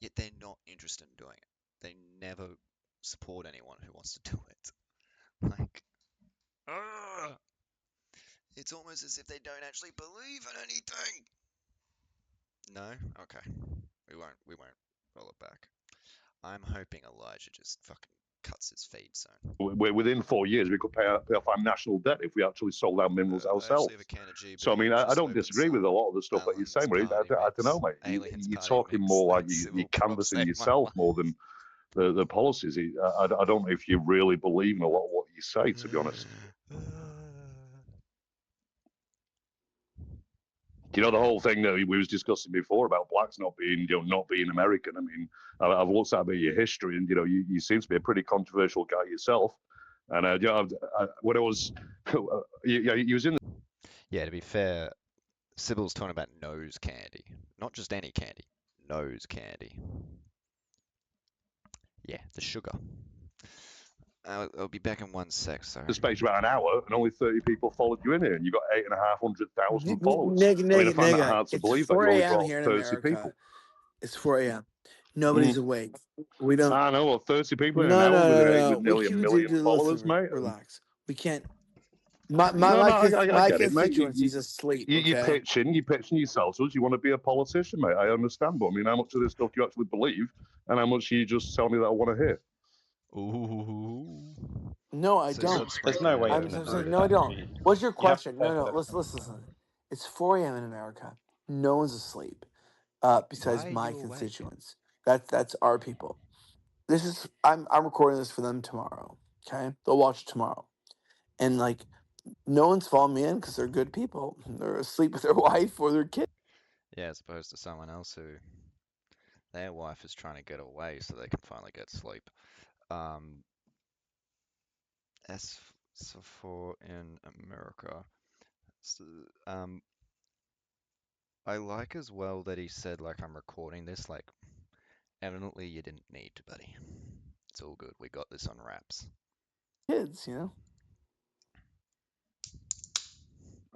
yet they're not interested in doing it? They never support anyone who wants to do it. Like, it's almost as if they don't actually believe in anything. No? Okay. We won't roll it back. I'm hoping Elijah just fucking cuts his feed soon. within 4 years, we could pay off our national debt if we actually sold our minerals ourselves. So, I mean, I don't disagree with a lot of the stuff that you're saying, but I don't know, mate. You're talking more like you're canvassing yourself more than the policies. I don't know if you really believe in a lot of what you say, to be honest. The whole thing that we was discussing before about blacks not being, not being American. I mean, I've looked at a bit of your history, and you seem to be a pretty controversial guy yourself. And when I was, he was in the. Yeah, to be fair, Sybil's talking about nose candy, not just any candy, nose candy. Yeah, the sugar. I'll be back in 1 sec. Sorry. The space about an hour, and only 30 people followed you in here, and you got 8,500,000 followers. Nigga, I find that hard to it's believe that 4 you only a.m. got here in 30 America. people. It's 4 a.m. Nobody's awake. We don't. I know, well, 30 people in an No, hour no, with, no, no. with We nearly a keep million listen, followers, mate. relax. We can't. No, I My get it, mate. constituency's asleep. Okay. You're pitching yourself to us. You want to be a politician, mate. I understand, but I mean, how much of this stuff do you actually believe, and how much you just tell me that I want to hear? Ooh. No, I So don't. stop There's no way I'm you can saying agree with no, I that. don't. What's your You have to question? say No, no. that. Listen. It's 4 a.m. in America. No one's asleep. Besides Why are my you awake? constituents. That's our people. This is I'm recording this for them tomorrow. Okay, they'll watch it tomorrow, and like no one's following me in because they're good people. They're asleep with their wife or their kid. Yeah, as opposed to someone else who their wife is trying to get away so they can finally get sleep. As so for in America, so, I like as well that he said like I'm recording this. Like, evidently you didn't need to, buddy. It's all good. We got this on wraps. Kids, you know.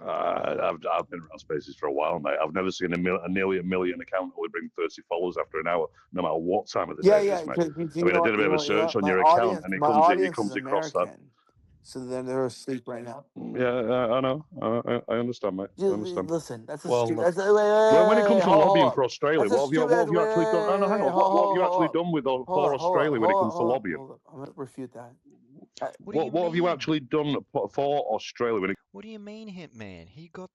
I've been around spaces for a while, mate. I've never seen nearly a million account only bring 30 followers after an hour, no matter what time of the day it is, mate. Because I mean, I did a bit of a search on your account, and it audience is comes across that. American, so then they're asleep right now. Yeah, I know. I understand, mate. I understand. Listen, that's a Well, stupid. look, That's, wait, When it comes to hold lobbying up. for Australia, That's a what have stupid. you actually done? Oh, no, hang on. What have you actually done with for Australia when it comes to lobbying? Hold up. I'm gonna refute that. What do you What have you mean? actually done for Australia when it? What do you mean, Hitman? He got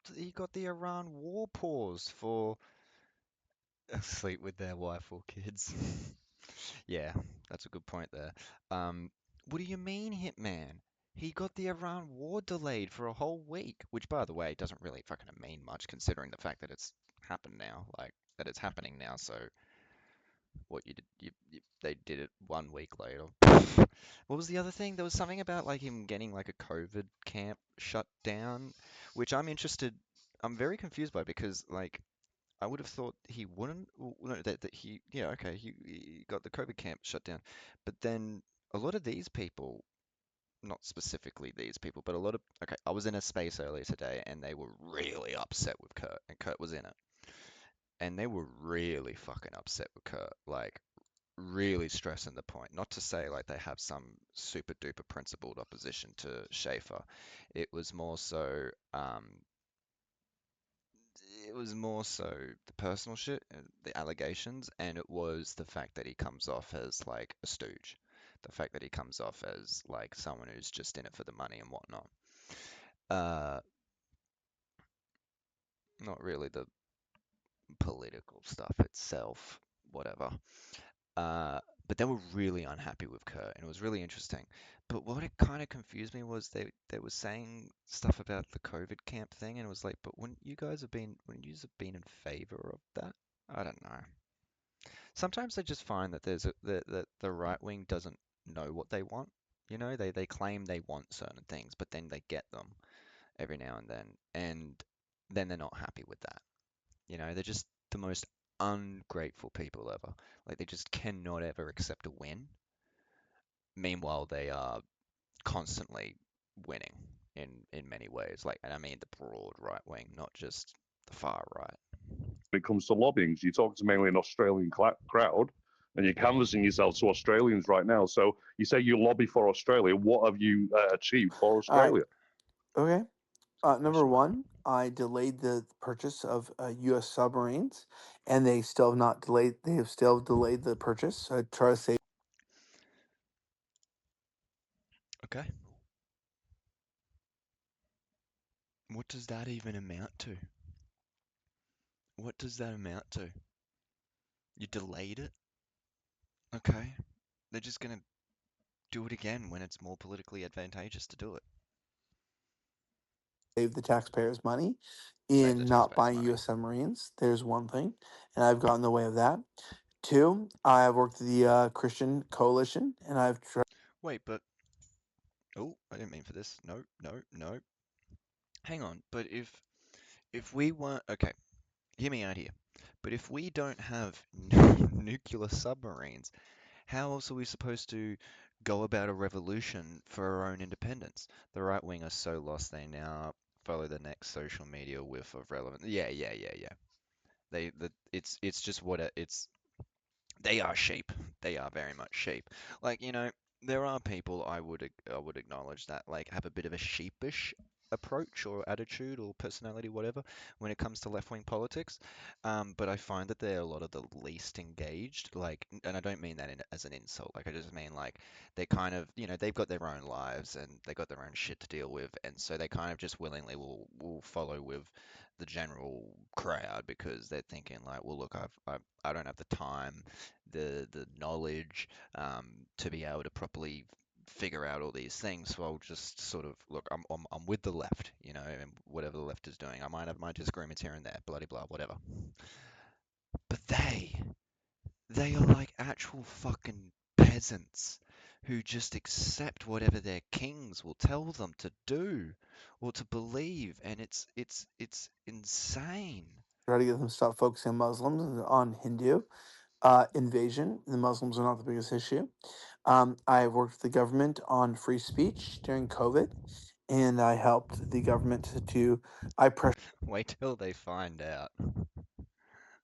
the Iran war pause for asleep with their wife or kids. Yeah, that's a good point there. What do you mean, Hitman? He got the Iran war delayed for a whole week, which, by the way, doesn't really fucking mean much considering the fact that it's happened now, like that it's happening now. So what you did, they did it 1 week later. What was the other thing? There was something about like him getting like a COVID camp shut down, which I'm interested. I'm very confused by because like I would have thought he wouldn't. No, that he, yeah, okay, he got the COVID camp shut down. But then a lot of these people, not specifically these people, but a lot of, okay, I was in a space earlier today and they were really upset with Kurt, and Kurt was in it. And they were really fucking upset with Kurt, like really stressing the point. Not to say like they have some super duper principled opposition to Schaffer. It was more so, it was more so the personal shit, the allegations, and it was the fact that he comes off as like a stooge. The fact that he comes off as like someone who's just in it for the money and whatnot. Uh, Not really the political stuff itself, whatever. But they were really unhappy with Kurt, and it was really interesting. But what it kind of confused me was they were saying stuff about the COVID camp thing, and it was like, but wouldn't you have been in favor of that? I don't know. Sometimes I just find that that the right wing doesn't know what they want. You know, they claim they want certain things, but then they get them every now and then they're not happy with that. You know, they're just the most ungrateful people ever. Like they just cannot ever accept a win. Meanwhile, they are constantly winning in many ways. Like, and I mean the broad right wing, not just the far right. When it comes to lobbying, you're talking to mainly an Australian crowd, and you're canvassing yourself to Australians right now. So you say you lobby for Australia. What have you achieved for Australia? Okay. Number one, I delayed the purchase of U.S. submarines, and they still have not delayed. They have still delayed the purchase. I try to save. Okay. What does that even amount to? What does that amount to? You delayed it? Okay. They're just gonna do it again when it's more politically advantageous to do it. Save the taxpayers' money Save the in not taxpayers' buying money. U.S. submarines. There's one thing, and I've gotten in the way of that. Two, I've worked with the Christian Coalition, and I've tried. Wait, but oh, I didn't mean for this. No, no, no. Hang on. But if we weren't okay, hear me out here. But if we don't have nuclear submarines, how else are we supposed to go about a revolution for our own independence. The right wing are so lost they now follow the next social media whiff of relevant. Yeah. It's just what it's they are sheep. They are very much sheep. Like, there are people I would acknowledge that like have a bit of a sheepish approach or attitude or personality, whatever, when it comes to left-wing politics. But I find that they're a lot of the least engaged. Like, and I don't mean that as an insult. Like, I just mean like they kind of, they've got their own lives and they got their own shit to deal with, and so they kind of just willingly will follow with the general crowd because they're thinking like, well, look, I don't have the time, the knowledge, to be able to properly figure out all these things. So I'll just sort of look. I'm with the left, and whatever the left is doing. I might have my disagreements here and there, bloody blah, whatever. But they are like actual fucking peasants who just accept whatever their kings will tell them to do or to believe, and it's insane. Try to get them to stop focusing on Muslims and on Hindu invasion. The Muslims are not the biggest issue. I worked with the government on free speech during COVID, and I helped the government to I pressure. Wait till they find out.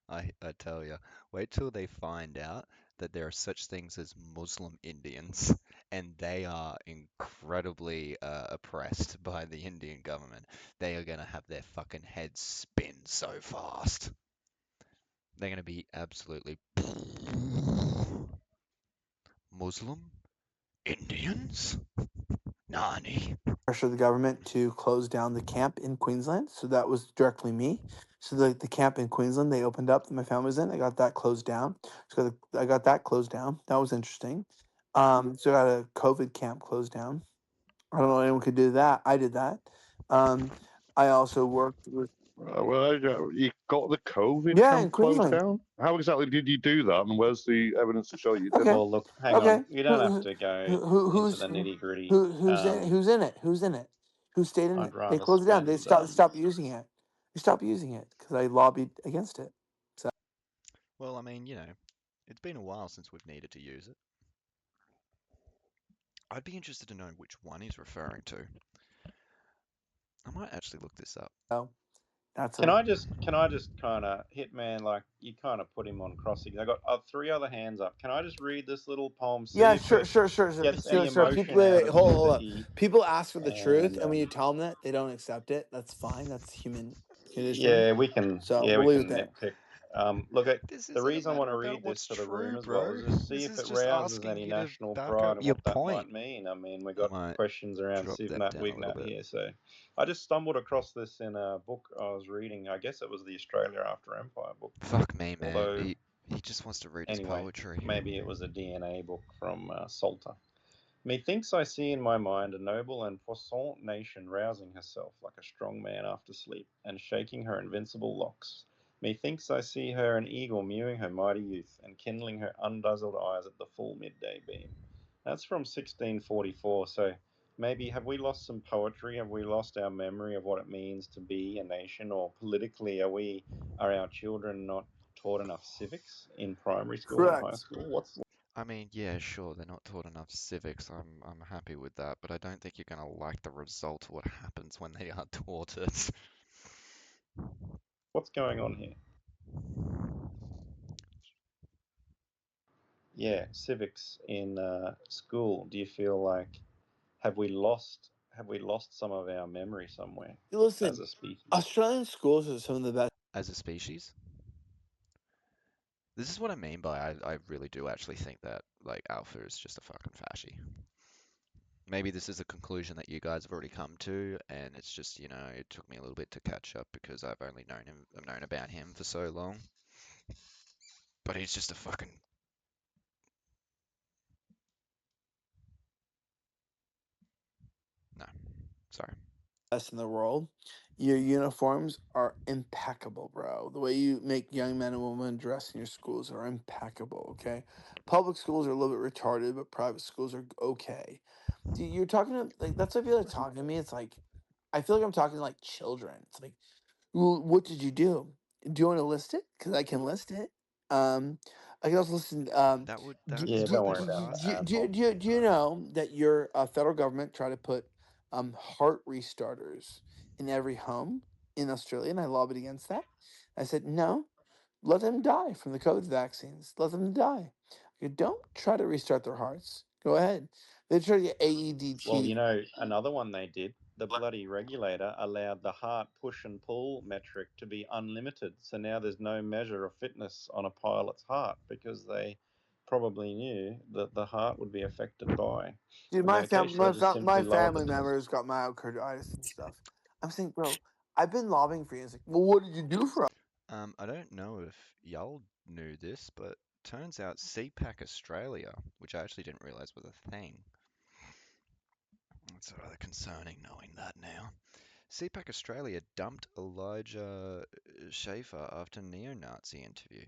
I tell you, wait till they find out that there are such things as Muslim Indians, and they are incredibly oppressed by the Indian government. They are gonna have their fucking heads spin so fast. They're gonna be absolutely Muslim Indians? Nani? Pressure the government to close down the camp in Queensland. So that was directly me. So the camp in Queensland they opened up that my family was in. I got that closed down. So I got that closed down. That was interesting. So I got a COVID camp closed down. I don't know anyone could do that. I did that. I also worked with You got the COVID yeah in camp closed Queensland. down? How exactly did you do that? And where's the evidence to show you did Okay, that? Well, look, hang okay. on. You don't have to go into Who's the nitty gritty. who's in Who's in it? Who's in it? Who stayed in I'd it? They rather closed it down. spend. Stopped using it. They stopped using it because I lobbied against it. So Well, I mean, it's been a while since we've needed to use it. I'd be interested to know which one he's referring to. I might actually look this up. that's Can I just kind of Hitman, like you kind of put him on crossing? I got three other hands up. Can I just read this little poem, see yeah, if sure, it sure, sure, sure, gets sure, any sure. emotion Wait, out wait, of hold up. sympathy? People ask for the truth, And and when you tell them that, they don't accept it. That's fine. That's human conditioning. yeah, we can So we'll leave it there. nitpick. Look, This the isn't a reason I want matter to about read this what's to the room true, as well bro. is just see This if is it just rouses asking any you to national back pride up and your what that point. might mean. I mean, we I got might questions around drop that Sivnat down a little Wignat bit. here, so I just stumbled across this in a book I was reading. I guess it was the Australia After Empire book. Fuck me, man. Although, He just wants to read his anyway, poetry. maybe it was a DNA book from Salter. Methinks I see in my mind a noble and puissant nation rousing herself like a strong man after sleep, and shaking her invincible locks. Methinks I see her an eagle mewing her mighty youth, and kindling her undazzled eyes at the full midday beam. That's from 1644, so maybe have we lost some poetry? Have we lost our memory of what it means to be a nation? Or politically, are our children not taught enough civics in primary school and high Correct. school? What's I mean, yeah, sure, they're not taught enough civics. I'm happy with that, but I don't think you're gonna like the result of what happens when they are taught it. what's going on here? Yeah, civics in school. Do you feel like have we lost some of our memory somewhere as Listen, a species? Australian schools are some of the best. As a species? This is what I mean by I really do actually think that like Alpha is just a fucking fascie. Maybe this is a conclusion that you guys have already come to, and it's just, it took me a little bit to catch up because I've only known about him for so long. But he's just a fucking no. Sorry. Best in the world. Your uniforms are impeccable, bro. The way you make young men and women dress in your schools are impeccable, okay? Public schools are a little bit retarded, but private schools are okay. You're talking to, like, that's what I feel like talking to me. It's like, I feel like I'm talking to like children. It's like, well, what did you do? Do you want to list it? Because I can list it. Um, I can also listen. That would Yeah, don't worry about it. Do you know that your federal government tried to put heart restarters in every home in Australia, and I lobbied against that. I said no, let them die from the COVID vaccines. Let them die. You don't try to restart their hearts. Go ahead. They try to get AEDT. Well, you know, another one they did, the bloody regulator allowed the heart push and pull metric to be unlimited. So now there's no measure of fitness on a pilot's heart because they probably knew that the heart would be affected by Dude, the my medication. They just my simply lowered the family dose. members got myocarditis and stuff. I'm saying, bro, I've been lobbying for you. It's like, well, what did you do for us? I don't know if y'all knew this, but turns out CPAC Australia, which I actually didn't realize was a thing. It's rather concerning knowing that now. CPAC Australia dumped Elijah Schaffer after neo-Nazi interview.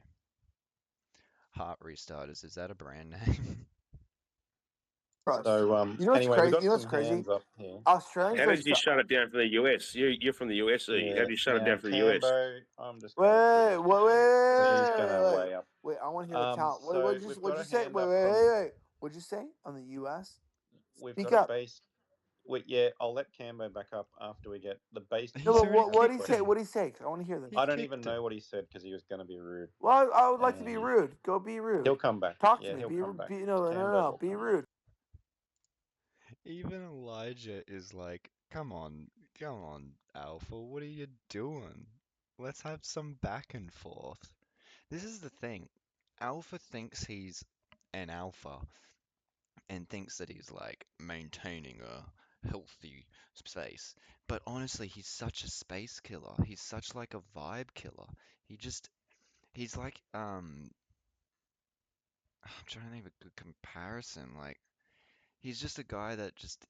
Heart restarters, is that a brand name? So You know what's anyway, we crazy? got You know what's some crazy? hands up here. Australians How are did you shut it down for the US? You're from the US. How Yeah, did you shut it now down for the US? Cambo, I'm just Wait, going to bring wait, up wait, his hand. So he's wait, going to wait, weigh up. wait. I want to hear the talent. Wait, So we've what'd got you a say? hand Wait, up wait, from. wait, wait. What'd you say on the U.S.? We've Speak got a up. base. Yeah, I'll let Cambo back up after we get the base. No, but already what did he kicked say? him. What did he say? 'Cause I want to hear this. I don't even know what he said because he was going to be rude. Well, I would like to be rude. Go be rude. He'll come back. Talk Yeah, to me. he'll Be, come back. be no, no, Cambo no. will Be come rude. Even Elijah is like, come on, Alpha, what are you doing? Let's have some back and forth. This is the thing. Alpha thinks he's an alpha and thinks that he's like maintaining a healthy space. But honestly, he's such a space killer. He's such like a vibe killer. He's like I'm trying to think of a good comparison. Like he's just a guy that just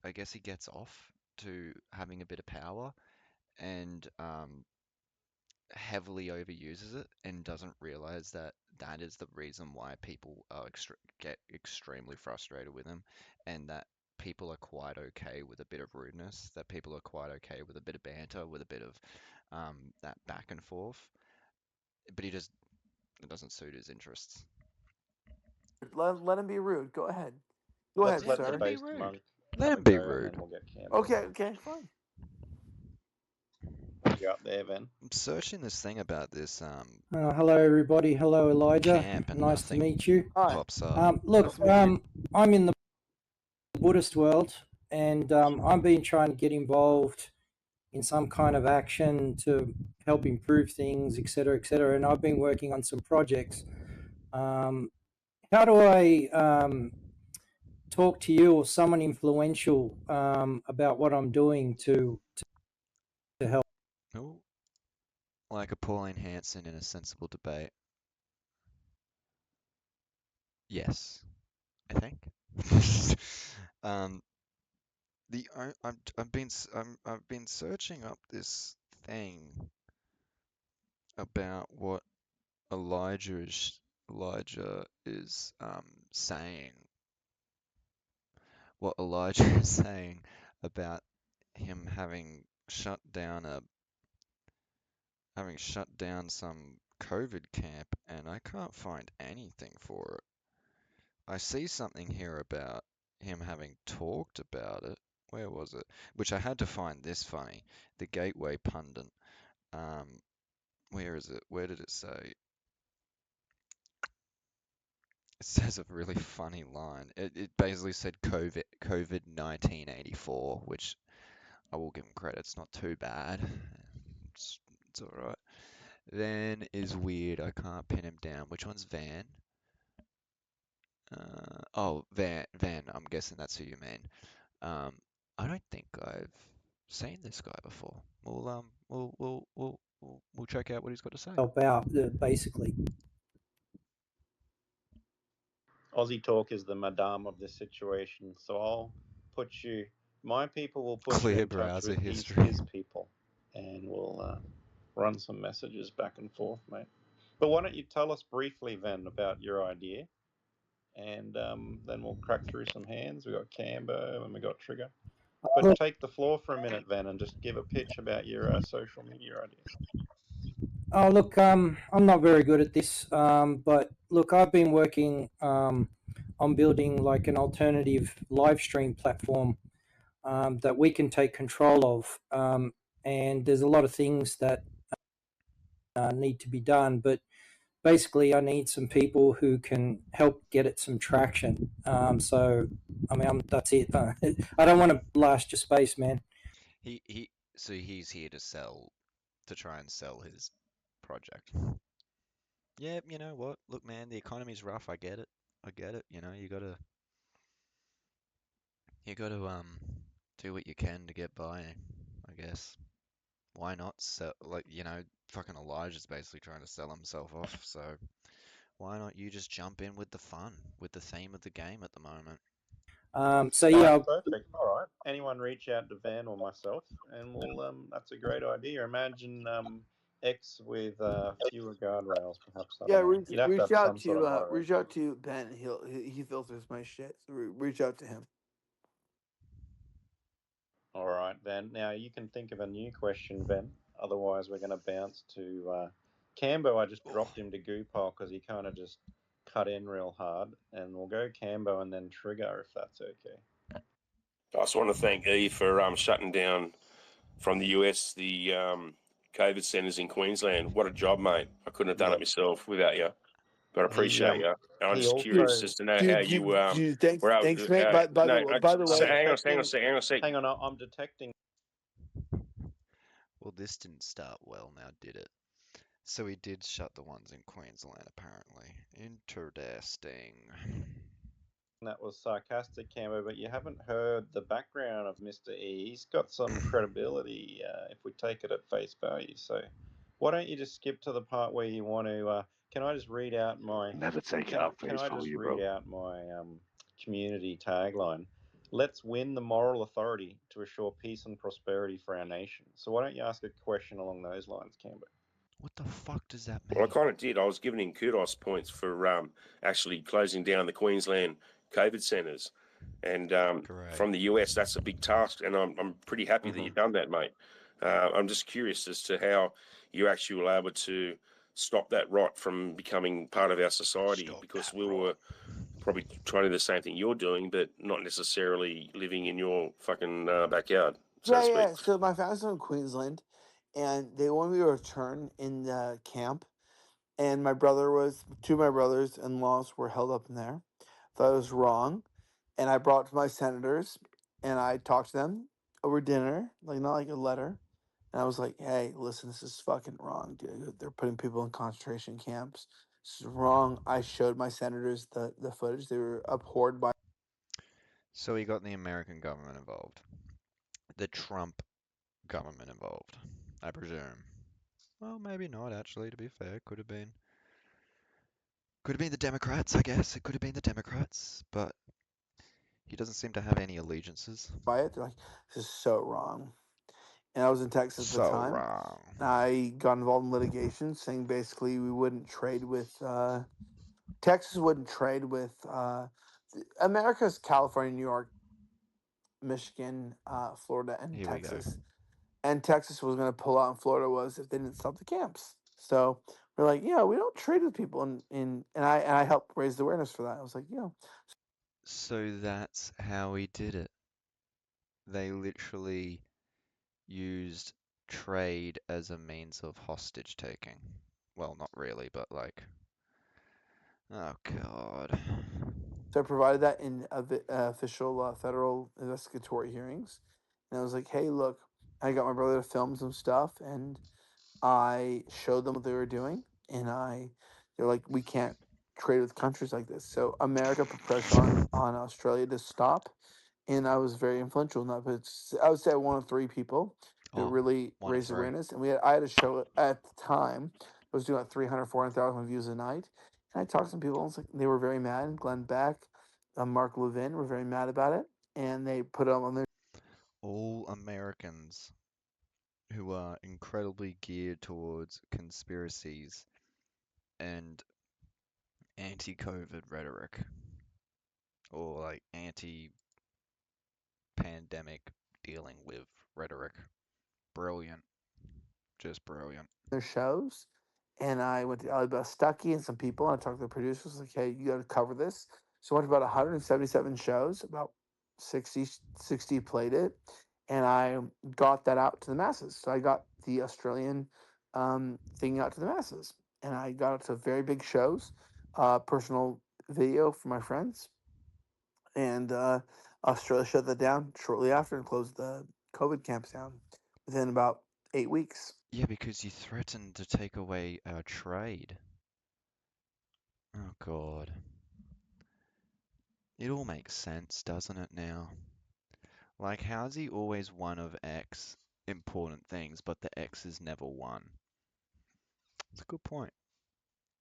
I guess he gets off to having a bit of power and heavily overuses it and doesn't realize that that is the reason why people are get extremely frustrated with him, and that people are quite okay with a bit of rudeness, that people are quite okay with a bit of banter, with a bit of that back and forth. But it doesn't suit his interests. Let him be rude. Go ahead. Go Let's ahead, let sir. the based monk Let have him a be go, and then rude. we'll get Cambo. Okay, fine. What you got there, Ben? I'm searching this thing about this Hello, everybody. Hello, Elijah. camp, and Nice to nothing meet you. pops up. Look, I'm in the Buddhist world, and I've been trying to get involved in some kind of action to help improve things, etc., etc. And I've been working on some projects. How do I talk to you or someone influential about what I'm doing to help? Oh, like a Pauline Hanson in a sensible debate. Yes, I think. um, I've been searching up this thing about what Elijah is saying. What Elijah is saying about him having shut down some COVID camp, and I can't find anything for it. I see something here about him having talked about it. Where was it? Which I had to find this funny. The Gateway Pundit. Where is it? Where did it say? It says a really funny line. It basically said COVID 1984, which I will give him credit. It's not too bad. It's all right. Van is weird. I can't pin him down. Which one's Van? Oh, Van. I'm guessing that's who you mean. I don't think I've seen this guy before. We'll check out what he's got to say. Help out, basically. Aussie Talk is the madame of this situation, so I'll put you. My people will put Clear you in touch browser with history. his people, and we'll run some messages back and forth, mate. But why don't you tell us briefly, Van, about your idea, and then we'll crack through some hands. We got Cambo and we got Trigger. But Look, take the floor for a minute, Van, and just give a pitch about your social media ideas. Oh, look, I'm not very good at this, but look, I've been working on building like an alternative live stream platform that we can take control of. And there's a lot of things that need to be done, but basically, I need some people who can help get it some traction. So, I mean, that's it. I don't want to blast your space, man. So he's here to try and sell his project. Yeah, you know what? Look, man, the economy's rough. I get it. I get it. You know, you gotta do what you can to get by, I guess. Why not sell, like, fucking Elijah's basically trying to sell himself off, so why not you just jump in with the fun, with the theme of the game at the moment? So Oh, yeah, that's perfect. All right. Anyone reach out to Van or myself, and we'll. That's a great idea. Imagine X with fewer guardrails, perhaps. I Yeah, don't know. You'd have to have some sort of reach moderation. out to Ben. He filters my shit. So reach out to him. All right, Van. Now you can think of a new question, Van. Otherwise, we're going to bounce to Cambo. I just dropped him to goo pile because he kind of just cut in real hard, and we'll go Cambo and then Trigger if that's okay. I just want to thank E for shutting down from the US the COVID centres in Queensland. What a job, mate! I couldn't have done it myself without you, but I appreciate you. And I'm He just curious also as to know how Dude, you thanks, were able thanks, to. mate. No, By the way, hang on a sec. Hang on, I'm detecting. Well, this didn't start well now, did it? So he did shut the ones in Queensland, apparently. Interesting. That was sarcastic, Cambo, but you haven't heard the background of Mr. E. He's got some credibility if we take it at face value. So why don't you just skip to the part where you want to? Can I just read out my? Never take it Can at can face I just value, read bro. out my community tagline? Let's win the moral authority to assure peace and prosperity for our nation. So why don't you ask a question along those lines, Cambo? What the fuck does that Well, I mean? kind of did. I was giving him kudos points for actually closing down the Queensland COVID centres. And Great. from the US, that's a big task. And I'm pretty happy that you've done that, mate. I'm just curious as to how you actually were able to stop that rot from becoming part of our society, because we were probably trying to do the same thing you're doing, but not necessarily living in your fucking backyard, so to speak. yeah. So my family's from Queensland, and they wanted me to return in the camp. And two of my brothers-in-laws were held up in there. Thought it was wrong, and I brought it to my senators, and I talked to them over dinner, like not like a letter. And I was like, "Hey, listen, this is fucking wrong, dude. They're putting people in concentration camps. This is wrong." I showed my senators the footage. They were abhorred by. So he got the American government involved. The Trump government involved, I presume. Well, maybe not, actually, to be fair. Could have been the Democrats, I guess. It could have been the Democrats, but he doesn't seem to have any allegiances. By it. They're like, "This is so wrong." And I was in Texas at the So time. wrong. And I got involved in litigation, saying basically we wouldn't trade with Texas wouldn't trade with America's California, New York, Michigan, Florida, and Here we go. Texas. And Texas was going to pull out, and Florida was if they didn't stop the camps. So we're like, yeah, we don't trade with people, and I helped raise the awareness for that. I was like, So that's how he did it. They literally used trade as a means of hostage taking. Well, not really, but like, oh God. so I provided that in official federal investigatory hearings, and I was like, hey, look, I got my brother to film some stuff, and I showed them what they were doing, and they're like, we can't trade with countries like this. So America put pressure on Australia to stop, and I was very influential in that. But I would say one of three people who Oh, really one of raised three. awareness, and I had a show at the time. I was doing like 300, 400,000 views a night, and I talked to some people. And it's like they were very mad. And Glenn Beck, Mark Levin were very mad about it, and they put it on their. All Americans who are incredibly geared towards conspiracies and anti-COVID rhetoric, or like anti-pandemic dealing with rhetoric. Brilliant. Just brilliant. Their shows, and I went to Alibaba Stuckey and some people, and I talked to the producers, like, hey, you got to cover this. So I went to about 177 shows, about 60 played it, and I got that out to the masses. So I got the Australian thing out to the masses, and I got it to very big shows, personal video for my friends, and Australia shut that down shortly after and closed the COVID camps down within about 8 weeks. Yeah, because you threatened to take away our trade. Oh God. It all makes sense, doesn't it now? Like, how's he always one of X important things, but the X is never one? It's a good point.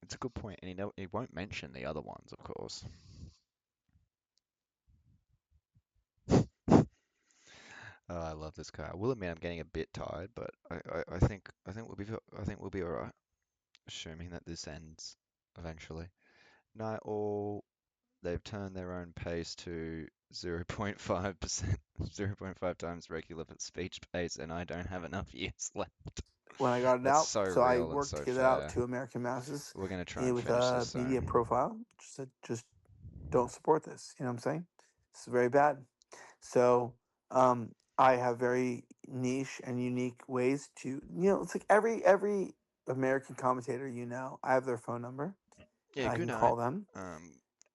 It's a good point, and he won't mention the other ones, of course. Oh, I love this guy. I will admit I'm getting a bit tired, but I think we'll be all right, assuming that this ends eventually. Night all. They've turned their own pace to 0.5%, 0.5 times regular speech pace, and I don't have enough years left. When I got it That's out. so So I real and worked to so get it out fair. to American masses We're gonna try and with finish a this media soon. profile. Just said, just don't support this. You know what I'm saying? It's very bad. So I have very niche and unique ways to, it's like every American commentator, I have their phone number. Yeah, I good can night. call them.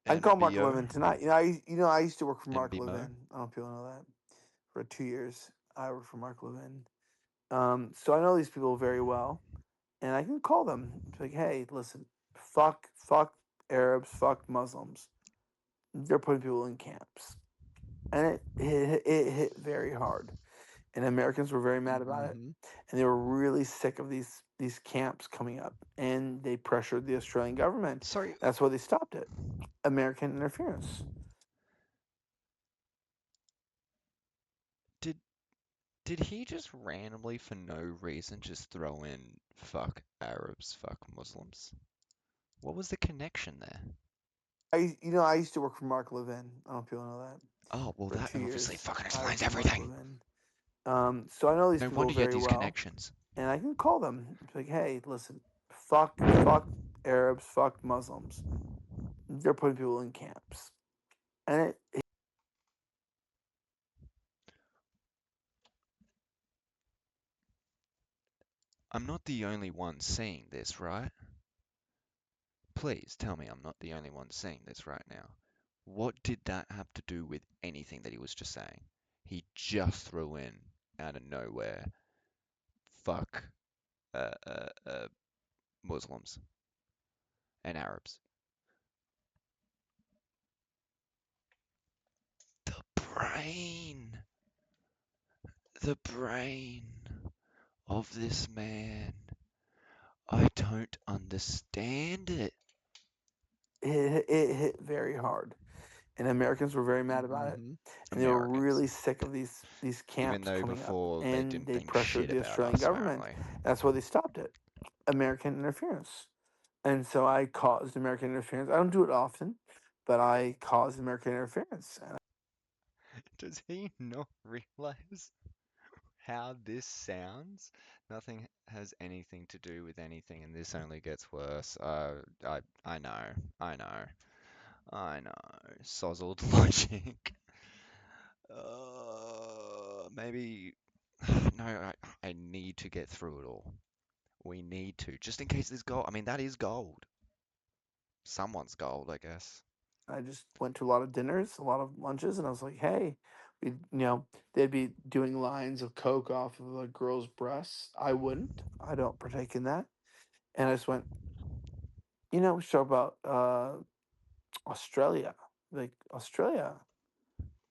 I can call Mark MBO. Levin tonight. I used to work for Mark MBMO. Levin. I don't know if people know that. For 2 years, I worked for Mark Levin. So I know these people very well, and I can call them. It's like, hey, listen, fuck Arabs, fuck Muslims. They're putting people in camps, and it hit very hard. And Americans were very mad about it, and they were really sick of these camps coming up, and they pressured the Australian government. Sorry. That's why they stopped it. American interference. Did he just randomly, for no reason, just throw in fuck Arabs, fuck Muslims? What was the connection there? I used to work for Mark Levin. I don't know if people know that. Oh, well, For that 2 years, obviously fucking I worked explains for Mark everything. Levin. So I know these No people wonder you had very these well, connections. and I can call them. It's like, hey, listen, fuck Arabs, fuck Muslims. They're putting people in camps, and it I'm not the only one seeing this, right? Please tell me I'm not the only one seeing this right now. What did that have to do with anything that he was just saying? He just threw in, out of nowhere, fuck uh, uh, uh, Muslims and Arabs. Brain! The brain of this man. I don't understand it. it hit very hard, and Americans were very mad about it, and they were Americans. really sick of these Even camps though coming up, before they and didn't they think pressured shit the about Australian us, government. apparently. That's why they stopped it. American interference, and so I caused American interference. I don't do it often, but I caused American interference. Does he not realize how this sounds? Nothing has anything to do with anything, and this only gets worse. I know, I know, I know. Sozzled logic. Maybe. No, I need to get through it all. We need to, just in case there's gold. I mean, that is gold. Someone's gold, I guess. I just went to a lot of dinners, a lot of lunches, and I was like, hey, they'd be doing lines of coke off of a girl's breasts. I wouldn't. I don't partake in that. And I just went, we should talk about Australia. Like, Australia,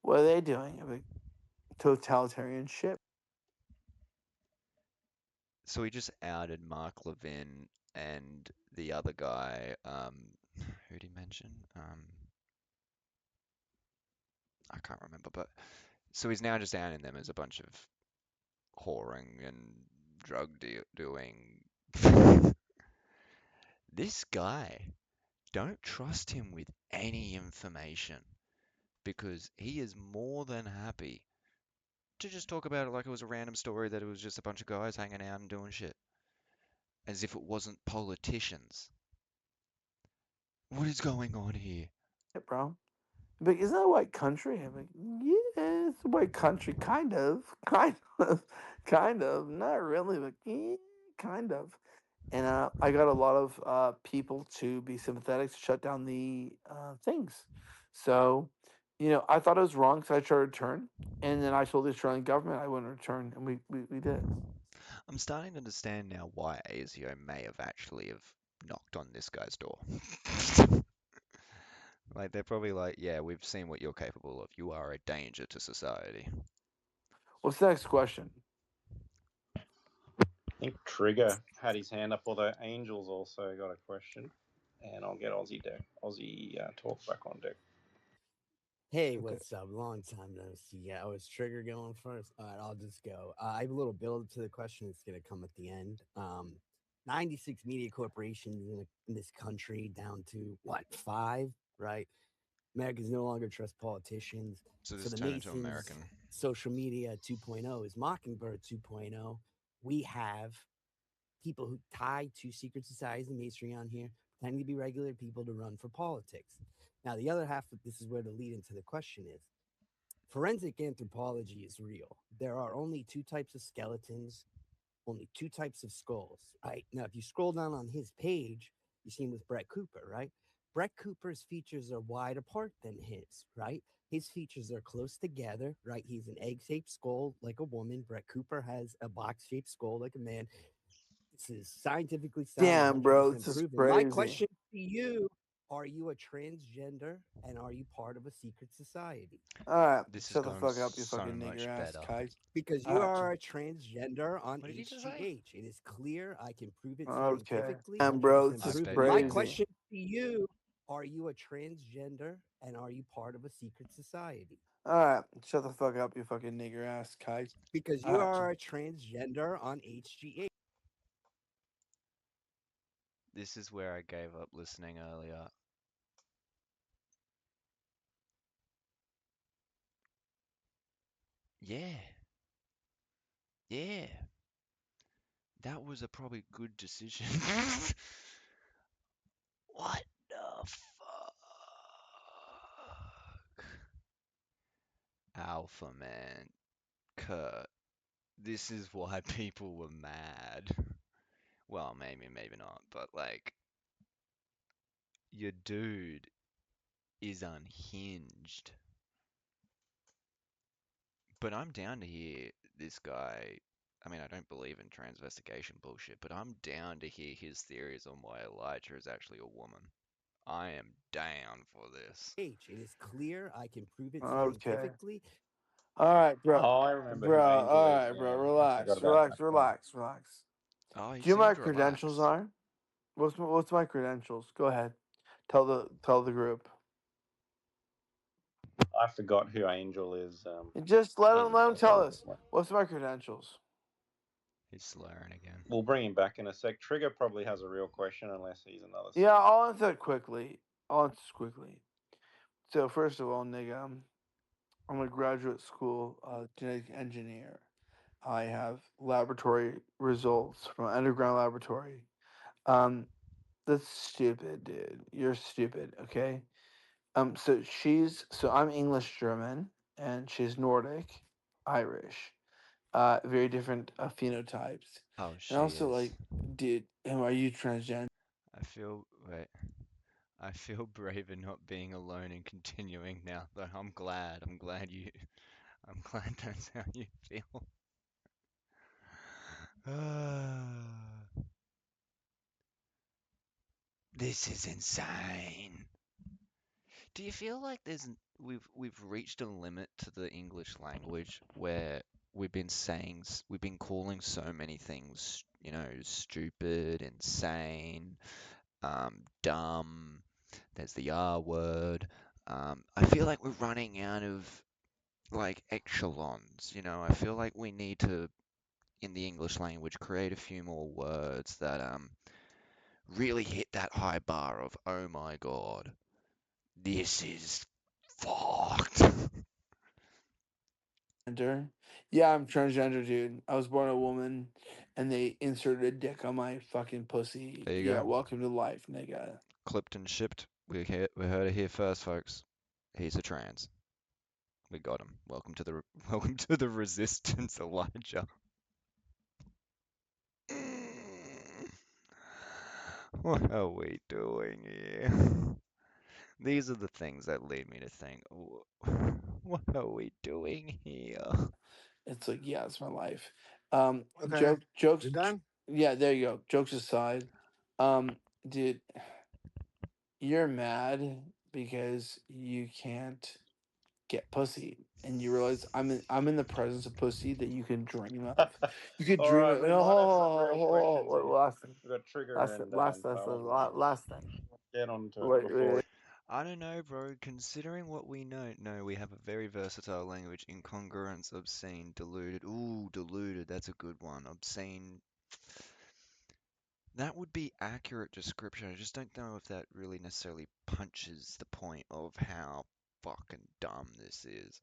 what are they doing? I'm like, totalitarian shit. So he just outed Mark Levin and the other guy. Who'd he mention? I can't remember, but so he's now just outing them as a bunch of whoring and doing. This guy, don't trust him with any information because he is more than happy to just talk about it like it was a random story that it was just a bunch of guys hanging out and doing shit. as if it wasn't politicians. What is going on here? Yeah, bro. But isn't that a white country? I'm like, yeah, it's a white country, kind of, kind of, not really, but kind of. And I got a lot of people to be sympathetic to shut down the things. So, I thought it was wrong, so I tried to return. And then I told the Australian government I wouldn't return, and we did. I'm starting to understand now why ASIO may have actually have knocked on this guy's door. Like they're probably like, yeah, we've seen what you're capable of. You are a danger to society. What's the next question? I think Trigger had his hand up, although Angel's also got a question. And I'll get Aussie talk back on deck. Hey, what's up? Long time no see. Yeah, I was Trigger going first. All right, I'll just go. I have a little build to the question that's going to come at the end. 96 media corporations in this country down to what, 5, right? Americans no longer trust politicians. So So just the turn into Masons American. social media 2.0 is Mockingbird 2.0. We have people who tie to secret societies and masonry on here, pretending to be regular people to run for politics. Now, the other half of this is where the lead into the question is. Forensic anthropology is real. There are only 2 types of skeletons, only 2 types of skulls, right? Now, if you scroll down on his page, you see him with Brett Cooper, right? Brett Cooper's features are wide apart than his, right? His features are close together, right? He's an egg-shaped skull like a woman. Brett Cooper has a box-shaped skull like a man. This is scientifically sound, Damn, bro, 100% this is proven. My crazy. question to you, are you a transgender and are you part of a secret society? All right, This shut the fuck up, you fucking nigger ass kike. Because you are a transgender on What did he just say? HGH. It is clear. I can prove it Okay. scientifically. Damn, bro, 100% this is proven. My crazy. question to you, are you a transgender and are you part of a secret society? All right, shut the fuck up, you fucking nigger ass kike. Because you are a transgender on HGH. This is where I gave up listening earlier. Yeah. Yeah. That was a probably good decision. What the fuck? Alpha man. Kurt. This is why people were mad. Well, maybe not, but like, your dude is unhinged. But I'm down to hear this guy. I mean, I don't believe in transvestigation bullshit, but I'm down to hear his theories on why Elijah is actually a woman. I am down for this. It is clear. I can prove it Okay. scientifically. All right, bro. Oh, I remember Bro, who Angel all is right, bro. now. I Relax, forgot about relax, that guy. relax, relax. Oh, he Do you know what my seemed credentials relaxed. are? What's my credentials? Go ahead. Tell the group. I forgot who Angel is. Just let him tell Sorry. us. What's my credentials? He's slurring again. We'll bring him back in a sec. Trigger probably has a real question, unless he's another. Yeah, I'll answer it quickly. So first of all, nigga, I'm a graduate school genetic engineer. I have laboratory results from underground laboratory. That's stupid, dude. You're stupid, okay? So I'm English German and she's Nordic, Irish. Very different phenotypes. Oh, she And also is. like, dude, are you transgender? I feel braver not being alone and continuing now, though. I'm glad that's how you feel. This is insane. Do you feel like we've reached a limit to the English language where we've been calling so many things, stupid, insane, dumb. There's the R word. I feel like we're running out of like echelons. I feel like we need to, in the English language, create a few more words that really hit that high bar of, oh my god, this is fucked. Transgender. Yeah, I'm transgender, dude. I was born a woman, and they inserted a dick on my fucking pussy. There you Yeah, go. welcome to life, nigga. Clipped and shipped. We heard it here first, folks. He's a trans. We got him. Welcome to the resistance, Elijah. What are we doing here? These are the things that lead me to think, what are we doing here? It's like, yeah, it's my life. Okay. Jokes. You done? Yeah, there you go. Jokes aside, dude, you're mad because you can't get pussy, and you realize I'm in the presence of pussy that you can dream of. You could All dream right, of. we might have some real Oh, questions here. last thing. We've got Trigger and Last thing. get on to it Wait, before. I don't know, bro. Considering what we know, we have a very versatile language. Incongruence, obscene, deluded. Ooh, deluded. That's a good one. Obscene. That would be accurate description. I just don't know if that really necessarily punches the point of how fucking dumb this is.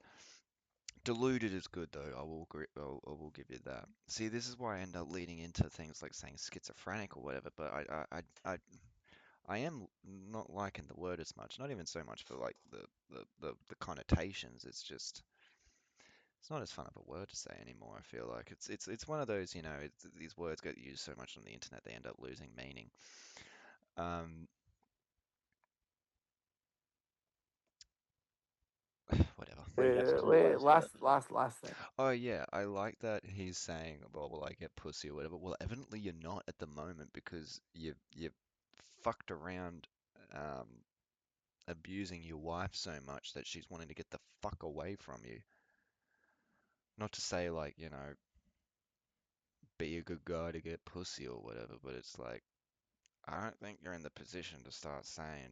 Deluded is good though. I will give you that. See, this is why I end up leading into things like saying schizophrenic or whatever. But I am not liking the word as much. Not even so much for like the connotations. It's not as fun of a word to say anymore. I feel like it's one of those, these words get used so much on the internet they end up losing meaning. Um, whatever. Last thing. Oh yeah, I like that he's saying, well, will I get pussy or whatever? Well, evidently you're not at the moment because you've fucked around abusing your wife so much that she's wanting to get the fuck away from you. Not to say like, be a good guy to get pussy or whatever, but it's like I don't think you're in the position to start saying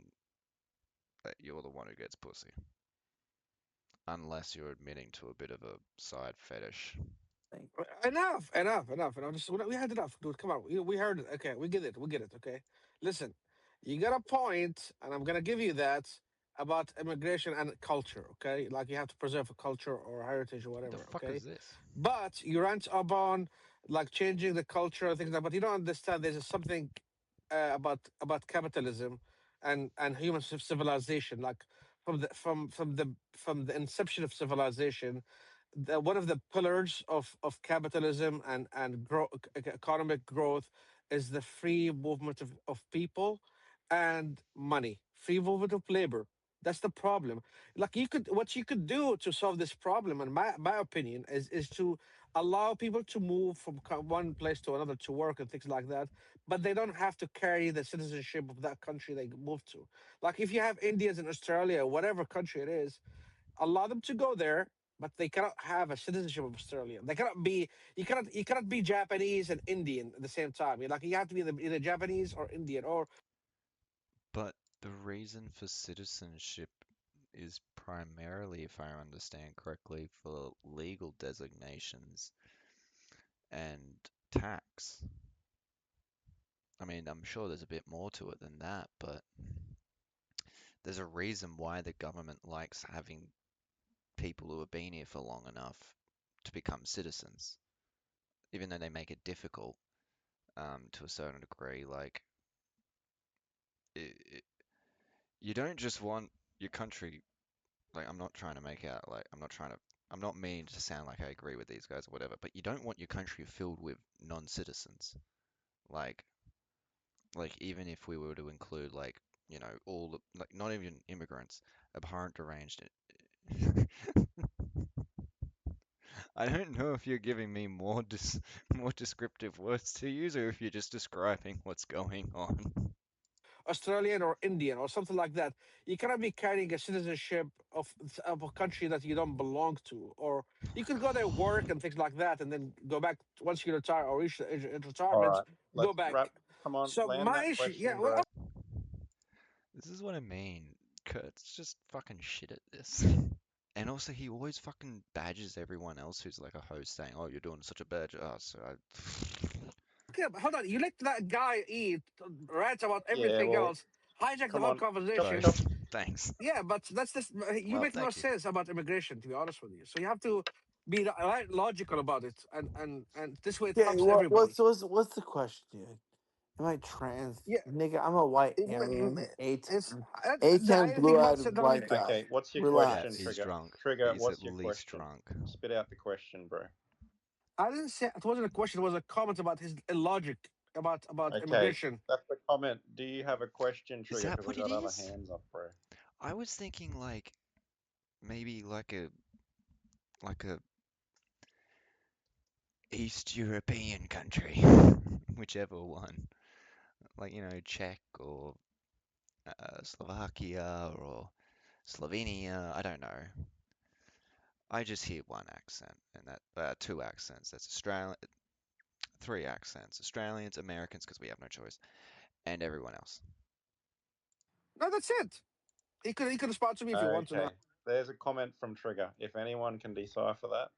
that you're the one who gets pussy. Unless you're admitting to a bit of a side fetish. Enough. Just, we had enough, dude. Come on, we heard it. Okay, we get it. Okay, listen, you got a point, and I'm gonna give you that about immigration and culture. Okay, like you have to preserve a culture or heritage or The whatever. fuck Okay, is this? but you rant upon like changing the culture and things like. But you don't understand. There's something about capitalism and human civilization. Like from the inception of civilization, one of the pillars of capitalism and economic growth is the free movement of people and money, free movement of labor. That's the problem. Like what you could do to solve this problem, in my opinion, is to allow people to move from one place to another to work and things like that, but they don't have to carry the citizenship of that country they moved to. Like if you have Indians in Australia, whatever country it is, allow them to go there, but they cannot have a citizenship of Australia. They cannot be. You cannot be Japanese and Indian at the same time. Like you have to be either Japanese or Indian or. But the reason for citizenship is primarily, if I understand correctly, for legal designations and tax. I mean, I'm sure there's a bit more to it than that, but there's a reason why the government likes having people who have been here for long enough to become citizens, even though they make it difficult to a certain degree. Like, it, you don't just want your country. Like, I'm not trying to make out like I'm not meaning to sound like I agree with these guys or whatever, but you don't want your country filled with non-citizens. Like, even if we were to include all like not even immigrants, abhorrent, deranged. I don't know if you're giving me more descriptive words to use or if you're just describing what's going on. Australian or Indian or something like that. You cannot be carrying a citizenship of a country that you don't belong to. Or you could go there, work and things like that, and then go back once you retire or reach the age of All retirement, right, go let's back. wrap. Come on, So land my that issue, yeah, question, bro. This is what I mean. Kurt's just fucking shit at this. And also, he always fucking badges everyone else who's like a host saying, "Oh, you're doing such a bad job." okay, but hold on. You let that guy eat, rant about Yeah, everything well, else, hijack the come whole on, chop, conversation. chop. Thanks. Yeah, but that's this. You Well, make no thank you. sense about immigration, to be honest with you. So you have to be logical about it, and this way it Yeah, helps everybody. what's the question, dude? Am I trans? Yeah, Nigga, I'm a white it, Aryan, it's A10 anything blue about eyed white centralism. guy. Okay, what's your Yeah, question, Relax. he's Trigger? drunk. Trigger, He's at what's your least question? drunk. Spit out the question, bro. I didn't say it wasn't a question; it was a comment about his illogic about Okay, immigration. that's the comment. Do you have a question, Is Trigger? that Because I what it got other is? hands up, bro. I was thinking like maybe like a East European country, whichever one, like Czech or Slovakia or Slovenia. I don't know. I just hear one accent, and that two accents. That's Australian, three accents: Australians, Americans, because we have no choice, and everyone else. No, that's it. He could sponsor me if he wants to Okay, now. there's a comment from Trigger. If anyone can decipher that,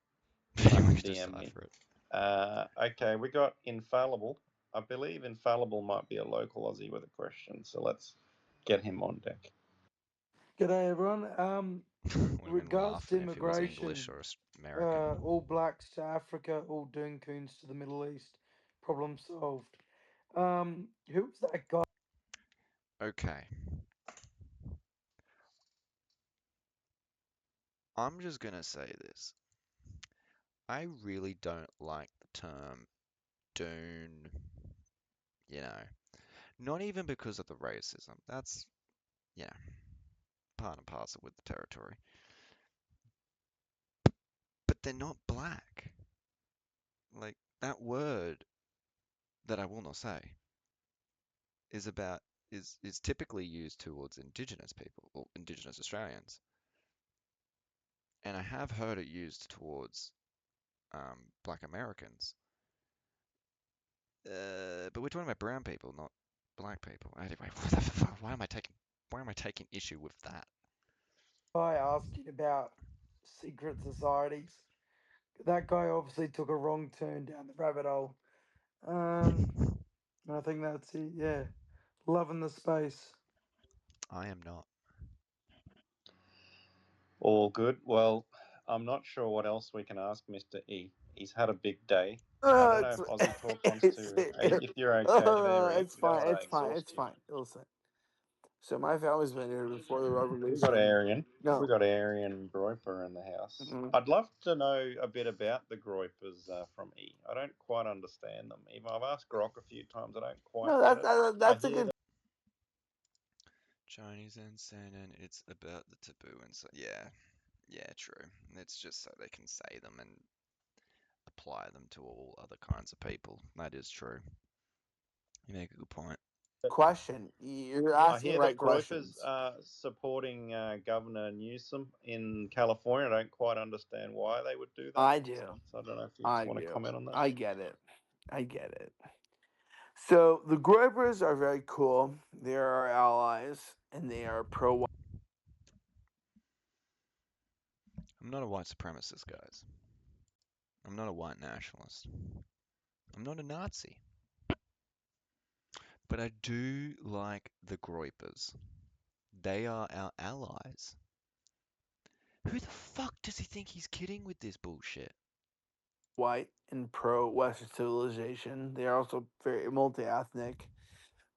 Anyone can DM me. decipher it. Okay, we got Infallible. I believe Infallible might be a local Aussie with a question, so let's get him on deck. G'day everyone. Would have been Regards to laughing if it was English immigration, or American. all blacks to Africa, all Duncoons to the Middle East. Problem solved. Who was that guy? Okay. I'm just gonna say this. I really don't like the term Dune, you know. Not even because of the racism. That's, you know, part and parcel with the territory. But they're not black. Like, that word that I will not say is about is typically used towards Indigenous people or Indigenous Australians. And I have heard it used towards black Americans. But we're talking about brown people, not black people. Anyway, what the fuck? Why am I taking issue with that? Guy asking about secret societies. That guy obviously took a wrong turn down the rabbit hole. I think that's it. Yeah, loving the space. I am not. All good. Well, I'm not sure what else we can ask Mr. E. He's had a big day. I don't know It's if Aussie Talk wants it's to. If you're okay there, E. it's We don't fine. want to It's fine. exhaust It's you. fine. Listen. So my family's been here before the We got revolution. Arian. We No. got Arian Groiper in the house. Mhm. I'd love to know a bit about the Groipers from E. I don't quite understand them. Even I've asked Grok a few times. I don't quite No, get it. I that's a hear good. that. Chinese and and it's about the taboo and so yeah, true. It's just so they can say them and apply them to all other kinds of people. That is true. You make a good point. Question. You're I asking the hear right that Groyper's questions. supporting Governor Newsom in California. I don't quite understand why they would do that. I do. So I don't know if you I want to do. comment on that. I get it. I get it. So the Groypers are very cool. They are our allies, and they are pro. I'm not a white supremacist, guys. I'm not a white nationalist. I'm not a Nazi. But I do like the Groypers. They are our allies. Who the fuck does he think he's kidding with this bullshit? White and pro Western civilization. They are also very multi ethnic.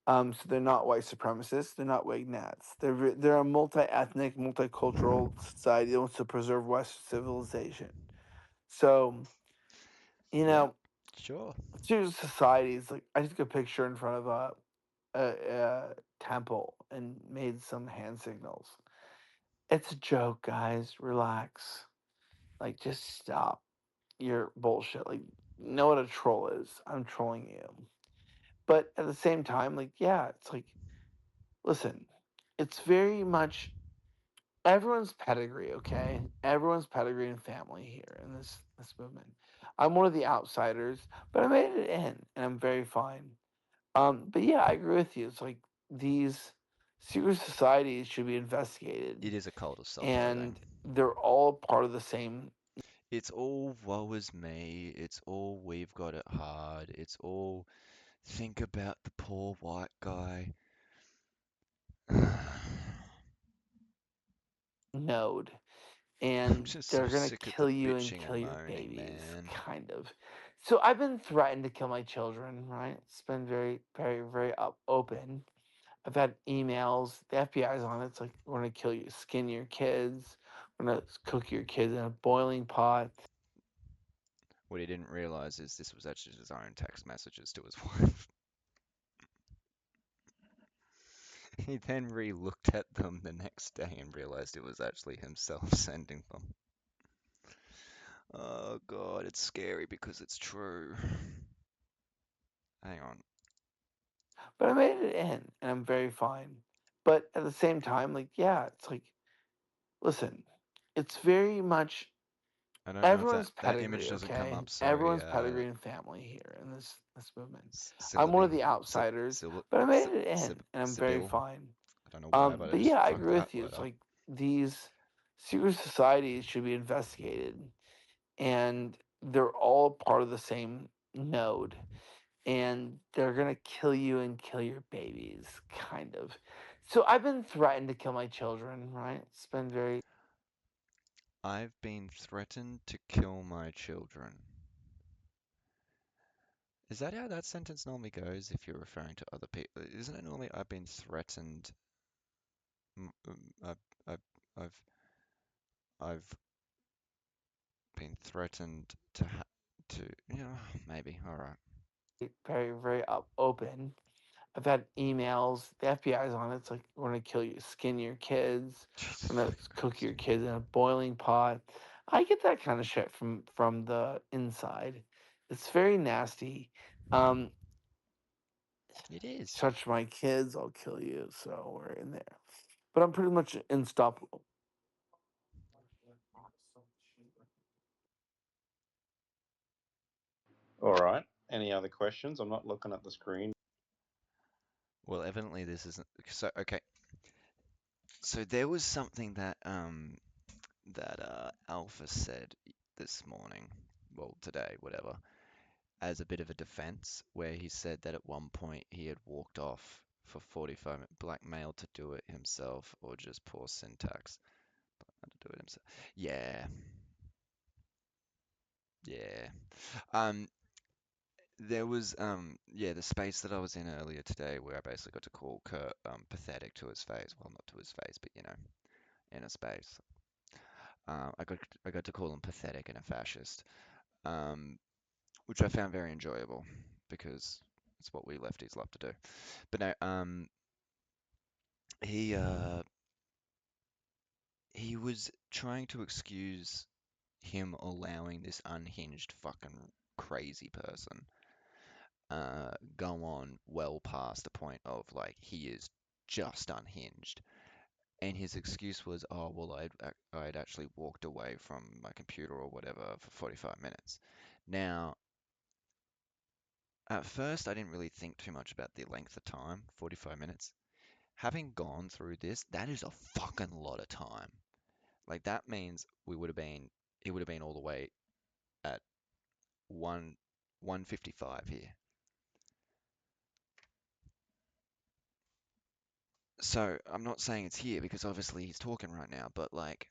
So they're not white supremacists. They're not white nats. They're a multi ethnic, multicultural society that wants to preserve Western civilization. So Yeah, sure. two societies. Like I took a picture in front of a temple and made some hand signals. It's a joke, guys. Relax. Like just stop your bullshit. Like know what a troll is. I'm trolling you. But at the same time, like, yeah, it's like, listen, it's very much everyone's pedigree, okay? Everyone's pedigree and family here in this movement. I'm one of the outsiders, but I made it in and I'm very fine. But yeah, I agree with you. It's like these secret societies should be investigated It is a cult of self-loathing. and they're all part of the same. It's all woe is me. It's all we've got it hard. It's all think about the poor white guy. Node. and just they're so gonna sick of the kill you and bitching kill and your moaning, babies, man. kind of. So I've been threatened to kill my children, right? It's been very, very, very open. I've had emails. The FBI's on it. It's like, we're gonna kill you, skin your kids. We're gonna cook your kids in a boiling pot. What he didn't realize is this was actually his own text messages to his wife. He then re-looked at them the next day and realized it was actually himself sending them. Oh god, it's scary because it's true. Hang on. But I made it in, and I'm very fine. But at the same time, like, yeah, it's like, listen, it's very much I don't know if everyone's that image pedigree, doesn't come okay? up. Sorry, Everyone's pedigree and family here in this movement. I'm one of Syllabi, the outsiders, Sybil, but I made it in, and I'm very Sybil. fine. I don't know why, but I But just yeah, I fucked agree that with you. word It's up. like these secret societies should be investigated, and they're all part of the same node, and they're gonna kill you and kill your babies, kind of. So I've been threatened to kill my children, right? It's been very. I've been threatened to kill my children. Is that how that sentence normally goes if you're referring to other people? Isn't it normally I've been threatened? I've, I've, I've, I've been threatened to, maybe. All right. Very, very open. I've had emails. The FBI's on it. It's like, we're gonna kill you, skin your kids. We're gonna cook your kids in a boiling pot. I get that kind of shit from the inside. It's very nasty. It is. Touch my kids, I'll kill you. So we're in there. But I'm pretty much unstoppable. All right. Any other questions? I'm not looking at the screen. Well, evidently this isn't so. Okay, so there was something that Alpha said this morning, well today, whatever, as a bit of a defense, where he said that at one point he had walked off for 45 minutes, blackmailed to do it himself, or just poor syntax. To do it himself. Yeah. Yeah. There was yeah, the space that I was in earlier today where I basically got to call Kurt pathetic to his face. Well, not to his face, but in a space. I got to call him pathetic and a fascist, which I found very enjoyable because it's what we lefties love to do. But no, he uh, he was trying to excuse him allowing this unhinged fucking crazy person go on well past the point of like he is just unhinged. And his excuse was, oh, well, I'd actually walked away from my computer or whatever for 45 minutes. Now, at first, I didn't really think too much about the length of time, 45 minutes. Having gone through this, that is a fucking lot of time. Like, that means it would have been all the way at 1:55 here. So, I'm not saying it's here because obviously he's talking right now, but like,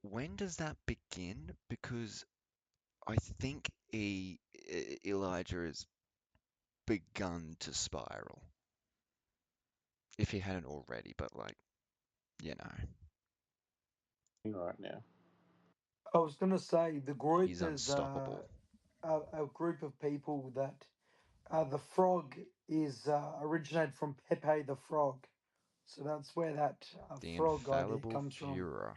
when does that begin? Because I think Elijah has begun to spiral, if he hadn't already. But like, you know, Right now. I was gonna say the he's group is unstoppable. a group of people that the frog is originated from Pepe the Frog, so that's where that The frog idea infallible comes from. Führer.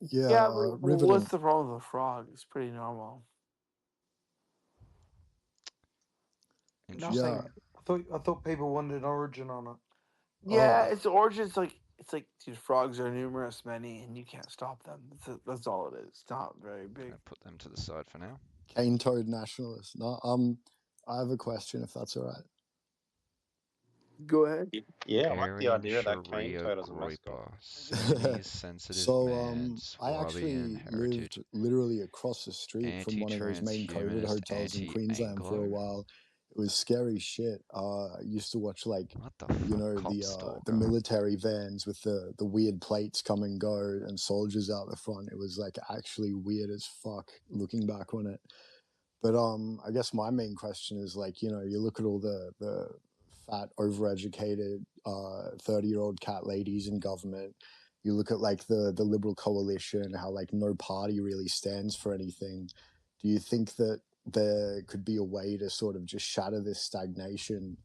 Yeah, Yeah, but what's riveting. the problem with the frog? It's pretty normal. Interesting. Yeah, Nothing. I thought people wanted an origin on it. Yeah, oh, its origin. It's like dude, frogs are numerous, many, and you can't stop them. That's all it is. It's not very big. Gonna put them to the side for now. cane toad nationalist. No, I have a question if that's all right. Go ahead. Yeah, I like the Aryan idea of that cane Sharia toad as a mascot. Groiper, Sunni sensitive So, man, I Swabian actually lived heritage, literally across the street from one of those main COVID anti-transhumanist, hotels in Queensland for a anti-Anglo. while. It was scary shit. I used to watch like What the fuck, cop the stalker? military vans with the weird plates come and go and soldiers out the front. It was like actually weird as fuck looking back on it. But I guess my main question is like, you look at all the fat, overeducated 30-year-old cat ladies in government. You look at like the Liberal coalition, how like no party really stands for anything. Do you think that there could be a way to sort of just shatter this stagnation?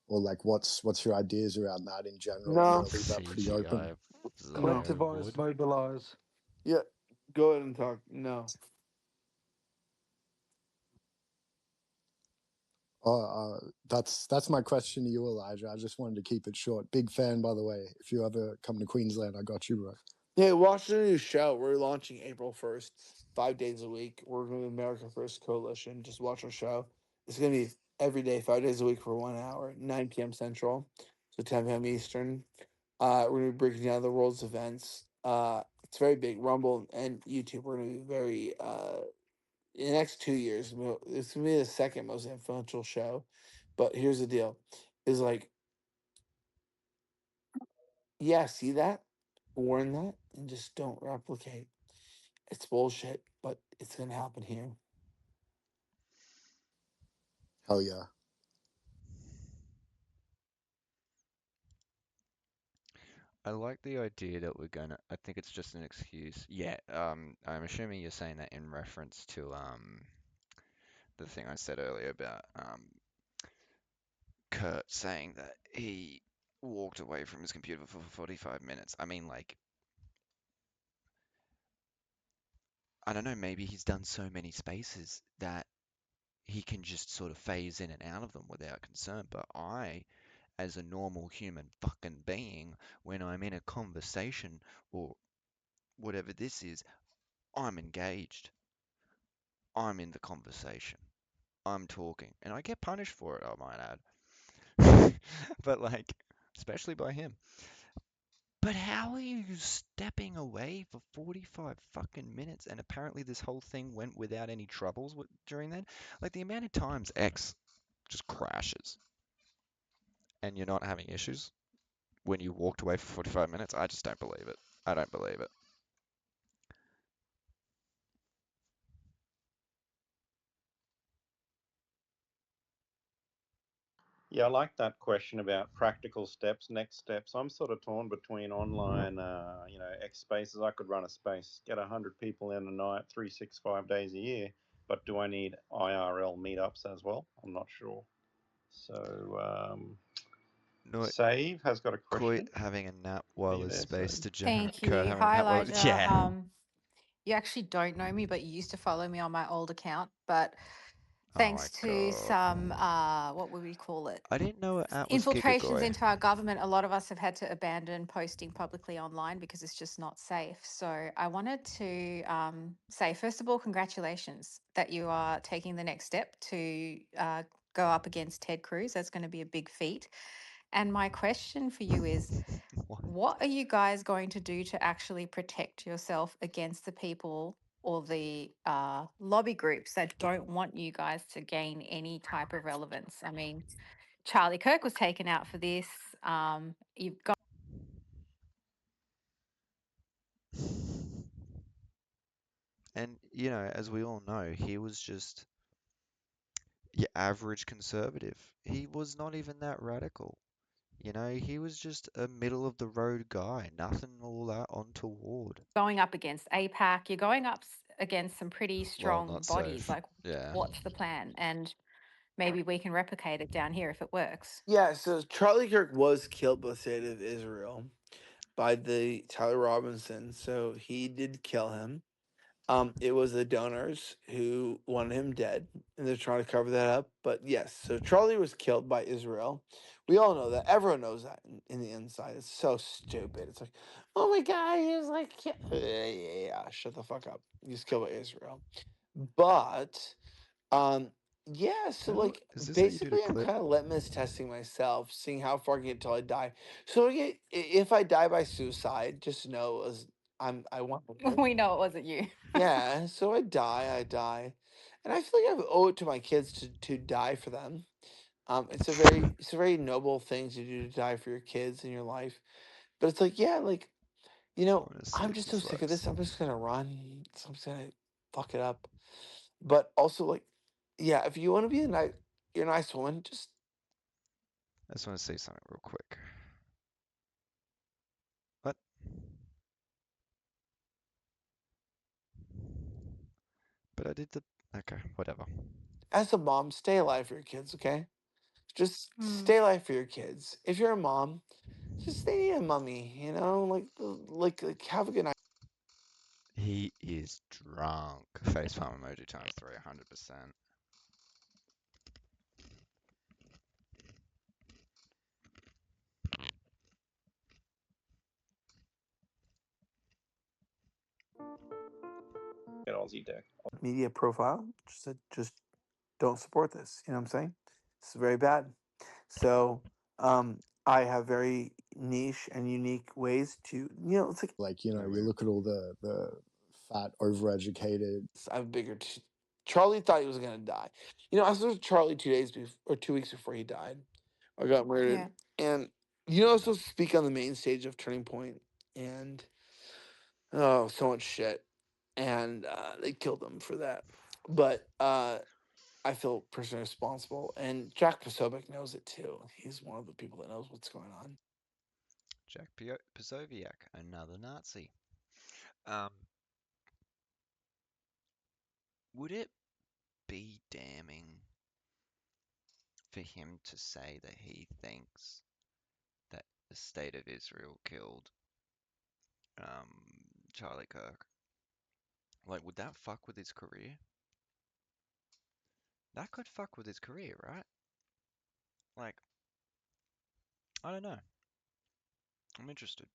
Or like what's your ideas around that in general? I'm No, gonna leave that pretty open. CGI no. Collectivize, firewood. mobilize. Yeah, go ahead and talk. No. That's my question to you, Elijah. I just wanted to keep it short. Big fan, by the way. If you ever come to Queensland, I got you, bro. Hey, watch the new show. We're launching April 1st, 5 days a week. We're going to America First Coalition. Just watch our show. It's going to be every day, 5 days a week for 1 hour, 9 p.m. Central, so 10 p.m. Eastern. We're going to be breaking down the world's events. It's very big. Rumble and YouTube. We're going to be very, in the next 2 years, it's going to be the second most influential show. But here's the deal is like, yeah, see that, warn that, and just don't replicate. It's bullshit, but it's gonna happen here. Hell yeah. I like the idea that we're gonna. I think it's just an excuse. Yeah. I'm assuming you're saying that in reference to the thing I said earlier about Kurt saying that he walked away from his computer for 45 minutes. I mean, like, I don't know, maybe he's done so many spaces that he can just sort of phase in and out of them without concern. But I, as a normal human fucking being, when I'm in a conversation or whatever this is, I'm engaged. I'm in the conversation. I'm talking. And I get punished for it, I might add. But like, especially by him. But how are you stepping away for 45 fucking minutes? And apparently this whole thing went without any troubles during that. Like the amount of times X just crashes and you're not having issues when you walked away for 45 minutes, I just don't believe it. I don't believe it. Yeah, I like that question about practical steps, next steps. I'm sort of torn between online, X spaces. I could run a space, get 100 people in a night, 365 days a year. But do I need IRL meetups as well? I'm not sure. So, No, Save has got a Koi question. having a nap Are while you his there, space Save? degenerate. Thank Kurt you. having a Hi, nap while Elijah. yeah. You actually don't know me, but you used to follow me on my old account. But Oh my thanks to god. some, what would we call it? I didn't know that was Infiltrations Gigagoy. into our government, a lot of us have had to abandon posting publicly online because it's just not safe. So I wanted to say, first of all, congratulations that you are taking the next step to go up against Ted Cruz. That's going to be a big feat. And my question for you is, what are you guys going to do to actually protect yourself against the people or the lobby groups that don't want you guys to gain any type of relevance? I mean, Charlie Kirk was taken out for this. You've got And as we all know, he was just your average conservative. He was not even that radical. He was just a middle of the road guy, nothing all that untoward. going up against APAC. You're going up against some pretty Well, strong not bodies. safe. Like, Yeah. what's the plan? And maybe we can replicate it down here if it works. Yeah, so Charlie Kirk was killed by the state of Israel by the Tyler Robinson, so he did kill him. It was the donors who wanted him dead, and they're trying to cover that up. But yes, so Charlie was killed by Israel. We all know that. Everyone knows that in the inside. It's so stupid. It's like, oh my god, he was like, yeah, shut the fuck up. He was killed by Israel. But yeah, so like Is this how you do the basically I'm clip? kind of litmus testing myself, seeing how far I can get till I die. So if I die by suicide, just know as I want to live. We know it wasn't you. Yeah, so I die, and I feel like I owe it to my kids to die for them. It's a very noble thing to do to die for your kids and your life. But it's like, yeah, like, I'm just so sick of this. I'm just gonna run. So I'm just gonna fuck it up. But also, like, yeah, if you want to be you're a nice woman, just I just want to say something real quick. What? But I did the. Okay, whatever. as a mom, stay alive for your kids, okay? Just Hmm. stay alive for your kids. If you're a mom, just stay a mummy, like have a good night. He is drunk. Facepalm emoji times 3, 100%. Get Aussie deck. Media profile. Just don't support this. You know what I'm saying? It's very bad. So I have very niche and unique ways to it's like you look at all the fat overeducated. I have bigger. Charlie thought he was gonna die. I was with Charlie 2 days before or 2 weeks before he died or got Yeah. murdered, and I was supposed to speak on the main stage of Turning Point, and oh, so much shit, and they killed him for that. But I feel personally responsible, and Jack Posobiec knows it too. He's one of the people that knows what's going on. Jack Posobiec, another Nazi. Um, would it be damning for him to say that he thinks that the state of Israel killed Charlie Kirk? Like, would that fuck with his career? That could fuck with his career, right? Like, I don't know. I'm interested.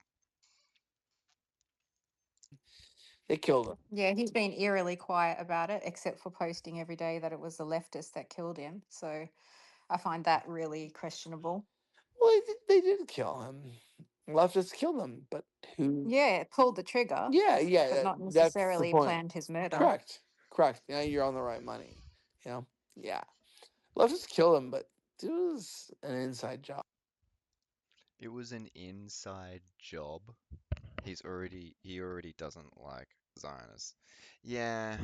They killed him. Yeah, he's been eerily quiet about it, except for posting every day that it was the leftists that killed him. So I find that really questionable. Well, they did kill him. Leftists killed him, but who? Yeah, pulled the trigger, Yeah, but yeah, not that's the necessarily point. planned his murder. Correct, correct. Yeah, you're on the right money. Yeah. Leftists killed him, but it was an inside job. It was an inside job. He already doesn't like Zionists. Yeah,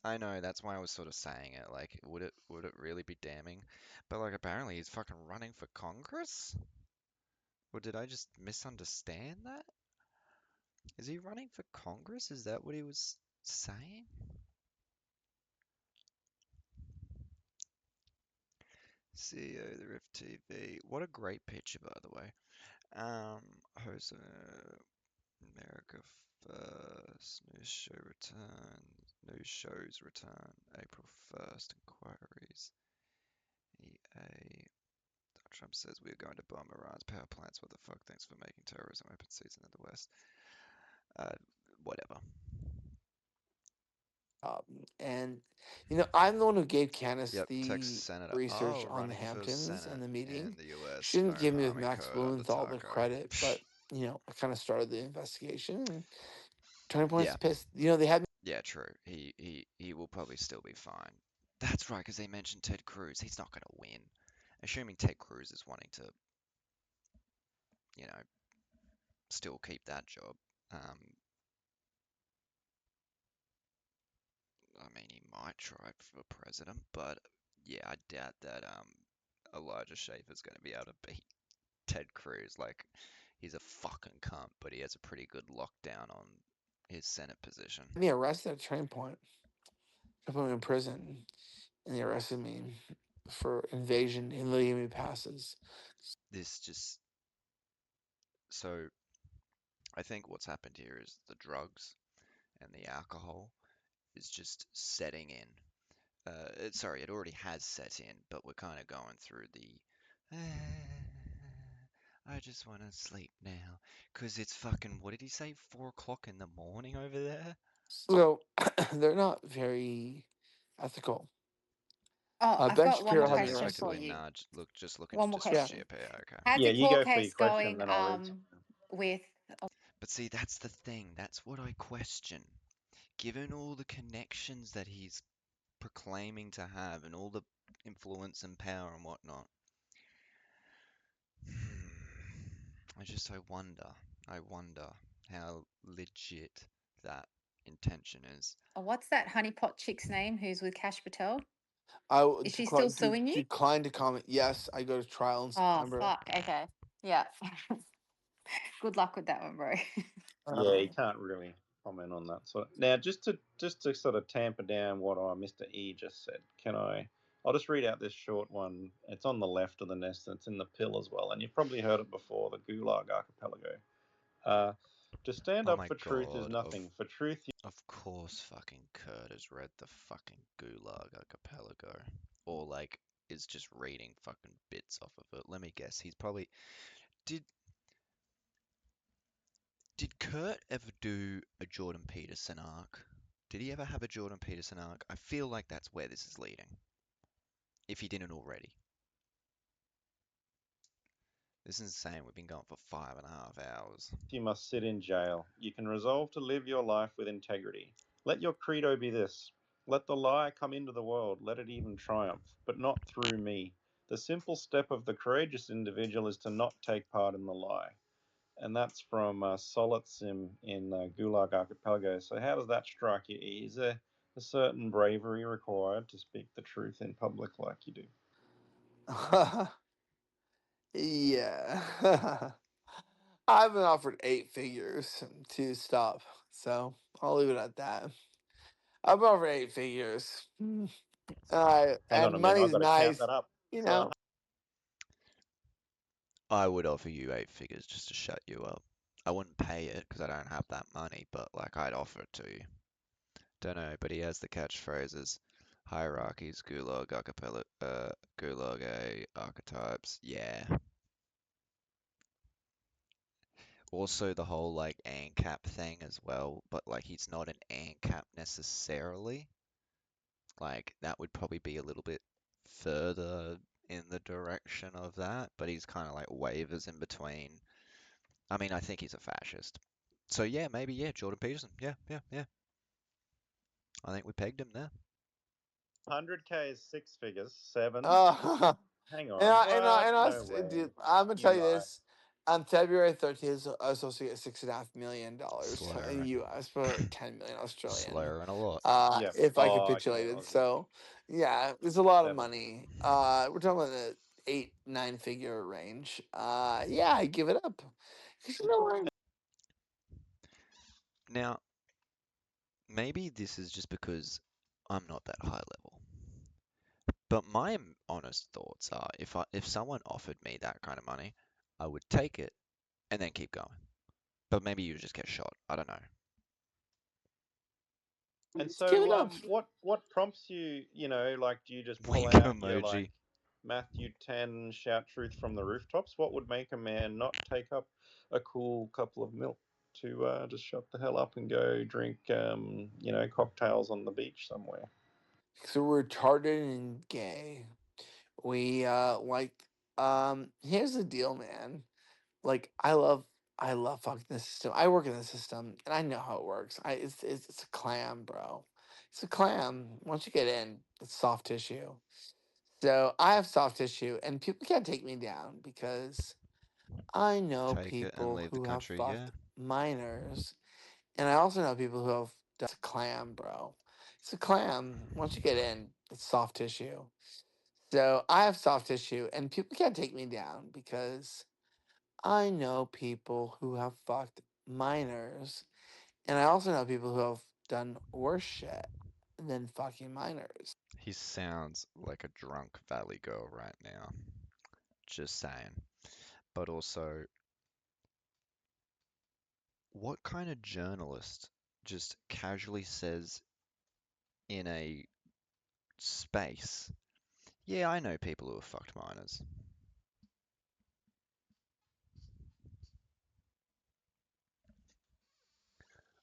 I know, that's why I was sort of saying it. Like, would it really be damning? But like apparently he's fucking running for Congress? Or did I just misunderstand that? Is he running for Congress? Is that what he was saying? CEO of the Rift TV. What a great picture, by the way. Host America First. News show returns. News shows return. April 1st. Inquiries. EA. Trump says we are going to bomb Iran's power plants. What the fuck? Thanks for making terrorism open season in the West. Whatever. And I'm the one who gave Candace Yep, Texas the Senator. research Oh, on the running for Hamptons Senate and the in meeting. the US. She No didn't give me with harm Max incurred under Blumenthal the Taco. credit, but I kind of started the investigation. And Turning Point's Yeah, pissed. They had me. yeah, true. He will probably still be fine. That's right, because they mentioned Ted Cruz. He's not going to win. Assuming Ted Cruz is wanting to, you know, still keep that job. I mean, he might try for president, but yeah, I doubt that Elijah Schaffer's going to be able to beat Ted Cruz. Like, he's a fucking cunt, but he has a pretty good lockdown on his Senate position. Me arrested at Turning Point. They put me in prison, and they arrested me for invasion and they gave me passes. This just so I think what's happened here is the drugs and the alcohol is just setting in. Sorry, it already has set in, but we're kind of going through the. I just want to sleep now, 'cause it's fucking. What did he say? 4 o'clock in the morning over there. So they're not very ethical. Oh, I've Ben got one more Shapiro What had is me it question for arrested. effectively? you. Nah, just looking One more just for Yeah. question. shit. Yeah, okay. How's Yeah, your you court go for your case question, going then I'll answer. with But see, that's the thing. That's what I question. Given all the connections that he's proclaiming to have and all the influence and power and whatnot, I wonder how legit that intention is. Oh, what's that honeypot chick's name who's with Cash Patel? I would Is she still suing you? decline to comment. Yes, I go to trial in Oh, September. fuck. Okay. Yeah. Good luck with that one, bro. Yeah, you can't really comment on that. So now, just to sort of tamper down what Mr. E just said, can I? I'll just read out this short one. It's on the left of the nest, and it's in the pill as well. And you've probably heard it before, the Gulag Archipelago. To stand Oh up my for truth is god, nothing. For truth, of course fucking Kurt has read the fucking Gulag Archipelago. Or like is just reading fucking bits off of it. Let me guess, he's probably did did Kurt ever do a Jordan Peterson arc? Did he ever have a Jordan Peterson arc? I feel like that's where this is leading. If he didn't already. This is insane. We've been going for 5.5 hours. you must sit in jail. You can resolve to live your life with integrity. Let your credo be this: let the lie come into the world, let it even triumph, but not through me. The simple step of the courageous individual is to not take part in the lie. And that's from Solitsim in Gulag Archipelago. So, how does that strike you? Is there a certain bravery required to speak the truth in public like you do? Yeah. I've been offered 8 figures to stop, so I'll leave it at that. I've been offered 8 figures. Hang on And a minute, I've money's got to count nice, that up. you So, know. I would offer you 8 figures just to shut you up. I wouldn't pay it because I don't have that money, but like I'd offer it to you. Don't know, but he has the catchphrases, hierarchies, gulag, archipelago, gulag A, archetypes. Yeah. Also the whole like ANCAP thing as well, but like he's not an ANCAP necessarily. Like that would probably be a little bit further in the direction of that, but he's kind of like wavers in between. I mean, I think he's a fascist. So yeah, maybe yeah, Jordan Peterson. Yeah, yeah, yeah. I think we pegged him there. 100K is 6 figures. 7. Uh, Hang and on. I and I What? and I, No s- way. dude, I'm gonna You tell you lie. this. On February 13th, I was supposed to get $6.5 million in Slurring. US for like 10 million Australian. Slurring a lot. Yep. If I Oh, okay, capitulated. Aussie. So, yeah, it's a lot of 7. money. We're talking about the 8, 9 figure range. Yeah, I give it up. 'Cause you know what? Now, maybe this is just because I'm not that high level. But my honest thoughts are if someone offered me that kind of money, I would take it and then keep going. But maybe you just get shot. I don't know. And Just give so, it up. what prompts you? Like, do you just pull Wink out your like emoji. Matthew 10, shout truth from the rooftops? What would make a man not take up a cool couple of milk to just shut the hell up and go drink, cocktails on the beach somewhere? So we're retarded and gay. We here's the deal, man. Like I love fucking the system. I work in the system and I know how it works. It's a clam, bro. It's a clam. Once you get in, it's soft tissue. So I have soft tissue and people can't take me down because I know Take it and people leave the who have country. Yeah. fucked minors and I also know people who have done it's a clam, bro. It's a clam. Once you get in, it's soft tissue. So I have soft tissue and people can't take me down because I know people who have fucked minors, and I also know people who have done worse shit than fucking minors. He sounds like a drunk valley girl right now. Just saying. But also, what kind of journalist just casually says in a space, yeah, I know people who have fucked minors.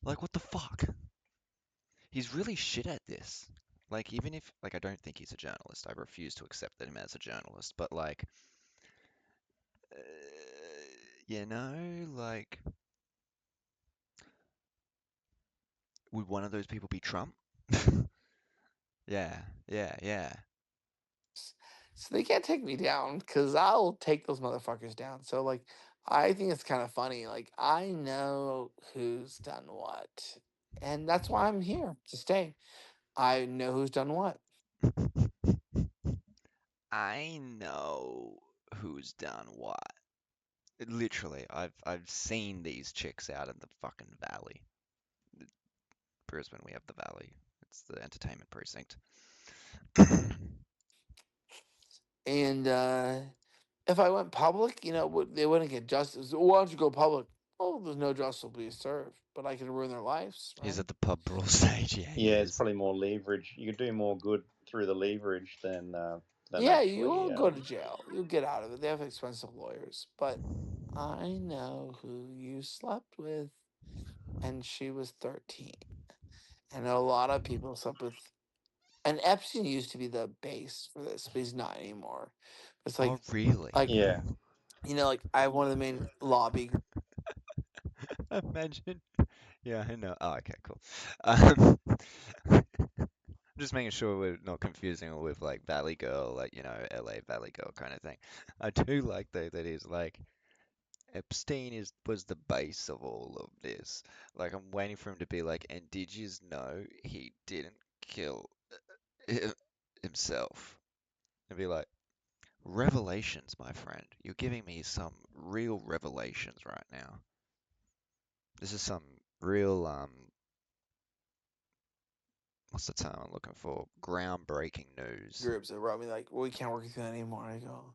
Like, what the fuck? He's really shit at this. Like, even if, like, I don't think he's a journalist. I refuse to accept him as a journalist. But, like, uh, like, would one of those people be Trump? Yeah, yeah, yeah. So they can't take me down because I'll take those motherfuckers down. So like, I think it's kind of funny. Like I know who's done what, and that's why I'm here to stay. I know who's done what. I know who's done what. Literally, I've seen these chicks out in the fucking valley. Brisbane, we have the valley. It's the entertainment precinct. And if I went public, they wouldn't get justice. Why don't you go public? Oh, there's no justice will be served, but I could ruin their lives, He's right? at the pub brawl stage. Yeah, he Yeah, it's is. probably more leverage. You could do more good through the leverage than Yeah, you actually. will go to jail. You'll get out of it. They have expensive lawyers, but I know who you slept with, and she was 13. And a lot of people slept with. And Epstein used to be the base for this, but he's not anymore. It's Oh, really? like Yeah. like I have one of the main lobby. Imagine. Yeah, I know. Oh, okay, cool. Um, just making sure we're not confusing it with like Valley Girl, like LA Valley Girl kind of thing. I do like though that he's like Epstein was the base of all of this. Like I'm waiting for him to be like, and did you know he didn't kill hi- himself? And be like, revelations, my friend. You're giving me some real revelations right now. This is some real what's the term I'm looking for? Groundbreaking news. Groups that wrote me like, well, we can't work with you anymore. I go,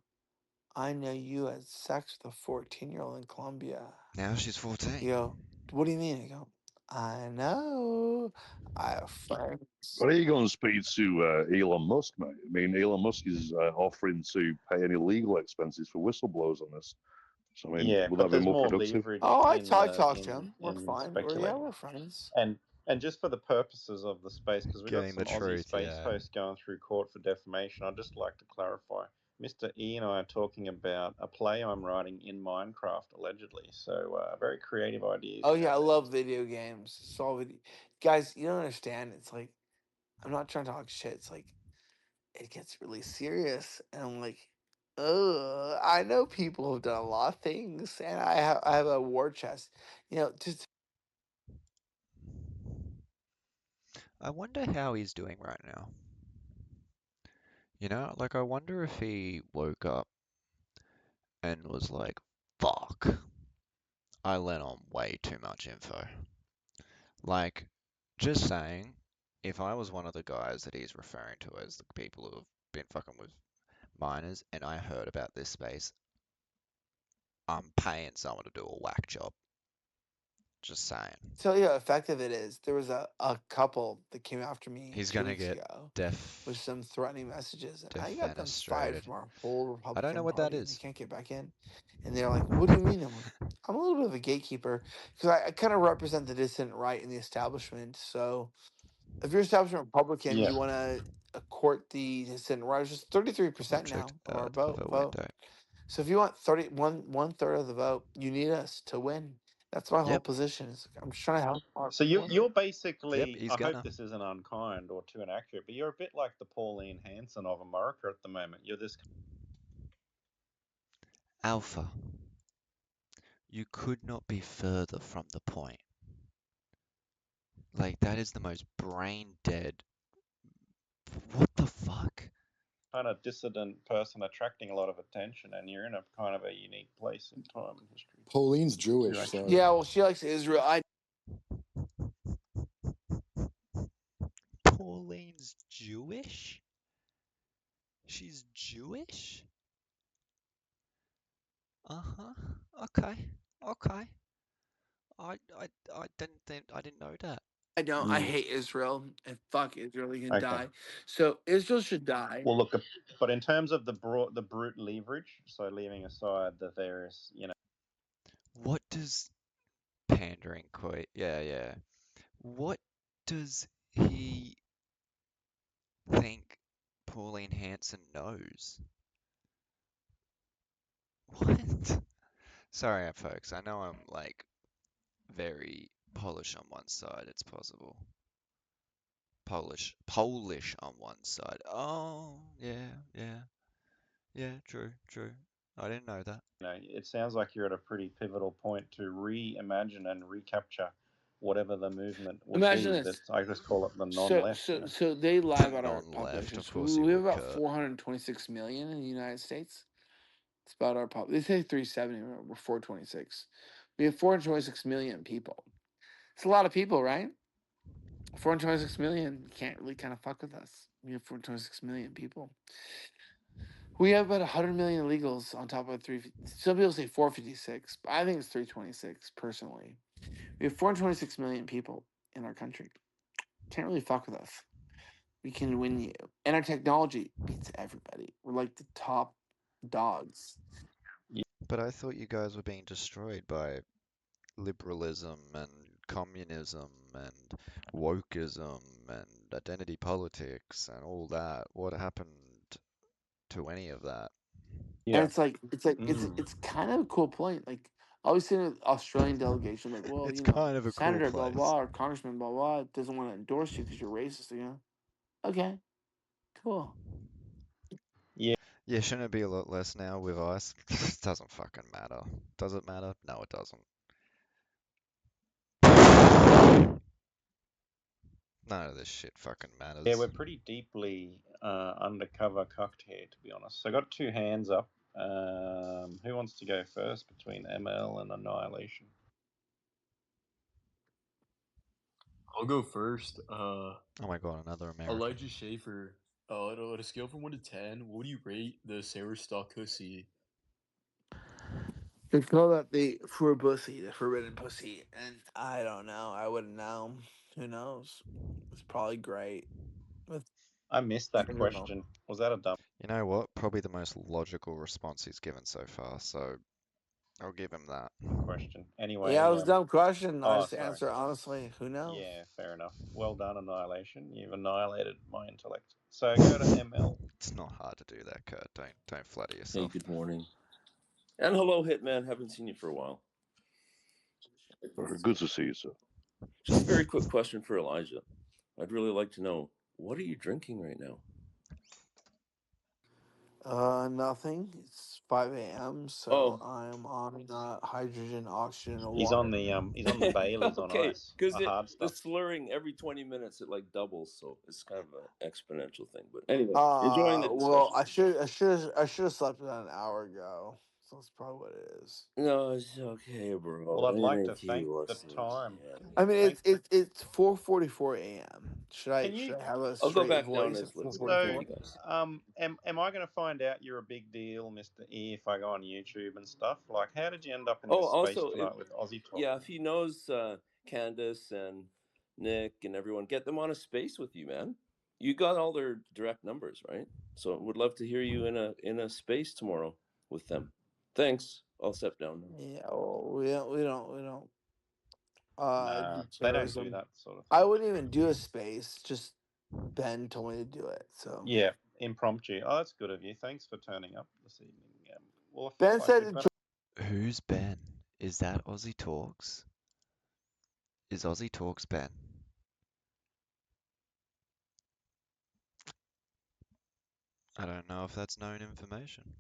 I know you had sex with a 14-year-old in Colombia. Now she's 14. You go, what do you mean? I go, I know. I have friends. But are you going to speak to Elon Musk, mate? I mean, Elon Musk is offering to pay any legal expenses for whistleblowers on this. So, I mean, Yeah, would but that be there's more more productive? leverage Oh, I in talked to him. We're in fine. speculating. We're friends. And just for the purposes of the space, because we got Getting the some Aussie truth, space yeah. hosts going through court for defamation, I'd just like to clarify. Mr. E and I are talking about a play I'm writing in Minecraft, allegedly. So, very creative ideas Oh you yeah, have I there, love Mr. E. video games. It's all video. Guys, you don't understand. It's like I'm not trying to talk shit. It's like it gets really serious, and I'm like, I know people have done a lot of things, and I have a war chest. Just I wonder how he's doing right now. Like I wonder if he woke up and was like, fuck, I let on way too much info. Like, just saying, if I was one of the guys that he's referring to as the people who have been fucking with minors and I heard about this space, I'm paying someone to do a whack job. Just saying. tell you how effective it is. There was a couple that came after me He's 2 gonna weeks get ago with def some threatening messages, and I got them fired defenestrated. from our whole I don't know Republican what that Party, and they is. can't get back in. And they're like, "What do you mean?" I'm like, "I'm a little bit of a gatekeeper because I kind of represent the dissident right in the establishment. So if you're establishment Republican, Yeah. you want to court the dissident right, which is 33% Object now of our out of a vote. window. So if you want one third of the vote, you need us to win. That's my whole Yep. position. Is I'm just trying to help our So people. you're Yep, basically, he's I hope gonna. this isn't unkind or too inaccurate, but you're a bit like the Pauline Hanson of America at the moment. You're this Alpha. You could not be further from the point. Like, that is the most brain dead. What the fuck? kind of dissident person attracting a lot of attention, and you're in a kind of a unique place in time and history. Pauline's You're Jewish, actually. so Yeah, well, she likes Israel. Pauline's Jewish? She's Jewish? Uh-huh. Okay. Okay. I didn't know that. I don't. I Mm, hate Israel, and fuck Israel. He can okay. die. So Israel should die. Well, look, but in terms of the brute leverage, so leaving aside the various, What does pandering quite? Yeah, yeah. What does he think Pauline Hanson knows? What? Sorry, folks. I know I'm like very Polish on one side. It's possible. Polish on one side. Oh, yeah, yeah. Yeah, true, true. I didn't know that. You know, it sounds like you're at a pretty pivotal point to reimagine and recapture whatever the movement would Imagine be. this. That I just call it the So non-left. You so know, so they lie The about our non-left, population. of So course we you we have would, about Kurt. 426 million in the United States. It's about our pop. They say 370. We're 426. We have 426 million people. It's a lot of people, right? 426 million. You can't really kind of fuck with us. We have 426 million people. We have about 100 million illegals on top of three. Some people say 456, but I think it's 326 personally. We have 426 million people in our country. Can't really fuck with us. We can win you. And our technology beats everybody. We're like the top dogs. But I thought you guys were being destroyed by liberalism and communism and wokeism and identity politics and all that. What happened to any of that? And yeah. it's kind of a cool point. Like I was seeing an Australian delegation, like, well, It's you know, kind of a cool Senator blah place. blah or Congressman blah blah doesn't want to endorse you because you're racist. You know, okay, cool. Yeah. Yeah, shouldn't it be a lot less now with ice? Doesn't fucking matter. Does it matter? No, it doesn't. None of this shit fucking Yeah, matters. we're pretty deeply undercover cocked here, to be honest. So I got two hands up. Who wants to go first between ML and Annihilation? I'll go first. Oh my god, another American. Elijah Schaffer. On a scale from 1 to 10, what would you rate the Sarah Stock Hussy? They call that the fur pussy, the forbidden pussy, and I don't know. I wouldn't know. Who knows? It's probably great. With I missed that I don't know. question. Was that a dumb You know what? Probably the most logical response he's given so far, so I'll give him that. question? Yeah, it Anyway, was a dumb question. I oh, just sorry. answer honestly. Who knows? Yeah, fair enough. Well done, Annihilation. You've annihilated my intellect. So go to ML. It's not hard to do that, Kurt. Don't flatter Hey, yourself. good morning. And hello, Hitman. Haven't seen you for a while. Good to see you, sir. Just a very quick question for Elijah. I'd really like to know, what are you drinking right now? Nothing. It's 5 a.m. So Oh. I'm on hydrogen, oxygen, and He's on water. the Baileys on Okay, ice, because the hard the stuff. slurring every 20 minutes it like doubles, so it's kind of an exponential thing. But anyway, enjoying the Well, discussion. I should have slept about an hour ago. So that's probably what it is. No, it's okay, bro. Well, I'd like to Anything thank you want the to say, time. I mean, Thank. it's 4:44 a.m. Can Should you? I have a I'll go straight back down voice at as four listener. forty So, Thank four? you guys. am I going to find out you're a big deal, Mister E, if I go on YouTube and stuff? Like, how did you end up in Oh, this space also, tonight with Aussie Talk? yeah, if he knows Candace and Nick and everyone, get them on a space with you, man. You got all their direct numbers, right? So would love to hear you in a space tomorrow with them. Thanks. I'll step down now. Yeah, well, we don't Nah, do they don't do terrorism. that sort of I thing. wouldn't even do a space. Just Ben told me to do it. So Yeah, impromptu. Oh, that's good of you. Thanks for turning up this evening. Well, I feel Ben like said we've to got. Who's Ben? Is that Aussie Talks? Is Aussie Talks Ben? I don't know if that's known information.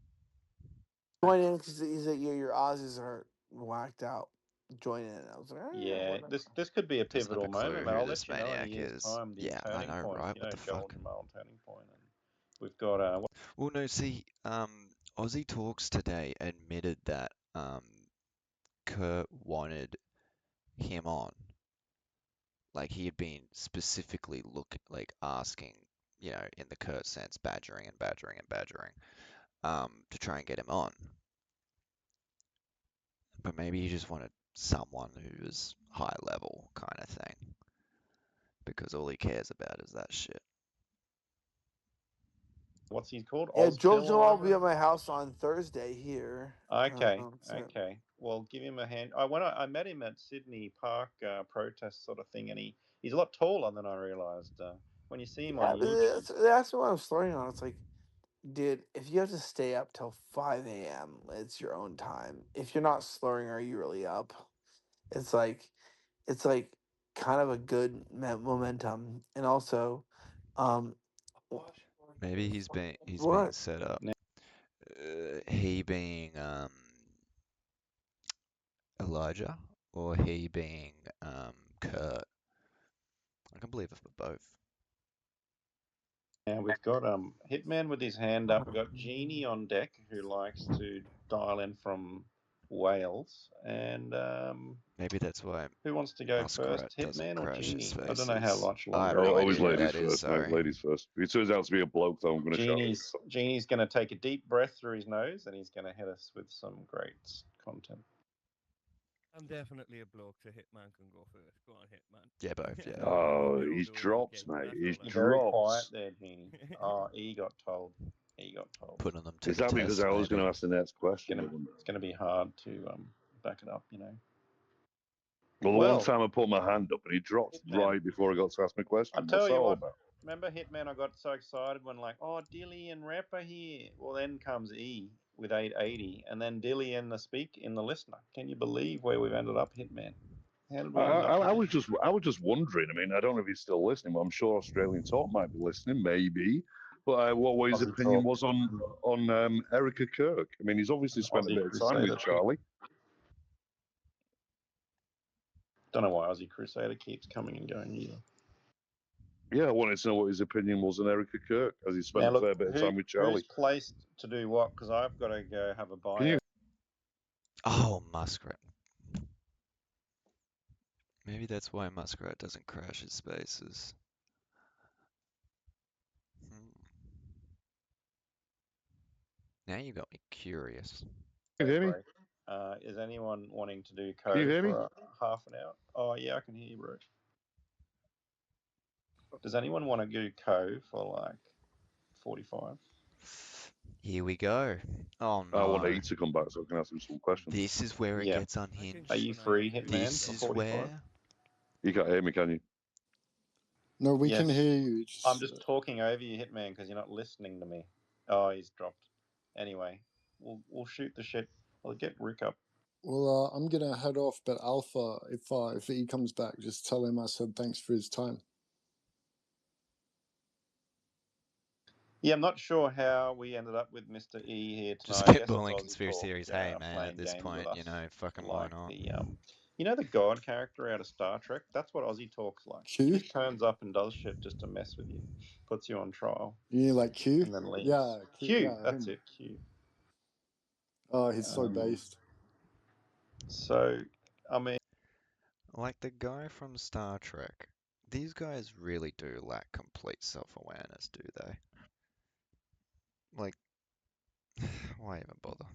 join in because he said your Aussies are whacked out. Join in. I was like, Yeah, whatever. this could be a Doesn't have pivotal a clue moment, mate. who I'll this let you know in a maniac year's is. time the Yeah, I turning know, point. right? You What know, the fuck? golden mile turning point, and we've got Well, no, see, Aussie Talks today admitted that Kurt wanted him on. Like he had been specifically asking, in the Kurt sense, badgering and badgering and badgering, to try and get him on. But maybe he just wanted someone who was high level kind of thing. Because all he cares about is that shit. what's he called? Yeah, Ozpill Jojo or will be whatever. at my house on Thursday here. Okay, So okay. Well, give him a hand. I met him at Sydney Park protest sort of thing, and he's a lot taller than I realised. When you see him on yeah, YouTube, that's what I'm starting on. It's like, dude, if you have to stay up till 5 a.m., it's your own time. If you're not slurring, are you really up? It's like, it's like kind of a good momentum, and also, um, Maybe he's been what? set up. He being Elijah or he being Kurt. I can believe it for both. Now we've got Hitman with his hand up. We've got Jeannie on deck who likes to dial in from Wales, and maybe that's why who wants to go Muskrat first, doesn't Hitman or crash his Jeannie? I don't know how spaces. much I have longer. no Always idea who ladies that is. first, mate. Sorry. Ladies first. If it turns out to be a bloke, though, I'm going to shout it. Jeannie's going to take a deep breath through his nose, and he's going to hit us with some great content. I'm definitely a bloke, so Hitman can go first. Go on, Hitman. Yeah, both. Yeah. Oh, he's drops, mate. He's You're very quiet drops. there, Jeannie. Oh, he got told. He got told. Putting them to Is the that because test, I was going maybe. to ask the next question? It's going to be hard to back it up, you know. Well, the Well, one time I put my hand up and he dropped Hitman. right before I got to ask my question. I'll tell What's that you all what. about? Remember Hitman? I got so excited when oh, Dilly and Rep are here. Well, then comes E with 880, and then Dilly and the listener. Can you believe where we've ended up, Hitman? How did we end up? I was just wondering. I mean, I don't know if he's still listening, but I'm sure Australian Talk might be listening, maybe. But what his opinion was on Erica Kirk. I mean, he's obviously spent a bit of time with Charlie. Don't know why Aussie Crusader keeps coming and going either. Yeah, I wanted to know what his opinion was on Erica Kirk, as he spent a fair bit of time with Charlie. Who's placed to do what? Because I've got to go have a bio. Oh, Muskrat. Maybe that's why Muskrat doesn't crash his spaces. Now you got me curious. Can you hear me? Is anyone wanting to do code for half an hour? Oh, yeah, I can hear you, bro. Does anyone want to do code for like 45? Here we go. Oh no. I want E to come back so I can ask him some questions. This is where it gets unhinged. Are you free, Hitman? This is where. You can't hear me, can you? No, we can hear you. I'm just talking over you, Hitman, because you're not listening to me. Oh, he's dropped. Anyway, we'll shoot the shit. I'll get Rick up. Well, I'm gonna head off, but Alpha, if he comes back, just tell him I said thanks for his time. Yeah, I'm not sure how we ended up with Mr. E here tonight. Just spitballing conspiracy theories. Hey man, at this point, you know, fucking why not? You know the God character out of Star Trek? That's what Aussie talks like. Q? He just turns up and does shit just to mess with you. Puts you on trial. You like Q? And then leaves. Yeah, Q. yeah, That's him. it, Q. Oh, he's so based. So, I mean... Like the guy from Star Trek, these guys really do lack complete self-awareness, do they? Like, why even bother?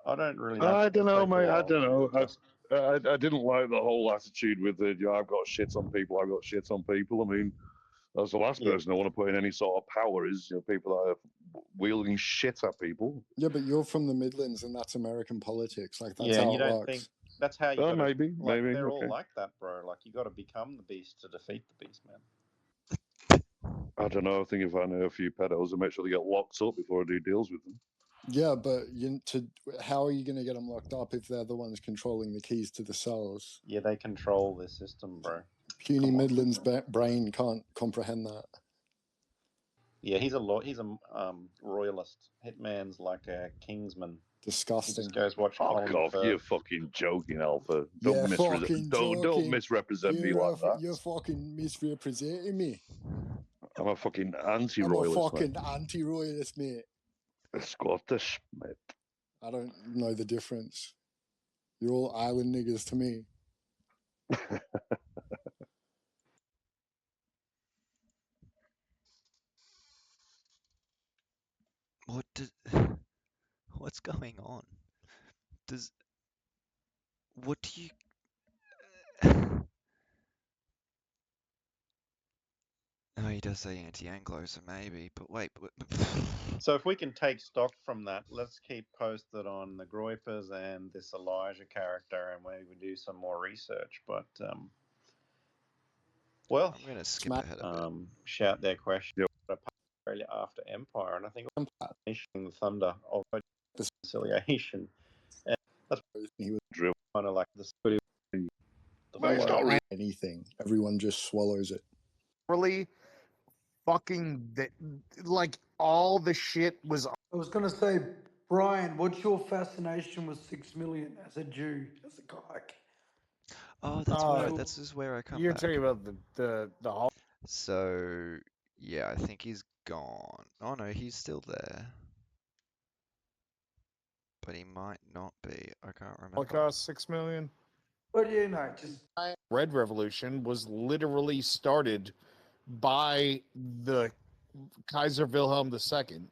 I don't really know. I don't know, mate. I don't know. I didn't like the whole attitude with the, I've got shit on people, I've got shit on people. I mean, that's the last person I want to put in any sort of power is people that are wielding shit at people. Yeah, but you're from the Midlands and that's American politics. Like, that's yeah, how you it don't works. think that's how you gotta, maybe, they're okay. all like that, bro. Like, you got to become the beast to defeat the beast, man. I don't know. I think if I know a few pedos, I'll make sure they get locked up before I do deals with them. Yeah, but how are you going to get them locked up if they're the ones controlling the keys to the cells? Yeah, they control the system, bro. Puny Midlands brain can't comprehend that. Yeah, he's a royalist. Hitman's like a kingsman. Disgusting. He just goes watch Fuck off! You're fucking joking, Alpha. Don't misrepresent me like that. You're fucking misrepresenting me. I'm a fucking anti-royalist. I'm a fucking anti-royalist, mate. A Scottish, mate. I don't know the difference. You're all island niggas to me. What's going on? What do you... Oh, he does say anti-Anglo, so maybe, but wait. So if we can take stock from that, let's keep posted on the Groypers and this Elijah character, and maybe we do some more research. But well, I'm gonna skip ahead a bit. Shout their question. Australia after Empire, and I think the thunder of reconciliation, and that's kind of like the anything. Everyone just swallows it. Really, fucking like all the shit was. I was gonna say Brian, what's your fascination with 6 million as a Jew, as a guy? Oh, that's What's where your- this is where I come You're back. talking about the whole. So yeah, I think he's gone. Oh no, he's still there, but he might not be. I can't remember. Holocaust 6 million. What do you know? Just Red Revolution was literally started by the Kaiser Wilhelm II.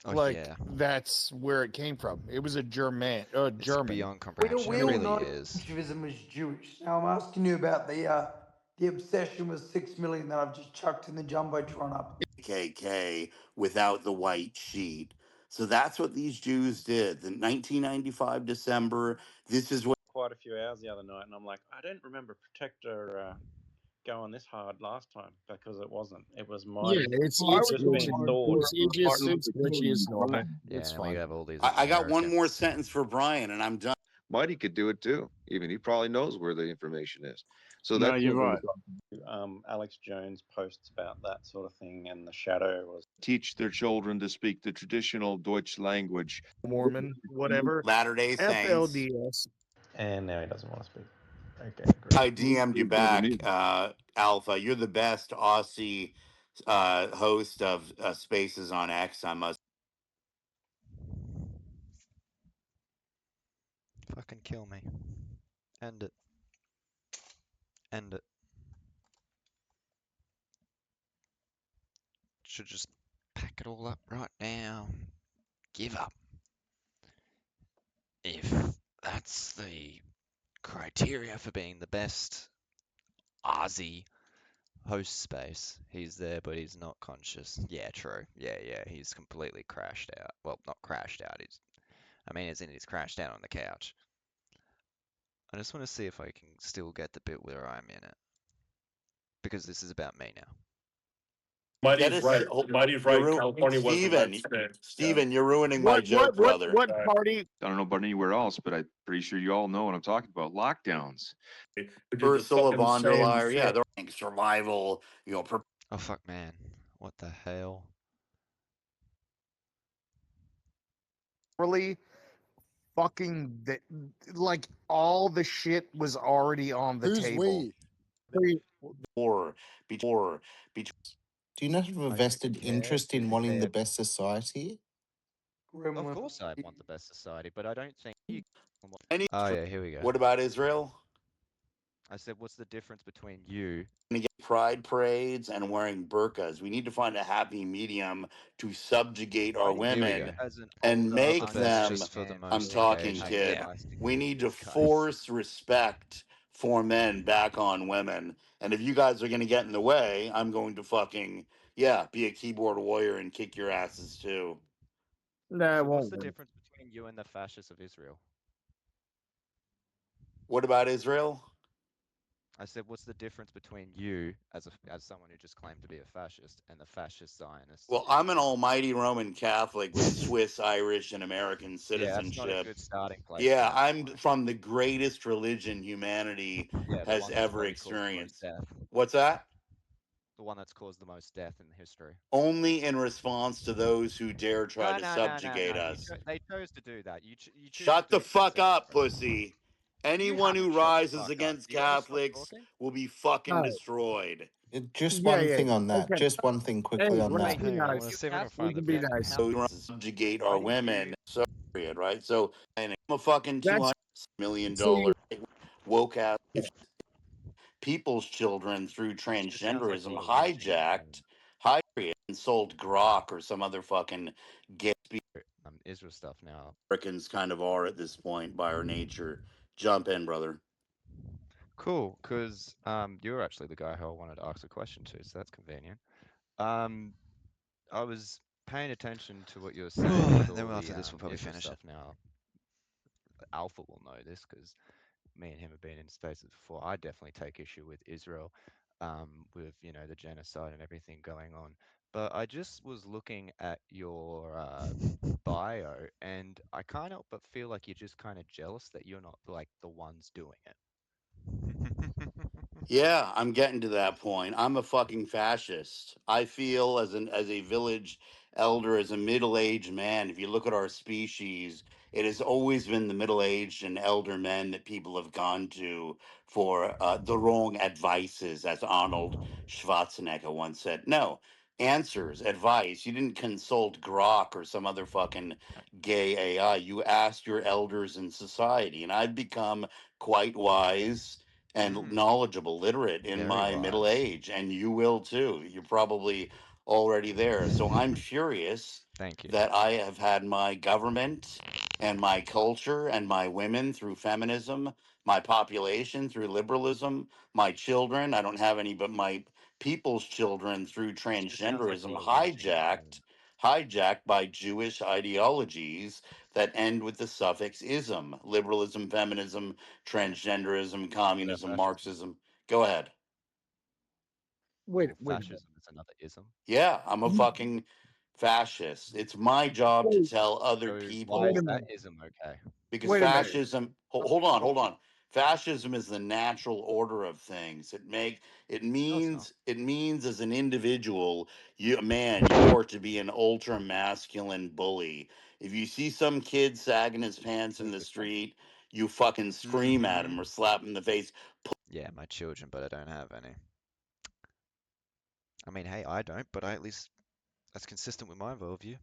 Oh Like yeah, that's where it came from. It was a German. it's German. beyond comprehension. It we all really know is. Bolshevism was Jewish. Now I'm asking you about the obsession with 6 million that I've just chucked in the jumbotron up. KK without the white sheet. So that's what these Jews did. The 1995 December. This is what Quite a few hours the other night, and I'm like, I don't remember Protector going this hard last time because it wasn't. It was Yeah, mighty. it's Just being glitchy. thawed. It's glitchy as normal. Yeah, It's and then we fine. have all these I got one more Americans. sentence for Brian, and I'm done. Mighty could do it too. Even he probably knows where the information is. So No, that's you're what right. Alex Jones posts about that sort of thing, and the shadow was teach their children to speak the traditional Deutsch language. Mormon, whatever. Latter-day Saints. FLDS. And now he doesn't want to speak. Okay, great. I DM'd you back, Alpha. You're the best Aussie host of Spaces on X. I must. Fucking kill me. End it. End it. Should just pack it all up right now. Give up. If that's the criteria for being the best Aussie host space, he's there, but he's not conscious. Yeah, true. Yeah, he's completely crashed out. Well, not crashed out. He's crashed out on the couch. I just want to see if I can still get the bit where I'm in it. Because this is about me now. Mighty's right. Mighty's right. California wasn't Steven, you're ruining my joke, brother. What party? I don't know about anywhere else, but I'm pretty sure you all know what I'm talking about. Lockdowns. Ursula von der Leyen. Yeah, they're survival. Oh fuck, man. What the hell? Really fucking like all the shit was already on the Who's table. Or before. Do you not have a vested interest in wanting the best society? Of course I want the best society, but I don't think you Any, Oh yeah, here we go. What about Israel? I said, what's the difference between you? To get pride parades and wearing burqas. We need to find a happy medium to subjugate our women and make them. I'm talking, kid. We need to force respect for men back on women. And if you guys are going to get in the way, I'm going to fucking, be a keyboard warrior and kick your asses too. No, so what's the difference between you and the fascists of Israel? What about Israel? I said, what's the difference between you as someone who just claimed to be a fascist and the fascist Zionists? Well, I'm an almighty Roman Catholic with Swiss, Irish, and American citizenship. Yeah, that's not a good starting place. Yeah, I'm from the greatest religion humanity has ever experienced. What's that? The one that's caused the most death in history. Only in response to those who dare try to subjugate no. us. They chose to do that. Shut the fuck up, pussy. Anyone who rises against Catholics will be fucking destroyed. Just one thing on that. Okay. Just one thing quickly on that. Hang on, let's see if I can find the be bit. nice. Subjugate our women. So, period, right? So, and I'm a fucking $200 million woke ass people's children through transgenderism hijacked, and sold grok or some other fucking gay Israel stuff now. Americans kind of are at this point by our nature. Jump in, brother. Cool, because you're actually the guy who I wanted to ask a question to, so that's convenient. I was paying attention to what you were saying. Then after this, we'll probably Israel finish it. stuff now. Alpha will know this because me and him have been in spaces before. I definitely take issue with Israel, with the genocide and everything going on. But I just was looking at your bio, and I can't help but feel like you're just kind of jealous that you're not like the ones doing it. Yeah, I'm getting to that point. I'm a fucking fascist. I feel as a village elder, as a middle-aged man, if you look at our species, it has always been the middle-aged and elder men that people have gone to for the wrong advices, as Arnold Schwarzenegger once said. No, answers, advice. You didn't consult Grok or some other fucking gay AI. You asked your elders in society, and I've become quite wise and Mm, knowledgeable, literate in very my middle wise. age, and you will too. You're probably already there. So I'm furious Thank you. that I have had my government and my culture and my women through feminism, my population through liberalism, my children, I don't have any, but my people's children through Just sounds like a transgenderism lot of whinging at the moment. hijacked by Jewish ideologies that end with the suffix ism, liberalism, feminism, transgenderism, What about communism, fascism? Marxism. Go ahead. Wait a minute. Fascism is another ism. Yeah, I'm a fucking fascist. It's my job to Wait, tell other So why wait is a people that minute. ism okay? because Wait a minute. hold on. Fascism is the natural order of things. No, it's not. It means as an individual, you are to be an ultra masculine bully. If you see some kid sagging his pants in the street, you fucking scream at Mm-hmm. him or slap him in the face. Yeah, my children, but I don't have any. I mean, hey, I don't, but I at least that's consistent with my worldview.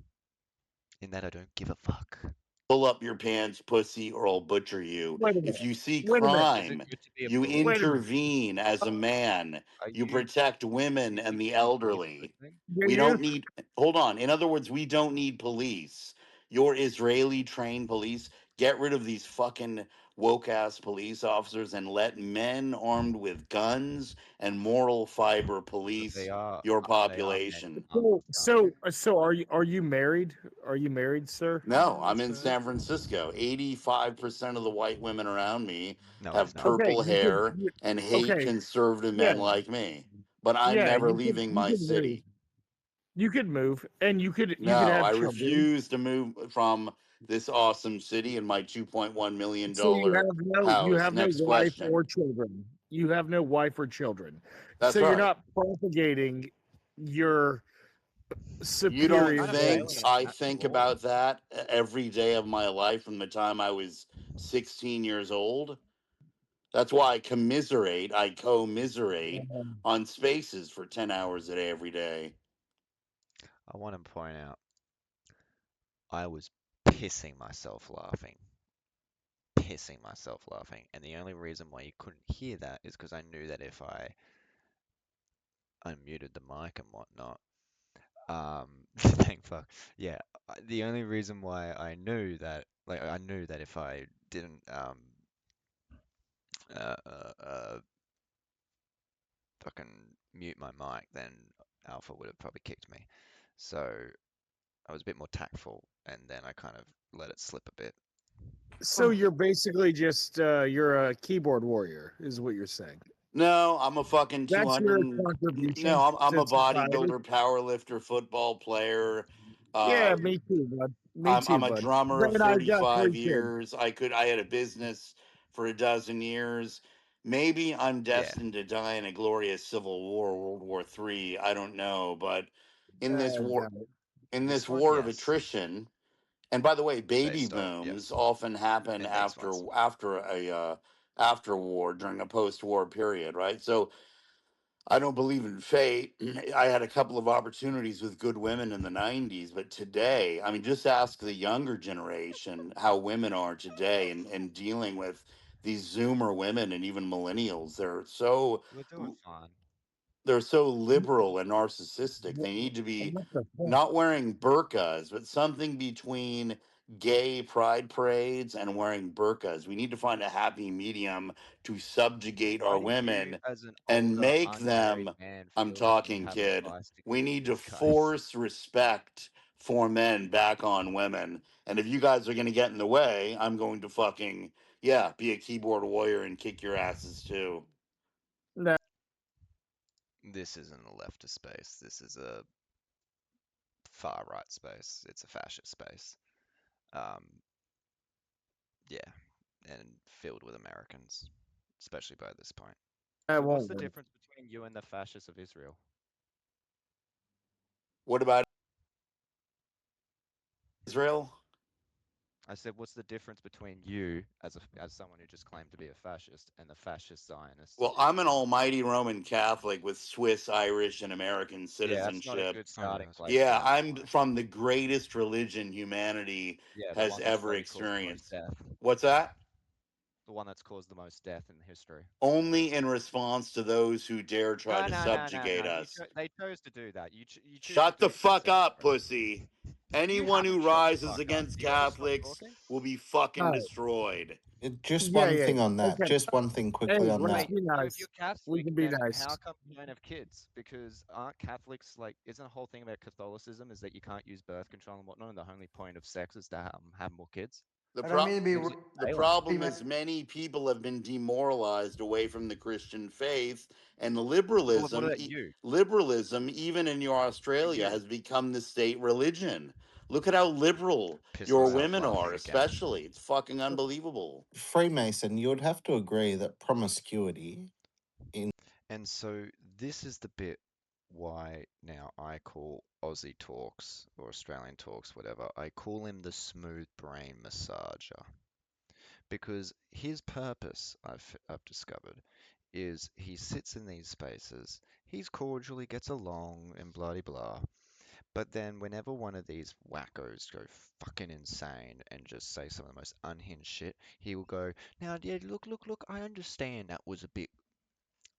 In that I don't give a fuck. Pull up your pants, pussy, or I'll butcher you. Wait a If minute. you see Wait a minute. Is it crime, good to be a you bully? Wait a minute. intervene as a man. Are You you protect women and the suggesting to me it's a good elderly. thing? Do We don't you? need, hold on. In other words, we don't need police. Your Israeli trained police, get rid of these fucking woke ass police officers and let men armed with guns and moral fiber But police your they are men population. armed with guns. So are you married? Are you married, sir? No, I'm in San Francisco. 85% of the white women around me No, he's have not. Okay, purple hair and hate okay, conservative yeah, men like me. But I'm yeah. never leaving You my could move. city. You could move, and you could No, I have children. refuse to move from this awesome city in my $2.1 million So you house. have no Next wife or question. children. You have no wife or children. So That's you're right. not propagating your You don't Kind of failing superiority. think at I that think thought. about that every day of my life from the time I was 16 years old? That's why I commiserate on spaces for 10 hours a day every day. I want to point out I was pissing myself laughing. Pissing myself laughing. And the only reason why you couldn't hear that is because I knew that if I unmuted the mic and whatnot, thank fuck. Yeah, the only reason why I knew that, like, I knew that if I didn't, uh, uh, uh, fucking mute my mic, then Alpha would have probably kicked me. So I was a bit more tactful, and then I kind of let it slip a bit. So you're basically just you're a keyboard warrior, is what you're saying. No, I'm a fucking That's your 200. contribution No, I'm to a society. bodybuilder, power lifter, football player. Yeah, Uh, me too, bud. Me too, I'm a bud. drummer of Then I got 35 three kids. years. I had a business for a dozen years. Maybe I'm Yeah, destined to die in a glorious civil war, World War III. I don't know, but in this I war, doubt it. in this this one, war of yes. attrition, and by the way, baby Based off, booms yes. often happen And next ones. after war during a post-war period, right? So I don't believe in fate. I had a couple of opportunities with good women in the 90s, but today, I mean, just ask the younger generation how women are today and dealing with these Zoomer women and even millennials. We're doing fine. They're so liberal and narcissistic. They need to be What the fuck? not wearing burqas, but something between gay pride parades and wearing burqas. We need to find a happy medium to subjugate Why our do you, women as an and older, make unmarried them, man, I'm feel like you talking, have a kid. bias We against need to these guys? force respect for men back on women. And if you guys are going to get in the way, I'm going to fucking, yeah, be a keyboard warrior and kick your asses too. No. This isn't a leftist space. This is a far right space. It's a fascist space. Um, yeah, and filled with Americans, especially by this point. So what's the difference between you and the fascists of Israel? What about Israel? I said, what's the difference between you as someone who just claimed to be a fascist and the fascist Zionists of Well, I'm an Israel? almighty Roman Catholic with Swiss, Irish, and American Yeah, that's not a citizenship. good starting place for Yeah, that I'm point. from the greatest religion humanity Yeah, the has one that's ever probably caused the most experienced. death. What's that? The one that's caused the most death in history. Only in response to those who dare try No, to no, no, no, subjugate no. us. They chose to do that. You choose to Shut do the it for fuck yourself, up, bro. pussy. You Anyone who haven't shut the rises fuck up. against Do you want me to stop Catholics talking? will be fucking No. destroyed. Just Yeah, one yeah. thing on that. Okay. Just one thing Hey, quickly on let's that. Wait, be so if you're nice. We Catholic, can be then nice. how come you don't have kids? Because aren't Catholics like, isn't the whole thing about Catholicism is that you can't use birth control and whatnot, and the only point of sex is to have more kids? The I don't pro- mean to be Seems like the failing it. problem is many people have been demoralized away from the Christian faith, and What about you? liberalism, even in your What about Australia, you? has become the state religion. Look at how liberal Piss your myself women are, laughing again. especially. It's fucking unbelievable. Freemason, you would have to agree that promiscuity in And so this is the bit why now I call Aussie Talks or Australian Talks, whatever, I call him the smooth brain massager. Because his purpose, I've discovered, is he sits in these spaces, he's cordial, he gets along, and blah blah. But then whenever one of these wackos go fucking insane and just say some of the most unhinged shit, he will go, now, yeah, look, I understand that was a bit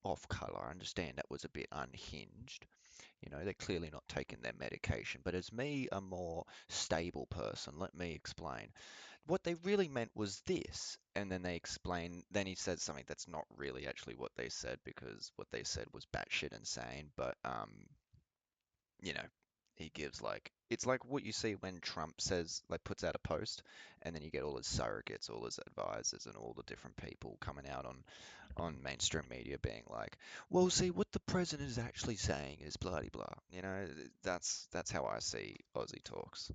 off color. I understand that was a bit unhinged. You know, they're clearly not taking their medication. But as me, a more stable person, let me explain. What they really meant was this. And then they explain, then he said something that's not really actually what they said because what they said was batshit insane. But you know, he gives like it's like what you see when Trump says like puts out a post and then you get all his surrogates, all his advisors and all the different people coming out on mainstream media being like, well, see what the president is actually saying is blah blah. You know, that's how I see Aussie talks.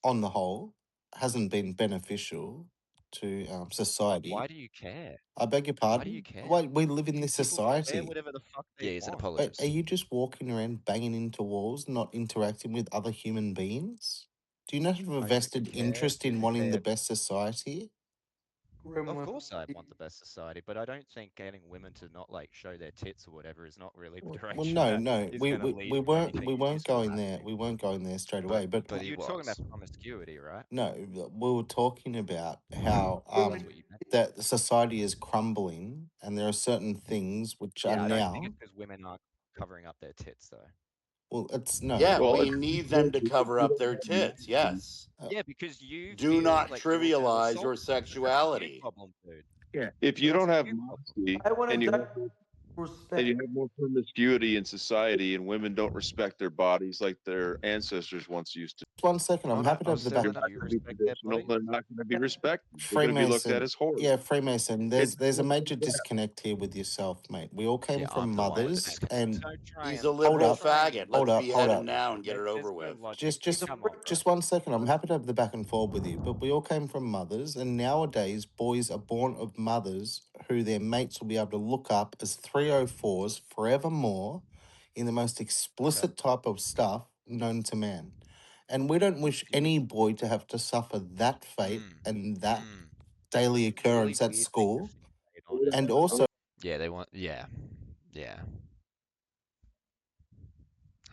on the whole hasn't been beneficial to society. Why do you care? I beg your Why do you pardon. care? Wait, we live in this People can wear society. whatever the fuck Yeah, they he's an want. apologist. Are you just walking around banging into walls, not interacting with other human beings? Do you not have a I don't vested care interest in if wanting the they're best society? Of Gremlin. course, I want the best society, but I don't think getting women to not like show their tits or whatever is not really the Well, direction no, that no, is going to lead we to weren't anything useful, going man. there. We weren't going there straight But away. But but you're talking about promiscuity, right? no, we were talking about how That's what you meant. that society is crumbling, and there are certain things which are Yeah, I don't think it's now. because women aren't covering up their tits, though. Well, it's no. Yeah, Well, we it's need them because to you cover up don't their have tits. Yes. Yeah, because you Do feel not like you're going to trivialize assault your them. That's a you sexuality. problem, dude. Yeah. if you That's don't a have you problem. modesty I want and to you date have more, and you respect. have more promiscuity in society, and women don't respect their bodies like their ancestors once used to. Just 1 second. I'm Hold on, happy to oh, have the back. They're Seven, not do you going to be respect their traditional. body? They're not going to be respected. They're going to be looked at Freemason, as whores. yeah, Freemason. It's There's a major that. disconnect here with yourself, mate. We all came Yeah, from I'm the one with the mothers, disconnect. and He's a hold liberal up, faggot. hold Let's up, hold behead him up. now and get it over There's no with. logic Just, here. just, Come on, bro. just 1 second. I'm happy to have the back and forth with you, but we all came from mothers, and nowadays boys are born of mothers who their mates will be able to look up as 304s forevermore, in the most Okay. explicit type of stuff known to man. And we don't wish Do you, any boy to have to suffer that fate mm, and that mm. daily It's a really occurrence at weird thing to school. fixate on, isn't And it? also, Yeah, they want, yeah,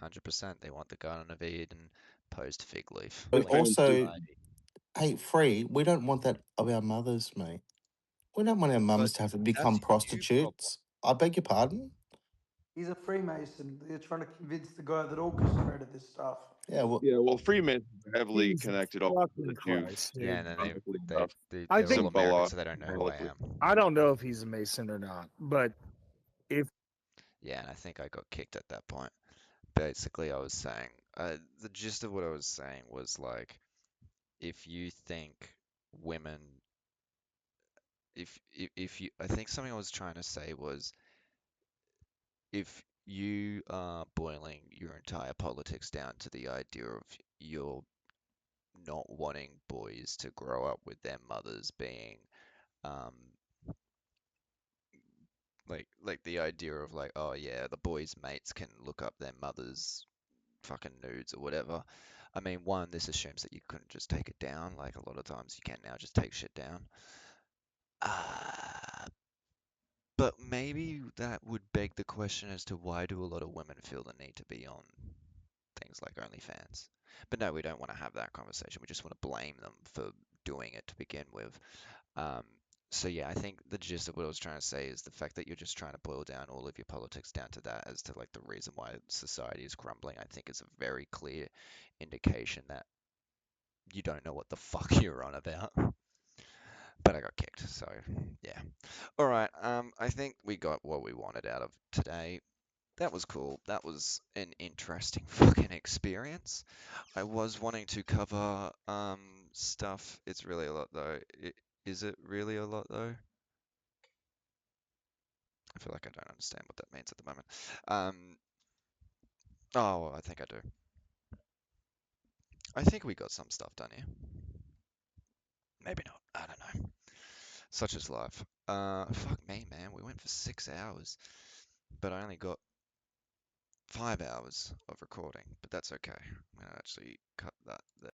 100%. They want the Garden of Eden post fig leaf. Link to also, society. hey, free, we don't want that of our mothers, mate. We don't want our mums But to have to become that's you problem. prostitutes. I beg your pardon? He's a Freemason. They're trying to convince the guy that orchestrated this stuff. Yeah, well, Yeah, well, Freemasons are heavily Jesus connected also to the fucking Jew Christ, Yeah, dude. and then stuff. I they're all think American, so they don't know who I Symbolically. am. I don't know if he's a Mason or not, but if Yeah, and I think I got kicked at that point. Basically, I was saying, the gist of what I was saying was like, if you think women, if you, I think something I was trying to say was, if you are boiling your entire politics down to the idea of you're not wanting boys to grow up with their mothers being um, Like the idea of like, oh yeah, the boys' mates can look up their mother's fucking nudes or whatever. I mean, one, this assumes that you couldn't just take it down. Like a lot of times you can now just take shit down. Uh, but maybe that would beg the question as to why do a lot of women feel the need to be on things like OnlyFans? But no, we don't want to have that conversation. We just want to blame them for doing it to begin with. Um, so yeah, I think the gist of what I was trying to say is the fact that you're just trying to boil down all of your politics down to that as to like the reason why society is crumbling, I think is a very clear indication that you don't know what the fuck you're on about. But I got kicked, so yeah. All right, I think we got what we wanted out of today. That was cool. That was an interesting fucking experience. I was wanting to cover stuff. It's really a lot though. Is it really a lot though? I feel like I don't understand what that means at the moment. Um, oh, well, I think I do. I think we got some stuff done here. Maybe not. I don't know. Such is life. Fuck me, man. We went for 6 hours, but I only got 5 hours of recording. But that's okay. I'm gonna actually cut that there.